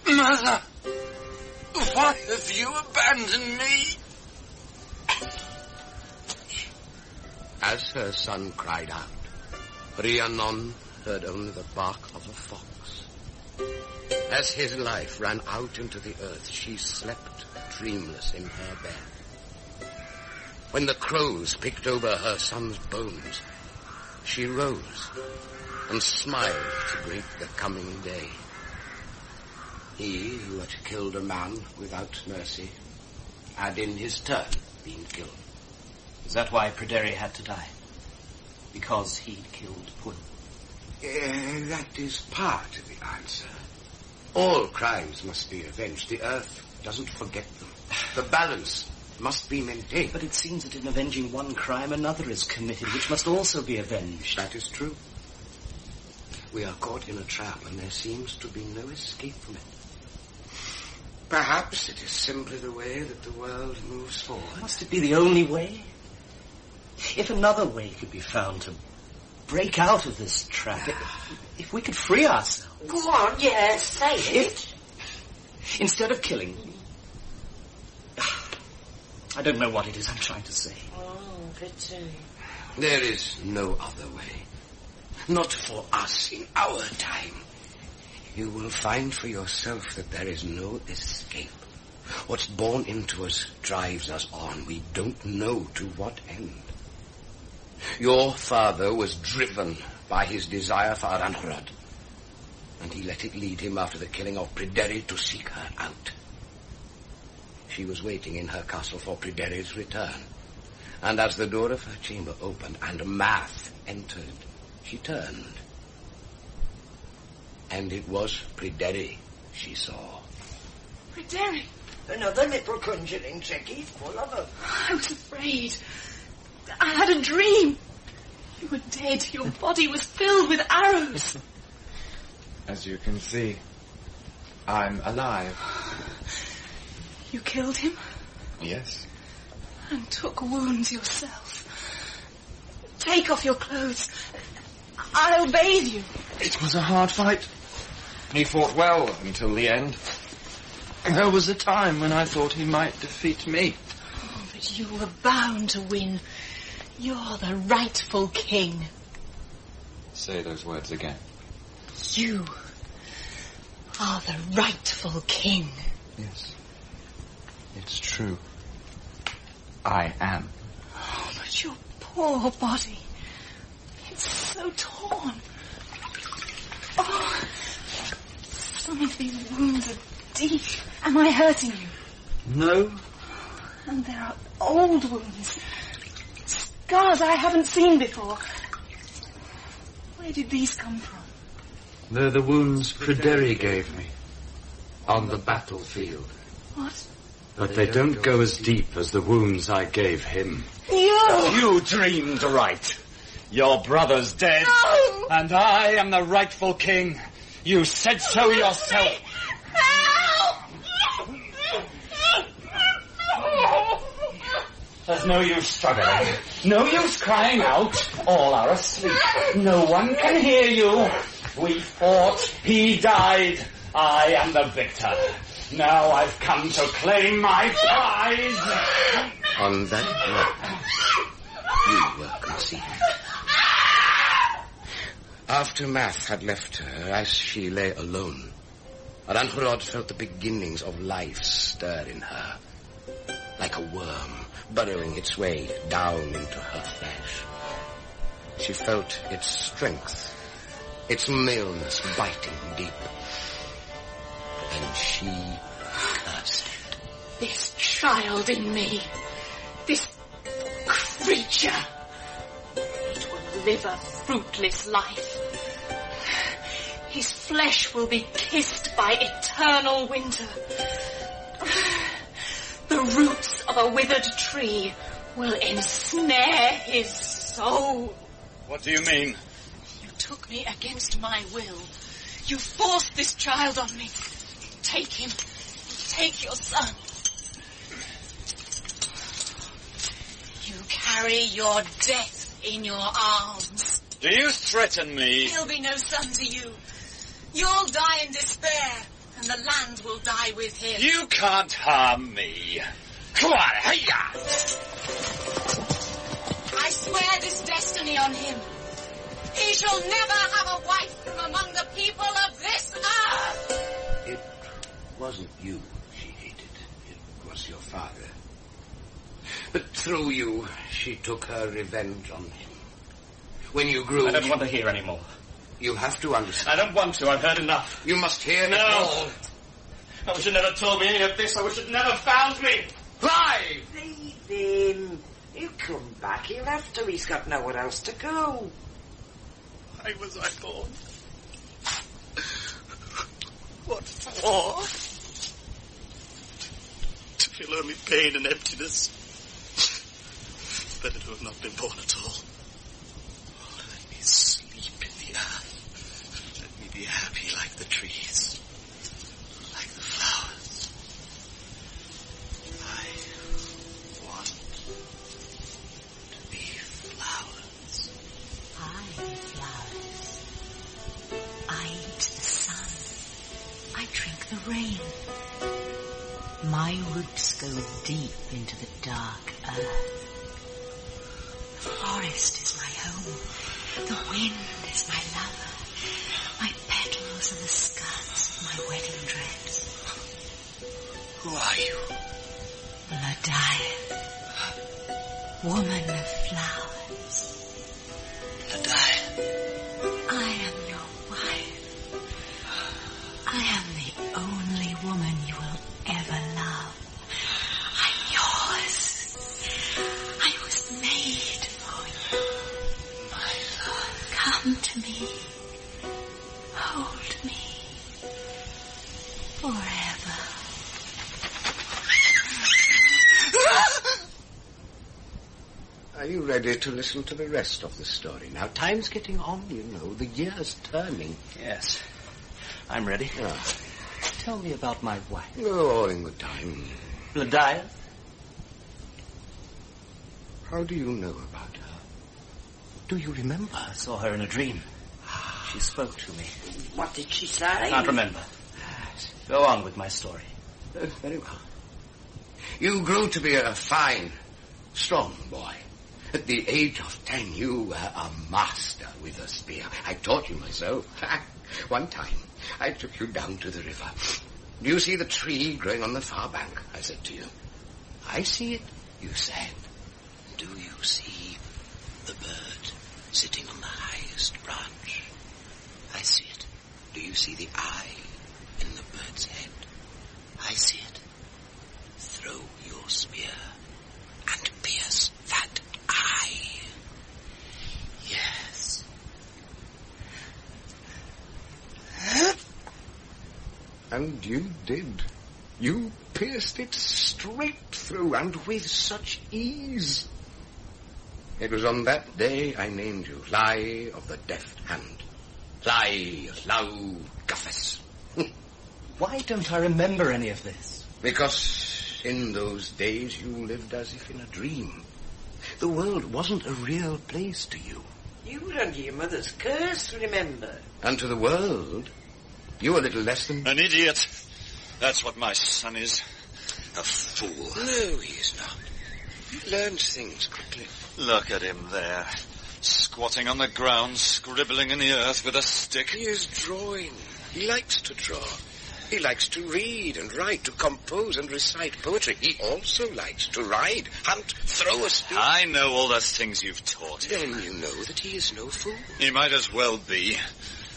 Mother, why have you abandoned me? As her son cried out, Rhiannon heard only the bark of a fox. As his life ran out into the earth, she slept dreamless in her bed. When the crows picked over her son's bones, she rose and smiled to greet the coming day. He who had killed a man without mercy had in his turn been killed. Is that why Pryderi had to die? Because he'd killed Pun? That is part of the answer. All crimes must be avenged. The earth doesn't forget them. The balance must be maintained. But it seems that in avenging one crime, another is committed, which must also be avenged. That is true. We are caught in a trap, and there seems to be no escape from it. Perhaps it is simply the way that the world moves forward. Must it be the only way? If another way could be found to break out of this trap, if we could free ourselves. Go on, yes, say it. Instead of killing... I don't know what it is I'm trying to say. Oh, pity. There is no other way. Not for us in our time. You will find for yourself that there is no escape. What's born into us drives us on. We don't know to what end. Your father was driven by his desire for Aranhrod, and he let it lead him after the killing of Pryderi to seek her out. She was waiting in her castle for Pryderi's return, and as the door of her chamber opened and Math entered, she turned. And it was Pryderi she saw. Pryderi? Another little conjuring trick. He's full of them. I was afraid. I had a dream. You were dead. Your body was filled with arrows. As you can see, I'm alive. You killed him? Yes. And took wounds yourself. Take off your clothes. I'll bathe you. It was a hard fight. He fought well until the end. There was a time when I thought he might defeat me. Oh, but you were bound to win. You're the rightful king. Say those words again. You are the rightful king. Yes. It's true. I am. Oh, but your poor body. It's so torn. Oh, some of these wounds are deep. Am I hurting you? No. And there are old wounds. Scars I haven't seen before. Where did these come from? They're the wounds Pryderi gave me. On the battlefield. What? But they don't go as deep as the wounds I gave him. You dreamed right. Your brother's dead. No! And I am the rightful king. You said so yourself. There's no use struggling. No use crying out. All are asleep. No one can hear you. We fought. He died. I am the victor. Now I've come to claim my prize. On that night, you were conceived. After Math had left her, as she lay alone, Aranhrod felt the beginnings of life stir in her, like a worm burrowing its way down into her flesh. She felt its strength, its maleness biting deep. And she cursed it. This child in me, this creature, it will live a fruitless life. His flesh will be kissed by eternal winter. The roots of a withered tree will ensnare his soul. What do you mean? You took me against my will. You forced this child on me. Take him. Take your son. You carry your death in your arms. Do you threaten me? He'll be no son to you. You'll die in despair, and the land will die with him. You can't harm me. Come on, hiya! I swear this destiny on him. He shall never have a wife from among the people of this earth. It wasn't you she hated. It was your father. But through you, she took her revenge on him. When you grew... I don't want to hear any more. You have to understand. I don't want to. I've heard enough. You must hear me. No. all. I wish you'd never told me any of this. I wish you'd never found me. Fly! Leave him. He'll come back. He'll have to. He's got nowhere else to go. Why was I born? What for? To feel only pain and emptiness. Better to have not been born at all. Let me sleep in the earth. Let me be happy like the trees. Like the flowers. I want to be flowers. I am flowers. I eat the sun. I drink the rain. My roots go deep into the dark earth. The forest is my home. The wind is my lover. My petals are the skirts of my wedding dress. Who are you? Ladiah, woman of flowers. Ladiah. I am your wife. I am the only woman you will ever love. I'm yours. I was made for you. My love. Come to me. Hold me. Forever. Are you ready to listen to the rest of the story? Now, time's getting on, you know. The year's turning. Yes. I'm ready. Tell me about my wife. Oh, all in good time. Ladiah? How do you know about her? Do you remember? I saw her in a dream. She spoke to me. What did she say? Can't remember. Go on with my story. Very well. You grew to be a fine, strong boy. At the age of 10, you were a master with a spear. I taught you myself. One time, I took you down to the river. Do you see the tree growing on the far bank? I said to you. I see it, you said. Do you see the bird sitting on the highest branch? I see it. Do you see the eye in the bird's head? I see it. Throw your spear and pierce that eye. Yes. And you did. You pierced it straight through, and with such ease. It was on that day I named you Lie of the Deft Hand. Lie Lau Guffus. Why don't I remember any of this? Because in those days you lived as if in a dream. The world wasn't a real place to you. You were under your mother's curse, remember? And to the world, you were little less than... An idiot. That's what my son is. A fool. No, he is not. He learns things quickly. Look at him there. Squatting on the ground, scribbling in the earth with a stick. He is drawing. He likes to draw. He likes to read and write, to compose and recite poetry. He also likes to ride, hunt, throw a spear. I know all those things you've taught him. Then you know that he is no fool. He might as well be.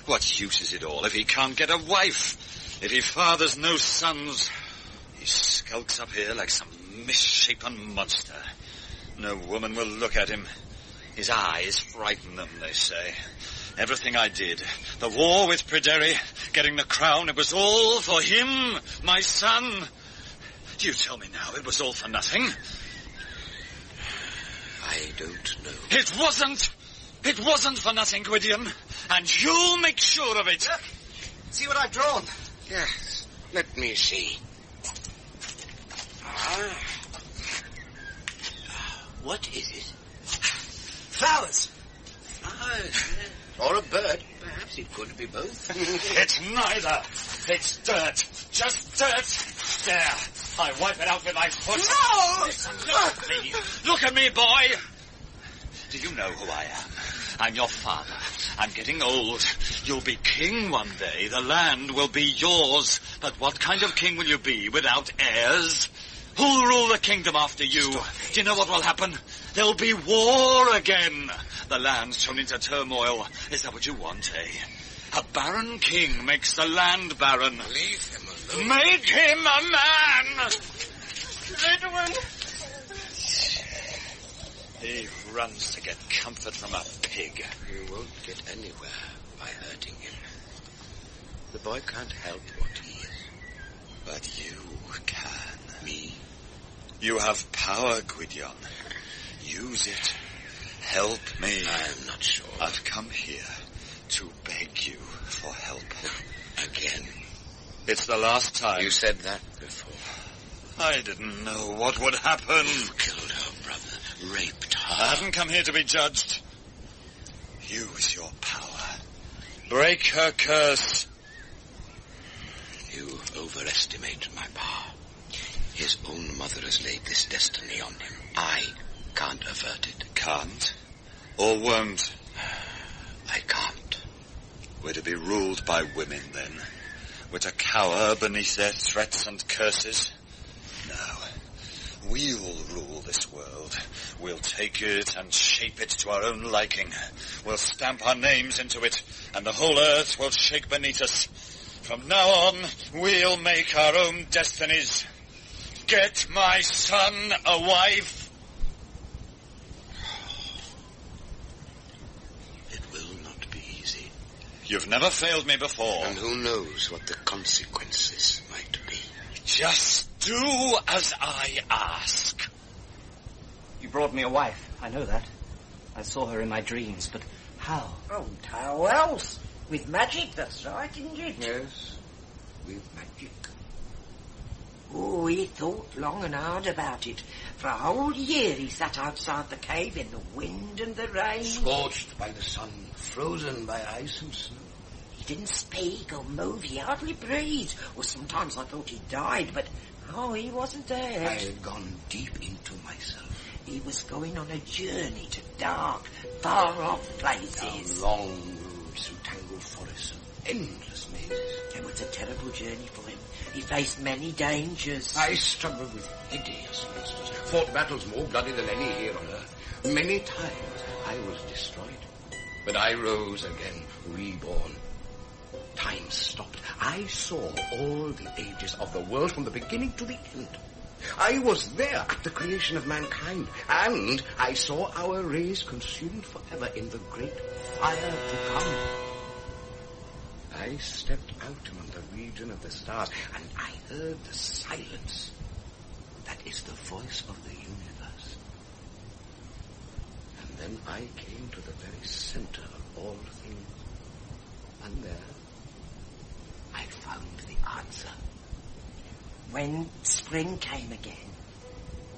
What use is it all if he can't get a wife? If he fathers no sons? He skulks up here like some misshapen monster. No woman will look at him. His eyes frighten them, they say. Everything I did, the war with Pryderi, getting the crown, it was all for him, my son. Do you tell me now it was all for nothing? I don't know. It wasn't. It wasn't for nothing, Gwydion. And you'll make sure of it. Look, see what I've drawn. Yes, let me see. What is it? Flowers. Flowers, or a bird. Perhaps it could be both. It's neither. It's dirt. Just dirt. There. I wipe it out with my foot. No! Listen, look at me. Look at me, boy. Do you know who I am? I'm your father. I'm getting old. You'll be king one day. The land will be yours. But what kind of king will you be without heirs? Who'll rule the kingdom after you? Do you know what will happen? There'll be war again. The land's thrown into turmoil. Is that what you want, eh? A barren king makes the land barren. Leave him alone. Make him a man! Edwin! He runs to get comfort from a pig. You won't get anywhere by hurting him. The boy can't help what he is. But you can. Me? You have power, Gwydion. Use it. Help me. I'm not sure. I've come here to beg you for help. Again? It's the last time. You said that before. I didn't know what would happen. You killed her brother, raped her. I haven't come here to be judged. Use your power. Break her curse. You overestimate my power. His own mother has laid this destiny on him. I can't avert it. Can't? Or won't? I can't. We're to be ruled by women, then. We're to cower beneath their threats and curses. No. We'll rule this world. We'll take it and shape it to our own liking. We'll stamp our names into it, and the whole earth will shake beneath us. From now on, we'll make our own destinies. Get my son a wife. It will not be easy. You've never failed me before. And who knows what the consequences might be. Just do as I ask. You brought me a wife. I know that. I saw her in my dreams, but how? Oh, how else? With magic, that's right, isn't it? Yes, with magic. Oh, he thought long and hard about it. For a whole year he sat outside the cave in the wind and the rain. Scorched by the sun, frozen by ice and snow. He didn't speak or move, he hardly breathed. Or sometimes I thought he died, but oh, he wasn't there. I had gone deep into myself. He was going on a journey to dark, far-off places. Down long roads through tangled forests and endless mazes. It was a terrible journey for him. He faced many dangers. I struggled with hideous monsters, fought battles more bloody than any here on earth. Many times I was destroyed. But I rose again, reborn. Time stopped. I saw all the ages of the world from the beginning to the end. I was there at the creation of mankind, and I saw our race consumed forever in the great fire to come. I stepped out among the region of the stars, and I heard the silence. That is the voice of the universe. And then I came to the very center of all things. And there, I found the answer. When spring came again,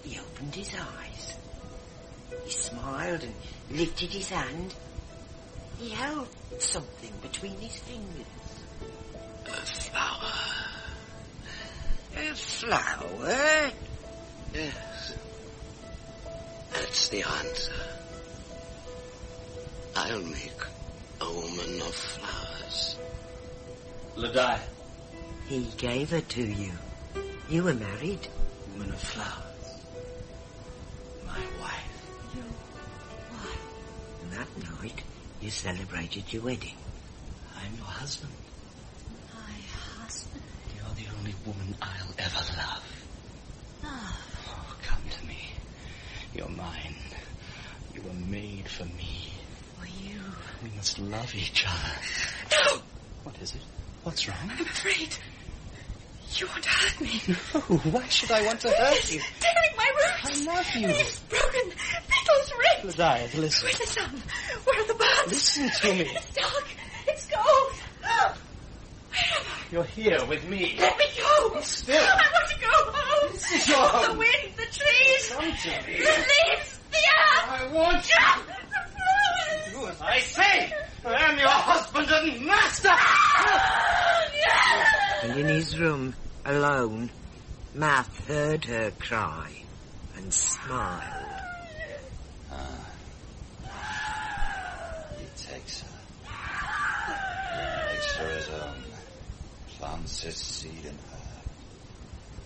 he opened his eyes. He smiled and lifted his hand. He held something between his fingers. A flower. A flower? Yes. That's the answer. I'll make a woman of flowers. Ladai. He gave her to you. You were married. Woman of flowers. My wife. Your wife. And that night, you celebrated your wedding. I'm your husband. My husband? You're the only woman I'll ever love. Ah. Oh, come to me. You're mine. You were made for me. For you. We must love each other. No! What is it? What's wrong? I'm afraid you want to hurt me. No, why should I want to hurt you? Tearing my roots. I love you. Leaves broken. Petals ripped. Lydia, listen. Where's the sun? Where are the birds? Listen to me. It's dark. It's cold. You're here with me. Let me go. Still. I want to go home. This is your home. The wind, the trees. Come to me. The leaves, the earth. I want you. Do as I say. I am your husband and master. And in his room, alone, Math heard her cry and smiled. He takes her. He makes her his own. Plants his seed in her.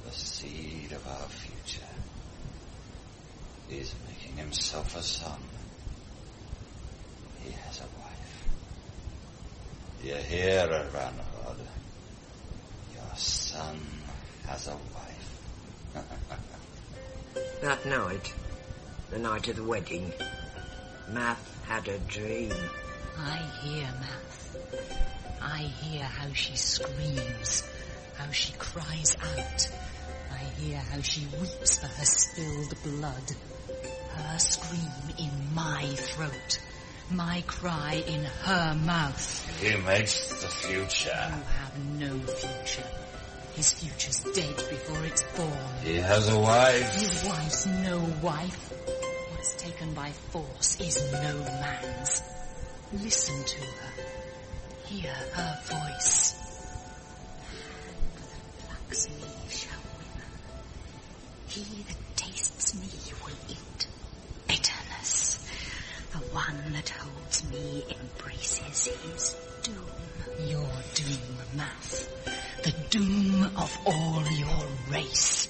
The seed of our future. He's making himself a son. He has a wife. You hear her, Ranrod? Your son has a wife. That night, the night of the wedding, Math had a dream. I hear Math. I hear how she screams, how she cries out. I hear how she weeps for her spilled blood. Her scream in my throat. My cry in her mouth. He makes the future. You have no future. His future's dead before it's born. He has a wife. His wife's no wife. What's taken by force is no man's. Listen to her. Hear her voice. For the flax leaf shall wither. He that tastes me will eat bitterness. The one that holds me embraces his doom. Your doom, Math. The doom of all your race.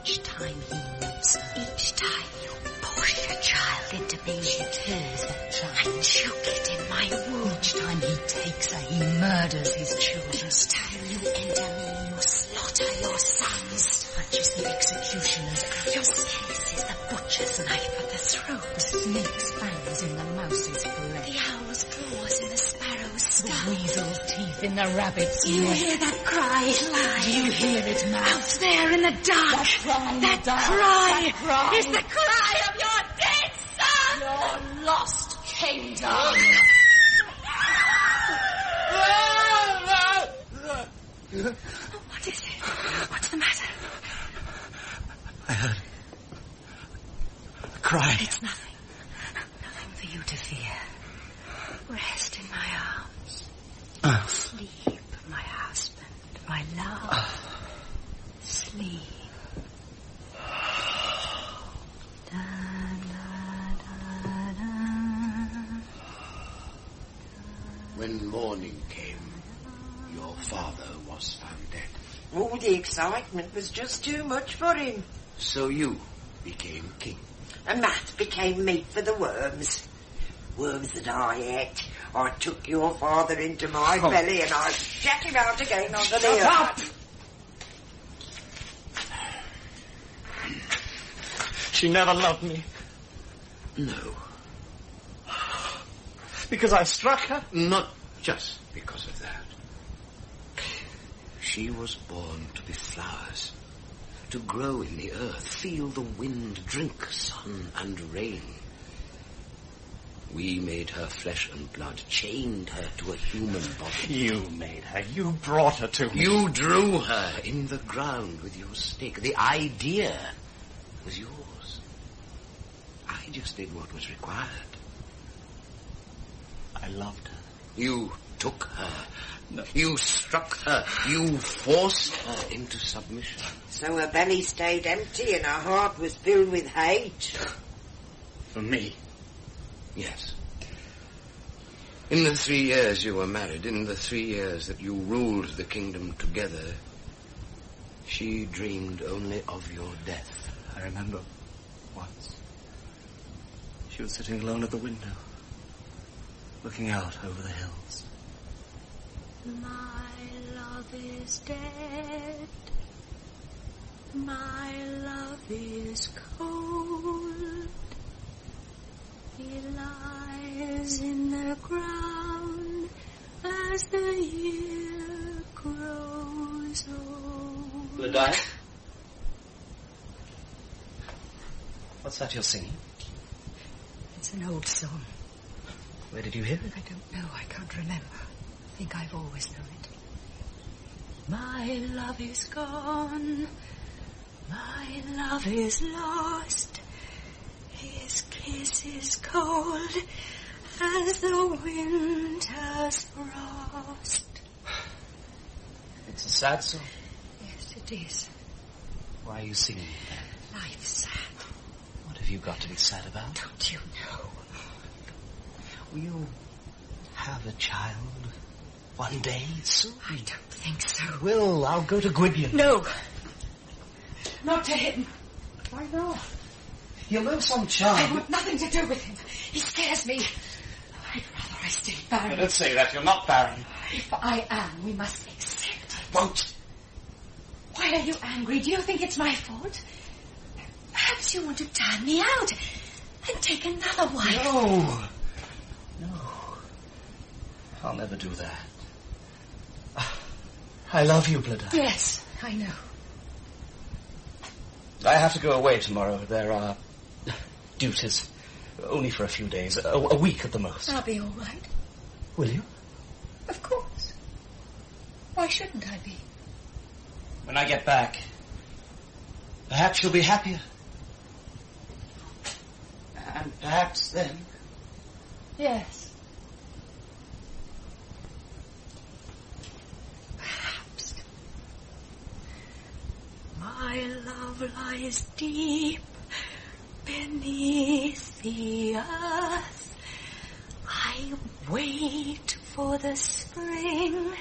Each time he loves her, each time you push a child into me, she tears that child. I choke it in my womb. Each time he takes her, he murders his children. Each time you enter me, you slaughter your sons. Such is the executioner's act. Your kiss is the butcher's knife at the throat. The snake's fangs in the mouse's flesh. The owl's claws in the sparrow's skull. The weasel's teeth in the rabbit's Do you neck. hear that cry? Do you hear it, Matt? Out there in the dark. That cry is the cry of your dead son. Your lost kingdom. What is it? What's the matter? I heard a cry. It's nothing. Nothing for you to fear. Rest in my arms. Sleep, my husband, my love. Sleep. When morning came, your father was found dead. All the excitement was just too much for him. So you became king. And Matt became meat for the worms. Worms that I ate. I took your father into my belly and I shat him out again on the earth. She never loved me. No. Because I struck her? Not just because of that. She was born to be flowers, to grow in the earth, feel the wind, drink sun and rain. We made her flesh and blood, chained her to a human body. You made her. You brought her to me. You drew her in the ground with your stake. The idea was yours. I just did what was required. I loved her. You took her. No. You struck her. You forced her into submission. So her belly stayed empty and her heart was filled with hate. For me? Yes. In the 3 years you were married, in the 3 years that you ruled the kingdom together, she dreamed only of your death. I remember once. She was sitting alone at the window, looking out over the hills. My love is dead. My love is cold. He lies in the ground as the year grows old. Bloodiah? What's that you're singing? It's an old song. Where did you hear it? I don't know. I can't remember. I think I've always known it. My love is gone. My love is lost. His kiss is cold as the winter's frost. It's a sad song. Yes, it is. Why are you singing? Life's sad. What have you got to be sad about? Don't you know? Will you have a child one day soon? I don't think so. Will, I'll go to Gwydion. No. Not to him. Why not? You'll know some child. I want nothing to do with him. He scares me. I'd rather I stay barren. Don't say that. You're not barren. If I am, we must accept it. Won't. Why are you angry? Do you think it's my fault? Perhaps you want to turn me out and take another wife. No. I'll never do that. I love you, Bloodiah. Yes, I know. I have to go away tomorrow. There are duties. Only for a few days. A week at the most. I'll be all right. Will you? Of course. Why shouldn't I be? When I get back, perhaps you'll be happier. And perhaps then... Yes. Perhaps. My love lies deep beneath the earth. I wait for the spring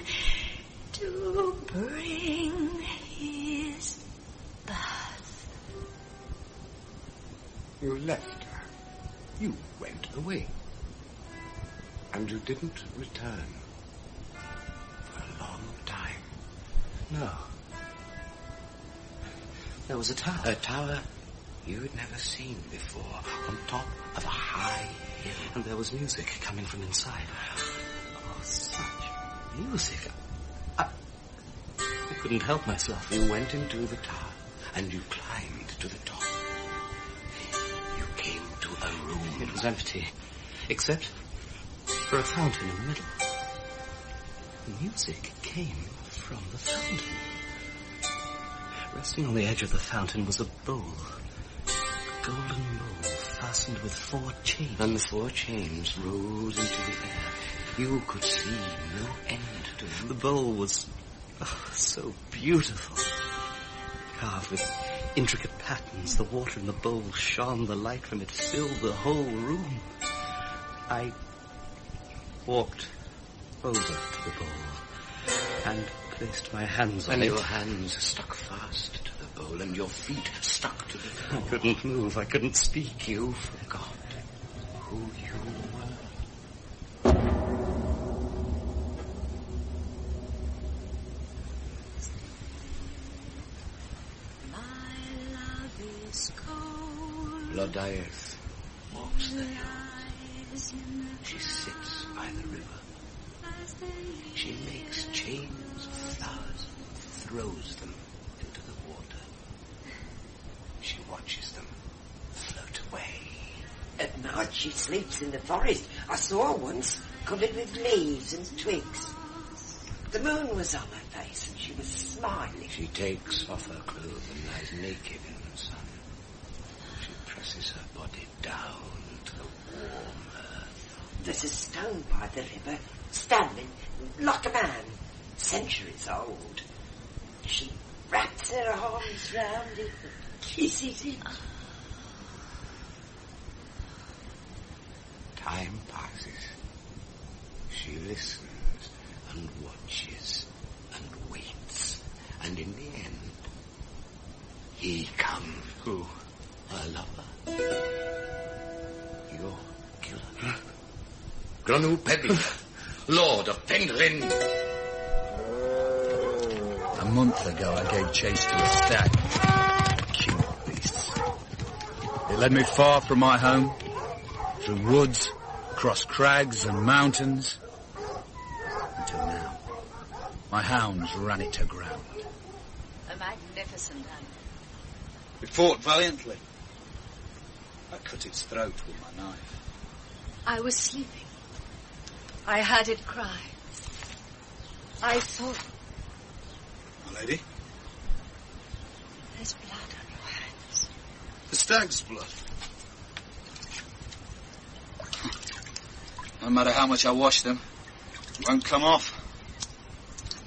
to bring his birth. You left her. You went away. And you didn't return. For a long time. No. There was a tower. A tower you'd never seen before, on top of a high hill. And there was music coming from inside. Oh, such music. I couldn't help myself. You went into the tower, and you climbed to the top. You came to a room. It was empty, except for a fountain in the middle. The music came from the fountain. Resting on the edge of the fountain was a bowl. A golden bowl fastened with 4 chains. And the 4 chains rose into the air. You could see no end to them. The bowl was so beautiful. Carved with intricate patterns. The water in the bowl shone. The light from it filled the whole room. I walked over to the bowl and placed my hands on and it. Your hands stuck fast to the bowl, and your feet stuck to the bowl. I couldn't move. I couldn't speak. You forgot who you were. My love is cold. Bloodiah walks the hills. She sits by the river. She makes chains of flowers and throws them into the water. She watches them float away. At night she sleeps in the forest. I saw her once, covered with leaves and twigs. The moon was on her face and she was smiling. She takes off her clothes and lies naked in the sun. She presses her body down to the warm earth. There's a stone by the river, standing like a man, centuries old. She wraps her arms round it and kisses it. Time passes. She listens and watches and waits. And in the end, he comes. Who? Her lover. Your killer. Gronw Pebyr, Lord of Penglyn. A month ago I gave chase to a stag. King of beasts. It led me far from my home, through woods, across crags and mountains. Until now, my hounds ran it to ground. A magnificent animal. It fought valiantly. I cut its throat with my knife. I was sleeping. I heard it cry. I thought... My lady? There's blood on your hands. The stag's blood. No matter how much I wash them, it won't come off.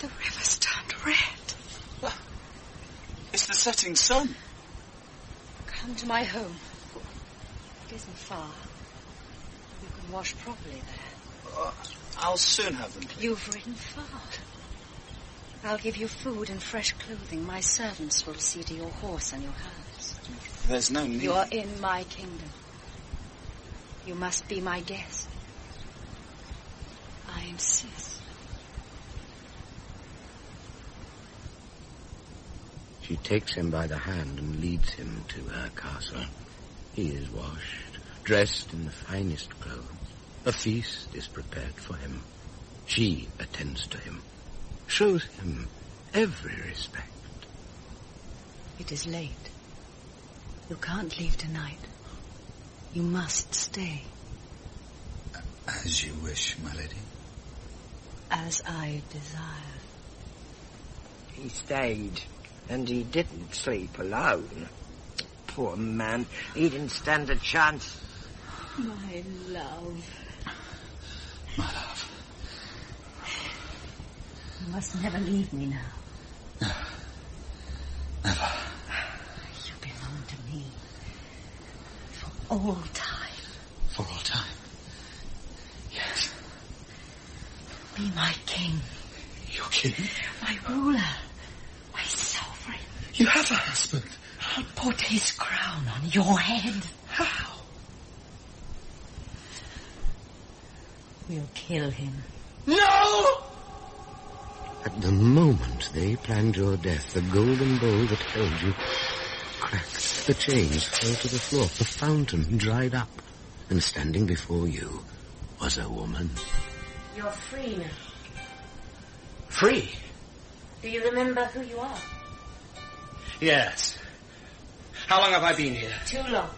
The river's turned red. It's the setting sun. Come to my home. It isn't far. You can wash properly there. I'll soon have them. You've ridden far. I'll give you food and fresh clothing. My servants will see to your horse and your house. There's no need. You're in my kingdom. You must be my guest. I insist. She takes him by the hand and leads him to her castle. He is washed, dressed in the finest clothes. A feast is prepared for him. She attends to him, shows him every respect. It is late. You can't leave tonight. You must stay. As you wish, my lady. As I desire. He stayed, and he didn't sleep alone. Poor man, he didn't stand a chance. My love. My love. You must never leave me now. Never. You belong to me. For all time. For all time. Yes. Be my king. Your king? My ruler. My sovereign. You have a husband. I'll put his crown on your head. How? We'll kill him. No! At the moment they planned your death, the golden bowl that held you cracked. The chains fell to the floor. The fountain dried up. And standing before you was a woman. You're free now. Free? Do you remember who you are? Yes. How long have I been here? Too long.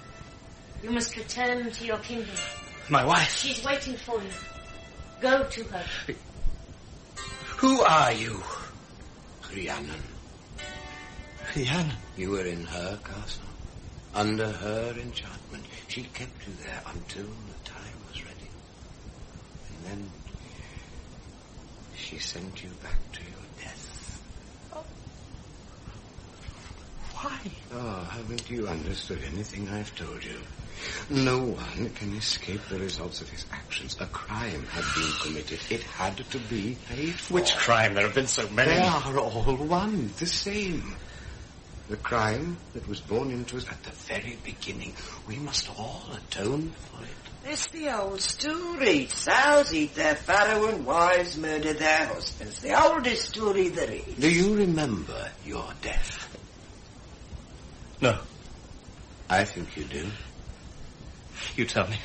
You must return to your kingdom. My wife? She's waiting for you. Go to her. Who are you? Rhiannon. Rhiannon? You were in her castle. Under her enchantment. She kept you there until the time was ready. And then she sent you back to your death. Why? Oh, haven't you understood anything I've told you? No one can escape the results of his actions. A crime had been committed. It had to be paid for. Which crime? There have been so many. They are all one, the same. The crime that was born into us at the very beginning. We must all atone for it. It's the old story. Sows eat their farrow and wives murder their husbands. The oldest story there is. Do you remember your death? No. I think you do. You tell me.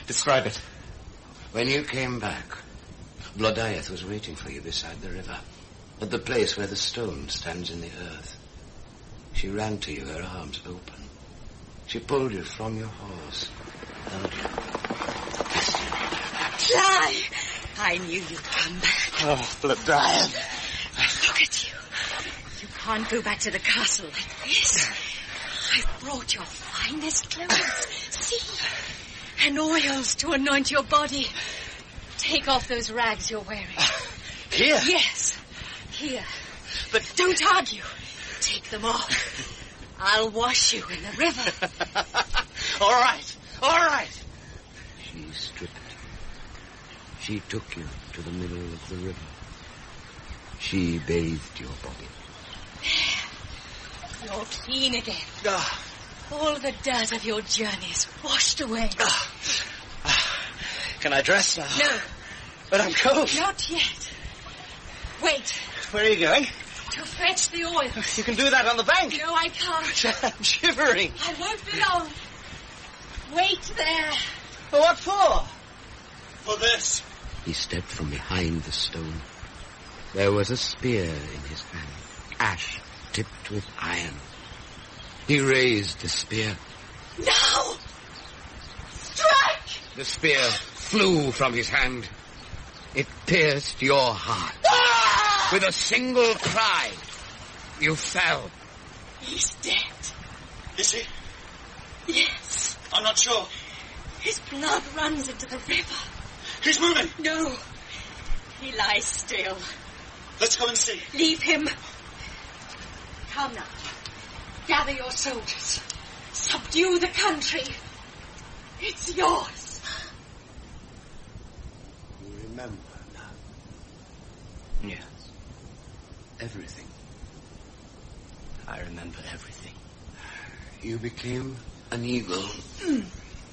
Describe it. When you came back, Blodayeth was waiting for you beside the river, at the place where the stone stands in the earth. She ran to you, her arms open. She pulled you from your horse, held you, kissed you. Clive! I knew you'd come back. Oh, Blodayeth. Look at you. You can't go back to the castle like this. I've brought your finest clothes. See? And oils to anoint your body. Take off those rags you're wearing. Here? Yes, here. But don't argue. Take them off. I'll wash you in the river. All right. All right. She stripped. She took you to the middle of the river. She bathed your body. There. You're clean again. All the dirt of your journey is washed away. Can I dress now? No. But I'm cold. Not yet. Wait. Where are you going? To fetch the oil. You can do that on the bank. No, I can't. I'm shivering. I won't be long. Wait there. What for? For this. He stepped from behind the stone. There was a spear in his hand, ash tipped with iron. He raised the spear. Now! Strike! The spear flew from his hand. It pierced your heart. Ah! With a single cry, you fell. He's dead. Is he? Yes. I'm not sure. His blood runs into the river. He's moving. No. He lies still. Let's go and see. Leave him. Come now. Gather your soldiers. Subdue the country. It's yours. You remember now? Yes. Everything. I remember everything. You became an eagle.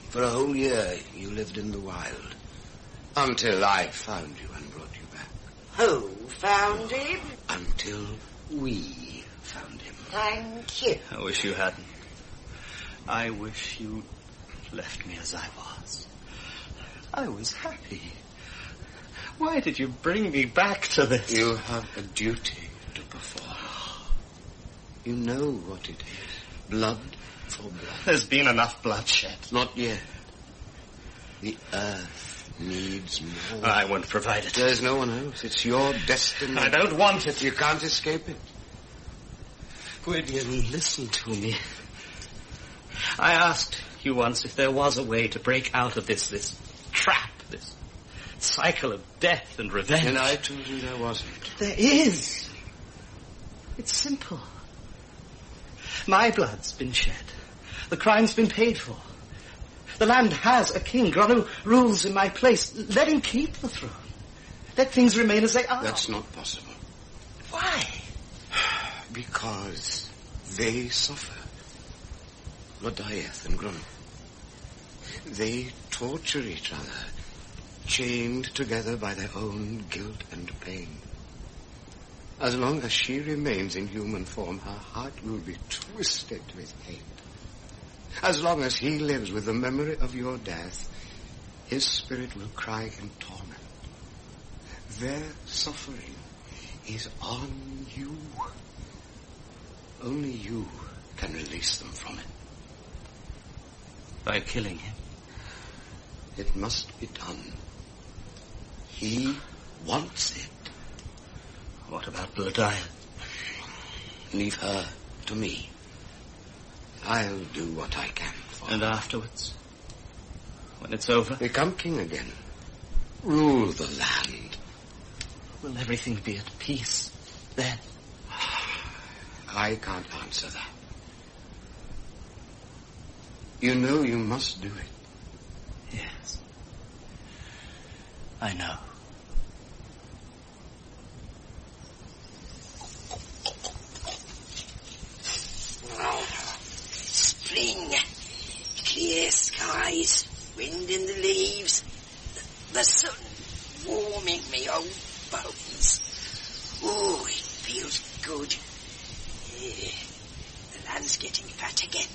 For a whole year you lived in the wild. Until I found you and brought you back. Who found him? Until we found him. Thank you. I wish you hadn't. I wish you'd left me as I was. I was happy. Why did you bring me back to this? You have a duty to perform. You know what it is. Blood for blood. There's been enough bloodshed. Not yet. The earth needs more. I won't provide it. There's no one else. It's your destiny. I don't want it. You can't escape it. Gwydion, listen to me. I asked you once if there was a way to break out of this trap, this cycle of death and revenge. And I told you there wasn't. There is. It's simple. My blood's been shed. The crime's been paid for. The land has a king. Granu rules in my place. Let him keep the throne. Let things remain as they are. That's not possible. Why? Because they suffer. Lodayeth and Grun. They torture each other, chained together by their own guilt and pain. As long as she remains in human form, her heart will be twisted with hate. As long as he lives with the memory of your death, his spirit will cry in torment. Their suffering is on you. Only you can release them from it. By killing him? It must be done. He wants it. What about Lodayeth? Leave her to me. I'll do what I can for her. And afterwards? When it's over? Become king again. Rule the land. Will everything be at peace then? I can't answer that. You know you must do it. Yes. I know. Spring. Clear skies. Wind in the leaves. The sun warming me old bones. Oh, it feels good. Yeah. The land's getting fat again.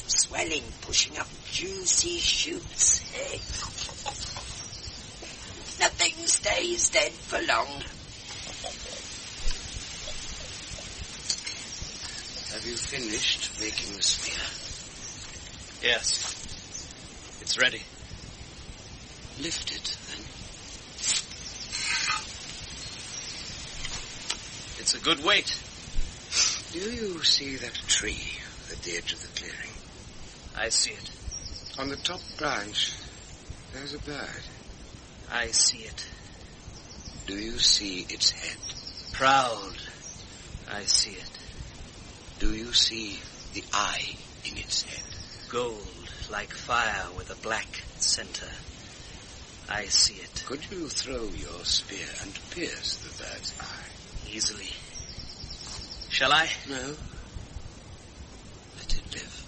Swelling, pushing up juicy shoots. Nothing stays dead for long. Have you finished making the spear? Yes. It's ready. Lift it, then. It's a good weight. Do you see that tree at the edge of the clearing? I see it. On the top branch, there's a bird. I see it. Do you see its head? Proud. I see it. Do you see the eye in its head? Gold, like fire with a black center. I see it. Could you throw your spear and pierce the bird's eye? Easily. Shall I? No. Let it live.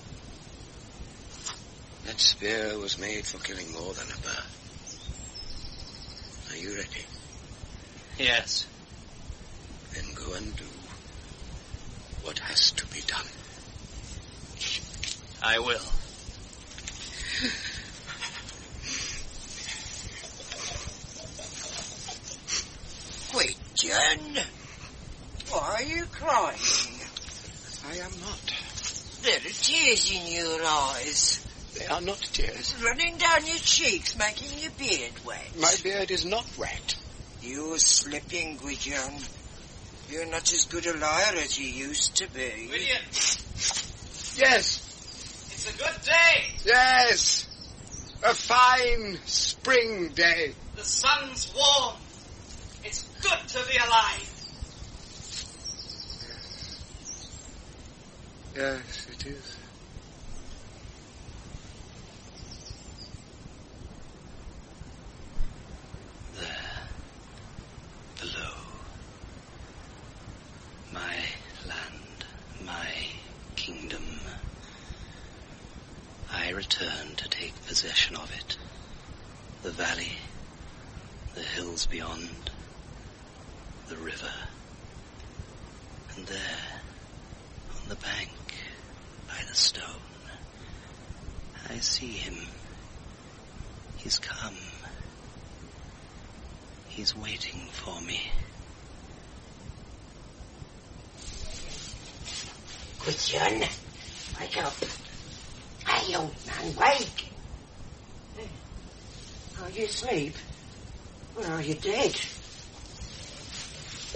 That spear was made for killing more than a bird. Are you ready? Yes. Then go and do what has to be done. I will. you crying? I am not. There are tears in your eyes. They are not tears. Running down your cheeks, making your beard wet. My beard is not wet. You're slipping, Gwydion. You're not as good a liar as you used to be. Gwydion! Yes. It's a good day. Yes. A fine spring day. The sun's warm. It's good to be alive. Yes, it is. There, below, my land, my kingdom. I return to take possession of it. The valley, the hills beyond, the river. And there, on the bank, by the stone, I see him. He's come. He's waiting for me. Gwydion, wake up. Hey, old man, wake. Are you asleep? Or are you dead?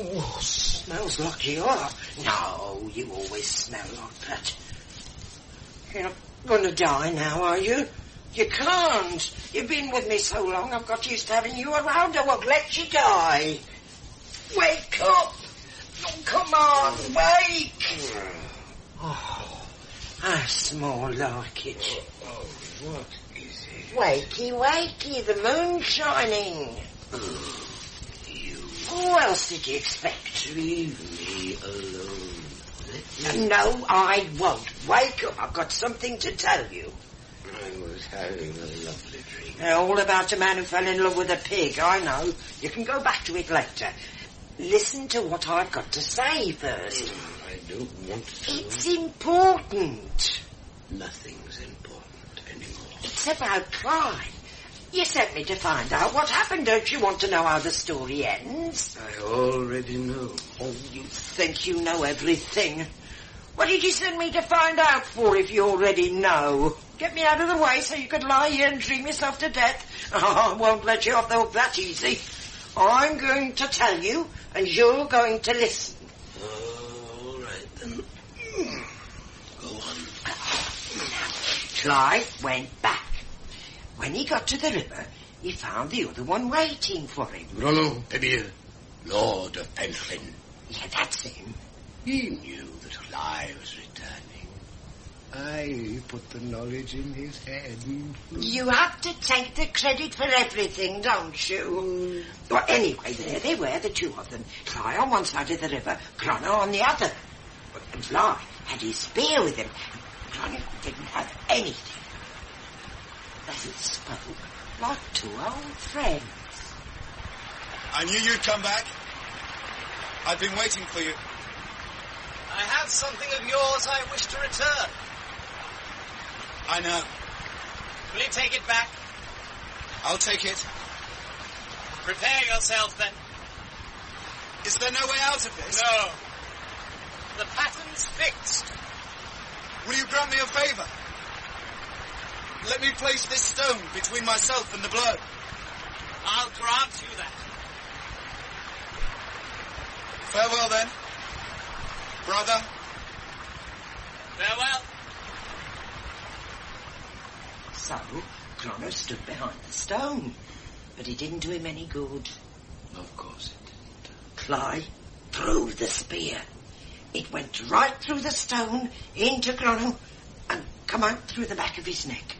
Oh, smells like you are. No, you always smell like that. You're not going to die now, are you? You can't. You've been with me so long, I've got used to having you around. I won't let you die. Wake up! Oh, come on, wake! Oh, that's more like it. Oh, what is it? Wakey, wakey, the moon's shining. Who else did you expect? Leave me alone. No, I won't. Wake up. I've got something to tell you. I was having a lovely dream. All about a man who fell in love with a pig, I know. You can go back to it later. Listen to what I've got to say first. I don't want to. It's important. Nothing's important anymore. It's about Clive. You sent me to find out what happened. Don't you want to know how the story ends? I already know. Oh, you think you know everything. What did you send me to find out for if you already know? Get me out of the way so you could lie here and dream yourself to death? Oh, I won't let you off the hook that easy. I'm going to tell you, and you're going to listen. All right, then. Go on. Clive went back. When he got to the river, he found the other one waiting for him. Rollo Pebir, Lord of Penllyn. Yeah, that's him. He knew that Clive was returning. I put the knowledge in his head. You have to take the credit for everything, don't you? Well, anyway, there they were, the two of them. Clive on one side of the river, Gronno on the other. But Clive had his spear with him. Gronno didn't have anything. They spoke like two old friends. I knew you'd come back. I've been waiting for you. I have something of yours I wish to return. I know. Will you take it back? I'll take it. Prepare yourself, then. Is there no way out of this? No. The pattern's fixed. Will you grant me a favour? Let me place this stone between myself and the blow. I'll grant you that. Farewell, then. Brother. Farewell. So, Gronno stood behind the stone, but it didn't do him any good. Of course it didn't. Clive threw the spear. It went right through the stone, into Gronno, and come out through the back of his neck.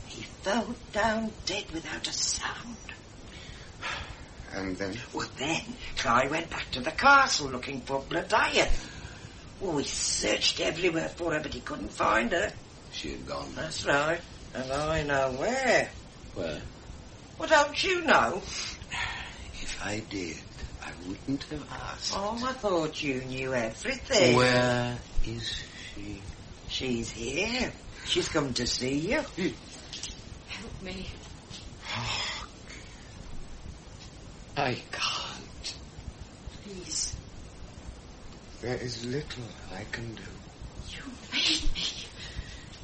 He fell down dead without a sound. And then? Well, then, Clive went back to the castle looking for Blodaya. Oh, he searched everywhere for her, but he couldn't find her. She had gone. That's right. And I know where. Where? Well, don't you know? If I did, I wouldn't have asked. Oh, I thought you knew everything. Where is she? She's here. She's come to see you. Help me. I can't. Please. There is little I can do. You made me.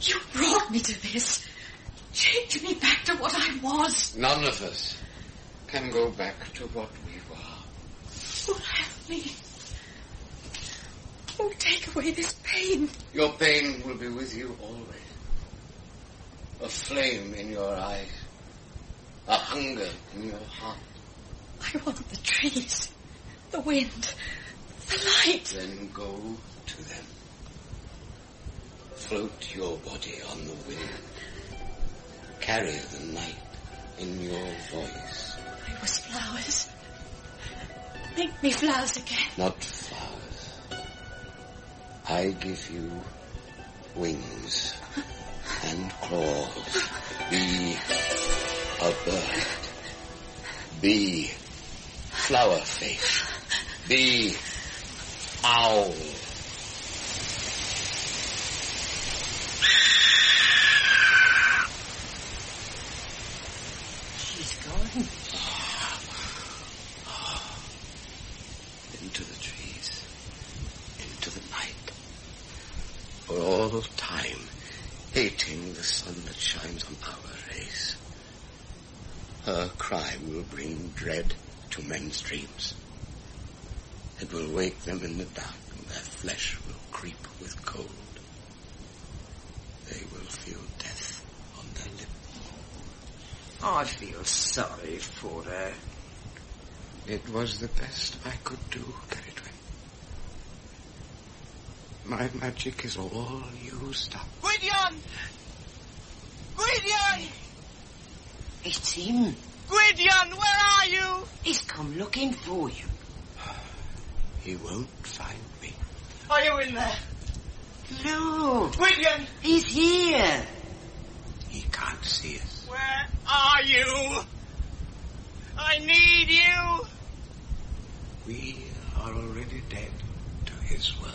You brought me to this. Changed me back to what I was. None of us can go back to what we were. Oh, help me. Oh, take away this pain. Your pain will be with you always. A flame in your eyes. A hunger in your heart. I want the trees, the wind, the light. Then go to them. Float your body on the wind. Carry the night in your voice. I was flowers. Make me flowers again. Not flowers. I give you wings and claws. Be a bird. Be flower face. Be owl. She's gone. Into the trees. Into the night. For all time, hating the sun that shines on our race. Her cry will bring dread to men's dreams. It will wake them in the dark, and their flesh will creep with cold. They will feel death on their lips. I feel sorry for her. It was the best I could do, Ceridwen. My magic is all used up. Gwydion! Gwydion! It's him. Gwydion, where are you? He's come looking for you. He won't find me. Are you in there? Look. Gwydion! He's here. He can't see us. Where are you? I need you. We are already dead to his world.